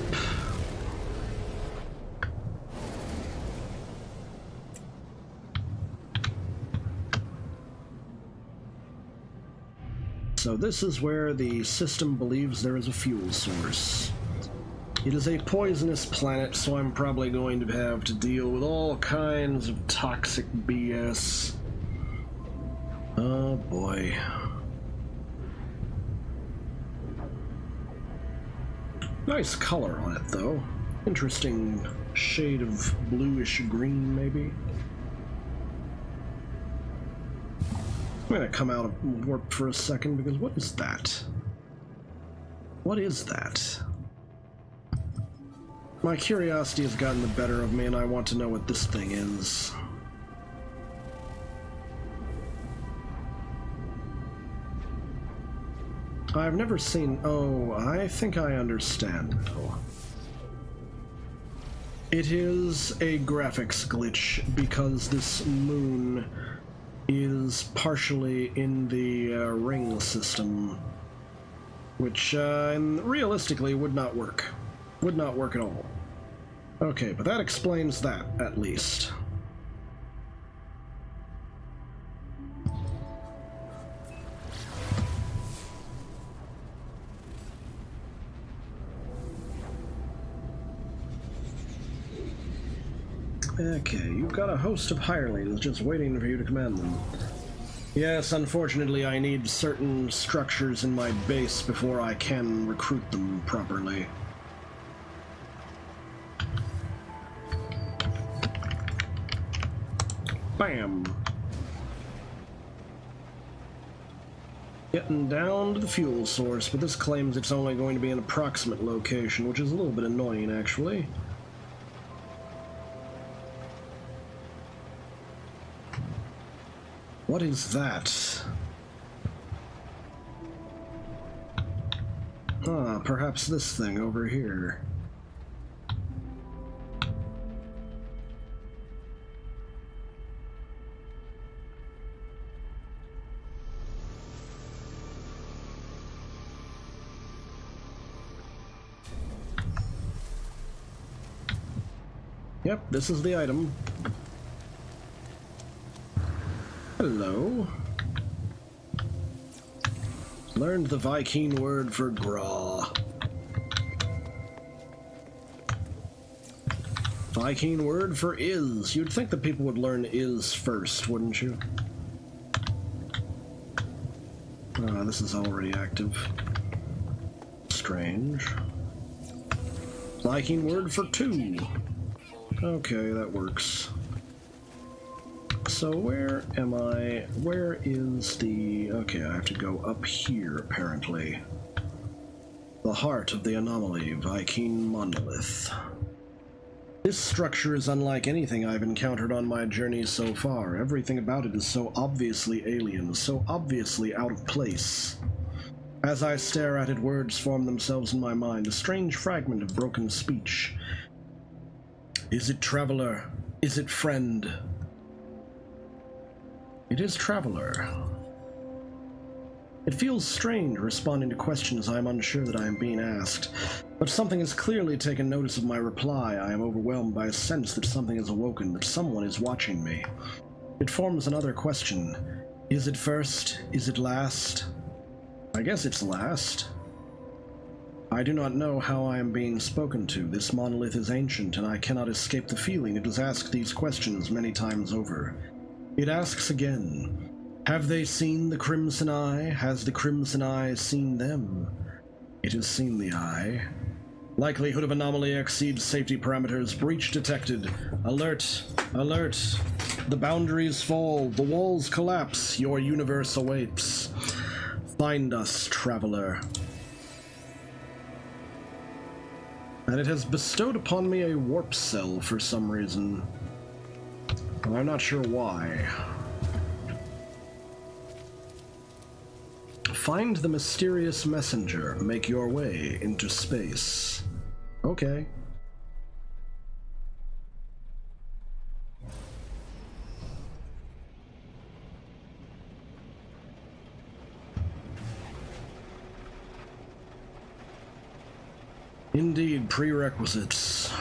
Speaker 1: So this is where the system believes there is a fuel source. It is a poisonous planet, so I'm probably going to have to deal with all kinds of toxic BS. Oh boy. Nice color on it, though. Interesting shade of bluish green, maybe. I'm gonna come out of warp for a second, because what is that? What is that? My curiosity has gotten the better of me, and I want to know what this thing is. I've never seen... Oh, I think I understand now. It is a graphics glitch, because this moon is partially in the ring system, which realistically would not work. Would not work at all. Okay, but that explains that, at least. Okay, you've got a host of hirelings just waiting for you to command them. Yes, unfortunately I need certain structures in my base before I can recruit them properly. Bam! Getting down to the fuel source, but this claims it's only going to be an approximate location, which is a little bit annoying, actually. What is that? Ah, perhaps this thing over here. Yep, this is the item. Hello. Learned the Viking word for graw. Viking word for is. You'd think that people would learn is first, wouldn't you? Ah, this is already active. Strange. Viking word for two. Okay, that works. So where am I? Where is the... Okay, I have to go up here, apparently. The heart of the anomaly, Viking monolith. This structure is unlike anything I've encountered on my journey so far. Everything about it is so obviously alien, so obviously out of place. As I stare at it, words form themselves in my mind, a strange fragment of broken speech. Is it traveler? Is it friend? It is traveler. It feels strange responding to questions I am unsure that I am being asked, but something has clearly taken notice of my reply. I am overwhelmed by a sense that something has awoken, that someone is watching me. It forms another question. Is it first? Is it last? I guess it's last. I do not know how I am being spoken to. This monolith is ancient, and I cannot escape the feeling it has asked these questions many times over. It asks again, have they seen the Crimson Eye? Has the Crimson Eye seen them? It has seen the Eye. Likelihood of anomaly exceeds safety parameters. Breach detected. Alert! Alert! The boundaries fall. The walls collapse. Your universe awaits. Find us, traveler. And it has bestowed upon me a warp cell for some reason. I'm not sure why. Find the mysterious messenger. Make your way into space. Okay. Indeed, prerequisites.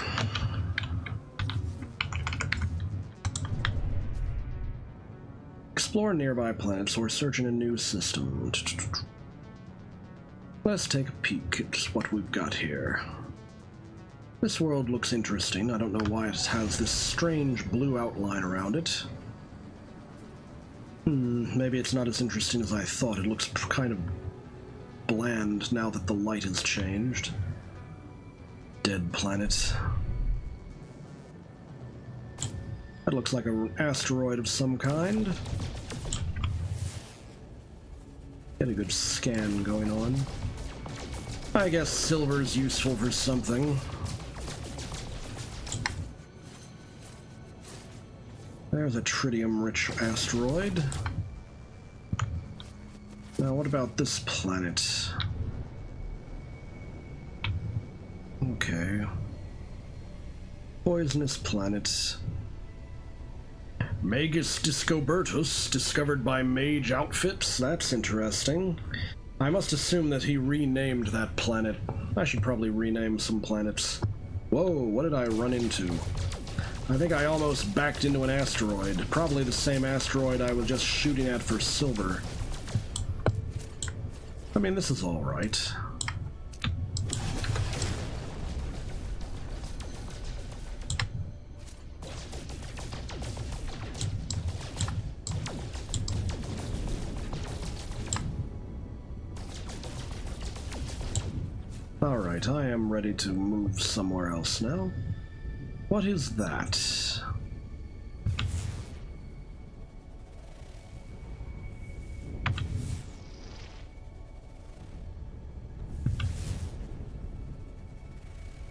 Speaker 1: Explore nearby planets or search in a new system. Let's take a peek at what we've got here. This world looks interesting. I don't know why it has this strange blue outline around it. Maybe it's not as interesting as I thought. It looks kind of bland now that the light has changed. Dead planet. That looks like an asteroid of some kind. Get a good scan going on. I guess silver's useful for something. There's a tritium-rich asteroid. Now, what about this planet? Okay. Poisonous planet. Magus Discobertus, discovered by Mage Outfits. That's interesting. I must assume that he renamed that planet. I should probably rename some planets. Whoa, what did I run into? I think I almost backed into an asteroid. Probably the same asteroid I was just shooting at for silver. I mean, this is all right. Alright, I am ready to move somewhere else now. What is that?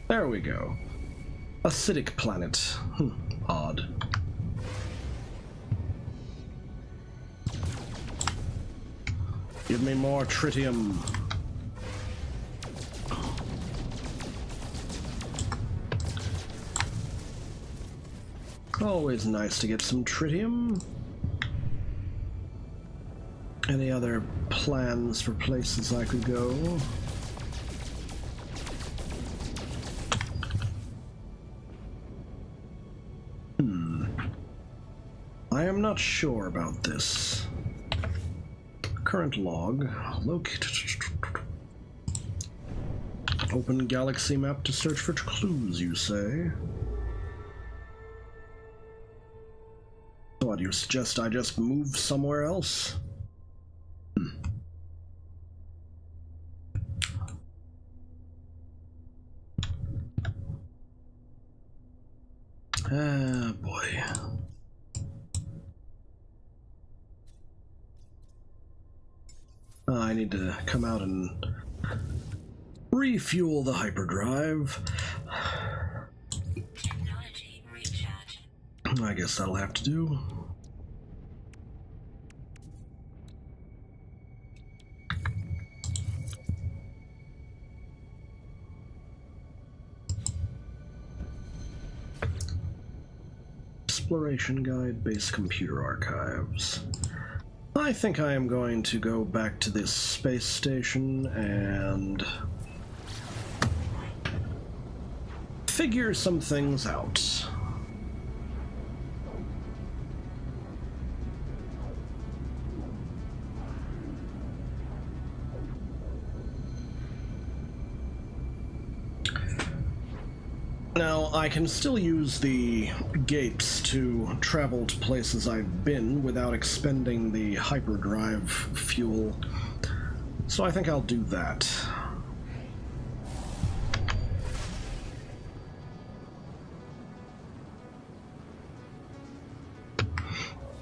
Speaker 1: There we go. Acidic planet. Odd. Give me more tritium. Always nice to get some tritium. Any other plans for places I could go? I am not sure about this. Current log. Located. Open galaxy map to search for clues, you say? What, you suggest I just move somewhere else? Ah, boy. I need to come out and refuel the hyperdrive.
Speaker 2: Technology recharge.
Speaker 1: I guess that'll have to do. Exploration guide, base computer archives. I think I am going to go back to this space station and figure some things out. Now, I can still use the gates to travel to places I've been without expending the hyperdrive fuel, so I think I'll do that.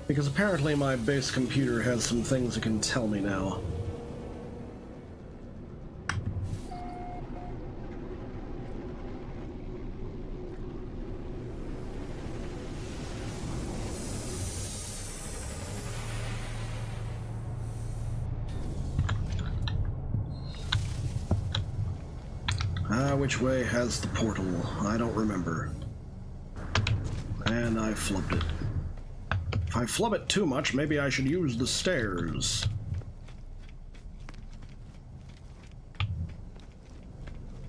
Speaker 1: Because apparently my base computer has some things it can tell me now. Which way has the portal? I don't remember. And I flubbed it. If I flub it too much, maybe I should use the stairs.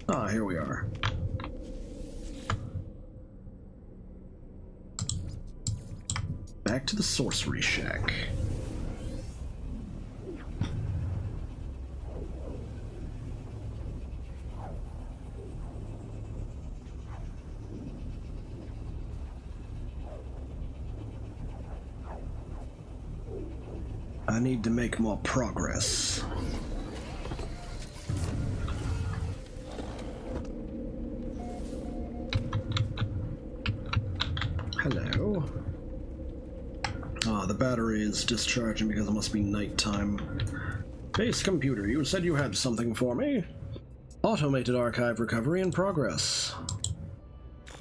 Speaker 1: Ah, here we are. Back to the sorcery shack. I need to make more progress. Hello. Ah, the battery is discharging because it must be nighttime. Base computer, you said you had something for me. Automated archive recovery in progress.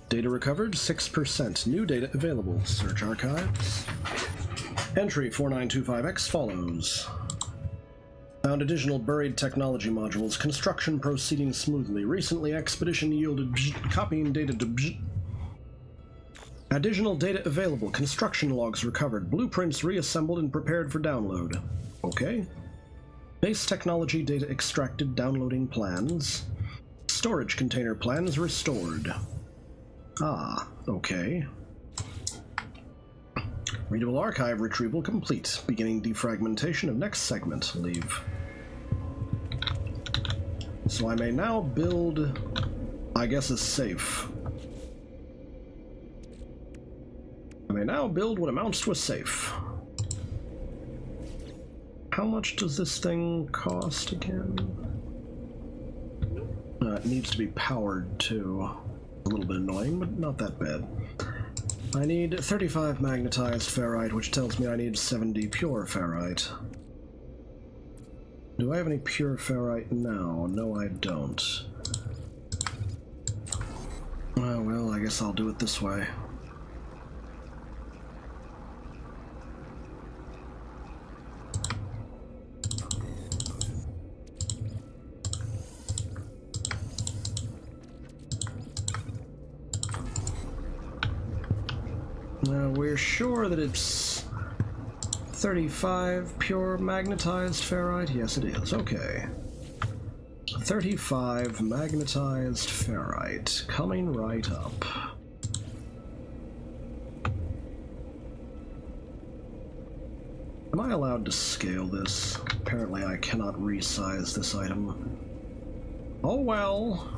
Speaker 1: Data recovered, 6%. New data available. Search archives. Entry 4925X follows. Found additional buried technology modules. Construction proceeding smoothly. Recently expedition yielded copying data to Additional data available. Construction logs recovered. Blueprints reassembled and prepared for download. Okay. Base technology data extracted. Downloading plans. Storage container plans restored. Ah, okay. Readable archive retrieval complete. Beginning defragmentation of next segment. Leave. So I may now build, I guess, a safe. I may now build what amounts to a safe. How much does this thing cost again? It needs to be powered too. A little bit annoying, but not that bad. I need 35 magnetized ferrite, which tells me I need 70 pure ferrite. Do I have any pure ferrite now? No, I don't. Oh, well, I guess I'll do it this way. Now, we're sure that it's 35 pure magnetized ferrite? Yes, it is. Okay. 35 magnetized ferrite. Coming right up. Am I allowed to scale this? Apparently I cannot resize this item. Oh well.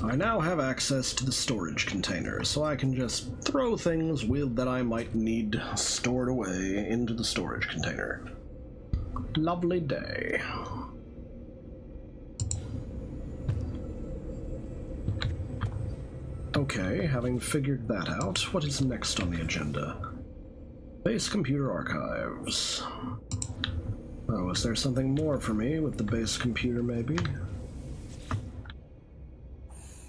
Speaker 1: I now have access to the storage container, so I can just throw things that I might need stored away into the storage container. Lovely day. Okay, having figured that out, what is next on the agenda? Base computer archives. Oh, is there something more for me with the base computer, maybe?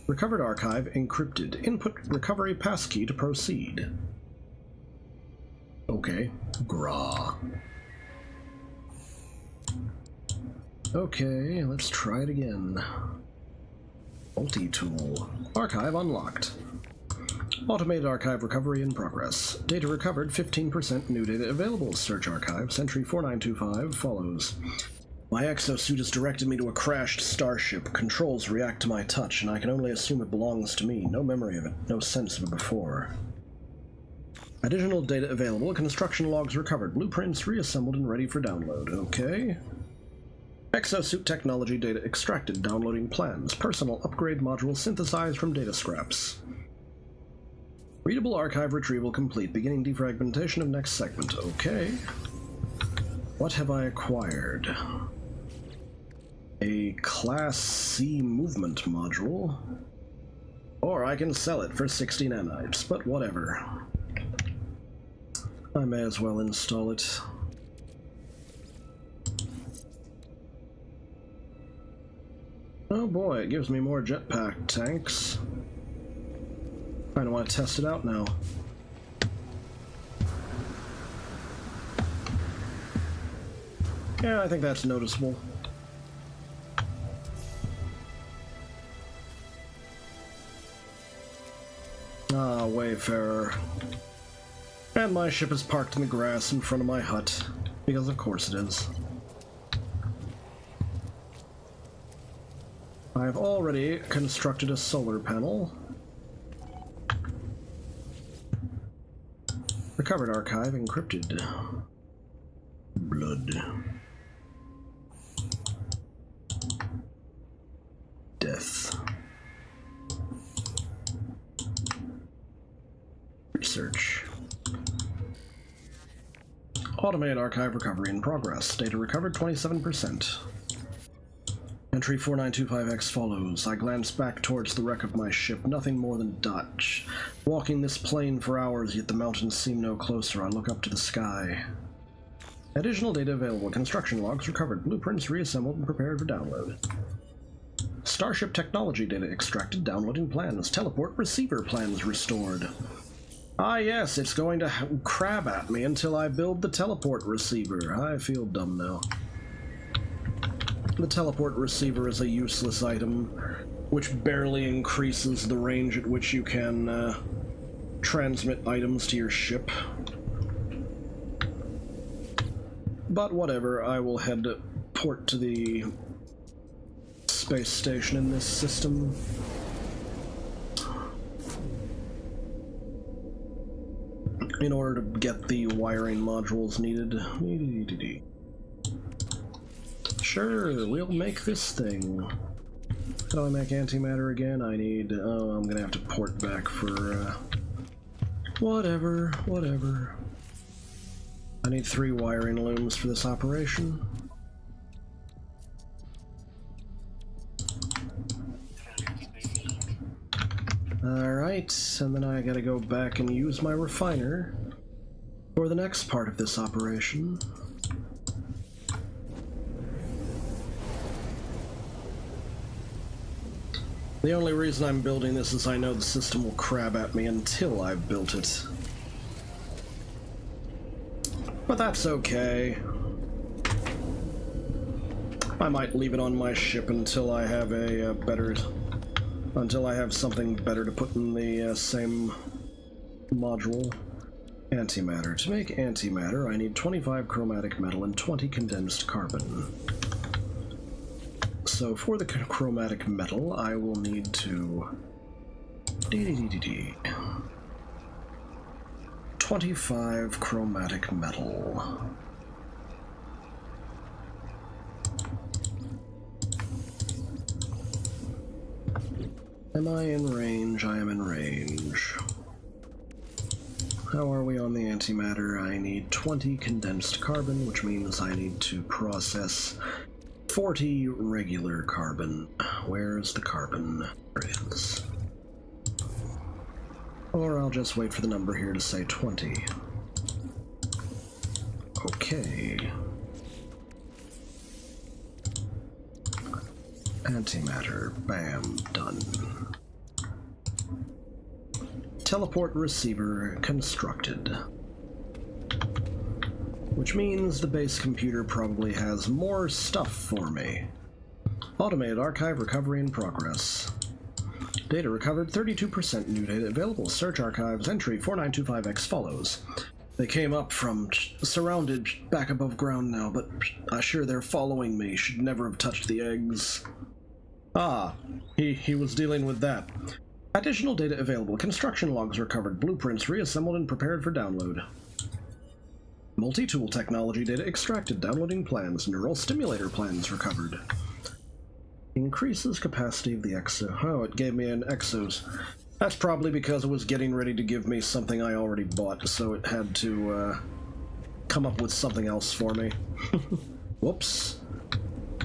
Speaker 1: Recovered archive encrypted. Input recovery passkey to proceed. Okay. Gra. Okay, let's try it again. Multi-tool. Archive unlocked. Automated archive recovery in progress. Data recovered 15%, new data available. Search archive. Sentry 4925 follows. My exosuit has directed me to a crashed starship. Controls react to my touch, and I can only assume it belongs to me. No memory of it, no sense of it before. Additional data available. Construction logs recovered. Blueprints reassembled and ready for download. Okay. Exosuit technology data extracted. Downloading plans. Personal upgrade module synthesized from data scraps. Readable archive retrieval complete. Beginning defragmentation of next segment. Okay. What have I acquired? A Class C movement module. Or I can sell it for 60 nanites, but whatever. I may as well install it. Oh boy, it gives me more jetpack tanks. I don't want to test it out now. Yeah, I think that's noticeable. Ah, Wayfarer. And my ship is parked in the grass in front of my hut, because of course it is. I have already constructed a solar panel. Recovered archive encrypted. Blood. Death. Research. Automated archive recovery in progress. Data recovered 27%. Entry 4925X follows. I glance back towards the wreck of my ship. Nothing more than Dutch. Walking this plain for hours, yet the mountains seem no closer. I look up to the sky. Additional data available. Construction logs recovered. Blueprints reassembled and prepared for download. Starship technology data extracted. Downloading plans. Teleport receiver plans restored. Ah yes, it's going to crab at me until I build the teleport receiver. I feel dumb now. The teleport receiver is a useless item, which barely increases the range at which you can transmit items to your ship. But whatever, I will head to port to the space station in this system. In order to get the wiring modules needed. Sure, we'll make this thing. How do I make antimatter again? I need... Oh, I'm gonna have to port back for... Whatever. I need 3 wiring looms for this operation. Alright, and then I gotta go back and use my refiner for the next part of this operation. The only reason I'm building this is I know the system will crab at me until I've built it. But that's okay. I might leave it on my ship until I have a until I have something better to put in the same module. Antimatter. To make antimatter, I need 25 chromatic metal and 20 condensed carbon. So for the chromatic metal, I will need to 25 chromatic metal. Am I in range? I am in range. How are we on the antimatter? I need 20 condensed carbon, which means I need to process 40 regular carbon. Where's the carbon? There it is. Or I'll just wait for the number here to say 20. Okay. Antimatter. Bam. Done. Teleport receiver constructed. Which means the base computer probably has more stuff for me. Automated archive recovery in progress. Data recovered 32%, new data available. Search archives entry 4925X follows. They came up from surrounded back above ground now, but sure they're following me. Should never have touched the eggs. Ah, he was dealing with that. Additional data available. Construction logs recovered. Blueprints reassembled and prepared for download. Multi-tool technology data extracted. Downloading plans. Neural stimulator plans recovered. Increases capacity of the exo. Oh, it gave me an exos. That's probably because it was getting ready to give me something I already bought, so it had to come up with something else for me. Whoops.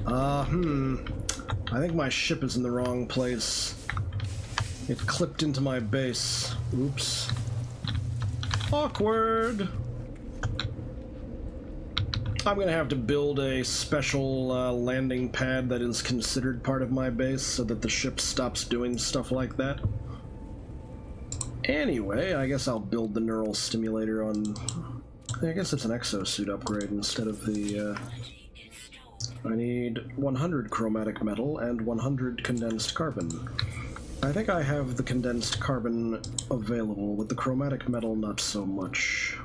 Speaker 1: I think my ship is in the wrong place. It clipped into my base. Oops. Awkward! I'm gonna have to build a special landing pad that is considered part of my base so that the ship stops doing stuff like that. Anyway, I guess I'll build the neural stimulator on... I guess it's an exosuit upgrade instead of the... I need 100 chromatic metal and 100 condensed carbon. I think I have the condensed carbon available, with the chromatic metal not so much.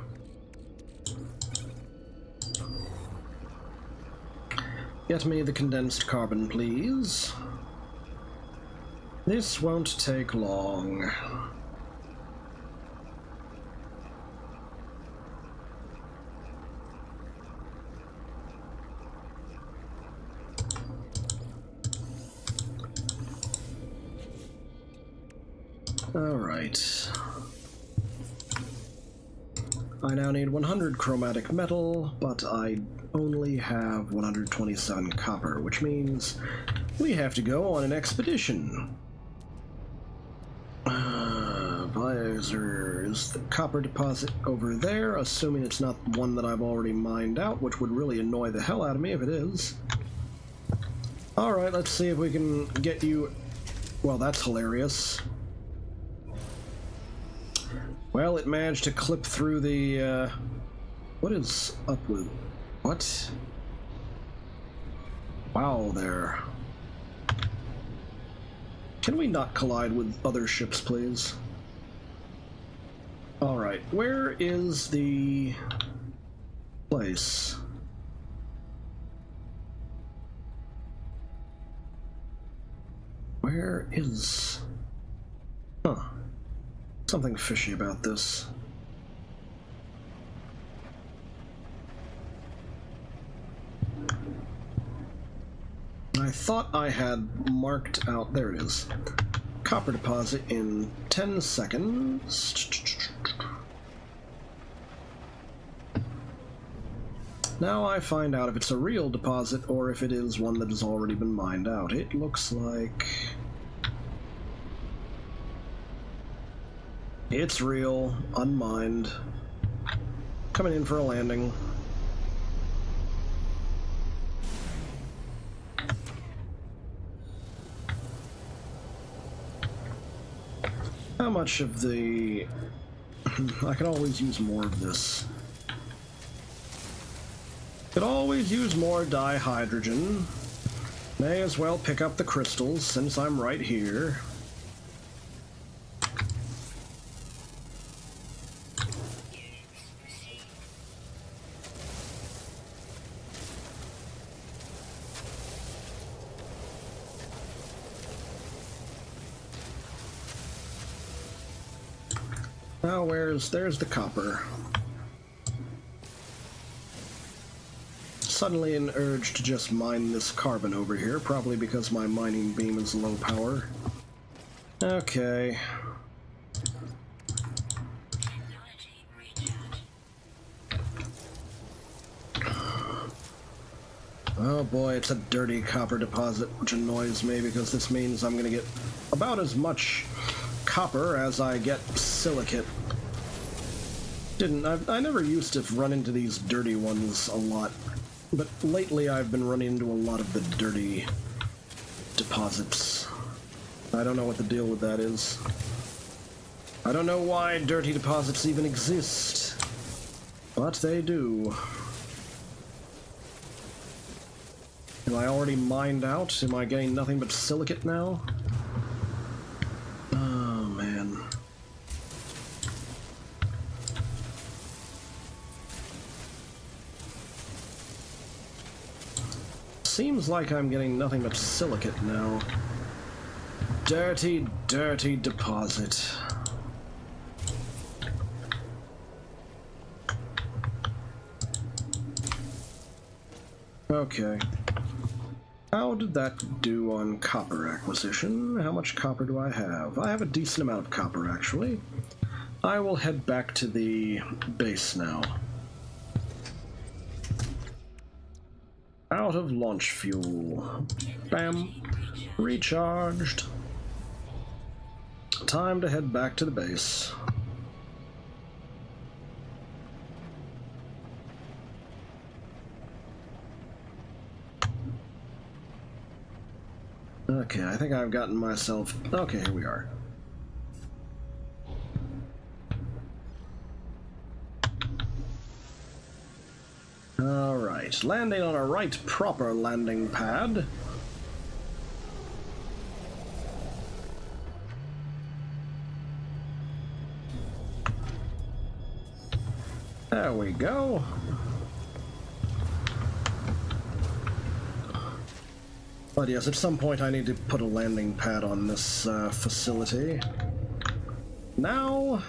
Speaker 1: Get me the condensed carbon, please. This won't take long. Alright. I now need 100 chromatic metal, but I only have 127 copper, which means we have to go on an expedition. Visor is the copper deposit over there, assuming it's not one that I've already mined out, which would really annoy the hell out of me if it is. Alright, let's see if we can get you... Well, that's hilarious. Well, it managed to clip through the, what is up with... What? Wow, there. Can we not collide with other ships, please? Alright, where is the place? Where is... Huh. Something fishy about this. thought I had marked out... There it is. Copper deposit in 10 seconds. Now I find out if it's a real deposit or if it is one that has already been mined out. It looks like... it's real, unmined. Coming in for a landing. How much of the... I could always use more of this. Could always use more dihydrogen. May as well pick up the crystals since I'm right here. Now there's the copper. Suddenly an urge to just mine this carbon over here, probably because my mining beam is low power. Okay.
Speaker 2: Technology recharge.
Speaker 1: Oh boy, it's a dirty copper deposit, which annoys me because this means I'm gonna get about as much copper as I get silicate. I never used to run into these dirty ones a lot, but lately I've been running into a lot of the dirty deposits. I don't know what the deal with that is. I don't know why dirty deposits even exist, but they do. Am I already mined out? Am I getting nothing but silicate now? Oh, man. Seems like I'm getting nothing but silicate now. Dirty, dirty deposit. Okay. How did that do on copper acquisition? How much copper do I have? I have a decent amount of copper, actually. I will head back to the base now. Out of launch fuel. Bam. Recharged. Time to head back to the base. Okay, I think I've gotten myself... Okay, here we are. Alright, landing on a right proper landing pad. There we go. But yes, at some point I need to put a landing pad on this facility. Now...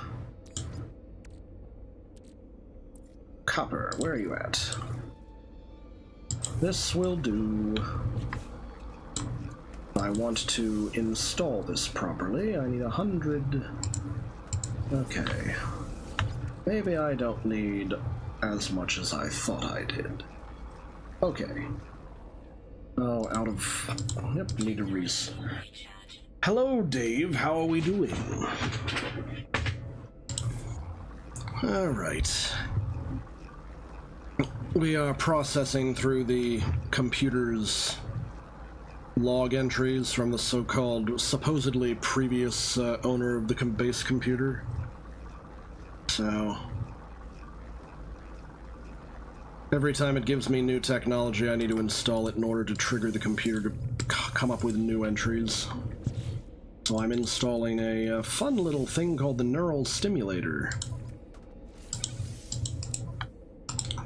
Speaker 1: Copper, where are you at? This will do. I want to install this properly. I need 100... Okay. Maybe I don't need as much as I thought I did. Okay. Oh, out of... Yep, need a reset. Hello, Dave. How are we doing? Alright. We are processing through the computer's log entries from the so-called supposedly previous owner of the base computer. So... every time it gives me new technology, I need to install it in order to trigger the computer to come up with new entries. So I'm installing a fun little thing called the neural stimulator.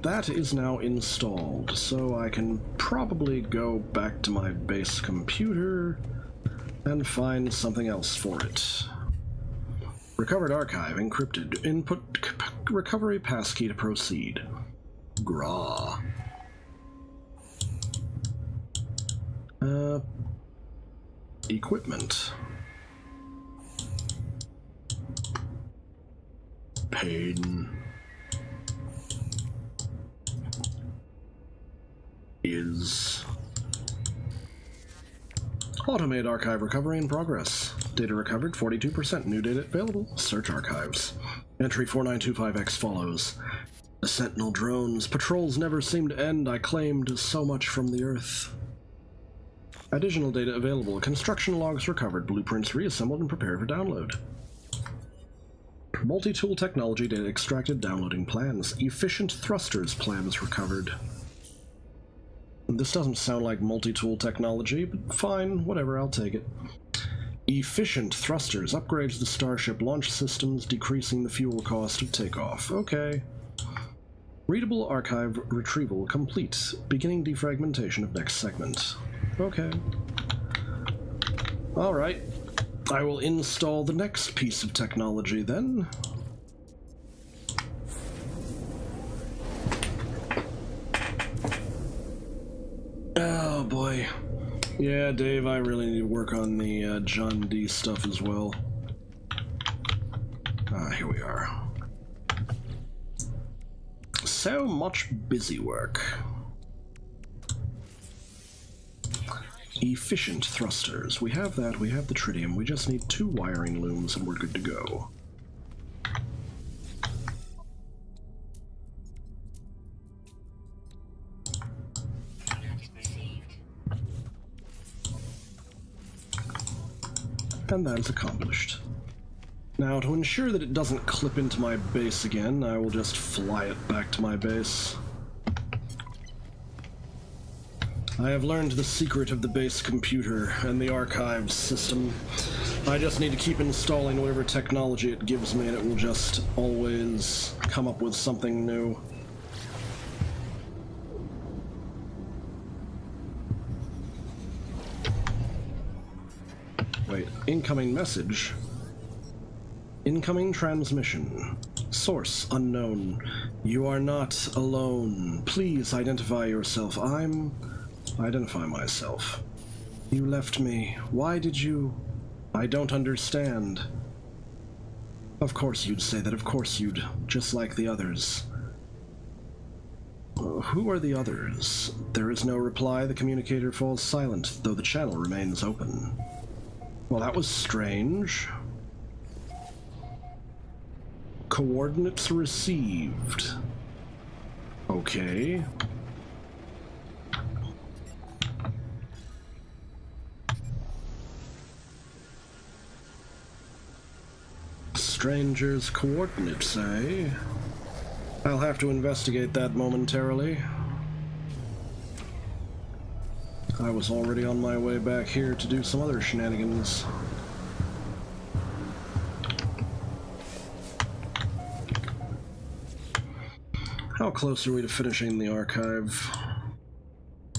Speaker 1: That is now installed, so I can probably go back to my base computer and find something else for it. Recovered archive encrypted. Input recovery passkey to proceed. Gra. Equipment. Pain. Is. Automate archive recovery in progress. Data recovered 42%. New data available. Search archives. Entry 4925X follows. The Sentinel drones. Patrols never seem to end. I claimed so much from the Earth. Additional data available. Construction logs recovered. Blueprints reassembled and prepared for download. Multi-tool technology data extracted. Downloading plans. Efficient thrusters plans recovered. This doesn't sound like multi-tool technology, but fine, whatever, I'll take it. Efficient thrusters upgrades the Starship launch systems, decreasing the fuel cost of takeoff. Okay. Readable archive retrieval complete. Beginning defragmentation of next segment. Okay. Alright. I will install the next piece of technology then. Oh boy. Yeah, Dave, I really need to work on the John D stuff as well. Here we are. So much busy work. Efficient thrusters. We have that, we have the tritium. We just need 2 wiring looms and we're good to go. And that is accomplished. Now, to ensure that it doesn't clip into my base again, I will just fly it back to my base. I have learned the secret of the base computer and the archives system. I just need to keep installing whatever technology it gives me, and it will just always come up with something new. Wait, incoming message. Incoming transmission. Source unknown. You are not alone. Please identify yourself. Identify myself. You left me. Why did you? I don't understand. Of course you'd say that. Of course you'd. Just like the others. Who are the others? There is no reply. The communicator falls silent, though the channel remains open. Well, that was strange. Coordinates received. Okay. Stranger's coordinates, eh? I'll have to investigate that momentarily. I was already on my way back here to do some other shenanigans. How close are we to finishing the archive?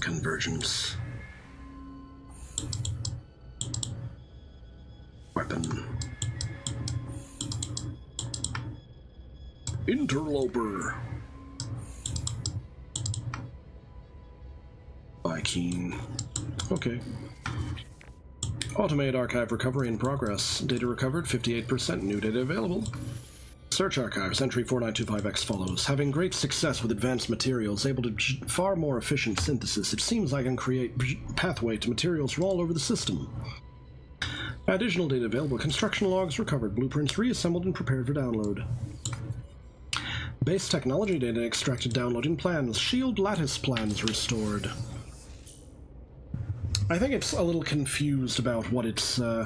Speaker 1: Convergence. Weapon. Interloper. Keen. Okay. Automate archive recovery in progress. Data recovered 58%. New data available. Search archives. Entry 4925X follows. Having great success with advanced materials, able to far more efficient synthesis, it seems I can create pathway to materials from all over the system. Additional data available. Construction logs recovered. Blueprints reassembled and prepared for download. Base technology data extracted. Downloading plans. Shield lattice plans restored. I think it's a little confused about what it's, I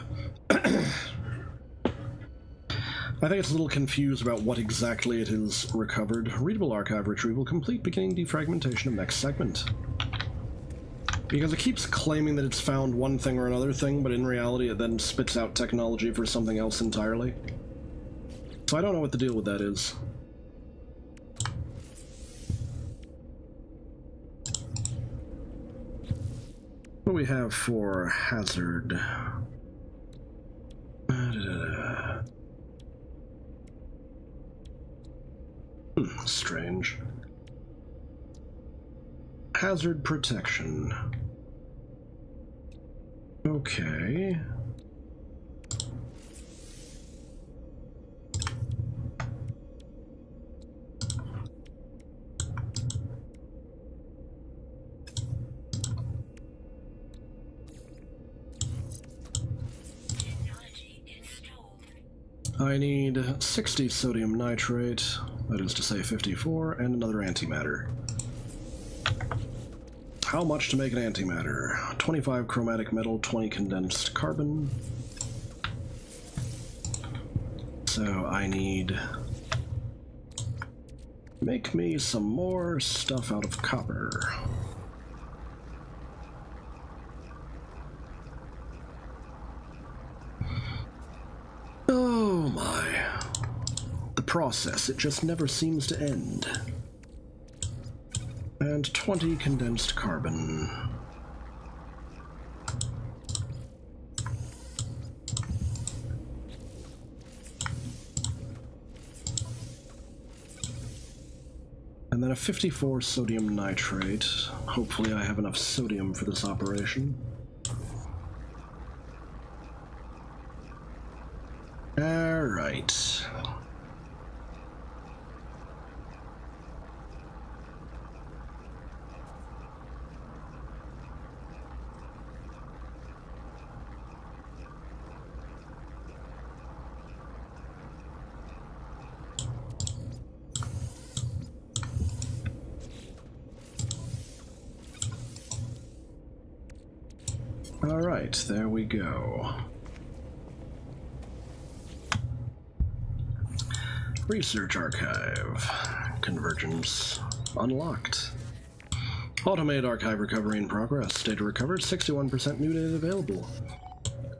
Speaker 1: think it's a little confused about what exactly it is recovered. Readable archive retrieval complete. Beginning defragmentation of next segment. Because it keeps claiming that it's found one thing or another thing, but in reality it then spits out technology for something else entirely. So I don't know what the deal with that is. What do we have for hazard? Strange. Hazard protection. Okay.
Speaker 2: Technology installed.
Speaker 1: I need 60 sodium nitrate, that is to say 54, and another antimatter. How much to make an antimatter? 25 chromatic metal, 20 condensed carbon. So I need... Make me some more stuff out of copper. Oh my. The process, it just never seems to end. And 20 condensed carbon. And then a 54 sodium nitrate. Hopefully I have enough sodium for this operation. Alright. Alright, there we go. Research archive. Convergence unlocked. Automated archive recovery in progress. Data recovered, 61% new data available.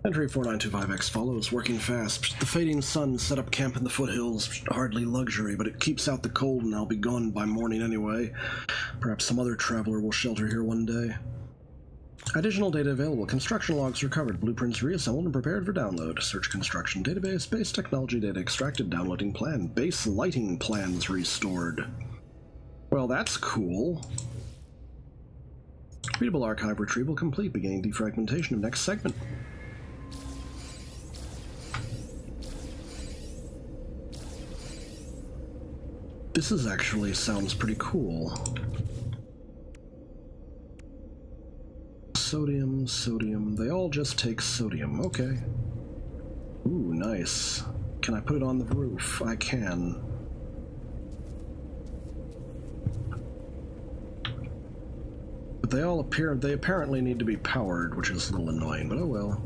Speaker 1: Entry 4925X follows, working fast. The fading sun set up camp in the foothills. Hardly luxury, but it keeps out the cold and I'll be gone by morning anyway. Perhaps some other traveler will shelter here one day. Additional data available. Construction logs recovered. Blueprints reassembled and prepared for download. Search construction database. Base technology data extracted. Downloading plan. Base lighting plans restored. Well, that's cool. Readable archive retrieval complete. Beginning defragmentation of next segment. This is actually sounds pretty cool. Sodium, sodium. They all just take sodium. Okay. Ooh, nice. Can I put it on the roof? I can. But they all they apparently need to be powered, which is a little annoying, but oh well.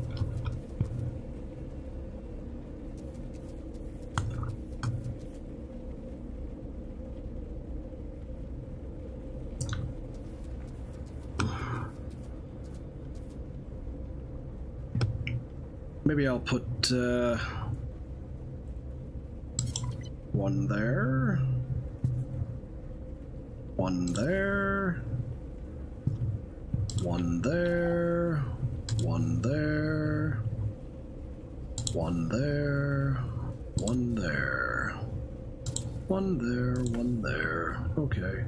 Speaker 1: Maybe I'll put one there, one there, one there, one there, one there, one there, one there, one there. Okay.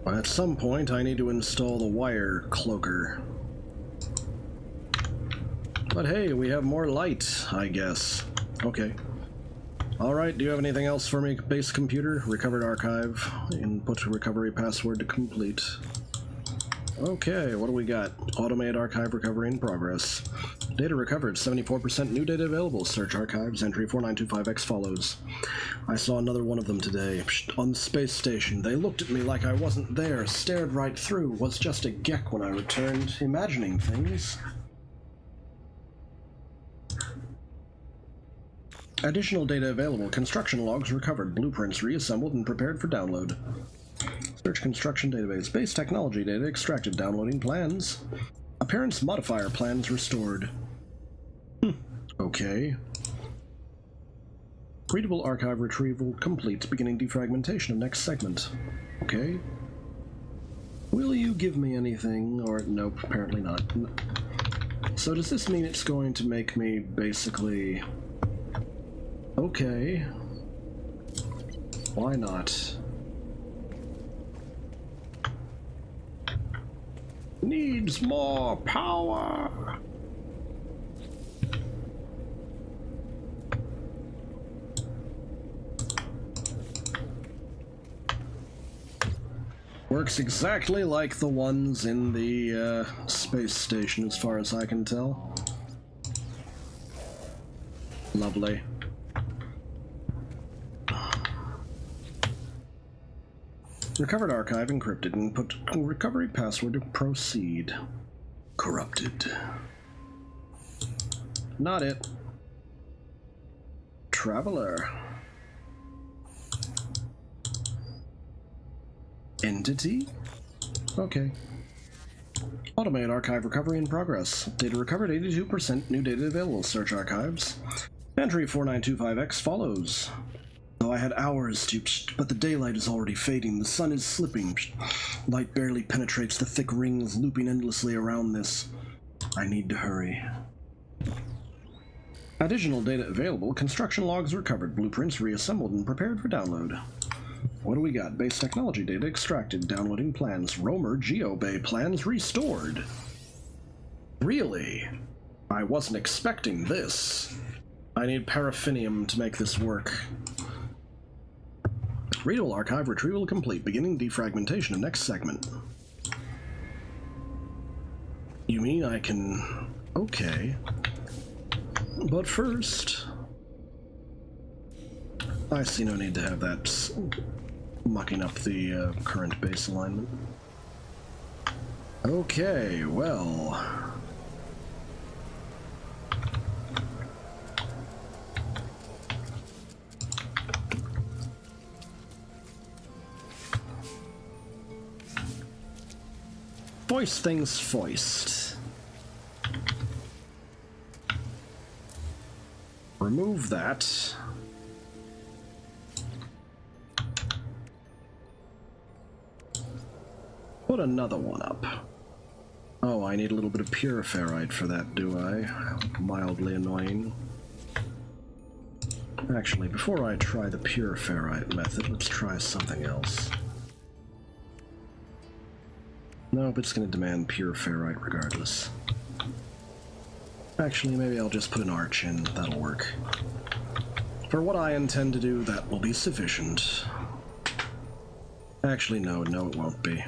Speaker 1: At some point, I need to install the wire cloaker. But hey, we have more light, I guess. Okay. Alright, do you have anything else for me, base computer? Recovered archive. Input recovery password to complete. Okay, what do we got? Automated archive recovery in progress. Data recovered, 74% new data available. Search archives, entry 4925X follows. I saw another one of them today, on the space station. They looked at me like I wasn't there, stared right through, was just a geck when I returned, imagining things. Additional data available. Construction logs recovered, blueprints reassembled and prepared for download. Search construction database. Base technology data extracted. Downloading plans. Appearance modifier plans restored. Okay. Readable archive retrieval complete. Beginning defragmentation of next segment. Okay. Will you give me anything? Or nope, apparently not. So does this mean it's going to make me basically... Okay. Why not? Needs more power! Works exactly like the ones in the space station, as far as I can tell. Lovely. Recovered archive encrypted. Input recovery password to proceed. Corrupted. Not it. Traveler. Entity? Okay. Automate archive recovery in progress. Data recovered 82%, new data available. Search archives. Entry 4925X follows. Though I had hours to, but the daylight is already fading. The sun is slipping. Light barely penetrates the thick rings looping endlessly around this. I need to hurry. Additional data available. Construction logs recovered. Blueprints reassembled and prepared for download. What do we got? Base technology data extracted. Downloading plans. Roamer GeoBay plans restored. Really? I wasn't expecting this. I need paraffinium to make this work. Readable archive retrieval complete. Beginning defragmentation of next segment. You mean I can... Okay. But first... I see no need to have that mucking up the current base alignment. Okay, well... Foist things foist. Remove that. Put another one up. Oh, I need a little bit of pure ferrite for that, do I? Mildly annoying. Actually, before I try the pure ferrite method, let's try something else. Nope, it's going to demand pure ferrite regardless. Actually, maybe I'll just put an arch in. That'll work. For what I intend to do, that will be sufficient. Actually, no, it won't be.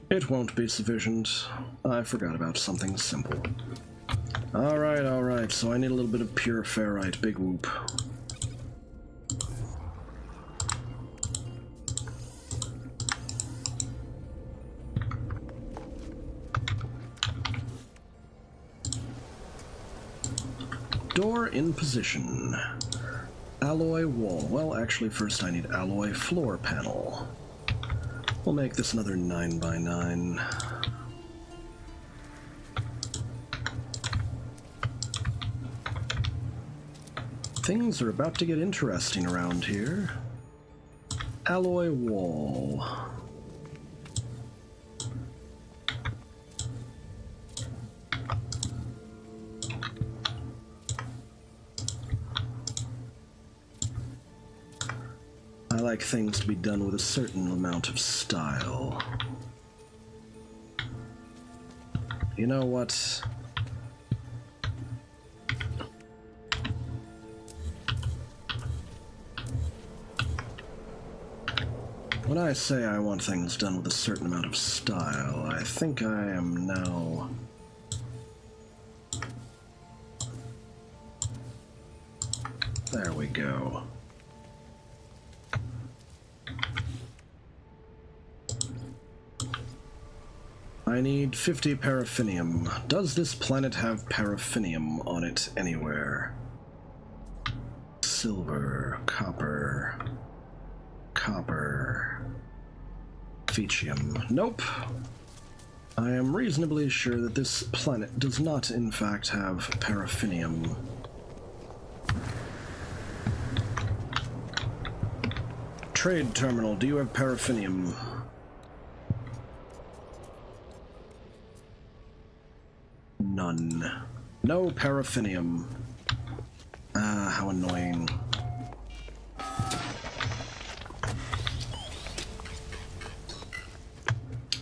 Speaker 1: It won't be sufficient. I forgot about something simple. Alright, so I need a little bit of pure ferrite. Big whoop. Door in position. Alloy wall. Well, actually, first I need alloy floor panel. We'll make this another 9x9. Things are about to get interesting around here. Alloy wall. I like things to be done with a certain amount of style. You know what? When I say I want things done with a certain amount of style, I think I am now... There we go. I need 50 paraffinium. Does this planet have paraffinium on it anywhere? Silver, copper, copper, fetium. Nope. I am reasonably sure that this planet does not, in fact, have paraffinium. Trade terminal, do you have paraffinium? None. No paraffinium. Ah, how annoying.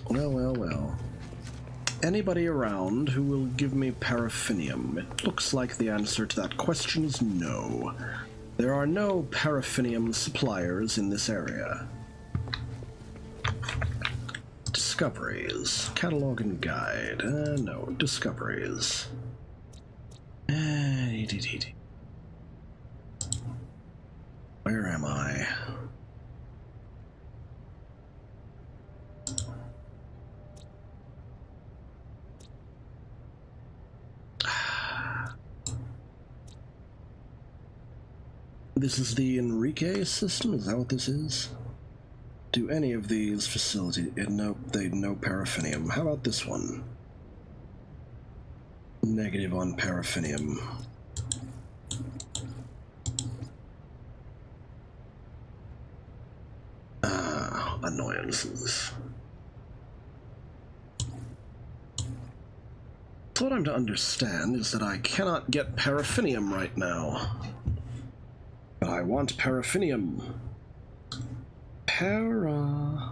Speaker 1: Well, well, well. Anybody around who will give me paraffinium? It looks like the answer to that question is no. There are no paraffinium suppliers in this area. Discoveries. Catalog and guide. No. Discoveries. Where am I? This is the Enrique system? Is that what this is? Do any of these facilities... Nope, they no paraffinium. How about this one? Negative on paraffinium. Ah, annoyances. So what I'm to understand is that I cannot get paraffinium right now. But I want paraffinium. Paraffinium.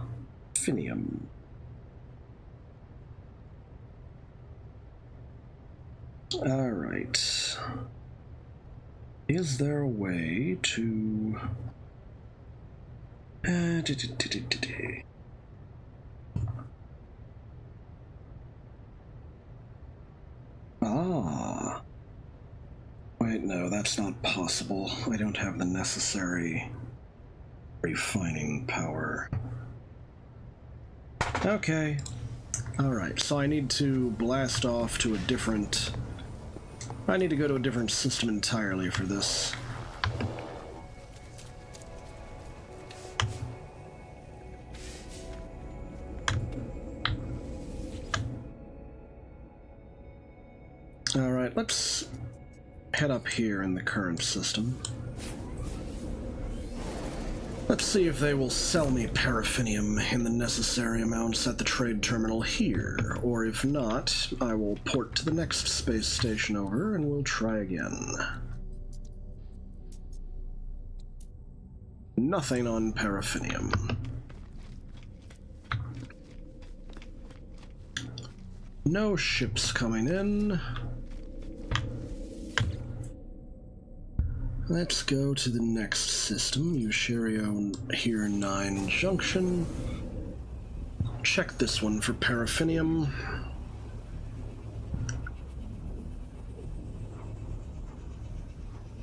Speaker 1: Alright. Is there a way to... Ah. Wait, no, that's not possible. I don't have the necessary refining power. Okay. Alright, so I need to blast off to a different... I need to go to a different system entirely for this. Alright, let's head up here in the current system. Let's see if they will sell me paraffinium in the necessary amounts at the trade terminal here, or if not, I will port to the next space station over and we'll try again. Nothing on paraffinium. No ships coming in. Let's go to the next system, Usherio here 9 Junction. Check this one for paraffinium.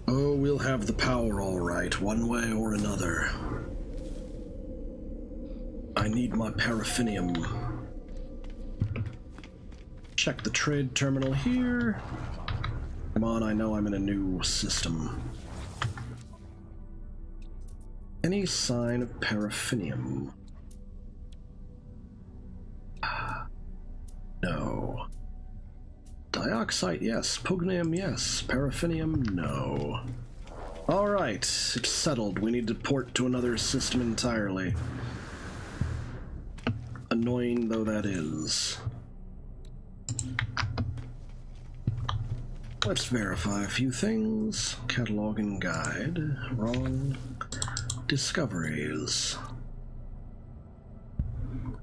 Speaker 1: Oh, we'll have the power all right, one way or another. I need my paraffinium. Check the trade terminal here. Come on, I know I'm in a new system. Any sign of paraffinium? No. Dioxide, yes. Pugnium, yes. Paraffinium, no. Alright, it's settled. We need to port to another system entirely. Annoying though that is. Let's verify a few things. Catalog and guide. Wrong. Discoveries.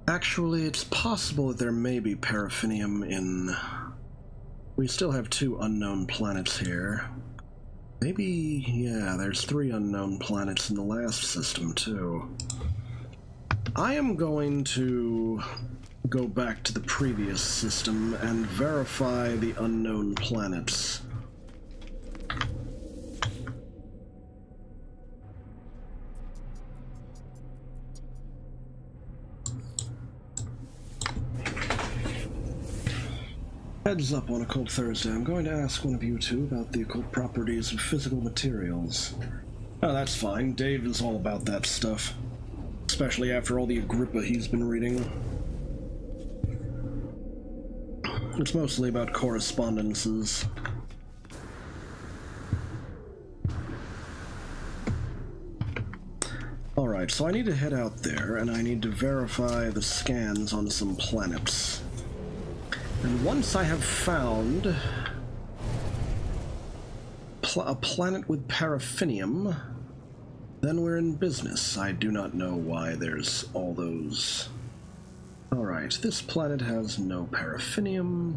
Speaker 1: Actually, it's possible that there may be paraffinium in... We still have 2 unknown planets here. Maybe, yeah, there's 3 unknown planets in the last system, too. I am going to go back to the previous system and verify the unknown planets. Heads up on Occult Thursday. I'm going to ask one of you two about the occult properties of physical materials. Oh, that's fine. Dave is all about that stuff. Especially after all the Agrippa he's been reading. It's mostly about correspondences. Alright, so I need to head out there, and I need to verify the scans on some planets. And once I have found a planet with paraffinium, then we're in business. I do not know why there's all those... Alright, this planet has no paraffinium.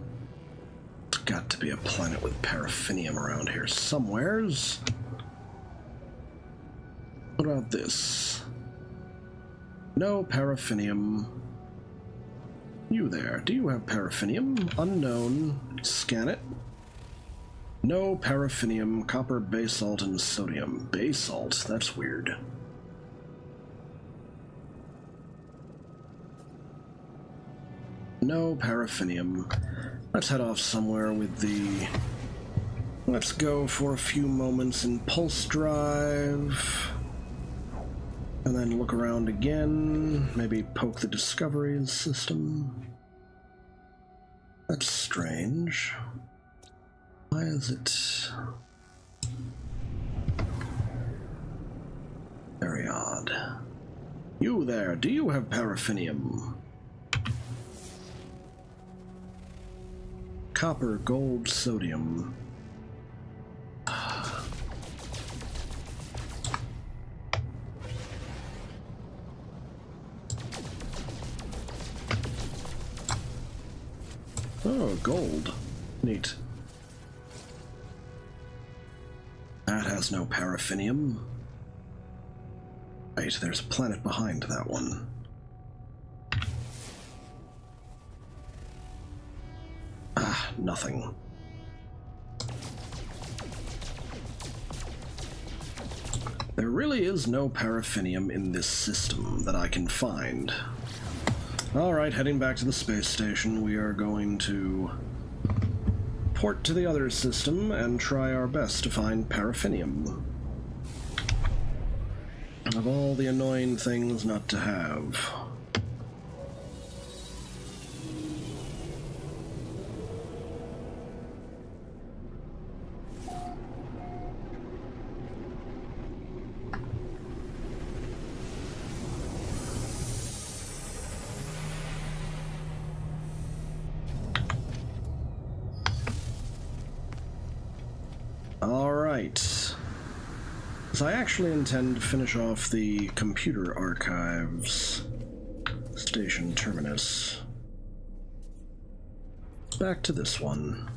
Speaker 1: There's got to be a planet with paraffinium around here somewheres. What about this? No paraffinium. You there, do you have paraffinium? Unknown. Scan it. No paraffinium, copper, basalt, and sodium. Basalt? That's weird. No paraffinium. Let's head off somewhere with the... Let's go for a few moments in pulse drive. And then look around again. Maybe poke the discoveries system. That's strange. Why is it... very odd. You there, do you have paraffinium? Copper, gold, sodium. Oh, gold. Neat. That has no paraffinium. Wait, there's a planet behind that one. Ah, nothing. There really is no paraffinium in this system that I can find. Alright, heading back to the space station, we are going to port to the other system and try our best to find paraffinium. Of all the annoying things not to have. Alright. So I actually intend to finish off the computer archives station terminus. Back to this one.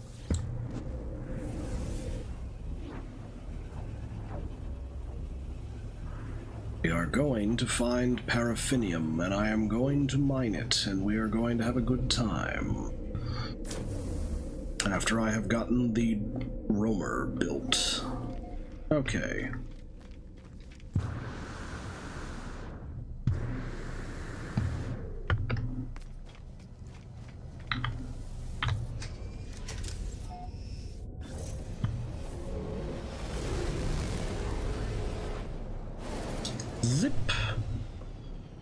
Speaker 1: We are going to find paraffinium, and I am going to mine it, and we are going to have a good time. After I have gotten the roamer built. Okay. Zip.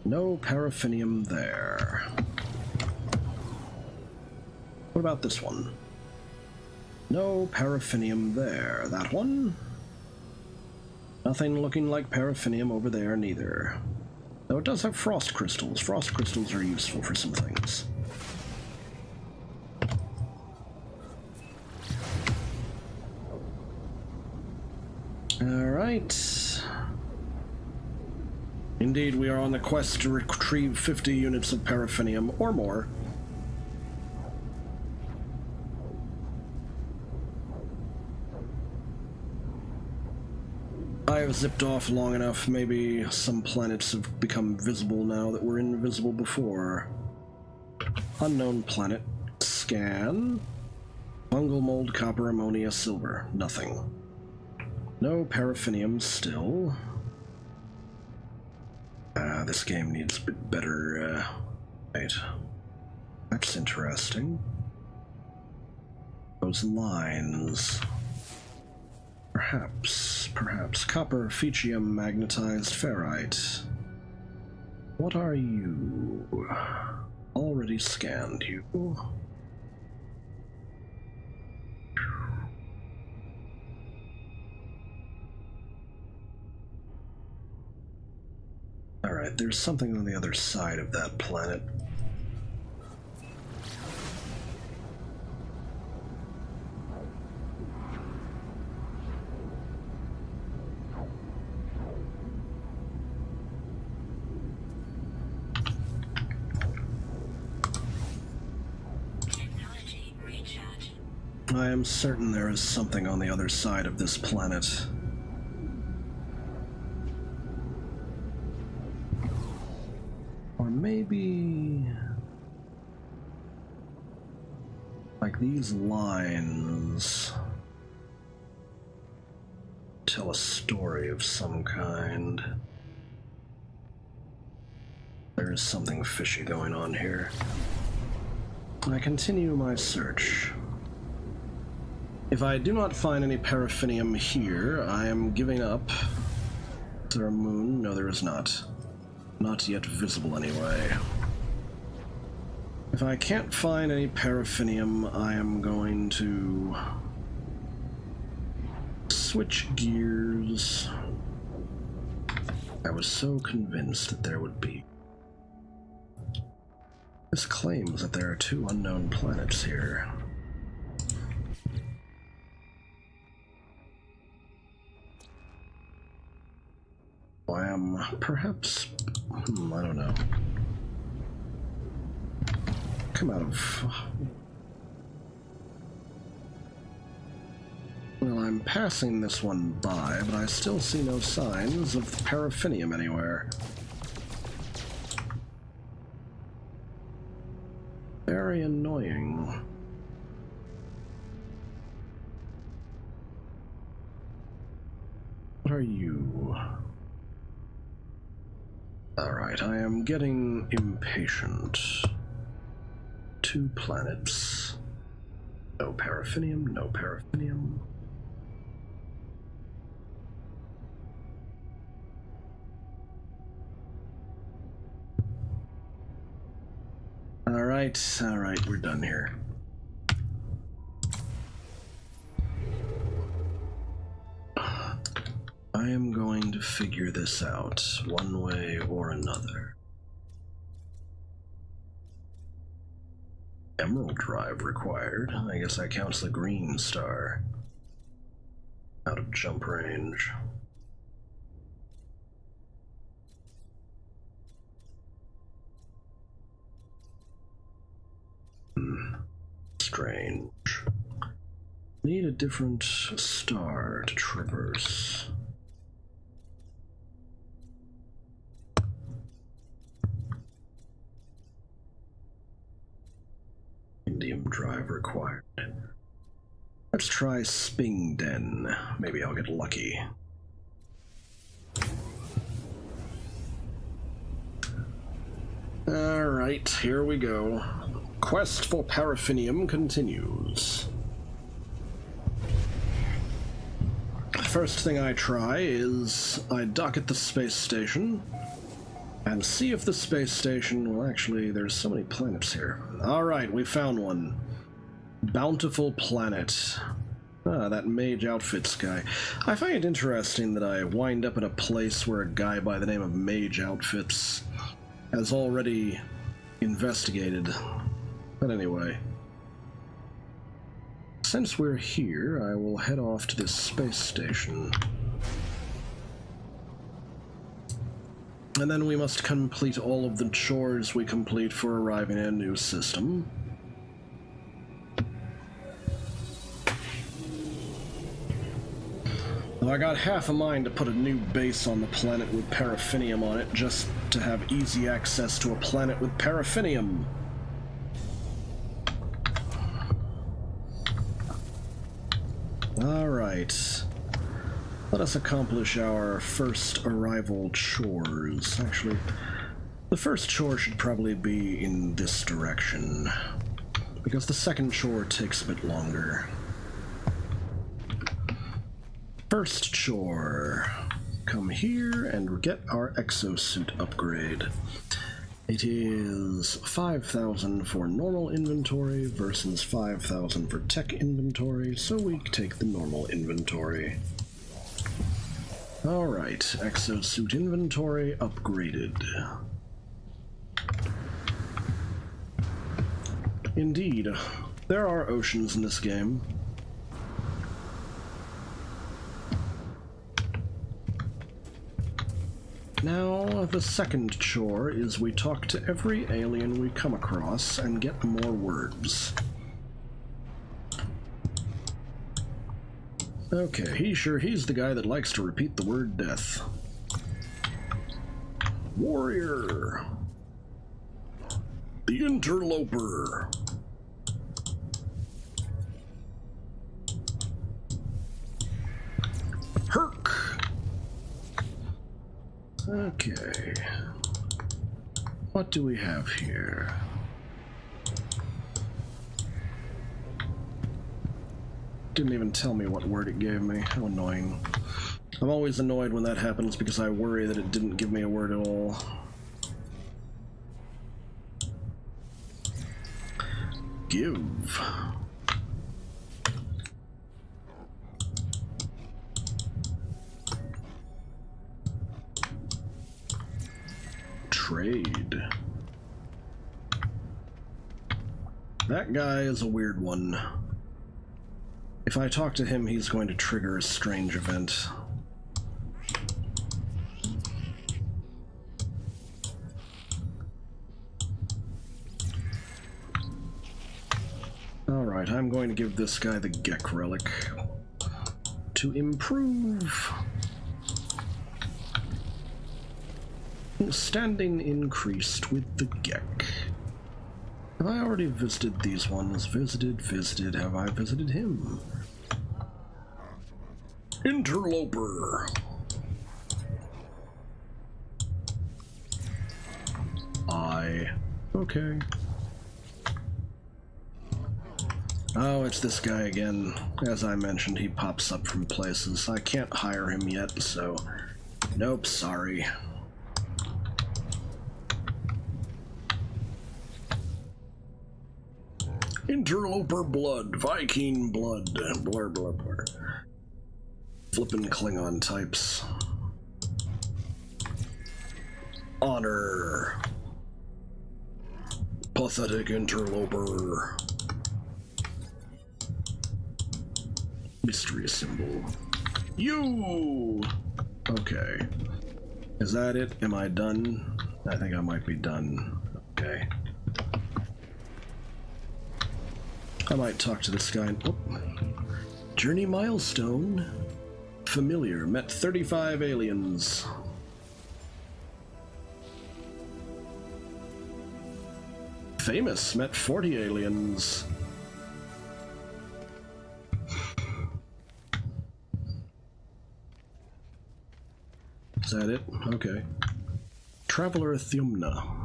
Speaker 1: No paraffinium there. What about this one? No paraffinium there. That one? Nothing looking like paraffinium over there, neither. Though it does have frost crystals. Frost crystals are useful for some things. Alright. Indeed, we are on the quest to retrieve 50 units of paraffinium, or more. I have zipped off long enough. Maybe some planets have become visible now that were invisible before. Unknown planet. Scan. Fungal mold, copper, ammonia, silver. Nothing. No paraffinium still. This game needs a bit better, right. That's interesting. Those lines. Perhaps. Copper, phaecium, magnetized ferrite. What are you? Already scanned you. Alright, there's something on the other side of that planet.
Speaker 2: Technology recharge.
Speaker 1: I am certain there is something on the other side of this planet. Or maybe... like these lines tell a story of some kind. There is something fishy going on here. I continue my search. If I do not find any paraffinium here, I am giving up. Is there a moon? No, there is not. Not yet visible anyway. If I can't find any paraffinium, I am going to switch gears. I was so convinced that there would be. This claims that there are 2 unknown planets here. I am perhaps... I don't know. Come out of... Well, I'm passing this one by, but I still see no signs of paraffinium anywhere. Very annoying. What are you? Alright, I am getting impatient. 2 planets. No paraffinium, no paraffinium. Alright, we're done here. I am going to figure this out, one way or another. Emerald drive required. I guess that counts the green star. Out of jump range. Strange. Need a different star to traverse. Indium drive required. Let's try Spingden. Maybe I'll get lucky. Alright, here we go. Quest for paraffinium continues. First thing I try is I dock at the space station and see if the space station... Well, actually, there's so many planets here. Alright, we found one. Bountiful Planet. Ah, that Mage Outfits guy. I find it interesting that I wind up in a place where a guy by the name of Mage Outfits has already investigated. But anyway. Since we're here, I will head off to this space station. And then we must complete all of the chores we complete for arriving in a new system. I got half a mind to put a new base on the planet with paraffinium on it, just to have easy access to a planet with paraffinium. Alright. Let us accomplish our first arrival chores. Actually, the first chore should probably be in this direction, because the second chore takes a bit longer. First chore. Come here and get our exosuit upgrade. It is 5,000 for normal inventory versus 5,000 for tech inventory, so we take the normal inventory. Alright, exosuit inventory upgraded. Indeed, there are oceans in this game. Now, the second chore is we talk to every alien we come across and get more words. Okay, he's the guy that likes to repeat the word death. Warrior. The interloper. Herc. Okay. What do we have here? Didn't even tell me what word it gave me. How annoying. I'm always annoyed when that happens because I worry that it didn't give me a word at all. Give. Trade. That guy is a weird one. If I talk to him, he's going to trigger a strange event. Alright, I'm going to give this guy the Gek relic to improve. Standing increased with the Gek. Have I already visited these ones? Visited. Have I visited him? Interloper. Okay. Oh, it's this guy again. As I mentioned, he pops up from places. I can't hire him yet, so... Nope, sorry. Interloper blood, Viking blood, blur. Flippin' Klingon types. Honor. Pathetic interloper. Mystery symbol. You! Okay. Is that it? Am I done? I think I might be done. Okay. I might talk to this guy. Oh. Journey milestone. Familiar. Met 35 aliens. Famous. Met 40 aliens. Is that it? Okay. Traveler Thumna.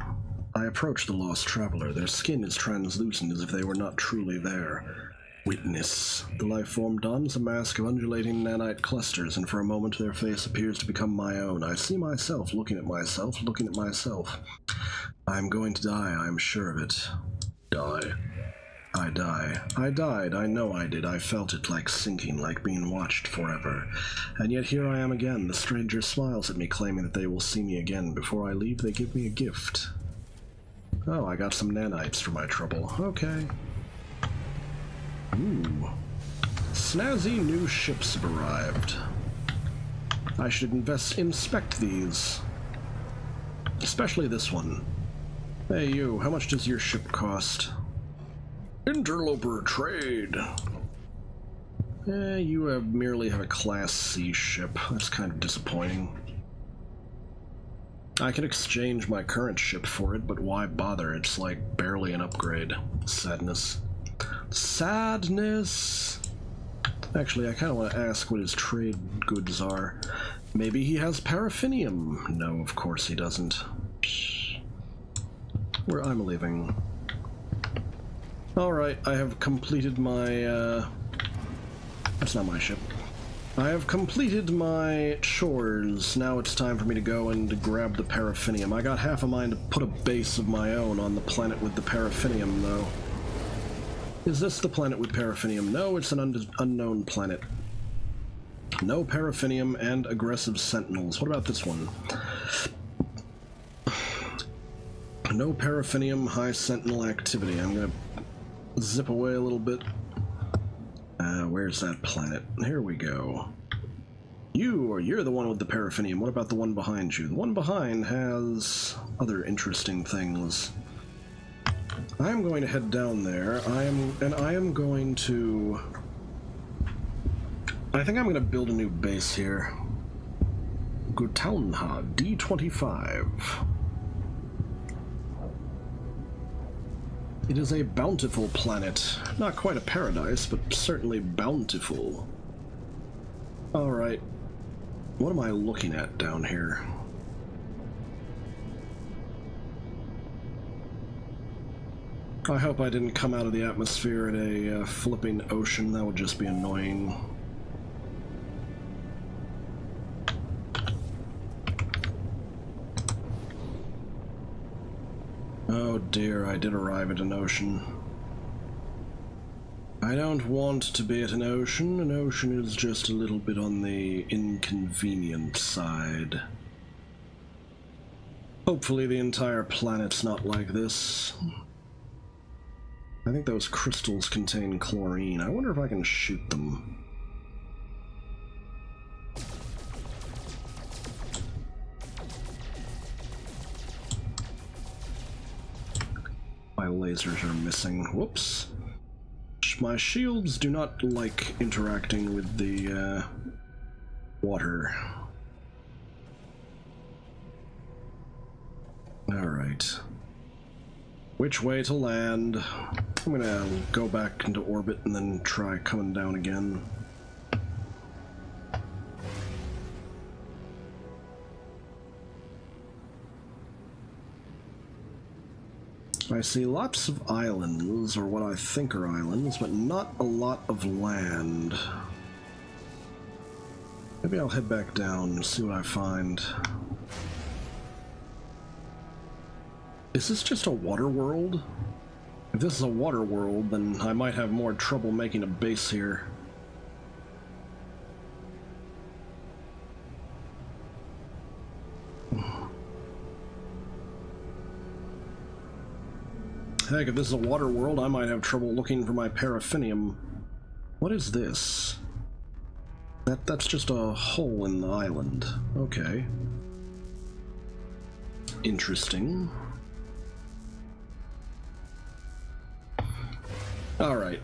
Speaker 1: I approach the lost traveler. Their skin is translucent as if they were not truly there. Witness. The life form dons a mask of undulating nanite clusters, and for a moment their face appears to become my own. I see myself looking at myself, looking at myself. I am going to die, I am sure of it. Die. I die. I died, I know I did. I felt it, like sinking, like being watched forever. And yet here I am again. The stranger smiles at me, claiming that they will see me again. Before I leave, they give me a gift. Oh, I got some nanites for my trouble. Okay. Ooh. Snazzy new ships have arrived. I should inspect these. Especially this one. Hey you, how much does your ship cost? Interloper trade. You merely have a Class C ship. That's kind of disappointing. I can exchange my current ship for it, but why bother? It's like barely an upgrade. Sadness. Sadness! Actually, I kind of want to ask what his trade goods are. Maybe he has paraffinium. No, of course he doesn't. Where I'm leaving. Alright, I have completed my, That's not my ship. I have completed my chores. Now it's time for me to go and grab the paraffinium. I got half a mind to put a base of my own on the planet with the paraffinium, though. Is this the planet with paraffinium? No, it's an unknown planet. No paraffinium and aggressive sentinels. What about this one? No paraffinium, high sentinel activity. I'm gonna zip away a little bit. Where's that planet? Here we go. You're the one with the paraffinium. What about the one behind you? The one behind has other interesting things. I am going to head down there. I am going to... I think I'm going to build a new base here. Gutalnha D25. It is a bountiful planet. Not quite a paradise, but certainly bountiful. Alright. What am I looking at down here? I hope I didn't come out of the atmosphere at a flipping ocean. That would just be annoying. Oh dear, I did arrive at an ocean. I don't want to be at an ocean. An ocean is just a little bit on the inconvenient side. Hopefully the entire planet's not like this. I think those crystals contain chlorine. I wonder if I can shoot them. My lasers are missing. Whoops. My shields do not like interacting with the water. Alright. Which way to land? I'm gonna go back into orbit and then try coming down again. I see lots of islands, or what I think are islands, but not a lot of land. Maybe I'll head back down and see what I find. Is this just a water world? If this is a water world, then I might have more trouble making a base here. Heck, if this is a water world, I might have trouble looking for my paraffinium. What is this? That's just a hole in the island. Okay. Interesting. Alright.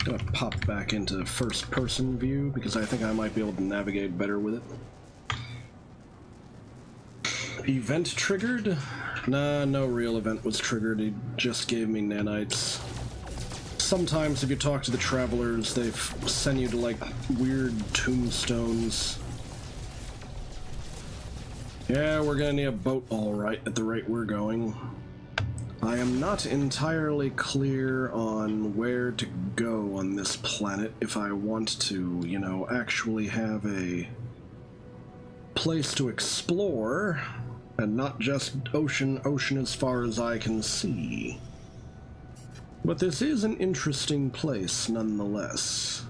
Speaker 1: Gonna pop back into first-person view, because I think I might be able to navigate better with it. Event triggered? Nah, no real event was triggered. He just gave me nanites. Sometimes if you talk to the travelers, they send you to, like, weird tombstones. Yeah, we're gonna need a boat alright at the rate we're going. I am not entirely clear on where to go on this planet if I want to, you know, actually have a place to explore. And not just ocean as far as I can see. But this is an interesting place, nonetheless.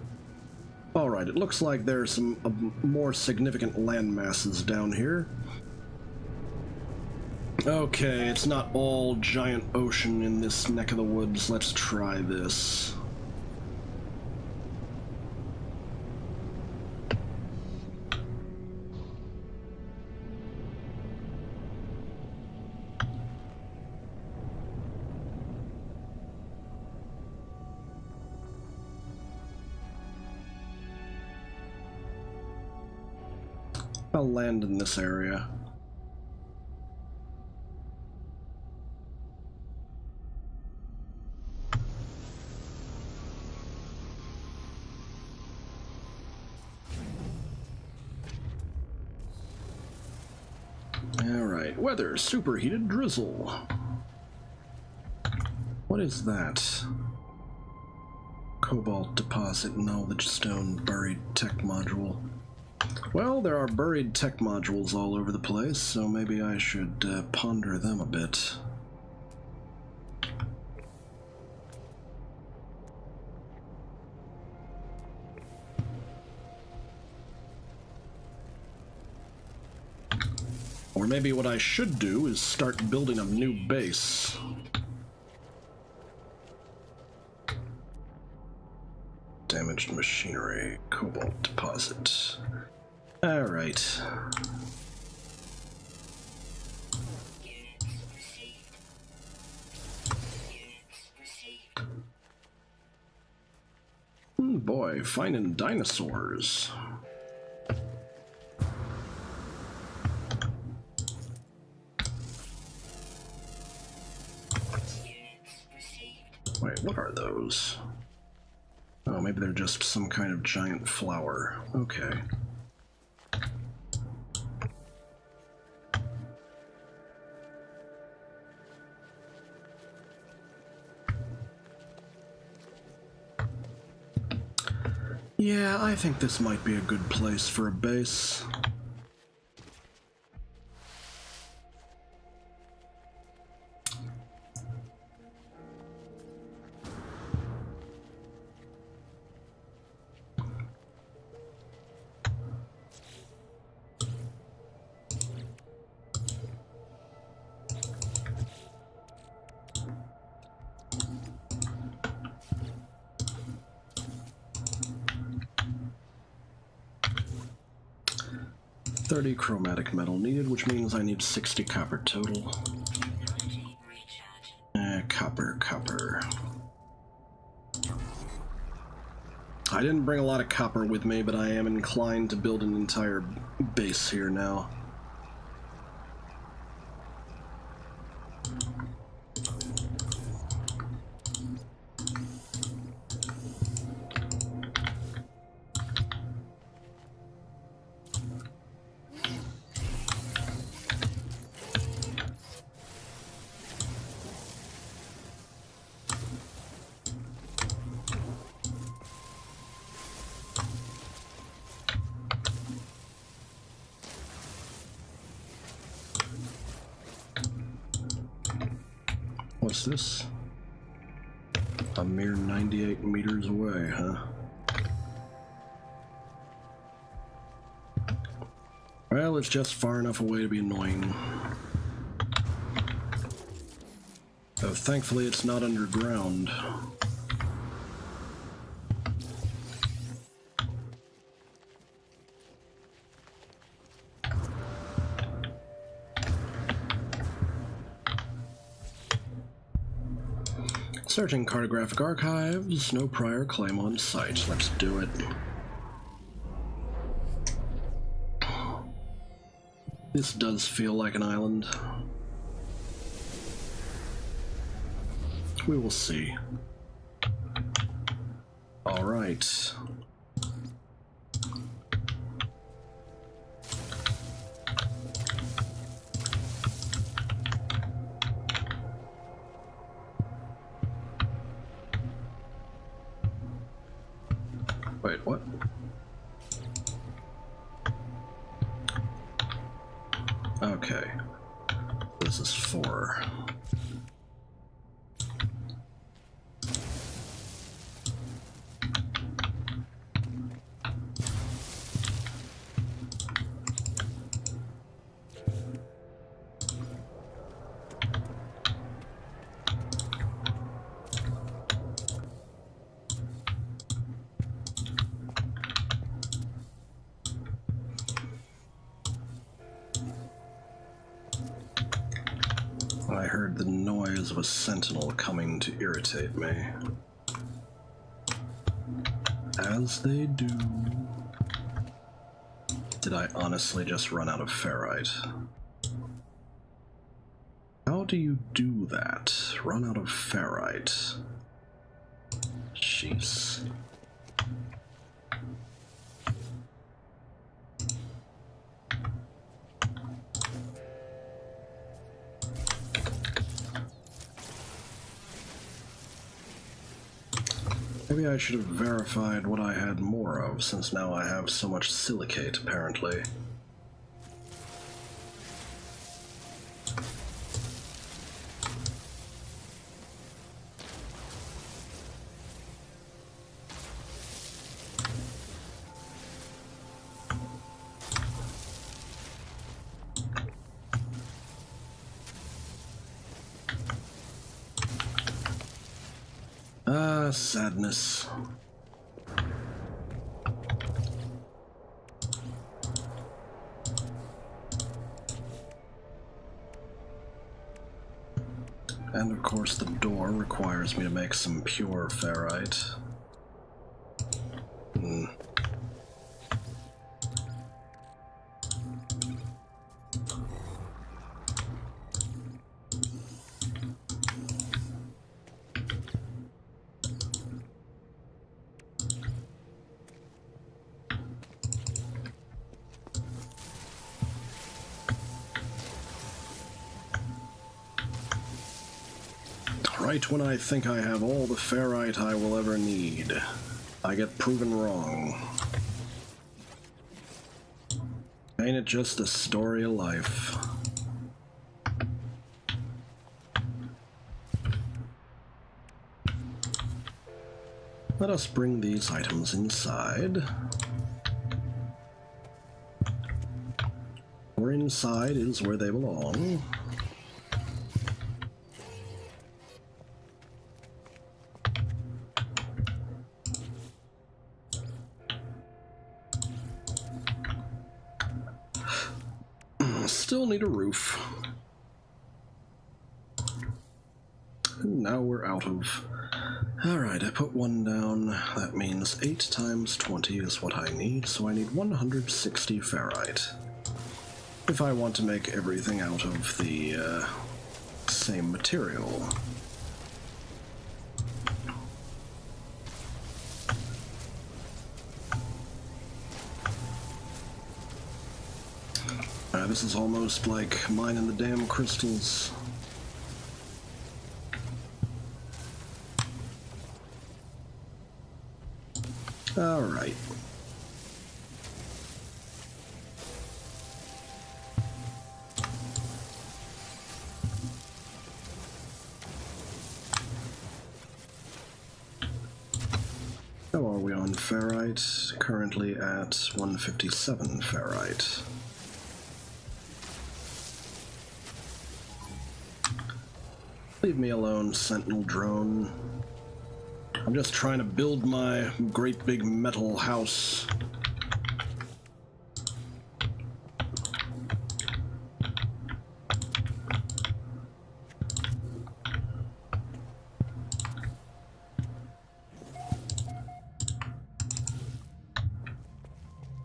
Speaker 1: Alright, it looks like there's some more significant land masses down here. Okay, it's not all giant ocean in this neck of the woods. Let's try this. I'll land in this area. Alright, weather, superheated drizzle. What is that? Cobalt deposit, knowledge stone, buried tech module. Well, there are buried tech modules all over the place, so maybe I should ponder them a bit. maybe what I should do is start building a new base. Damaged machinery, cobalt deposit. Alright. Boy, finding dinosaurs. Wait, what are those? Oh, maybe they're just some kind of giant flower. Okay. Yeah, I think this might be a good place for a base. $30 chromatic metal needed, which means I need 60 copper total. Copper. I didn't bring a lot of copper with me, but I am inclined to build an entire base here now. What's this? A mere 98 meters away, huh? Well, it's just far enough away to be annoying. Though thankfully it's not underground. Searching cartographic archives, no prior claim on site. Let's do it. This does feel like an island. We will see. All right. Wait, what? Okay. This is 4. I heard the noise of a sentinel coming to irritate me. As they do. Did I honestly just run out of ferrite? How do you do that? Run out of ferrite. Jeez. Maybe I should have verified what I had more of, since now I have so much silicate, apparently. Ah, sadness. And of course the door requires me to make some pure ferrite. Right when I think I have all the ferrite I will ever need, I get proven wrong. Ain't it just a story of life? Let us bring these items inside. For inside is where they belong. Still need a roof. And now we're out of... Alright, I put one down. That means 8 times 20 is what I need, so I need 160 ferrite. If I want to make everything out of the same material. This is almost like mining the damn crystals. All right. How are we on ferrite? Currently at 157 ferrite. Leave me alone, Sentinel drone. I'm just trying to build my great big metal house.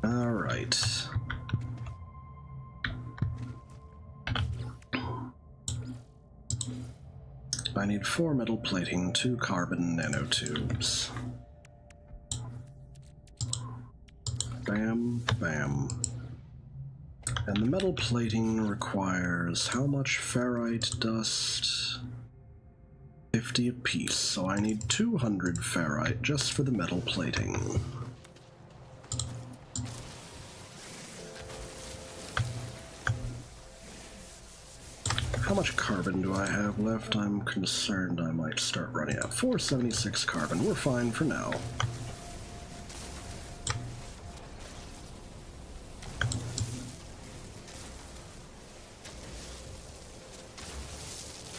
Speaker 1: All right. I need 4 metal plating, 2 carbon nanotubes. Bam, bam. And the metal plating requires how much ferrite dust? 50 apiece, so I need 200 ferrite just for the metal plating. How much carbon do I have left? I'm concerned I might start running out. 476 carbon. We're fine for now.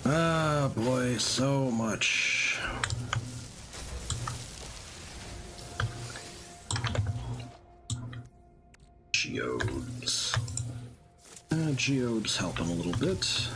Speaker 1: Ah, boy, so much. Geodes. Geodes helping a little bit.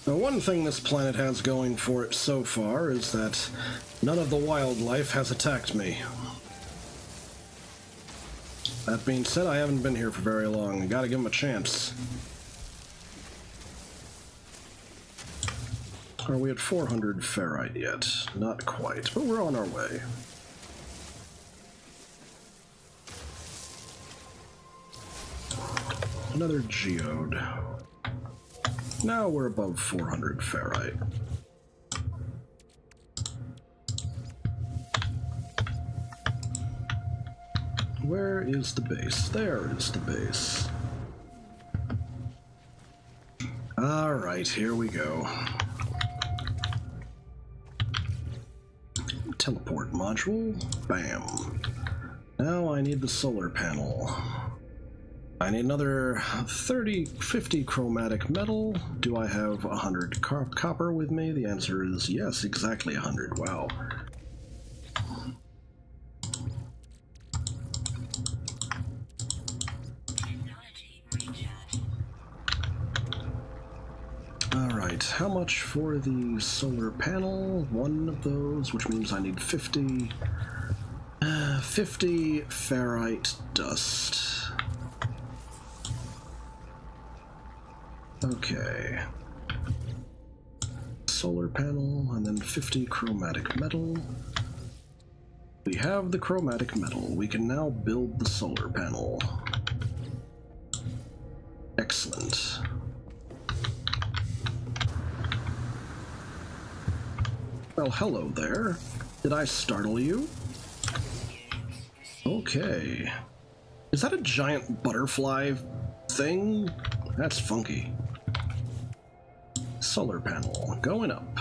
Speaker 1: Now, one thing this planet has going for it so far is that none of the wildlife has attacked me. That being said, I haven't been here for very long. I gotta give them a chance. Are we at 400 ferrite yet? Not quite, but we're on our way. Another geode. Now we're above 400 ferrite. Where is the base? There is the base. Alright, here we go. Teleport module. Bam. Now I need the solar panel. I need another 50 chromatic metal. Do I have 100 copper with me? The answer is yes, exactly 100. Wow. Alright, how much for the solar panel? One of those, which means I need 50 ferrite dust. Okay. Solar panel, and then 50 chromatic metal. We have the chromatic metal. We can now build the solar panel. Excellent. Well, hello there. Did I startle you? Okay. Is that a giant butterfly thing? That's funky. Solar panel, going up.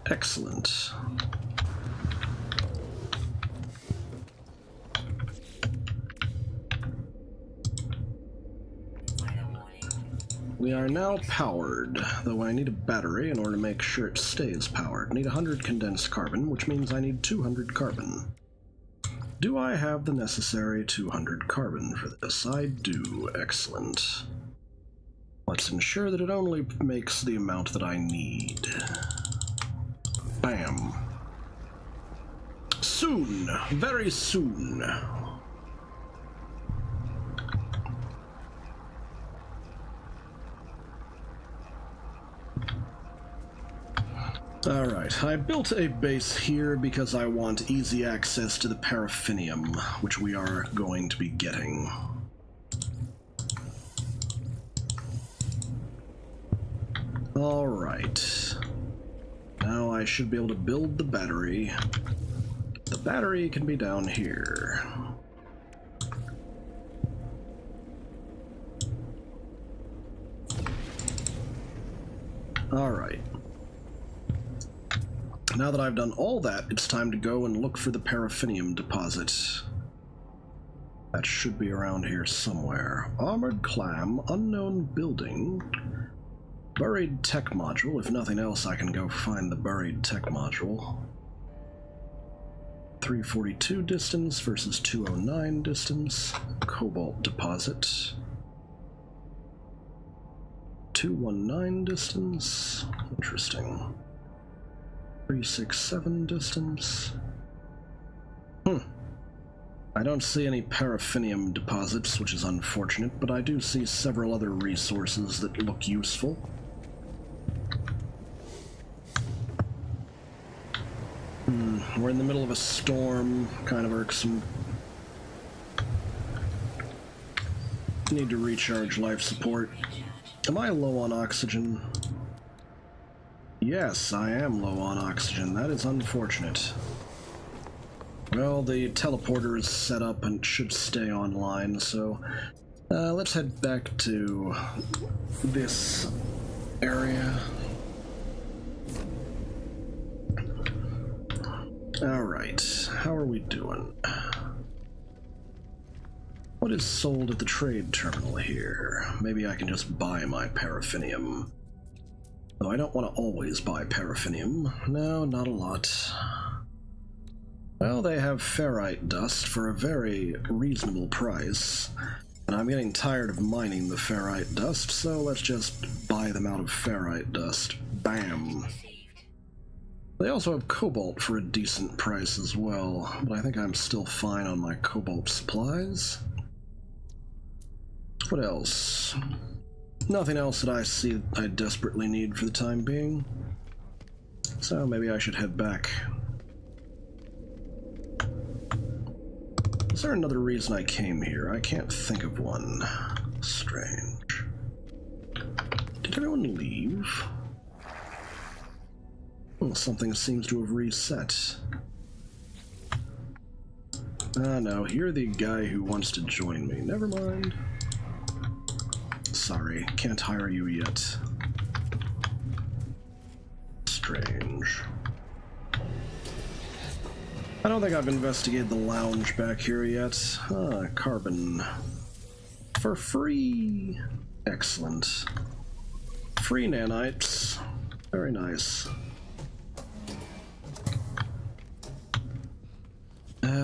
Speaker 1: Excellent. We are now powered, though I need a battery in order to make sure it stays powered. I need 100 condensed carbon, which means I need 200 carbon. Do I have the necessary 200 carbon for this? I do. Excellent. Let's ensure that it only makes the amount that I need. Bam. Soon. Very soon. Alright, I built a base here because I want easy access to the paraffinium, which we are going to be getting. Alright. Now I should be able to build the battery. The battery can be down here. Alright. Now that I've done all that, it's time to go and look for the paraffinium deposit. That should be around here somewhere. Armored clam, unknown building, buried tech module. If nothing else, I can go find the buried tech module. 342 distance versus 209 distance. Cobalt deposit. 219 distance. Interesting. 367 distance. I don't see any paraffinium deposits, which is unfortunate, but I do see several other resources that look useful. We're in the middle of a storm, kind of irksome. Need to recharge life support. Am I low on oxygen? Yes, I am low on oxygen. That is unfortunate. Well, the teleporter is set up and should stay online, so let's head back to this area. Alright, how are we doing? What is sold at the trade terminal here? Maybe I can just buy my paraffinium. Though I don't want to always buy paraffinium. No, not a lot. Well, they have ferrite dust for a very reasonable price, and I'm getting tired of mining the ferrite dust, so let's just buy them out of ferrite dust. Bam. They also have cobalt for a decent price as well, but I think I'm still fine on my cobalt supplies. What else? Nothing else that I see I desperately need for the time being. So maybe I should head back. Is there another reason I came here? I can't think of one. Strange. Did everyone leave? Well, something seems to have reset. Ah, no, you're the guy who wants to join me. Never mind. sorry. Can't hire you yet. Strange. I don't think I've investigated the lounge back here yet. Ah, carbon. For free! Excellent. Free nanites. Very nice.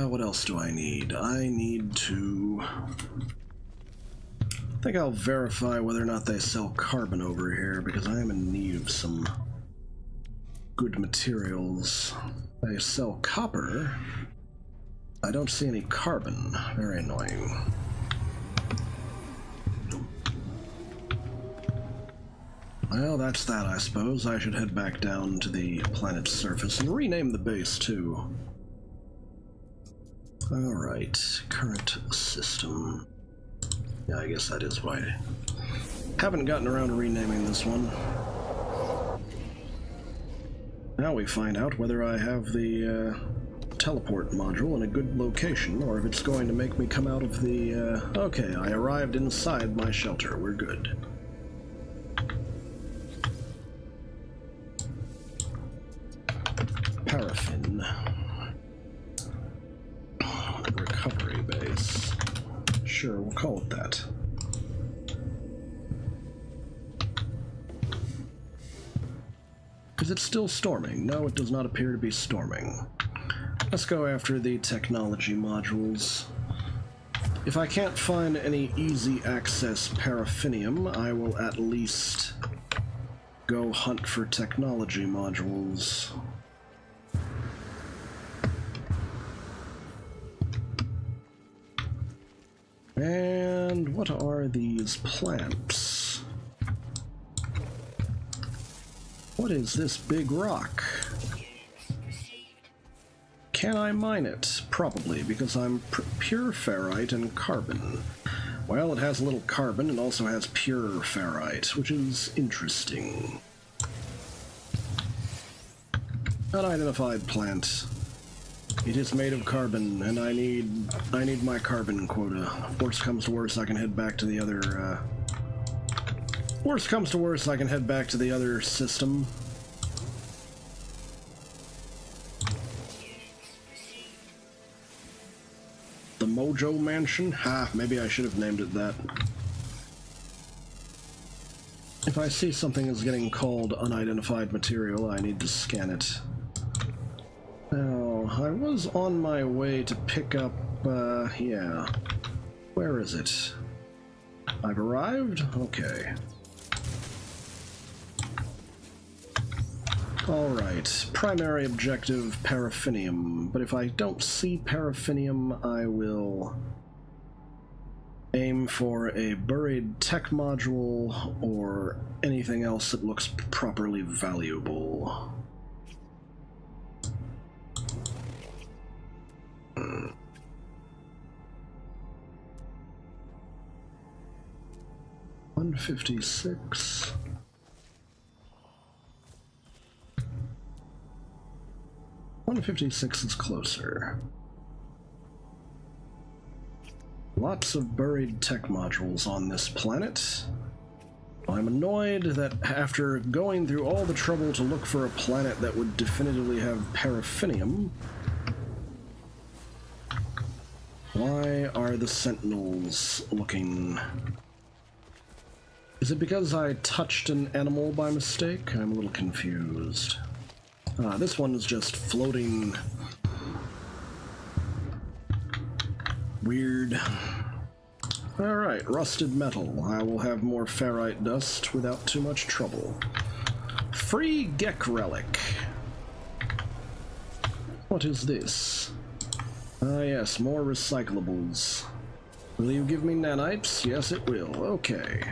Speaker 1: What else do I need? I need to... I think I'll verify whether or not they sell carbon over here, because I am in need of some good materials. They sell copper. I don't see any carbon. Very annoying. Well, that's that, I suppose. I should head back down to the planet's surface and rename the base, too. Alright, current system. Yeah, I guess that is why I haven't gotten around to renaming this one. Now we find out whether I have the teleport module in a good location, or if it's going to make me come out of the... Okay, I arrived inside my shelter. We're good. Paraffin. Recovery base. Sure, we'll call it that. Is it still storming? No, it does not appear to be storming. Let's go after the technology modules. If I can't find any easy access paraffinium, I will at least go hunt for technology modules. And what are these plants? What is this big rock? Can I mine it? Probably, because I'm pure ferrite and carbon. Well, it has a little carbon and also has pure ferrite, which is interesting. Unidentified plant. It is made of carbon, and I need my carbon quota. Worst comes to worst, I can head back to the other, Worst comes to worst, I can head back to the other system. The Mojo Mansion? Ha, maybe I should have named it that. If I see something is getting called unidentified material, I need to scan it. Now, I was on my way to pick up, yeah. Where is it? I've arrived? Okay. Alright, primary objective, paraffinium. But if I don't see paraffinium, I will aim for a buried tech module or anything else that looks properly valuable. Hmm. $156. $156 is closer. Lots of buried tech modules on this planet. I'm annoyed that after going through all the trouble to look for a planet that would definitively have paraffinium, why are the Sentinels looking... Is it because I touched an animal by mistake? I'm a little confused. This one is just floating. Weird. Alright, rusted metal. I will have more ferrite dust without too much trouble. Free Gek relic. What is this? Ah yes, more recyclables. Will you give me nanites? Yes, it will. Okay.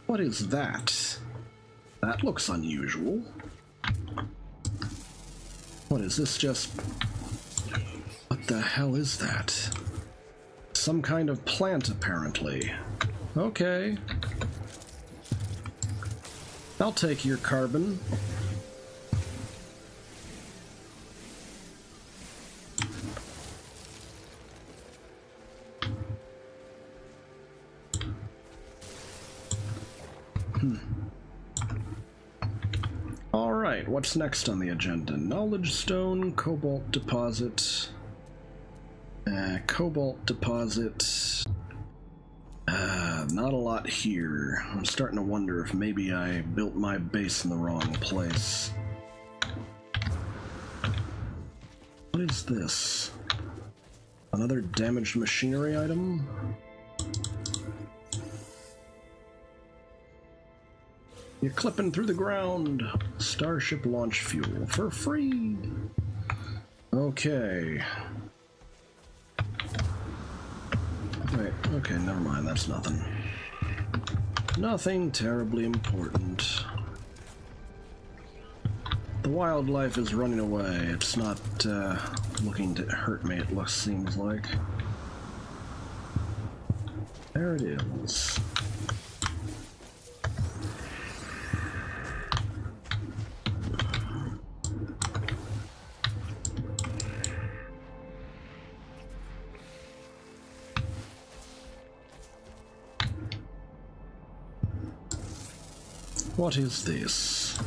Speaker 1: What is that? That looks unusual. What is this just... What the hell is that? Some kind of plant, apparently. Okay. I'll take your carbon. Alright, what's next on the agenda? Knowledge Stone, Cobalt Deposit. Cobalt Deposit. Not a lot here. I'm starting to wonder if maybe I built my base in the wrong place. What is this? Another damaged machinery item? You're clipping through the ground. Starship launch fuel for free. Okay. Wait, okay, never mind, that's nothing. Nothing terribly important. The wildlife is running away. It's not looking to hurt me, it seems like. There it is. What is this?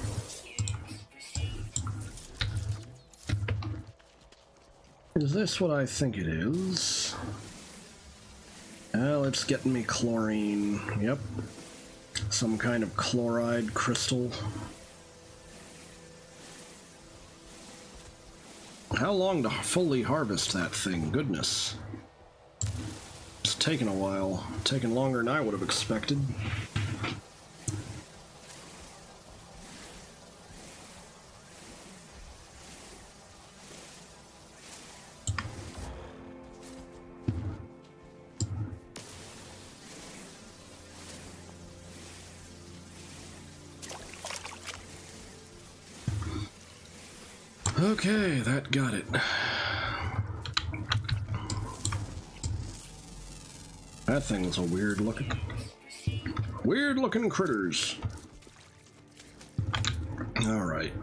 Speaker 1: Is this what I think it is? Well, it's getting me chlorine. Yep. Some kind of chloride crystal. How long to fully harvest that thing? Goodness. It's taken a while. Taken longer than I would have expected. Okay, that got it. That thing's a weird looking critters. Alright.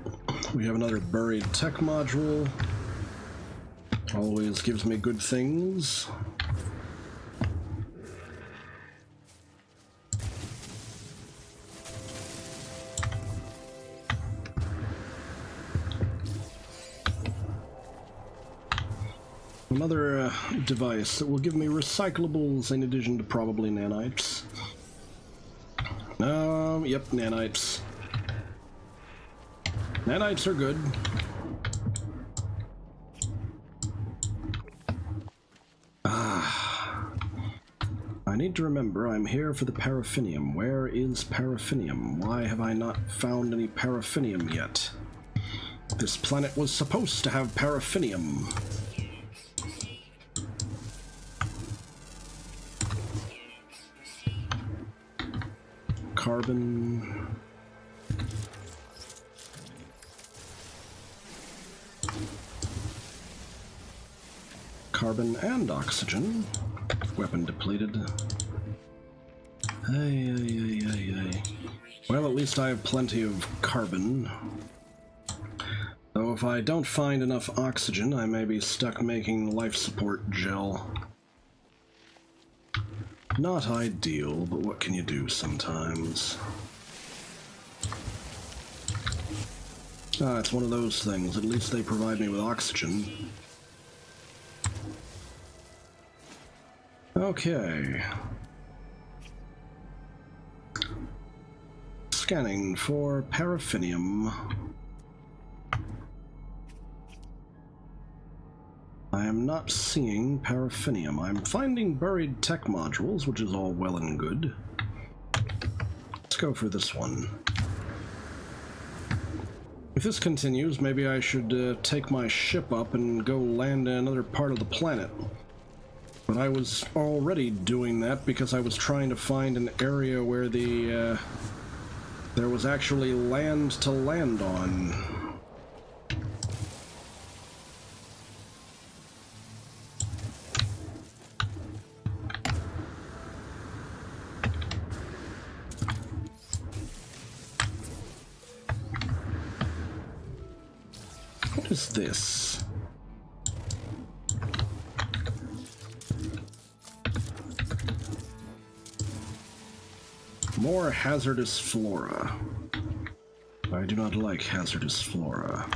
Speaker 1: We have another buried tech module. Always gives me good things. Another device that will give me recyclables in addition to probably nanites. Yep, nanites. Nanites are good. I need to remember I'm here for the paraffinium. Where is paraffinium? Why have I not found any paraffinium yet? This planet was supposed to have paraffinium. Carbon. Carbon and oxygen. Weapon depleted. Well, at least I have plenty of carbon. Though if I don't find enough oxygen, I may be stuck making life support gel. Not ideal, but what can you do sometimes? It's one of those things. At least they provide me with oxygen. Okay. Scanning for paraffinium. I am not seeing paraffinium. I'm finding buried tech modules, which is all well and good. Let's go for this one. If this continues, maybe I should take my ship up and go land in another part of the planet. But I was already doing that because I was trying to find an area where there was actually land to land on. What is this? more hazardous flora. I do not like hazardous flora.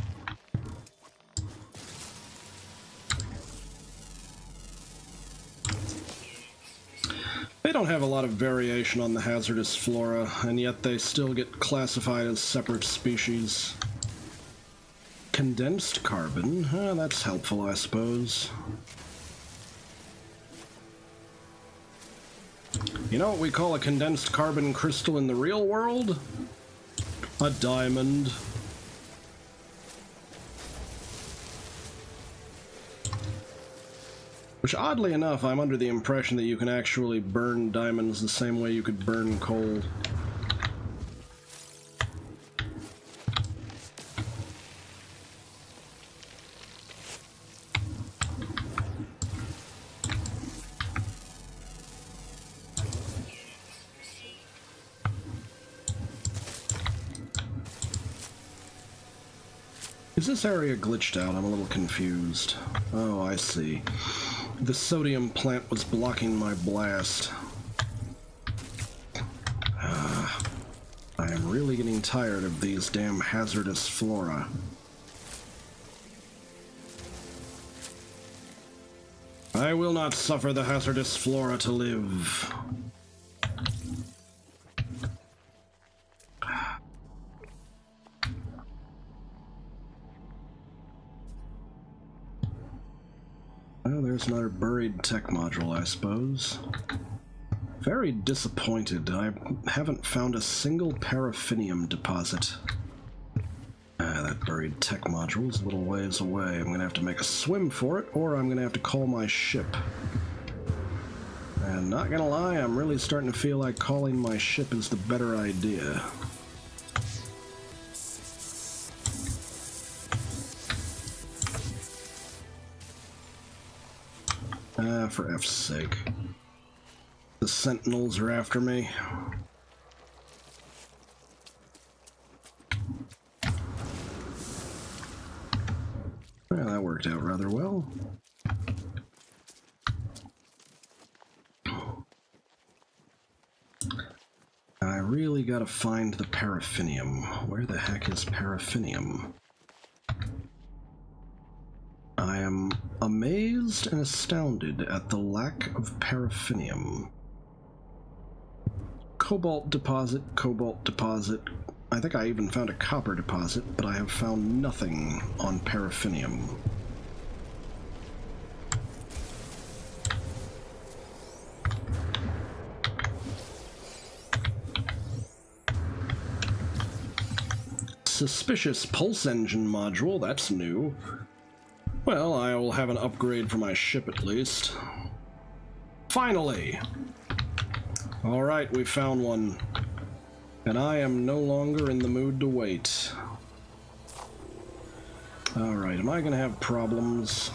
Speaker 1: They don't have a lot of variation on the hazardous flora, and yet they still get classified as separate species. Condensed carbon, that's helpful, I suppose. You know what we call a condensed carbon crystal in the real world? A diamond. Which, oddly enough, I'm under the impression that you can actually burn diamonds the same way you could burn coal. Is this area glitched out? I'm a little confused. Oh, I see. The sodium plant was blocking my blast. I am really getting tired of these damn hazardous flora. I will not suffer the hazardous flora to live. Well, there's another buried tech module, I suppose. Very disappointed. I haven't found a single paraffinium deposit. That buried tech module is a little ways away. I'm gonna have to make a swim for it, or I'm gonna have to call my ship. And not gonna lie, I'm really starting to feel like calling my ship is the better idea. For F's sake. The Sentinels are after me. Well, that worked out rather well. I really gotta find the paraffinium. Where the heck is paraffinium? I am amazed and astounded at the lack of paraffinium. Cobalt deposit, cobalt deposit. I think I even found a copper deposit, but I have found nothing on paraffinium. Suspicious pulse engine module, that's new. Well, I will have an upgrade for my ship at least. Finally! Alright, we found one. And I am no longer in the mood to wait. Alright, am I gonna have problems?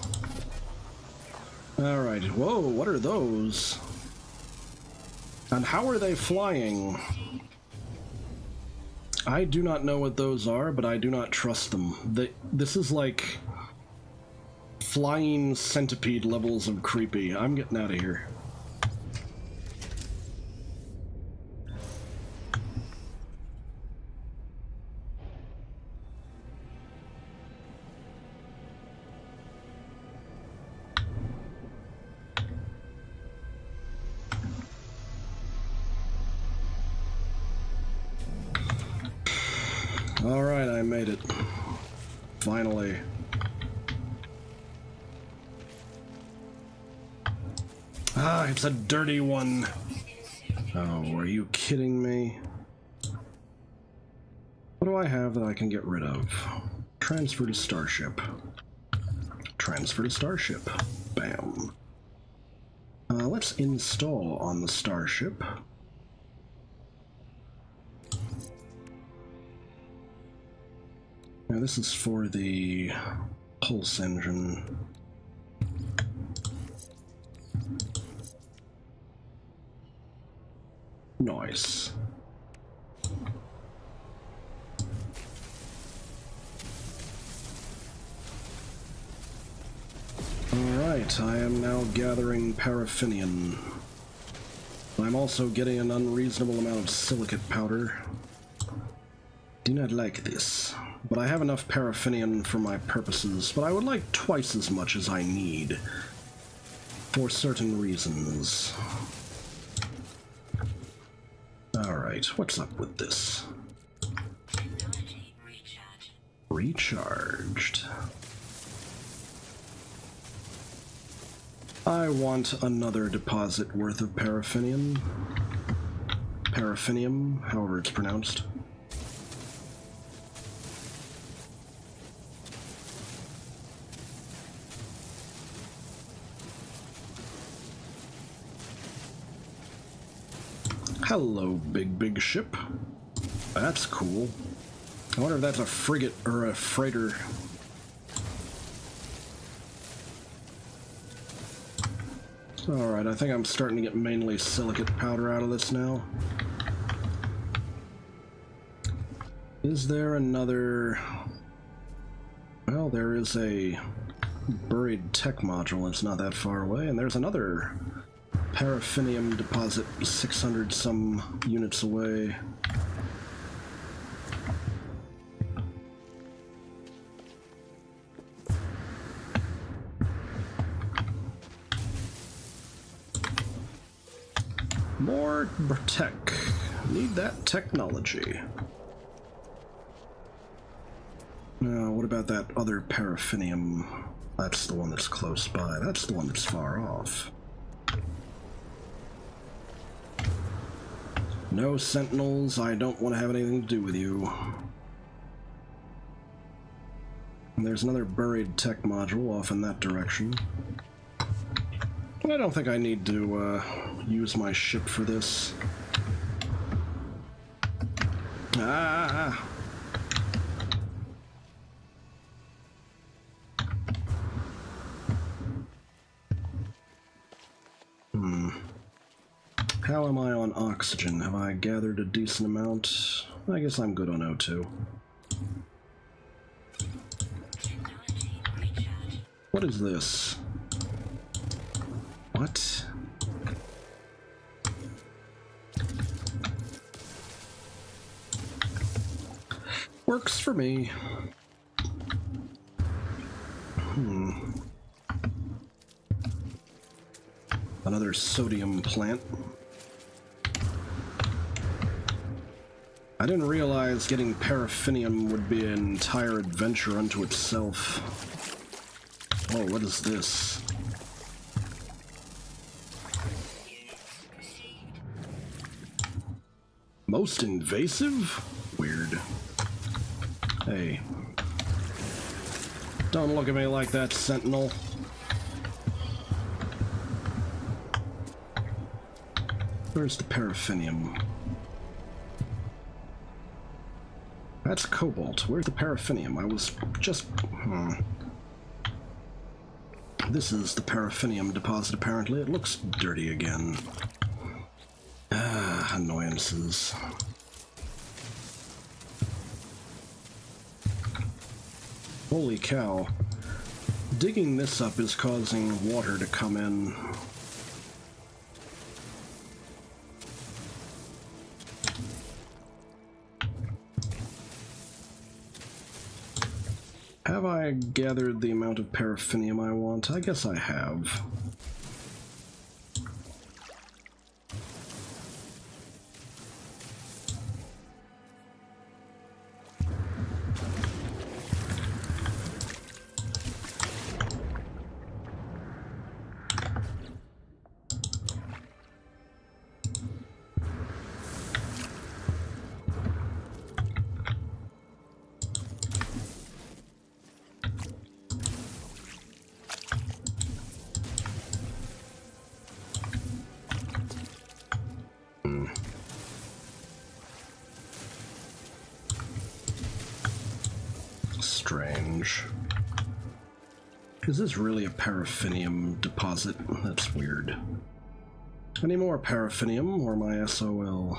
Speaker 1: Alright, whoa, what are those? And how are they flying? I do not know what those are, but I do not trust them. This is like flying centipede levels of creepy. I'm getting out of here. Alright, I made it. Finally. Ah, it's a dirty one. Oh, are you kidding me? What do I have that I can get rid of? Transfer to Starship. Transfer to Starship. Bam. Let's install on the Starship. Now this is for the pulse engine. Nice. Alright, I am now gathering paraffinium. I'm also getting an unreasonable amount of silicate powder. Do not like this. But I have enough paraffinium for my purposes, but I would like twice as much as I need. For certain reasons. Alright, what's up with this?
Speaker 2: Technology
Speaker 1: Recharged. I want another deposit worth of paraffinium. Paraffinium, however it's pronounced. Hello, big ship. That's cool. I wonder if that's a frigate or a freighter. Alright, I think I'm starting to get mainly silicate powder out of this now. Is there another... Well, there is a buried tech module. It's not that far away, and there's another paraffinium deposit 600 some units away. More tech. Need that technology. Now, what about that other paraffinium? That's the one that's close by. That's the one that's far off. No sentinels, I don't want to have anything to do with you. And there's another buried tech module off in that direction. I don't think I need to use my ship for this. Ah! How am I on oxygen? Have I gathered a decent amount? I guess I'm good on O2. What is this? What? Works for me. Another sodium plant. I didn't realize getting paraffinium would be an entire adventure unto itself. Oh, what is this? Most invasive? Weird. Hey. Don't look at me like that, Sentinel. Where's the paraffinium? That's cobalt. Where's the paraffinium? I was just... This is the paraffinium deposit, apparently. It looks dirty again. Ah, annoyances. Holy cow. Digging this up is causing water to come in. Have I gathered the amount of paraffinium I want? I guess I have. Strange. Is this really a paraffinium deposit? That's weird. Any more paraffinium or my SOL?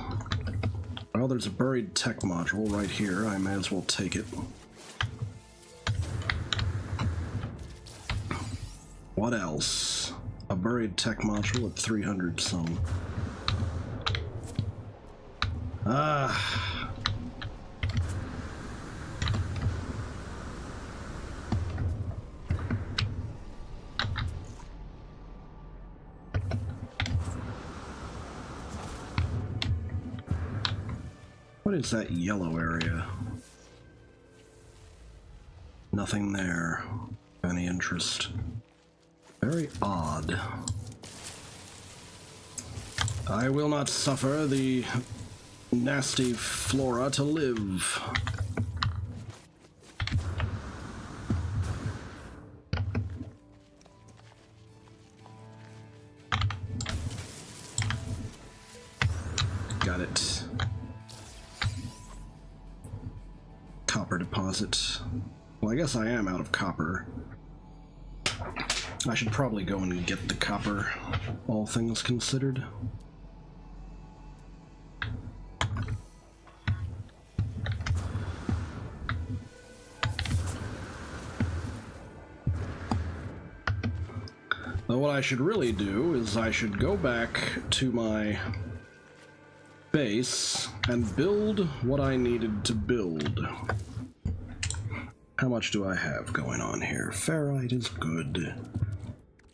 Speaker 1: Well, there's a buried tech module right here. I may as well take it. What else? A buried tech module at 300 some. Ah. What is that yellow area? Nothing there. Any interest? Very odd. I will not suffer the nasty flora to live. Got it. Copper deposit. Well, I guess I am out of copper. I should probably go and get the copper, all things considered. But what I should really do is I should go back to my base and build what I needed to build. How much do I have going on here? Ferrite is good.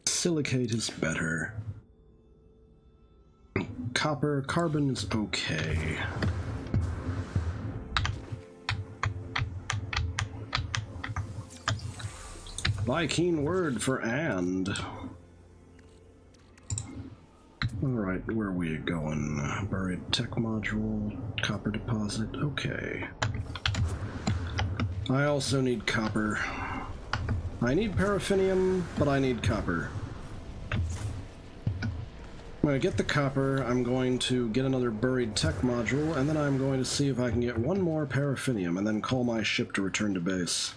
Speaker 1: Silicate is better. Copper, carbon is okay. Viking word for and. Alright, where are we going? Buried tech module, copper deposit, okay. I also need copper. I need paraffinium, but I need copper. I'm going to get the copper, I'm going to get another buried tech module, and then I'm going to see if I can get one more paraffinium, and then call my ship to return to base.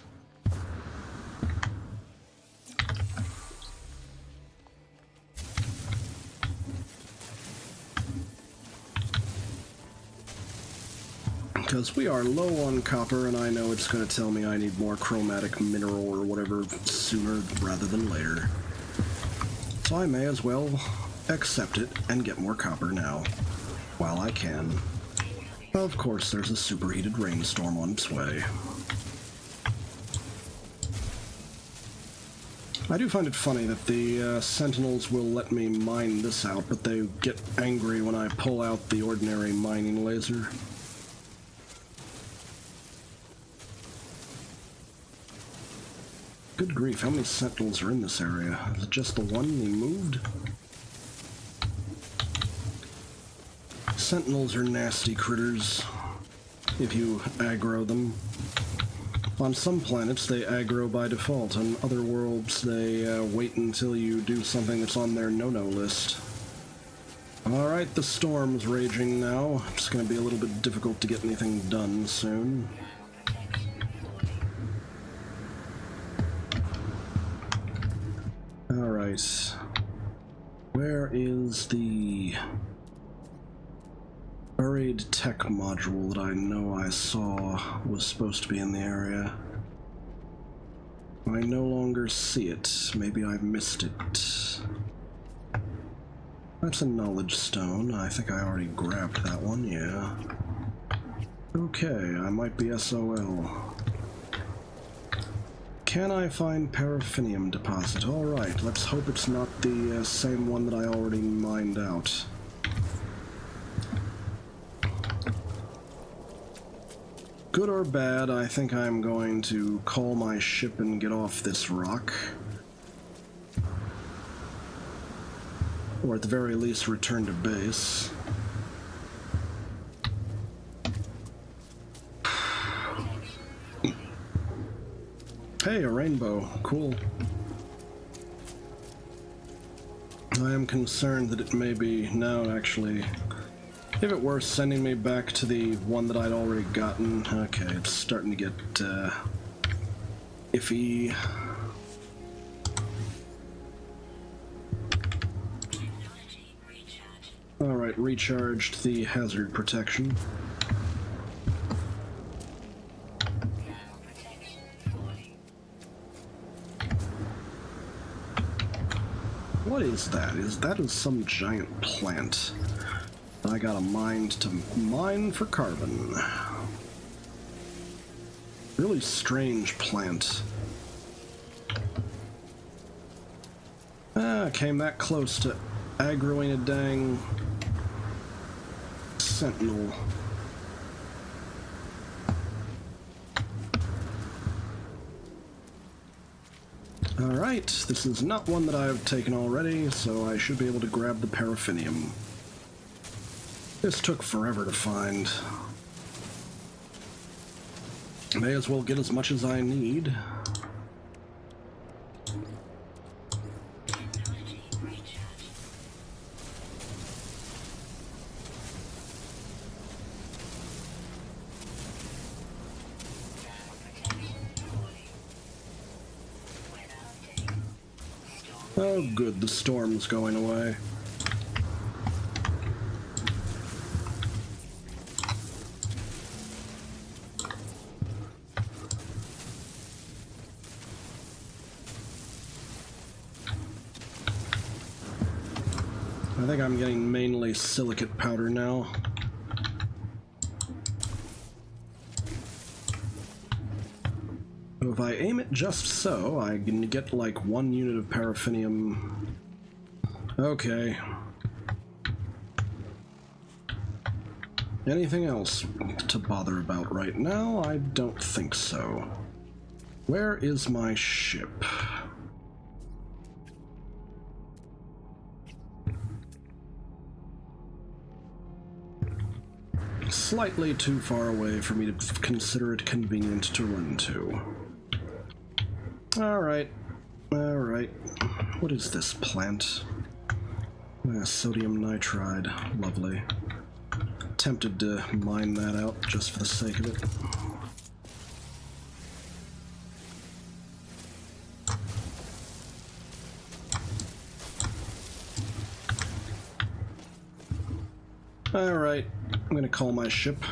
Speaker 1: Because we are low on copper, and I know it's going to tell me I need more chromatic mineral or whatever sooner rather than later. So I may as well accept it and get more copper now, while I can. Of course, there's a superheated rainstorm on its way. I do find it funny that the Sentinels will let me mine this out, but they get angry when I pull out the ordinary mining laser. Good grief, how many Sentinels are in this area? Is it just the one we moved? Sentinels are nasty critters, if you aggro them. On some planets they aggro by default, on other worlds they wait until you do something that's on their no-no list. Alright, the storm's raging now. It's gonna be a little bit difficult to get anything done soon. Alright. Where is the buried tech module that I know I saw was supposed to be in the area? I no longer see it. Maybe I missed it. That's a knowledge stone. I think I already grabbed that one, yeah. Okay, I might be SOL. Can I find paraffinium deposit? Alright, let's hope it's not the same one that I already mined out. Good or bad, I think I'm going to call my ship and get off this rock. Or at the very least return to base. Hey, a rainbow. Cool. I am concerned that it may be... No, actually. If it were sending me back to the one that I'd already gotten... Okay, it's starting to get, iffy. Alright, recharged the hazard protection. What is that? That is some giant plant. I got a mind to mine for carbon. Really strange plant. Came that close to aggroing a dang sentinel. Alright, this is not one that I've taken already, so I should be able to grab the paraffinium. This took forever to find. May as well get as much as I need.
Speaker 2: Technology recharge. Protection fully. Weather update. Storm.
Speaker 1: Oh good, the storm's going away. I think I'm getting mainly silicate powder now. If I aim it just so, I can get like 1 unit of paraffinium. Okay. Anything else to bother about right now? I don't think so. Where is my ship? Slightly too far away for me to consider it convenient to run to. Alright. Alright. What is this plant? Sodium nitride. Lovely. Tempted to mine that out just for the sake of it. Alright, I'm gonna call my ship,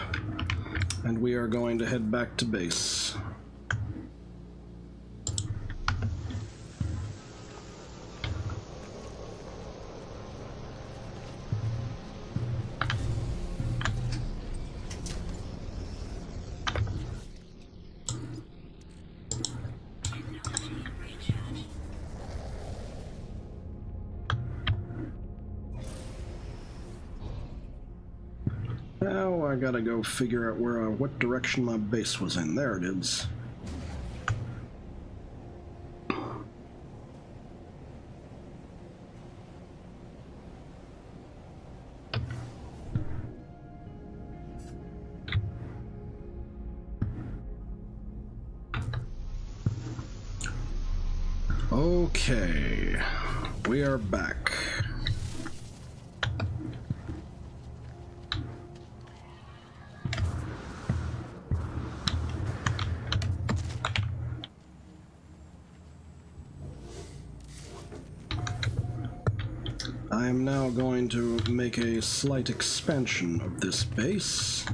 Speaker 1: and we are going to head back to base.
Speaker 2: Technology recharge.
Speaker 1: Now I gotta go figure out where, what direction my base was in. There it is. Okay, we are back. I am now going to make a slight expansion of this base.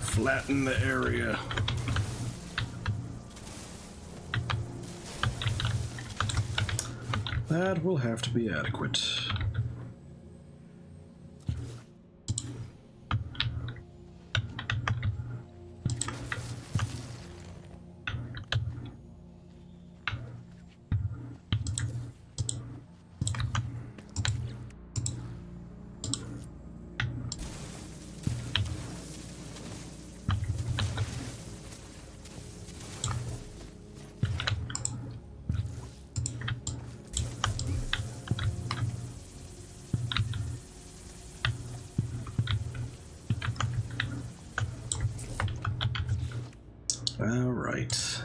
Speaker 1: Flatten the area. That will have to be adequate. All right.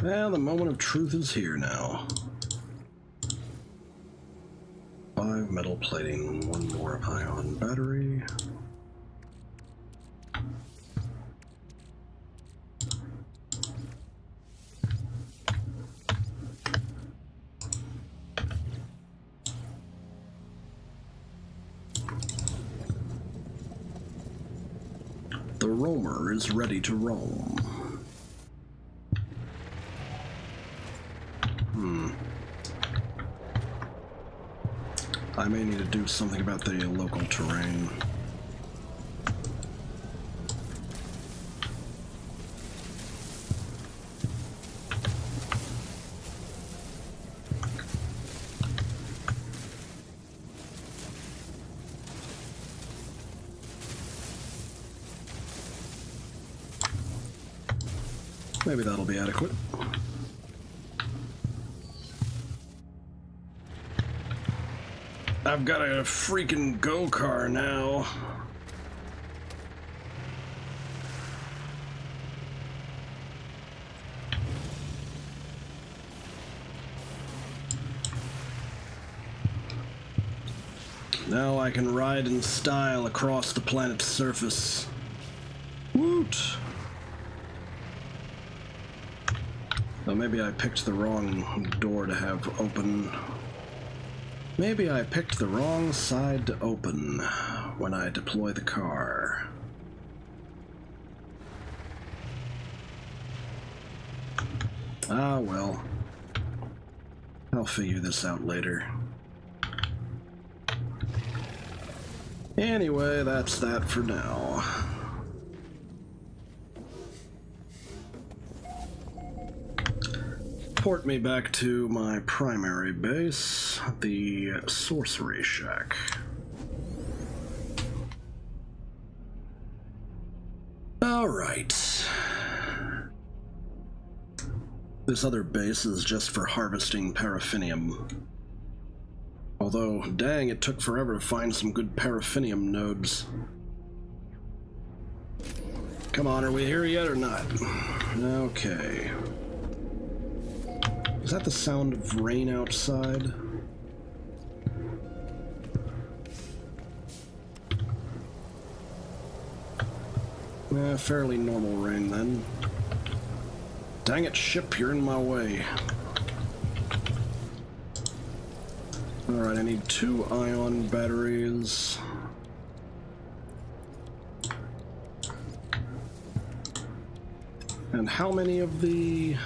Speaker 1: Well, the moment of truth is here now. 5 metal plating, 1 more ion battery. The roamer is ready to roam. I may need to do something about the local terrain. Maybe that'll be adequate. I've got a freaking go-car now. Now I can ride in style across the planet's surface. Woot! Though maybe I picked the wrong door to have open. Maybe I picked the wrong side to open when I deploy the car. Ah, well. I'll figure this out later. Anyway, that's that for now. Port me back to my primary base, the Sorcery Shack. Alright. This other base is just for harvesting paraffinium. Although, dang, it took forever to find some good paraffinium nodes. Come on, are we here yet or not? Okay. Is that the sound of rain outside? Fairly normal rain then. Dang it, ship, you're in my way. Alright, I need 2 ion batteries. And how many of the...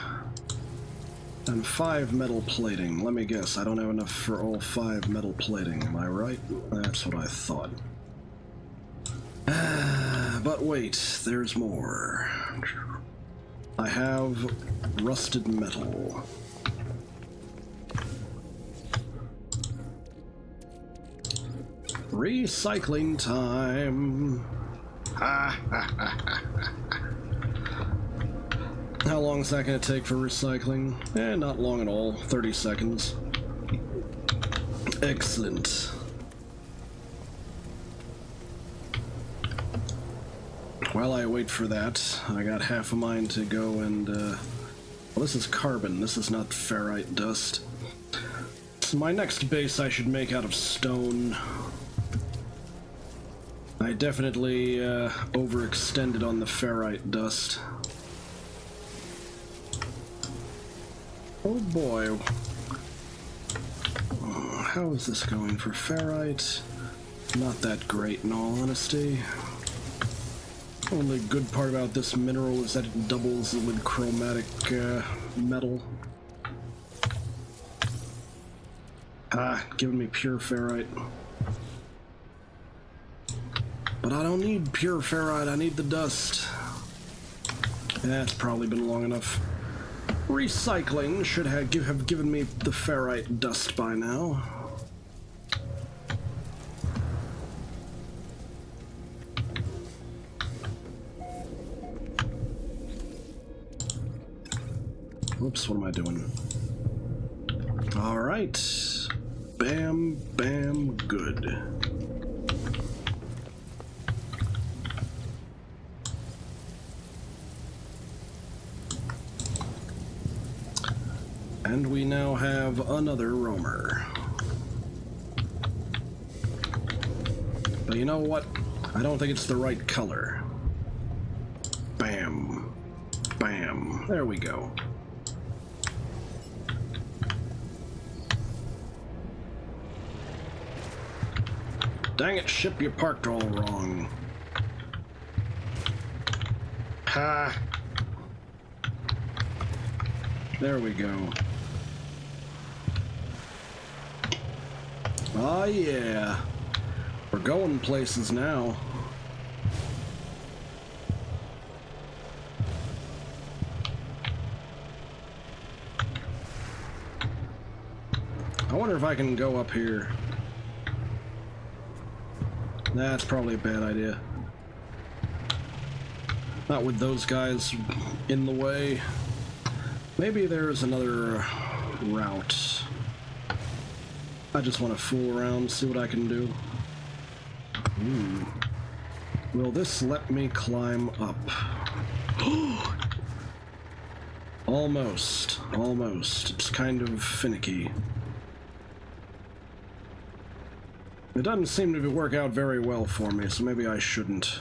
Speaker 1: And 5 metal plating. Let me guess, I don't have enough for all 5 metal plating, am I right? That's what I thought. But wait, there's more. I have rusted metal. Recycling time. Ha ha ha ha. How long is that going to take for recycling? Not long at all. 30 seconds. Excellent. While I wait for that, I got half a mind to go and, well, this is carbon. This is not ferrite dust. So my next base I should make out of stone. I definitely, overextended on the ferrite dust. Oh boy. How is this going for ferrite? Not that great in all honesty. Only good part about this mineral is that it doubles with chromatic metal. Giving me pure ferrite. But I don't need pure ferrite, I need the dust. That's probably been long enough. Recycling should have given me the ferrite dust by now. Whoops, what am I doing? Alright. Bam, bam, good. And we now have another roamer. But you know what? I don't think it's the right color. Bam. Bam. There we go. Dang it, ship, you parked all wrong. Ha! There we go. Oh yeah. We're going places now. I wonder if I can go up here. That's probably a bad idea. Not with those guys in the way. Maybe there's another route. I just want to fool around, see what I can do. Ooh. Will this let me climb up? Almost. Almost. It's kind of finicky. It doesn't seem to work out very well for me, so maybe I shouldn't.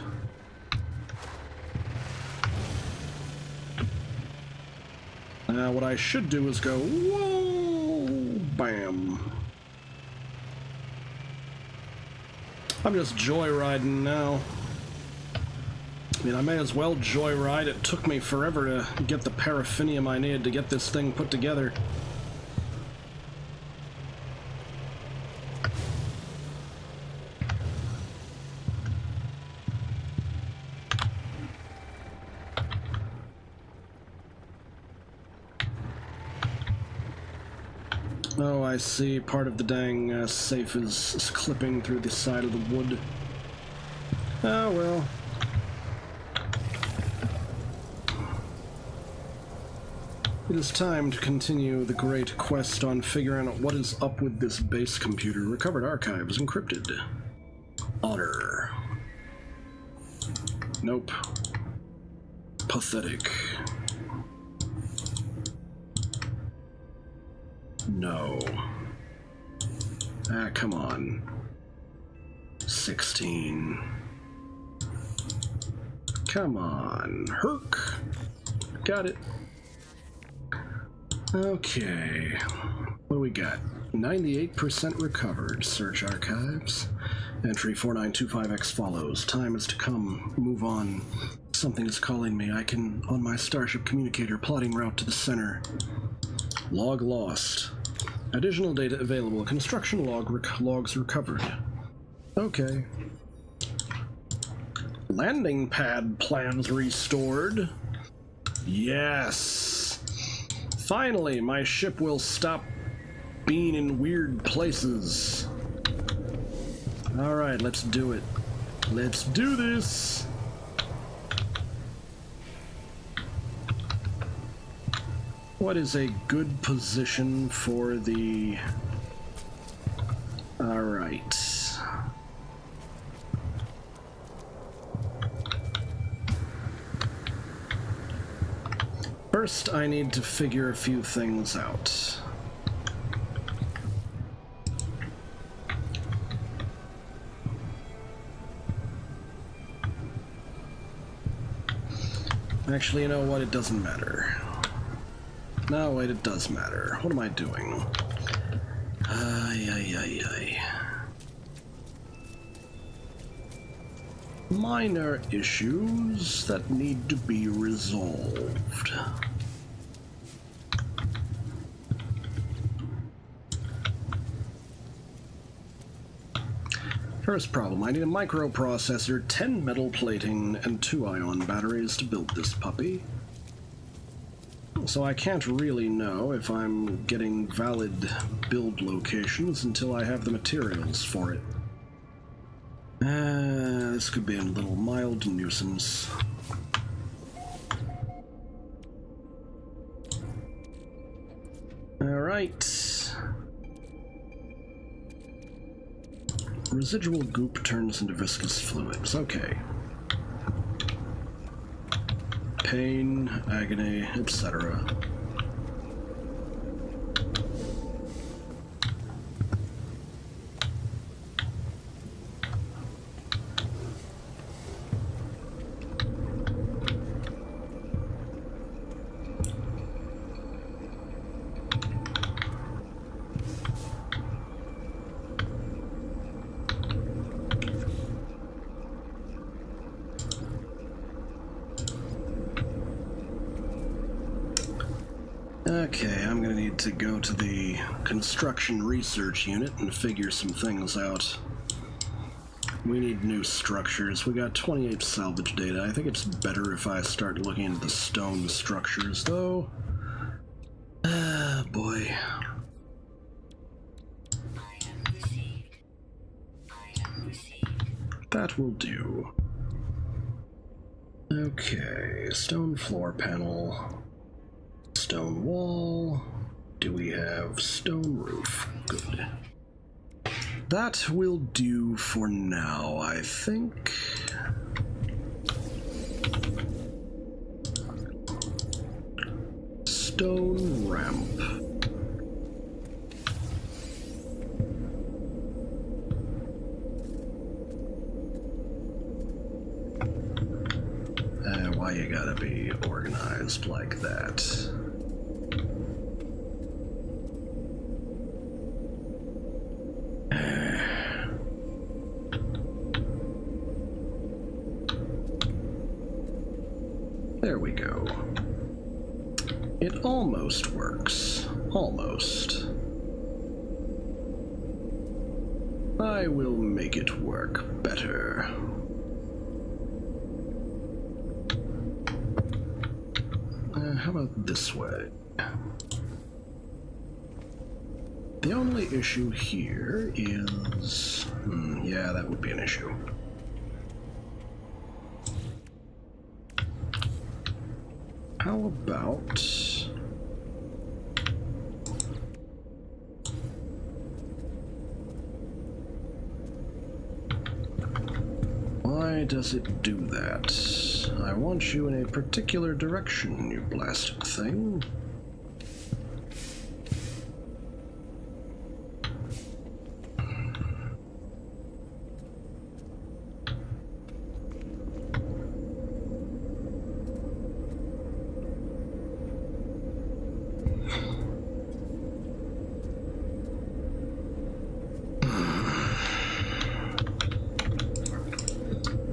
Speaker 1: Now, what I should do is go, whoa, bam. I'm just joyriding now. I mean, I may as well joyride. It took me forever to get the paraffinium I needed to get this thing put together. Oh, I see. Part of the dang safe is clipping through the side of the wood. Oh, well. It is time to continue the great quest on figuring out what is up with this base computer. Recovered archives encrypted. Honor. Nope. Pathetic. No. Ah, come on. 16. Come on. Herc. Got it. Okay. What do we got? 98% recovered. Search archives. Entry 4925X follows. Time is to come. Move on. Something is calling me. I can, on my Starship communicator, plotting route to the center. Log lost. Additional data available. Construction logs recovered. Okay. Landing pad plans restored. Yes. Finally, my ship will stop being in weird places. Alright, let's do it. Let's do this. What is a good position for the... Alright. First, I need to figure a few things out. Actually, you know what? It doesn't matter. No, wait, it does matter. What am I doing? Minor issues that need to be resolved. First problem, I need a microprocessor, 10 metal plating, and 2 ion batteries to build this puppy. So I can't really know if I'm getting valid build locations until I have the materials for it. This could be a little mild nuisance. right. Residual goop turns into viscous fluids. Okay. Pain, agony, etc. Okay, I'm gonna need to go to the construction research unit and figure some things out. We need new structures. We got 28 salvage data. I think it's better if I start looking into the stone structures, though. Ah, boy.
Speaker 2: Item received. Item received.
Speaker 1: That will do. Okay, stone floor panel. Stone wall. Do we have stone roof? Good. That will do for now, I think. Stone ramp. Why you gotta be organized like that? There we go. It almost works. Almost. I will make it work better. How about this way? The only issue here is... yeah, that would be an issue. How about... why does it do that? I want you in a particular direction, you blasted thing.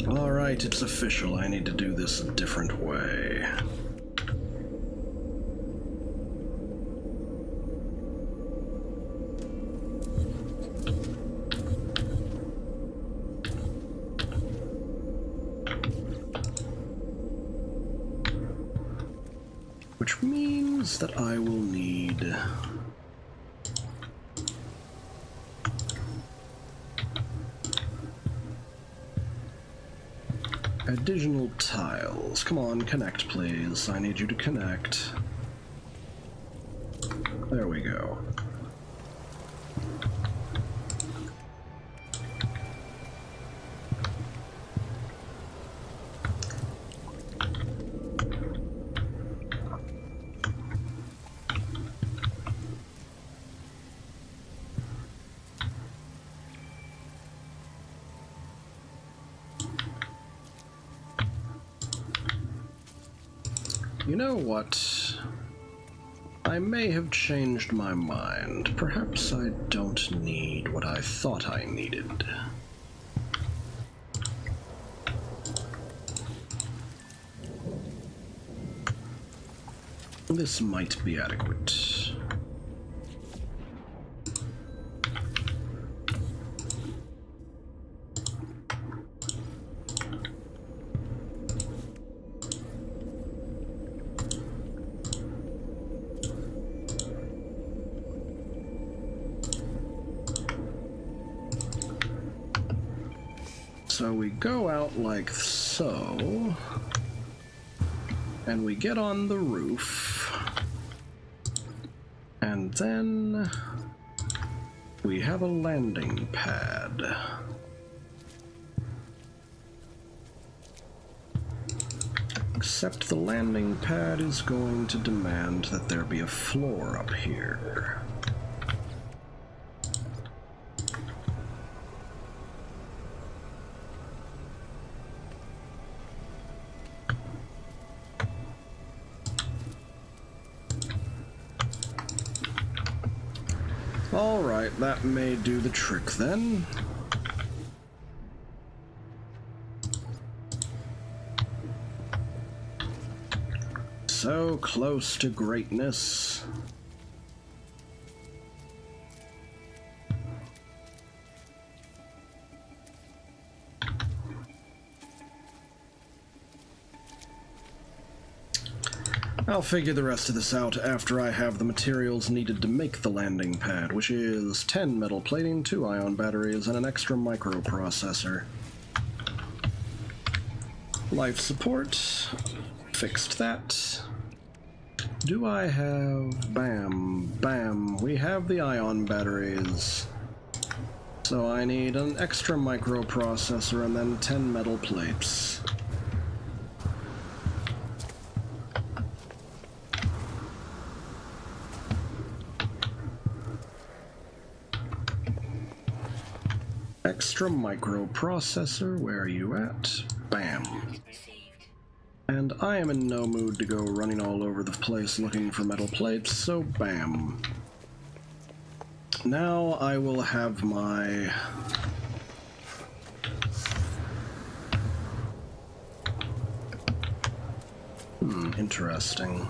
Speaker 1: Alright, it's official. I need to do this a different way. Which means that I will need... additional tiles. Come on, connect, please. I need you to connect. There we go. You know what? I may have changed my mind. Perhaps I don't need what I thought I needed. This might be adequate. So we go out like so, and we get on the roof, and And then we have a landing pad. Except the landing pad is going to demand that there be a floor up here. Alright, that may do the trick then. So close to greatness. I'll figure the rest of this out after I have the materials needed to make the landing pad, which is 10 metal plating, 2 ion batteries, and an extra microprocessor. Life support. Fixed that. Do I have... Bam, bam. We have the ion batteries. So I need an extra microprocessor and then 10 metal plates. Extra microprocessor, where are you at? Bam. And I am in no mood to go running all over the place looking for metal plates, so bam. Now I will have my... interesting.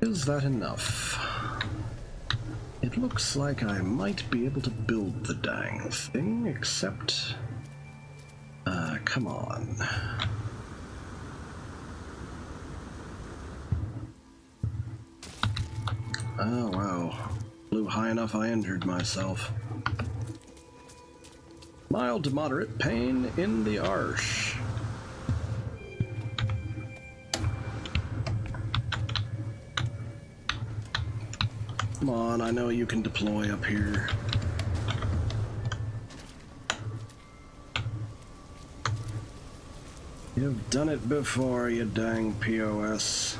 Speaker 1: Is that enough? It looks like I might be able to build the dang thing, except... come on. Oh, wow. Flew high enough I injured myself. Mild to moderate pain in the arse. Come on, I know you can deploy up here. You've done it before, you dang POS.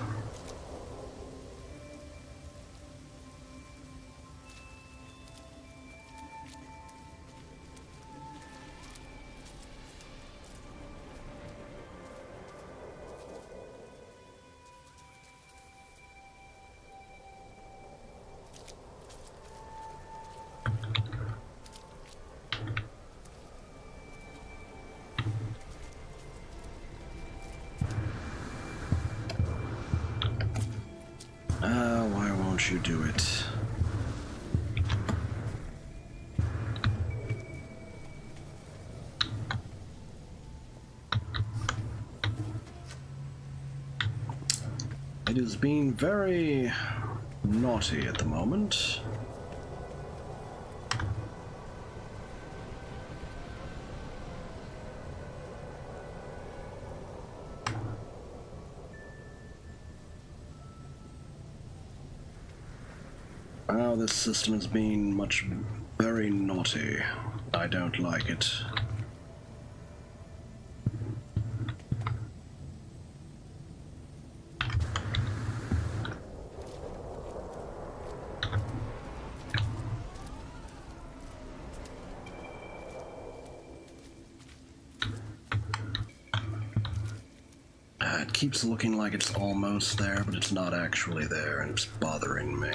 Speaker 1: Why won't you do it? It is being very naughty at the moment. Wow, this system is being very naughty. I don't like it. It keeps looking like it's almost there, but it's not actually there, and it's bothering me.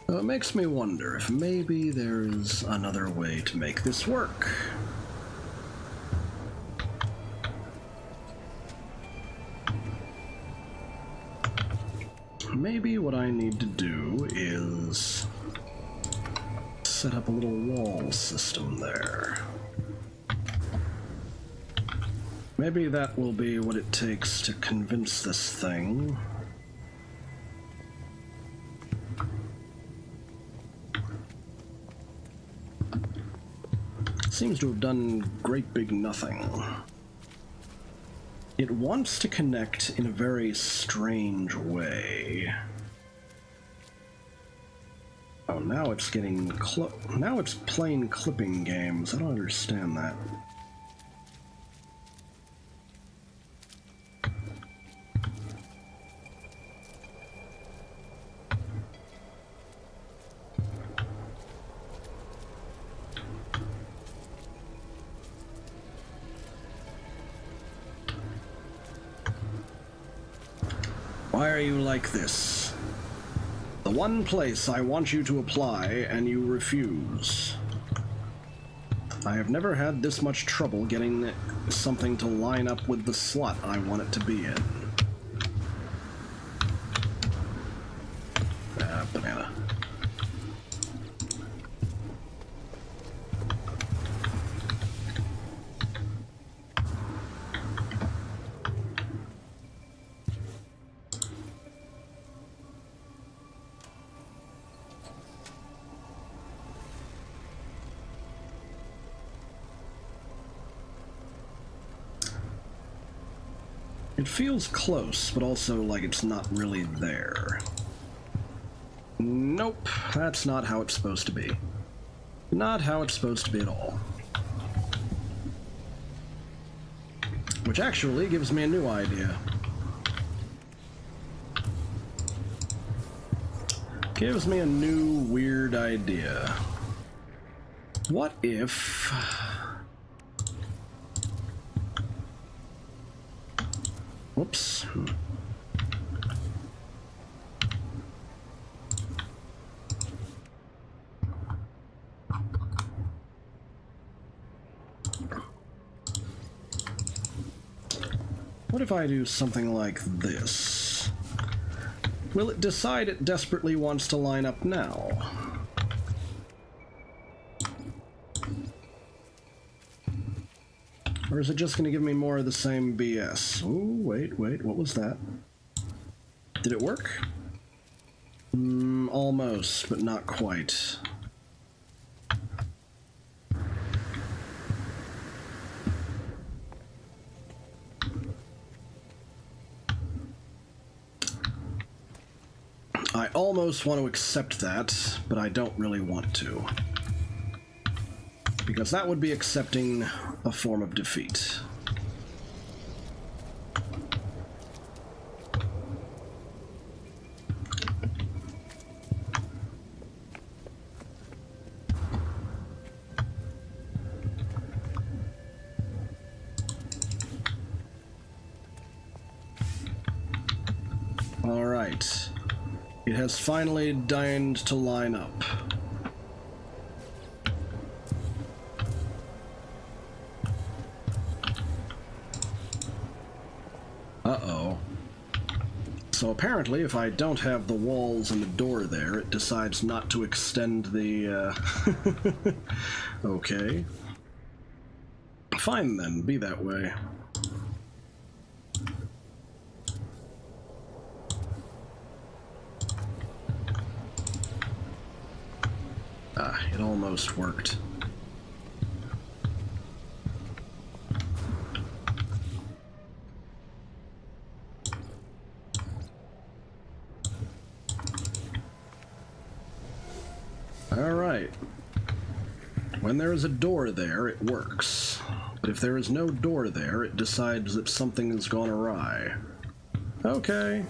Speaker 1: So it makes me wonder if maybe there's another way to make this work. Maybe what I need to do is set up a little wall system there. Maybe that will be what it takes to convince this thing seems to have done great big nothing. It wants to connect in a very strange way. Oh, now it's getting now it's playing clipping games. I don't understand that. Why are you like this? The one place I want you to apply, and you refuse. I have never had this much trouble getting something to line up with the slot I want it to be in. Banana. It feels close, but also like it's not really there. Nope, that's not how it's supposed to be. Not how it's supposed to be at all. Which actually gives me a new idea. Gives me a new weird idea. What if... Whoops. What if I do something like this? Will it decide it desperately wants to line up now? Or is it just going to give me more of the same BS? Oh, wait, what was that? Did it work? Almost, but not quite. I almost want to accept that, but I don't really want to. Because that would be accepting a form of defeat. All right. It has finally deigned to line up. Uh-oh. So apparently, if I don't have the walls and the door there, it decides not to extend the, Okay. Fine then, be that way. Ah, it almost worked. Alright. When there is a door there, it works. But if there is no door there, it decides that something has gone awry. Okay.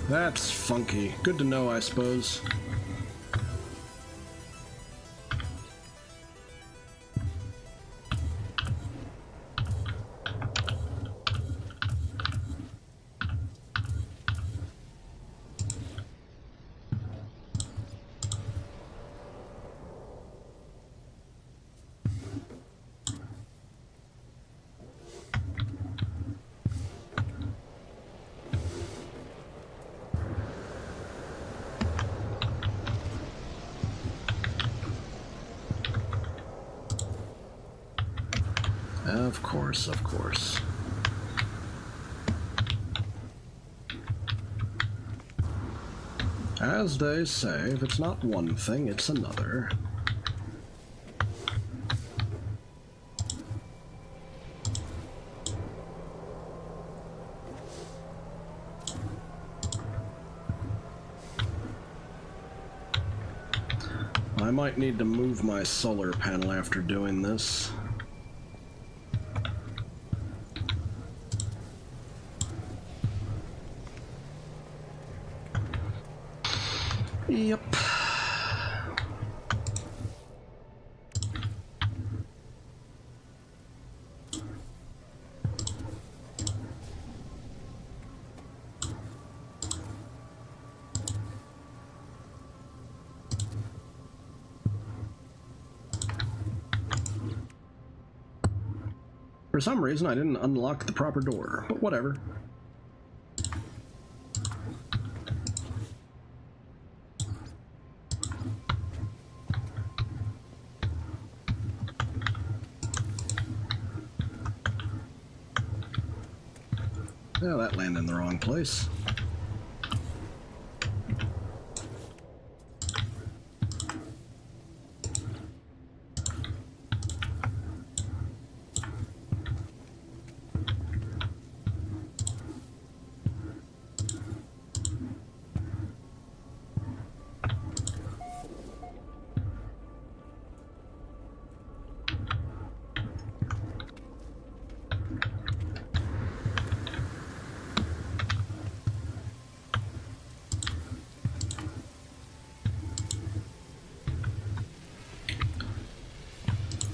Speaker 1: That's funky. Good to know, I suppose. Of course, of course. As they say, if it's not one thing, it's another. I might need to move my solar panel after doing this. Yep. For some reason, I didn't unlock the proper door, but whatever. Oh, that landed in the wrong place.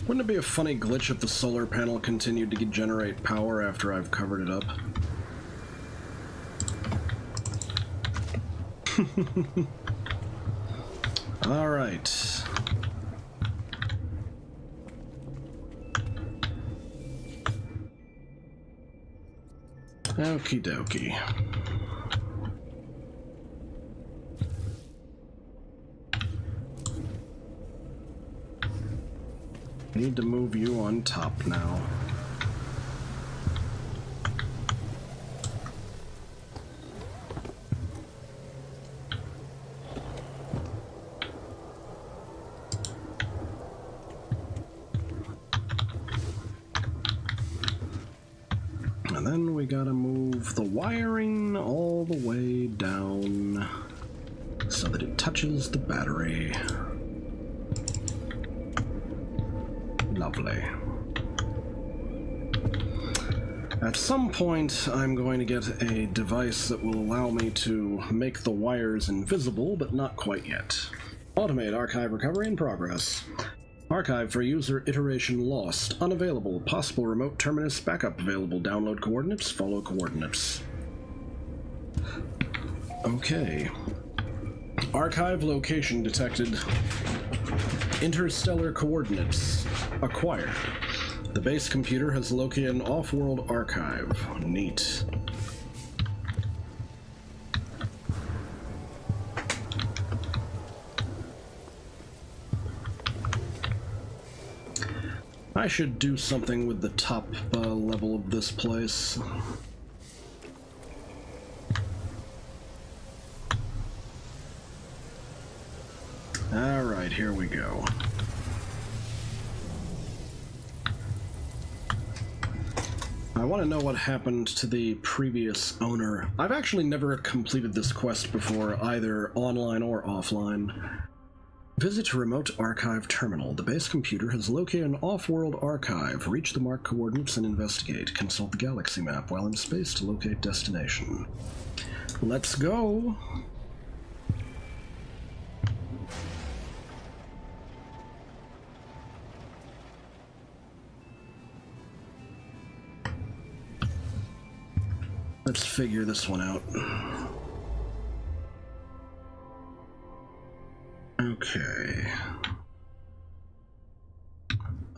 Speaker 1: Wouldn't it be a funny glitch if the solar panel continued to generate power after I've covered it up? All right. Okie dokie. Need to move you on top now. And then we gotta move the wiring all the way down so that it touches the battery. Lovely. At some point, I'm going to get a device that will allow me to make the wires invisible, but not quite yet. Automate archive recovery in progress. Archive for user iteration lost. Unavailable. Possible remote terminus backup available. Download coordinates. Follow coordinates. Okay. Archive location detected. Interstellar coordinates acquired. The base computer has located an off-world archive. Neat. I should do something with the top level of this place. Alright, here we go. I want to know what happened to the previous owner. I've actually never completed this quest before, either online or offline. Visit a remote archive terminal. The base computer has located an off-world archive. Reach the marked coordinates and investigate. Consult the galaxy map while in space to locate destination. Let's go! Let's figure this one out. Okay.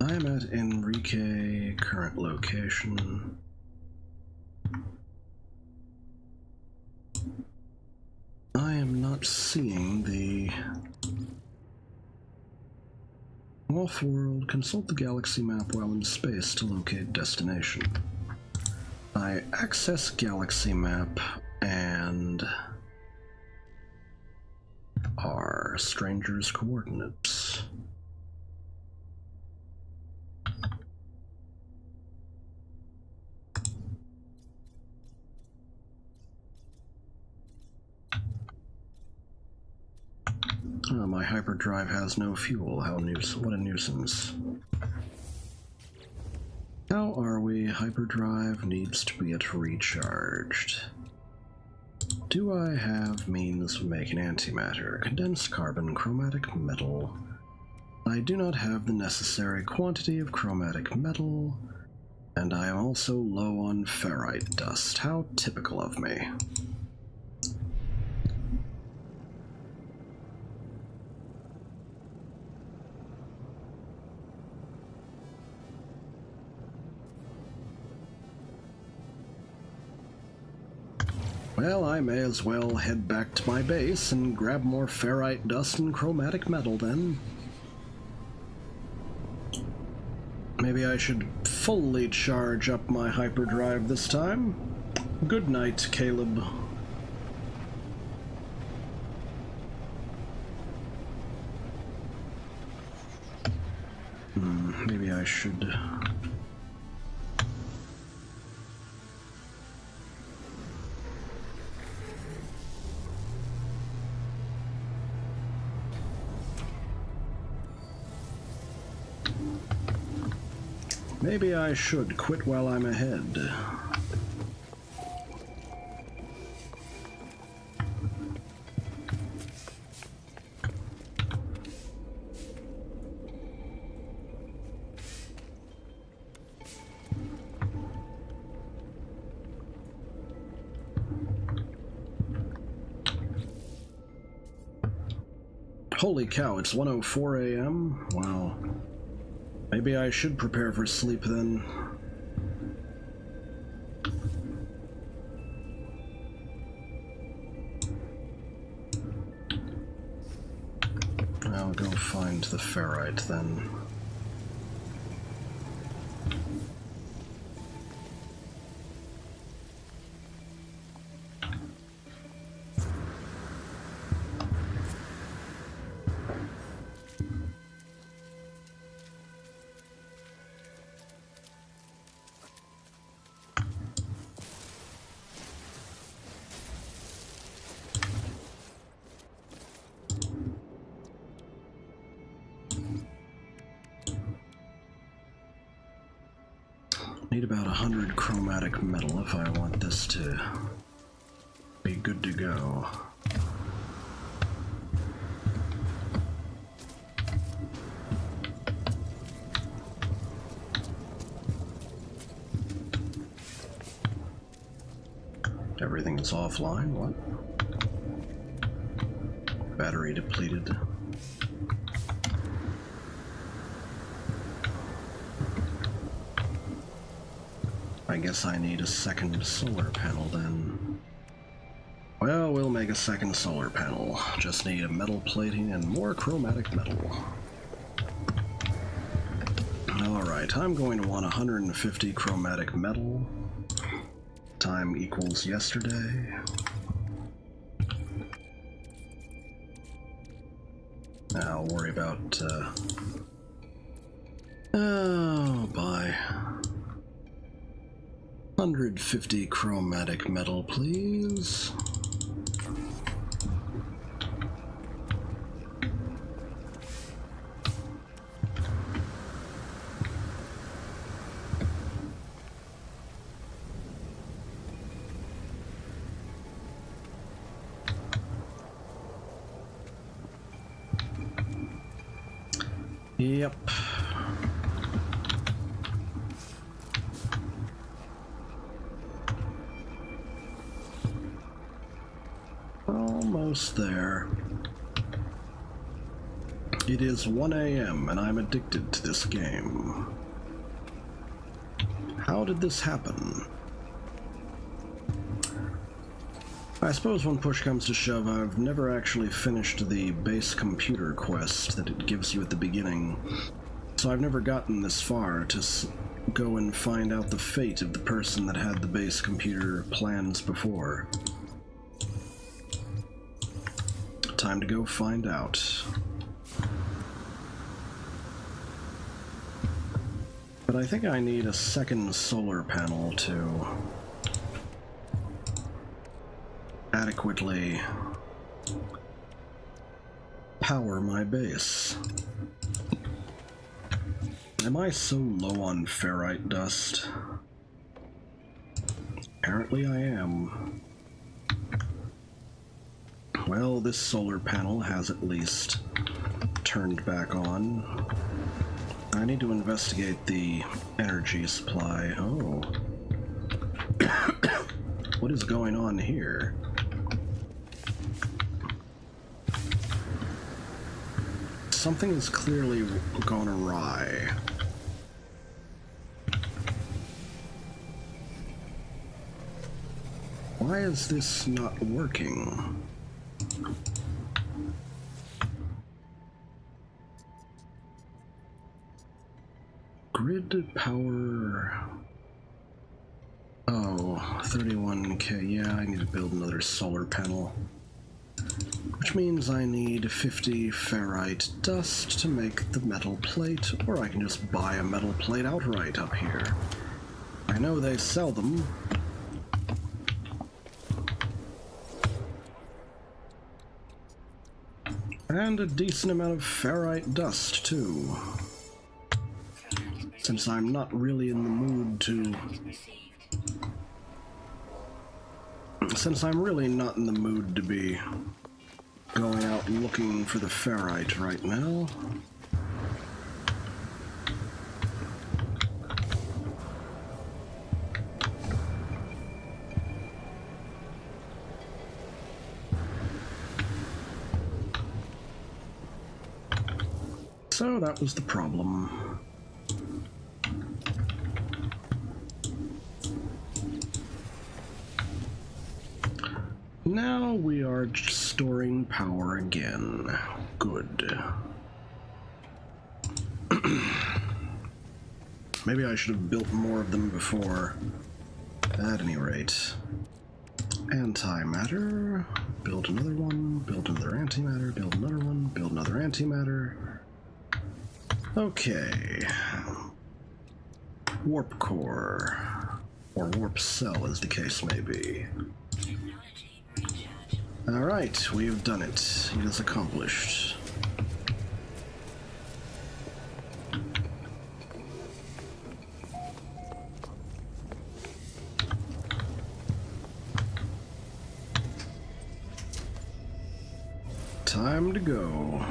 Speaker 1: I'm at Enrique, current location. I am not seeing the off-world. Consult the galaxy map while in space to locate destination. I access galaxy map and are stranger's coordinates. Oh, my hyperdrive has no fuel. What a nuisance. How are we? Hyperdrive needs to get recharged. Do I have means of making antimatter? Condensed carbon, chromatic metal. I do not have the necessary quantity of chromatic metal, and I am also low on ferrite dust. How typical of me. Well, I may as well head back to my base and grab more ferrite dust and chromatic metal then. Maybe I should fully charge up my hyperdrive this time. Good night, Caleb. Maybe I should... Maybe I should quit while I'm ahead. Holy cow, it's 1:04 a.m.? Wow. Maybe I should prepare for sleep then. I'll go find the ferrite then. Need about 100 chromatic metal if I want this to be good to go. Everything is offline, what? Battery depleted. I guess I need a second solar panel then. Well, we'll make a second solar panel. Just need a metal plating and more chromatic metal. Alright, I'm going to want 150 chromatic metal. Time equals yesterday. I'll worry about, oh, bye. 150 chromatic metal, please. Yep. Almost there. It is 1 a.m. and I'm addicted to this game. How did this happen? I suppose when push comes to shove, I've never actually finished the base computer quest that it gives you at the beginning, so I've never gotten this far to go and find out the fate of the person that had the base computer plans before. Time to go find out. But I think I need a second solar panel to adequately power my base. Am I so low on ferrite dust? Apparently I am. Well, this solar panel has at least turned back on. I need to investigate the energy supply. Oh. What is going on here? Something has clearly gone awry. Why is this not working? Grid power... Oh, 31k. Yeah, I need to build another solar panel. Which means I need 50 ferrite dust to make the metal plate, or I can just buy a metal plate outright up here. I know they sell them. And a decent amount of ferrite dust, too. Since I'm not really in the mood to... Since I'm really not in the mood to be going out looking for the ferrite right now. So that was the problem. Now we are storing power again. Good. Maybe I should have built more of them before. At any rate. Antimatter. Build another one. Build another antimatter. Build another one. Build another antimatter. Okay. Warp core. Or warp cell, as the case may be. Alright, we have done it. It is accomplished. Time to go.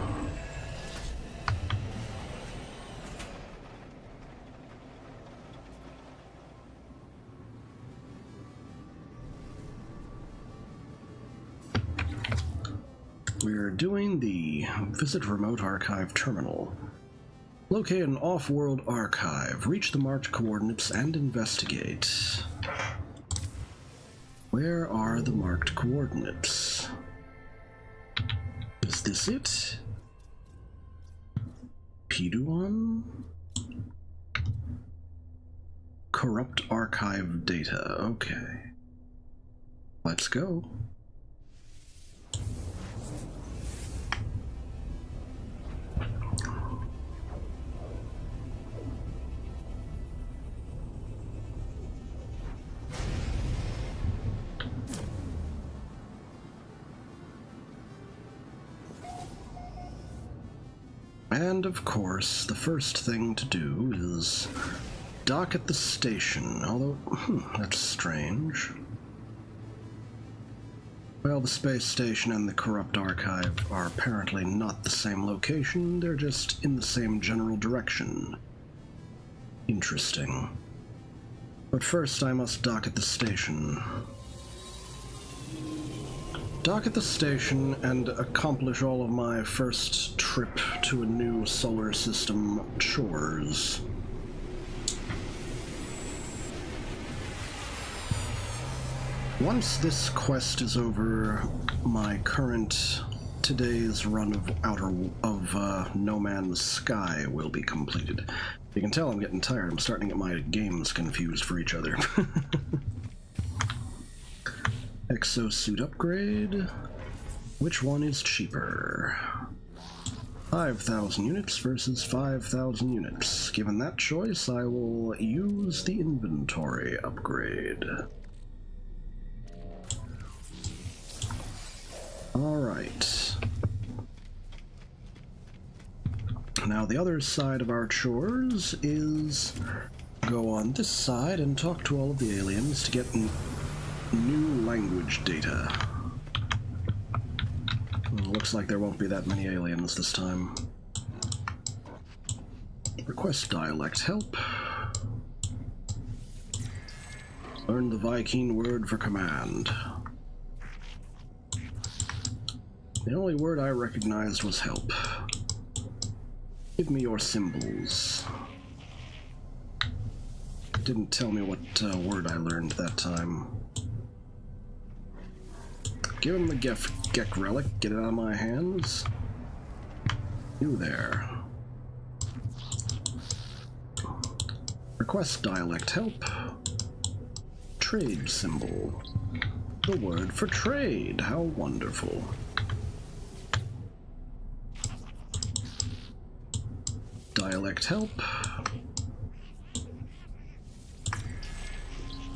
Speaker 1: We're doing the Visit Remote Archive Terminal. Locate an off-world archive, reach the marked coordinates, and investigate. Where are the marked coordinates? Is this it? Piduan? Corrupt archive data. Okay. Let's go. And of course, the first thing to do is dock at the station, although, that's strange. Well, the space station and the corrupt archive are apparently not the same location, they're just in the same general direction. Interesting. But first I must dock at the station. Dock at the station and accomplish all of my first trip to a new solar system chores. Once this quest is over, my today's run of No Man's Sky will be completed. You can tell I'm getting tired. I'm starting to get my games confused for each other. Exosuit upgrade. Which one is cheaper? 5,000 units versus 5,000 units. Given that choice, I will use the inventory upgrade. Alright. Now the other side of our chores is go on this side and talk to all of the aliens to get new language data. Looks like there won't be that many aliens this time. Request dialect help. Learn the Viking word for command. The only word I recognized was help. Give me your symbols. Didn't tell me what word I learned that time. Give him the Gek relic. Get it out of my hands. You there. Request dialect help. Trade symbol. The word for trade. How wonderful. Dialect help.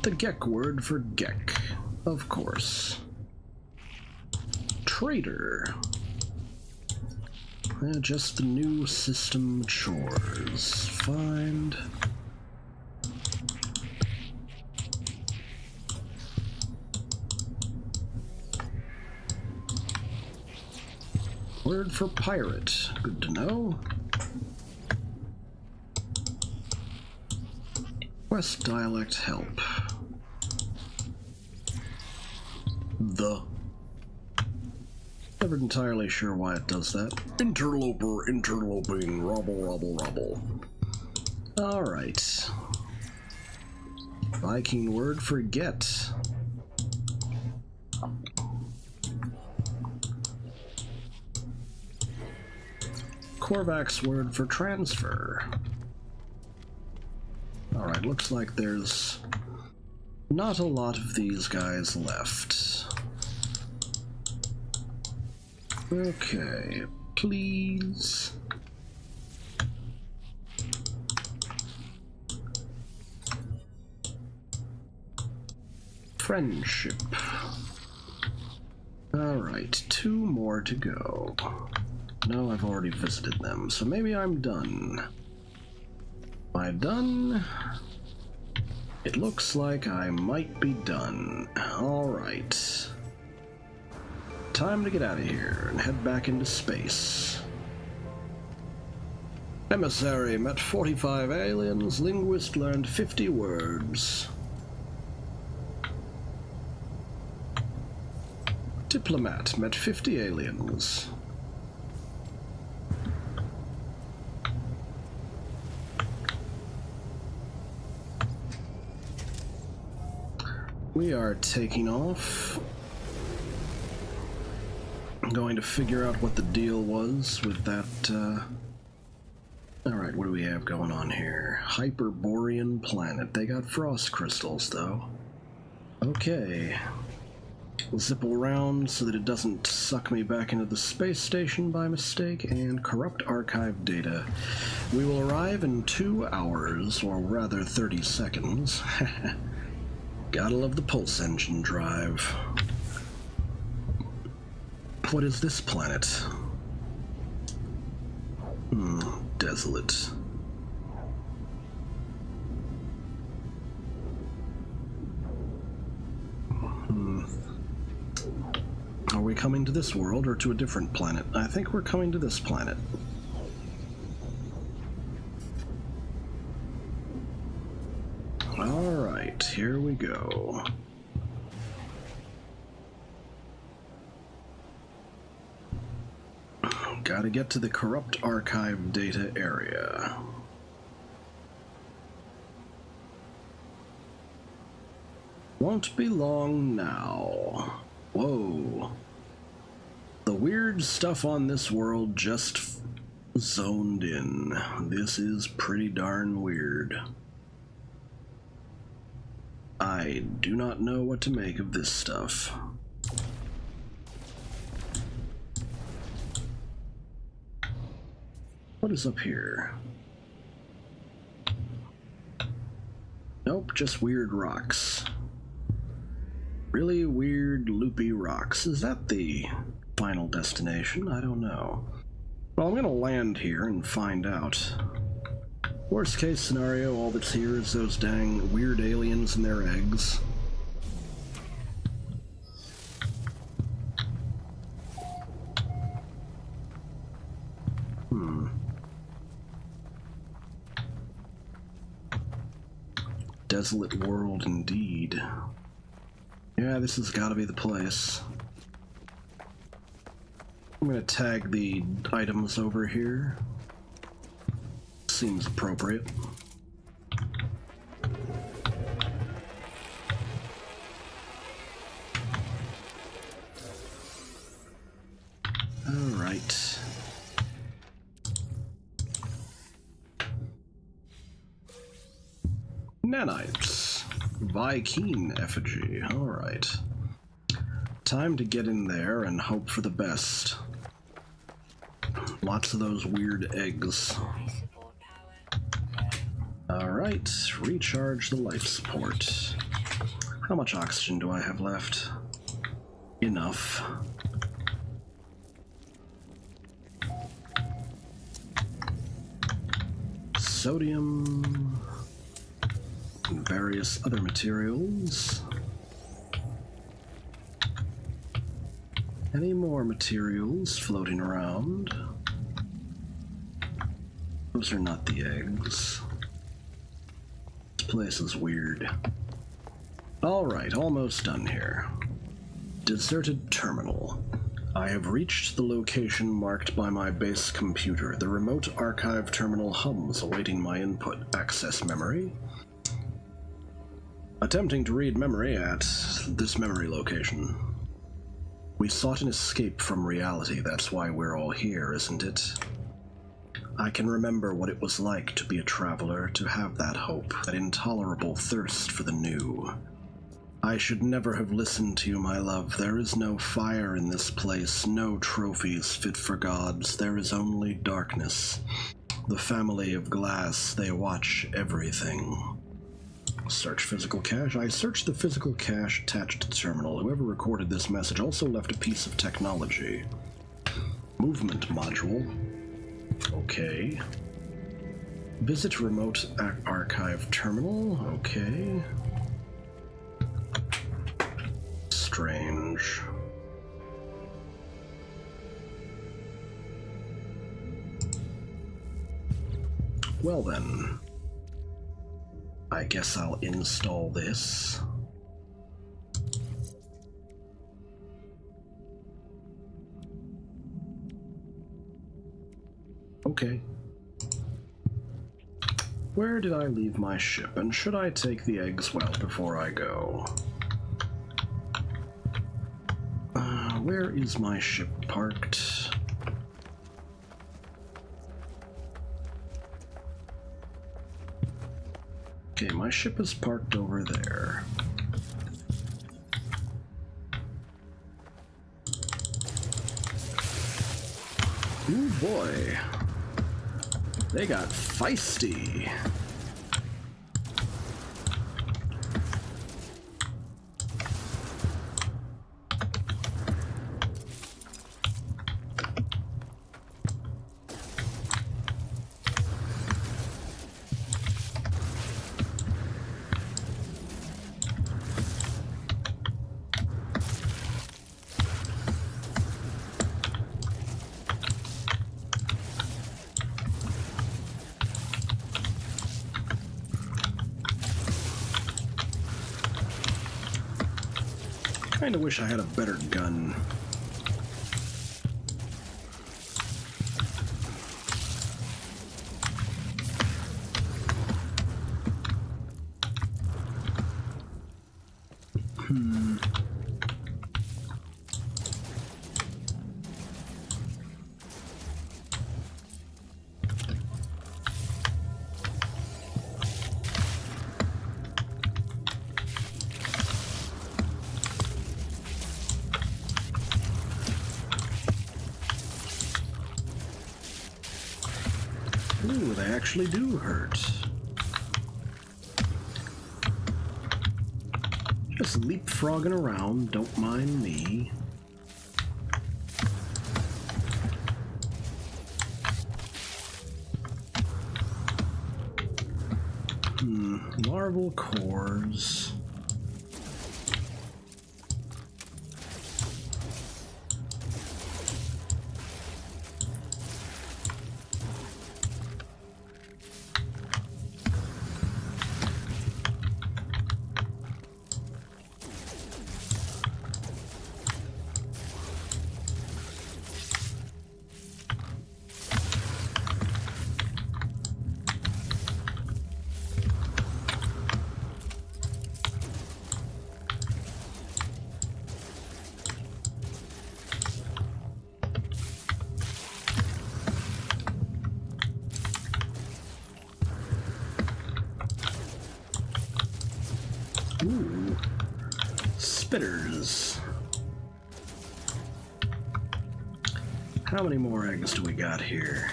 Speaker 1: The Gek word for Gek. Of course. Trader. Just the new system chores. Find. Word for pirate. Good to know. Quest dialect help. The. Never entirely sure why it does that. Interloper, interloping, robble, robble, robble. Alright. Viking word for get. Korvac's word for transfer. Alright, looks like there's not a lot of these guys left. Okay, please. Friendship. Alright, 2 more to go. No, I've already visited them, so maybe I'm done. Am I done? It looks like I might be done. Alright. Time to get out of here and head back into space. Emissary met 45 aliens, linguist learned 50 words. Diplomat met 50 aliens. We are taking off. I'm going to figure out what the deal was with that, Alright, what do we have going on here? Hyperborean planet. They got frost crystals, though. Okay. We'll zip around so that it doesn't suck me back into the space station by mistake, and corrupt archive data. We will arrive in 2 hours, or rather 30 seconds. Gotta love the pulse engine drive. What is this planet? Desolate. Are we coming to this world or to a different planet? I think we're coming to this planet. Alright, here we go. Gotta get to the corrupt archive data area. Won't be long now. Whoa. The weird stuff on this world just zoned in. This is pretty darn weird. I do not know what to make of this stuff. What is up here? Nope, just weird rocks. Really weird, loopy rocks. Is that the final destination? I don't know. Well, I'm gonna land here and find out. Worst case scenario, all that's here is those dang weird aliens and their eggs. Desolate world indeed. Yeah, this has got to be the place. I'm gonna tag the items over here. Seems appropriate. All right. Nanites. Viking effigy. Alright. Time to get in there and hope for the best. Lots of those weird eggs. Alright, recharge the life support. How much oxygen do I have left? Enough. Sodium. And various other materials. Any more materials floating around? Those are not the eggs. This place is weird. Alright, almost done here. Deserted terminal. I have reached the location marked by my base computer. The remote archive terminal hums, awaiting my input. Access memory. Attempting to read memory at this memory location. We sought an escape from reality, that's why we're all here, isn't it? I can remember what it was like to be a traveler, to have that hope, that intolerable thirst for the new. I should never have listened to you, my love. There is no fire in this place, no trophies fit for gods. There is only darkness. The family of glass, they watch everything. Search physical cache. I searched the physical cache attached to the terminal. Whoever recorded this message also left a piece of technology. Movement module. Okay. Visit remote archive terminal. Okay. Strange. Well then. I guess I'll install this. Okay. Where did I leave my ship, and should I take the eggs well before I go? Where is my ship parked? Okay, my ship is parked over there. Ooh boy. They got feisty. Kinda wish I had a better gun. they actually do hurt. Just leapfrogging around, don't mind me. Larval cores. Ooh, spitters. How many more eggs do we got here?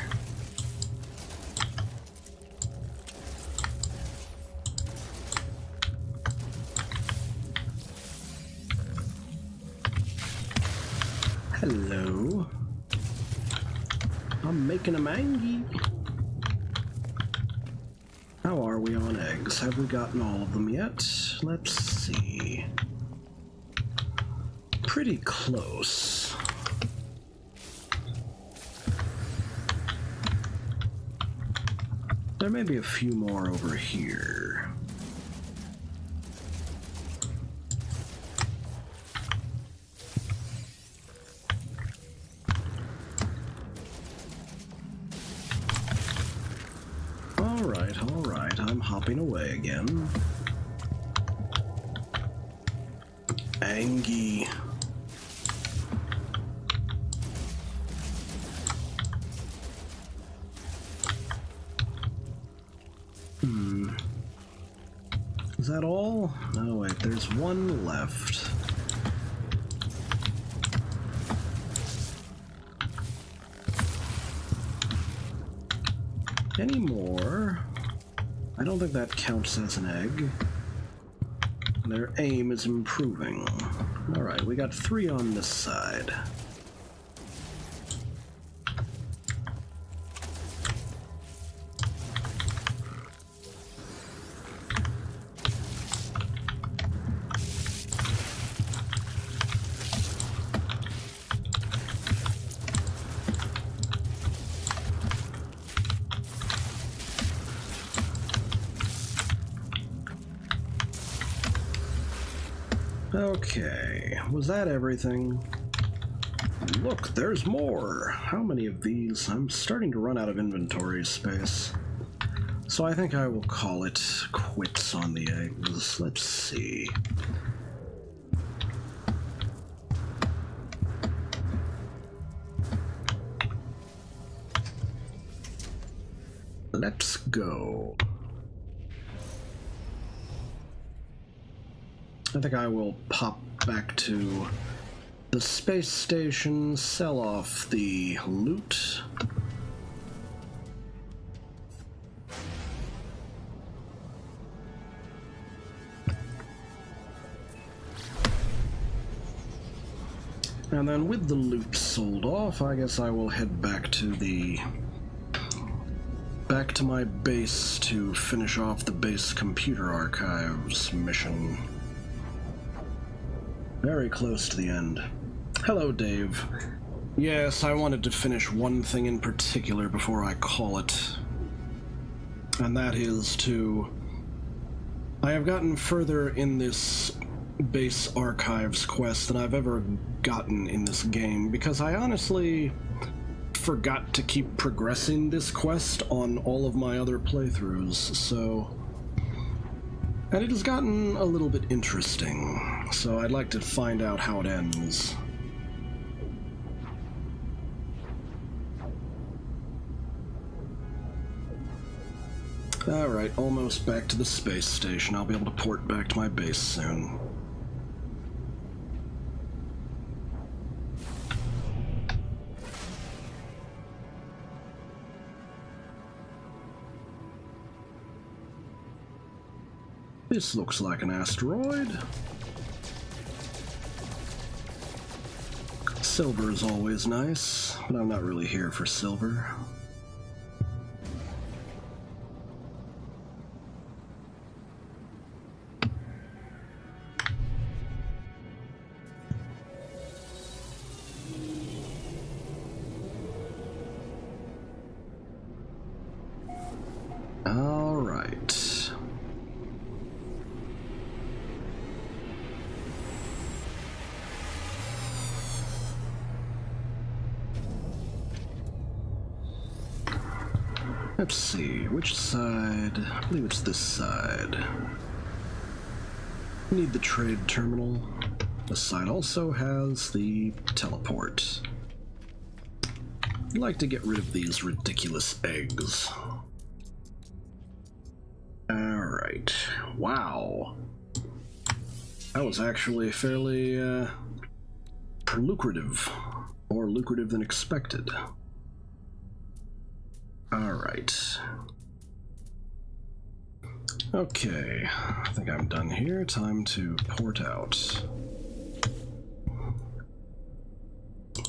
Speaker 1: Hello. I'm making a mangy. How are we on eggs? Have we gotten all of them yet? Let's see. Pretty close. There may be a few more over here. All right, I'm hopping away again. Angie. Is that all? Oh wait, there's one left. Any more? I don't think that counts as an egg. Their aim is improving. Alright, we got 3 on this side. Okay, was that everything? Look, there's more! How many of these? I'm starting to run out of inventory space. So I think I will call it quits on the eggs. Let's see. Let's go. I think I will pop back to the space station, sell off the loot. And then with the loot sold off, I guess I will head back to my base to finish off the base computer archives mission. Very close to the end. Hello, Dave. Yes, I wanted to finish one thing in particular before I call it. And that is I have gotten further in this base archives quest than I've ever gotten in this game, because I honestly forgot to keep progressing this quest on all of my other playthroughs, so... And it has gotten a little bit interesting, so I'd like to find out how it ends. Alright, almost back to the space station. I'll be able to port back to my base soon. This looks like an asteroid. Silver is always nice, but I'm not really here for silver. All right. Let's see, which side? I believe it's this side. Need the trade terminal. This side also has the teleport. I'd like to get rid of these ridiculous eggs. Alright. Wow. That was actually fairly lucrative. More lucrative than expected. Alright. Okay, I think I'm done here. Time to port out.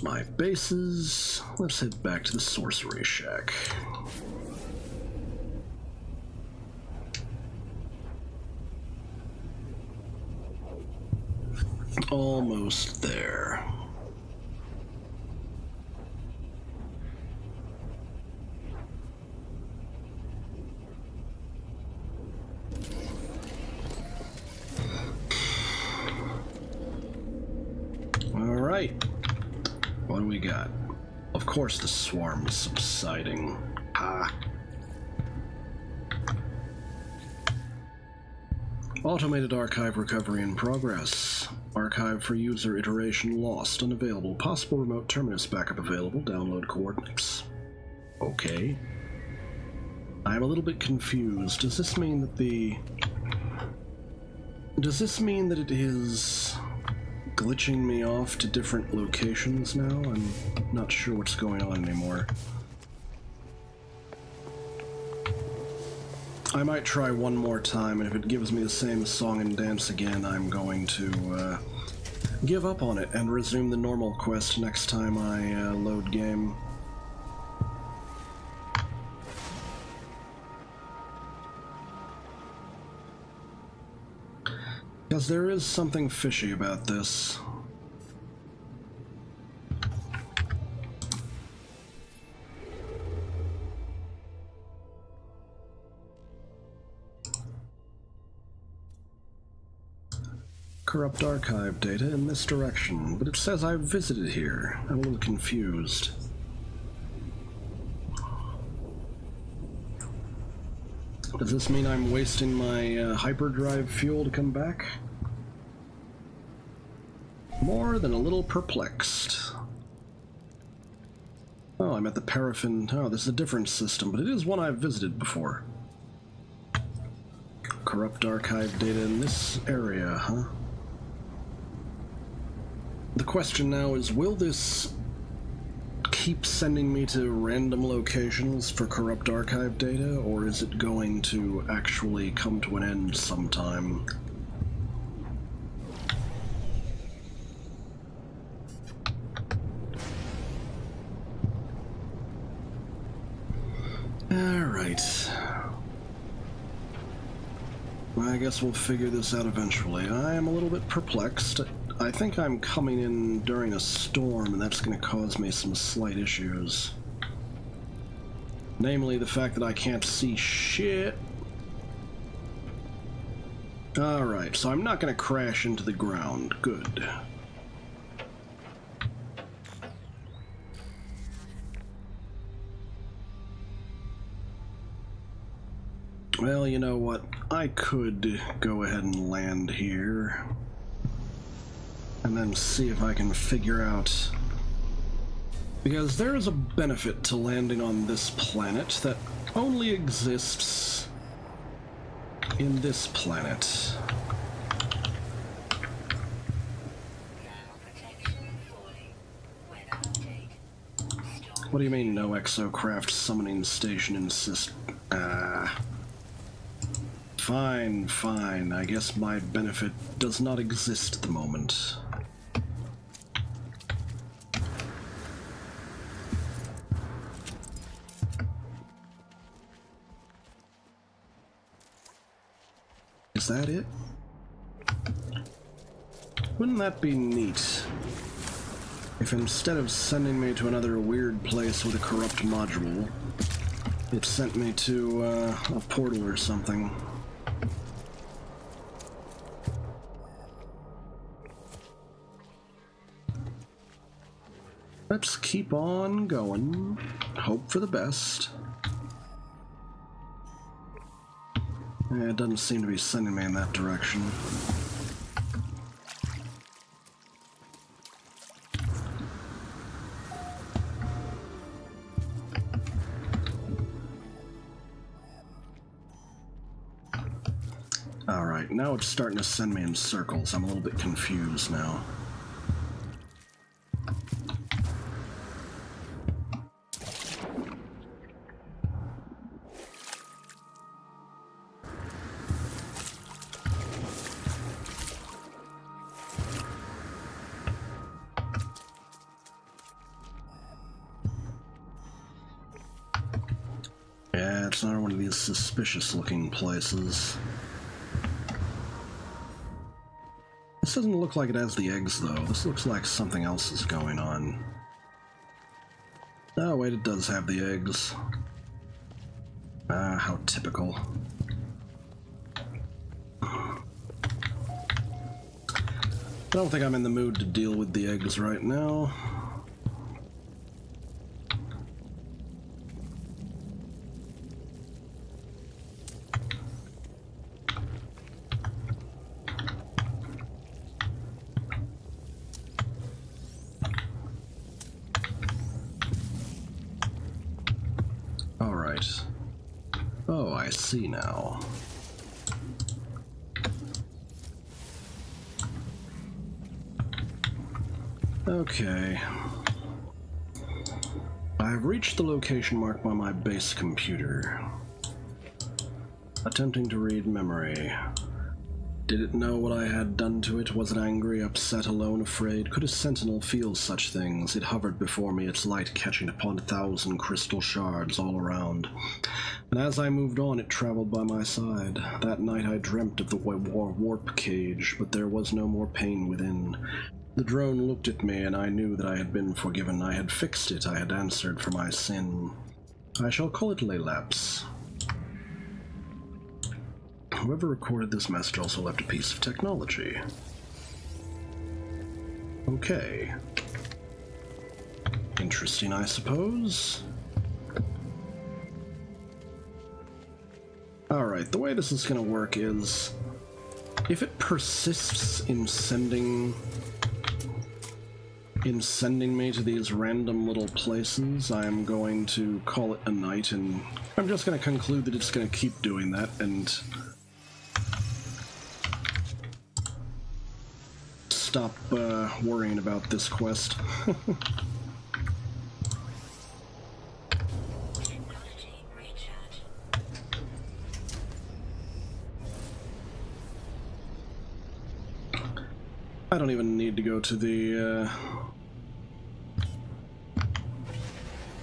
Speaker 1: My bases. Let's head back to the sorcery shack. Almost there. Alright. What do we got? Of course the swarm is subsiding. Ah. Automated archive recovery in progress. Archive for user iteration lost. Unavailable. Possible remote terminus backup available. Download coordinates. Okay. I'm a little bit confused. Does this mean that it is glitching me off to different locations now? I'm not sure what's going on anymore. I might try one more time, and if it gives me the same song and dance again, I'm going to give up on it and resume the normal quest next time I load game. Because there is something fishy about this. Corrupt archive data in this direction, but it says I've visited here. I'm a little confused. Does this mean I'm wasting my hyperdrive fuel to come back? More than a little perplexed. Oh, I'm at the paraffin. Oh, this is a different system, but it is one I've visited before. Corrupt archive data in this area, huh? The question now is, will this keep sending me to random locations for corrupt archive data, or is it going to actually come to an end sometime? Alright. I guess we'll figure this out eventually. I am a little bit perplexed. I think I'm coming in during a storm, and that's going to cause me some slight issues. Namely, the fact that I can't see shit. Alright, so I'm not going to crash into the ground. Good. Well, you know what? I could go ahead and land here. And then see if I can figure out... Because there is a benefit to landing on this planet that only exists in this planet. What do you mean, no exocraft summoning station insist? Fine, fine. I guess my benefit does not exist at the moment. Is that it? Wouldn't that be neat? If instead of sending me to another weird place with a corrupt module, it sent me to a portal or something. Let's keep on going. Hope for the best. It doesn't seem to be sending me in that direction. Alright, now it's starting to send me in circles. I'm a little bit confused now. Yeah, it's another one of these suspicious-looking places. This doesn't look like it has the eggs, though. This looks like something else is going on. Oh, wait, it does have the eggs. Ah, how typical. I don't think I'm in the mood to deal with the eggs right now. Alright. Oh, I see now. Okay. I've reached the location marked by my base computer. Attempting to read memory. Did it know what I had done to it? Was it angry, upset, alone, afraid? Could a sentinel feel such things? It hovered before me, its light catching upon 1,000 crystal shards all around. And as I moved on, it traveled by my side. That night I dreamt of the warp cage, but there was no more pain within. The drone looked at me, and I knew that I had been forgiven. I had fixed it. I had answered for my sin. I shall call it Laylapse. Whoever recorded this message also left a piece of technology. Okay. Interesting, I suppose. Alright, the way this is going to work is, if it persists in sending me to these random little places, I am going to call it a night, and I'm just going to conclude that it's going to keep doing that, and stop worrying about this quest.
Speaker 2: Technology recharge.
Speaker 1: I don't even need to go to the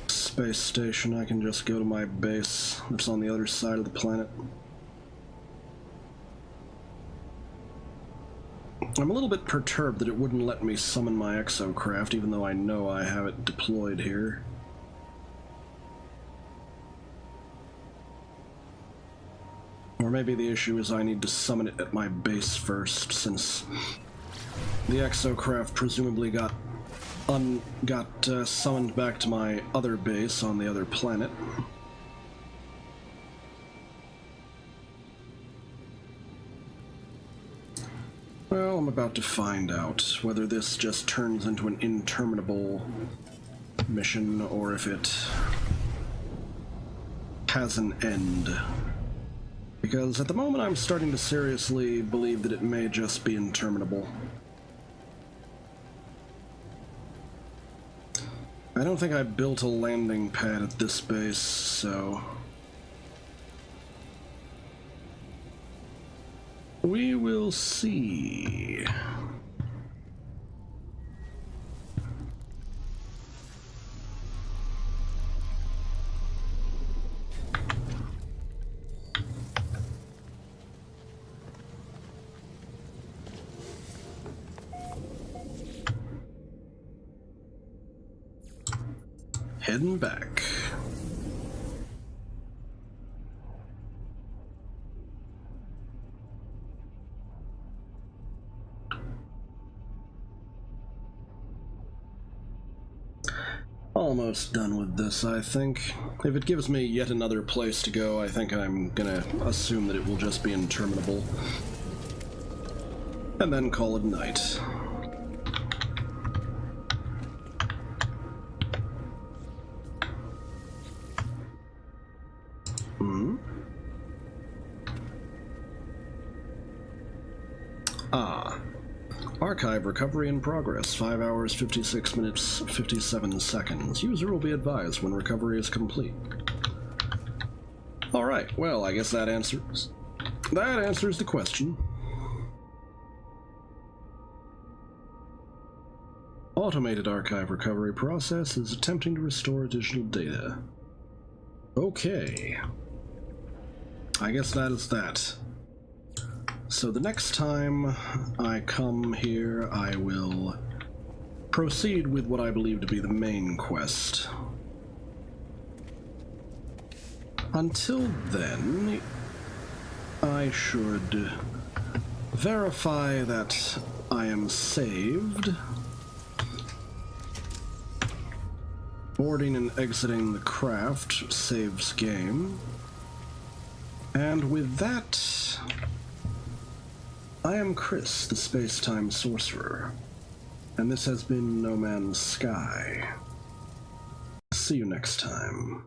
Speaker 1: space station. I can just go to my base that's on the other side of the planet. I'm a little bit perturbed that it wouldn't let me summon my exocraft, even though I know I have it deployed here. Or maybe the issue is I need to summon it at my base first, since the exocraft presumably got summoned back to my other base on the other planet. Well, I'm about to find out whether this just turns into an interminable mission or if it has an end. Because at the moment I'm starting to seriously believe that it may just be interminable. I don't think I built a landing pad at this base, so We will see. Heading back. Almost done with this, I think. If it gives me yet another place to go, I think I'm gonna assume that it will just be interminable. And then call it night. Archive recovery in progress. 5 hours, 56 minutes, 57 seconds. User will be advised when recovery is complete. Alright, well, I guess that answers the question. Automated archive recovery process is attempting to restore digital data. Okay. I guess that is that. So the next time I come here, I will proceed with what I believe to be the main quest. Until then, I should verify that I am saved. Boarding and exiting the craft saves game. And with that, I am Chris, the space-time sorcerer, and this has been No Man's Sky. See you next time.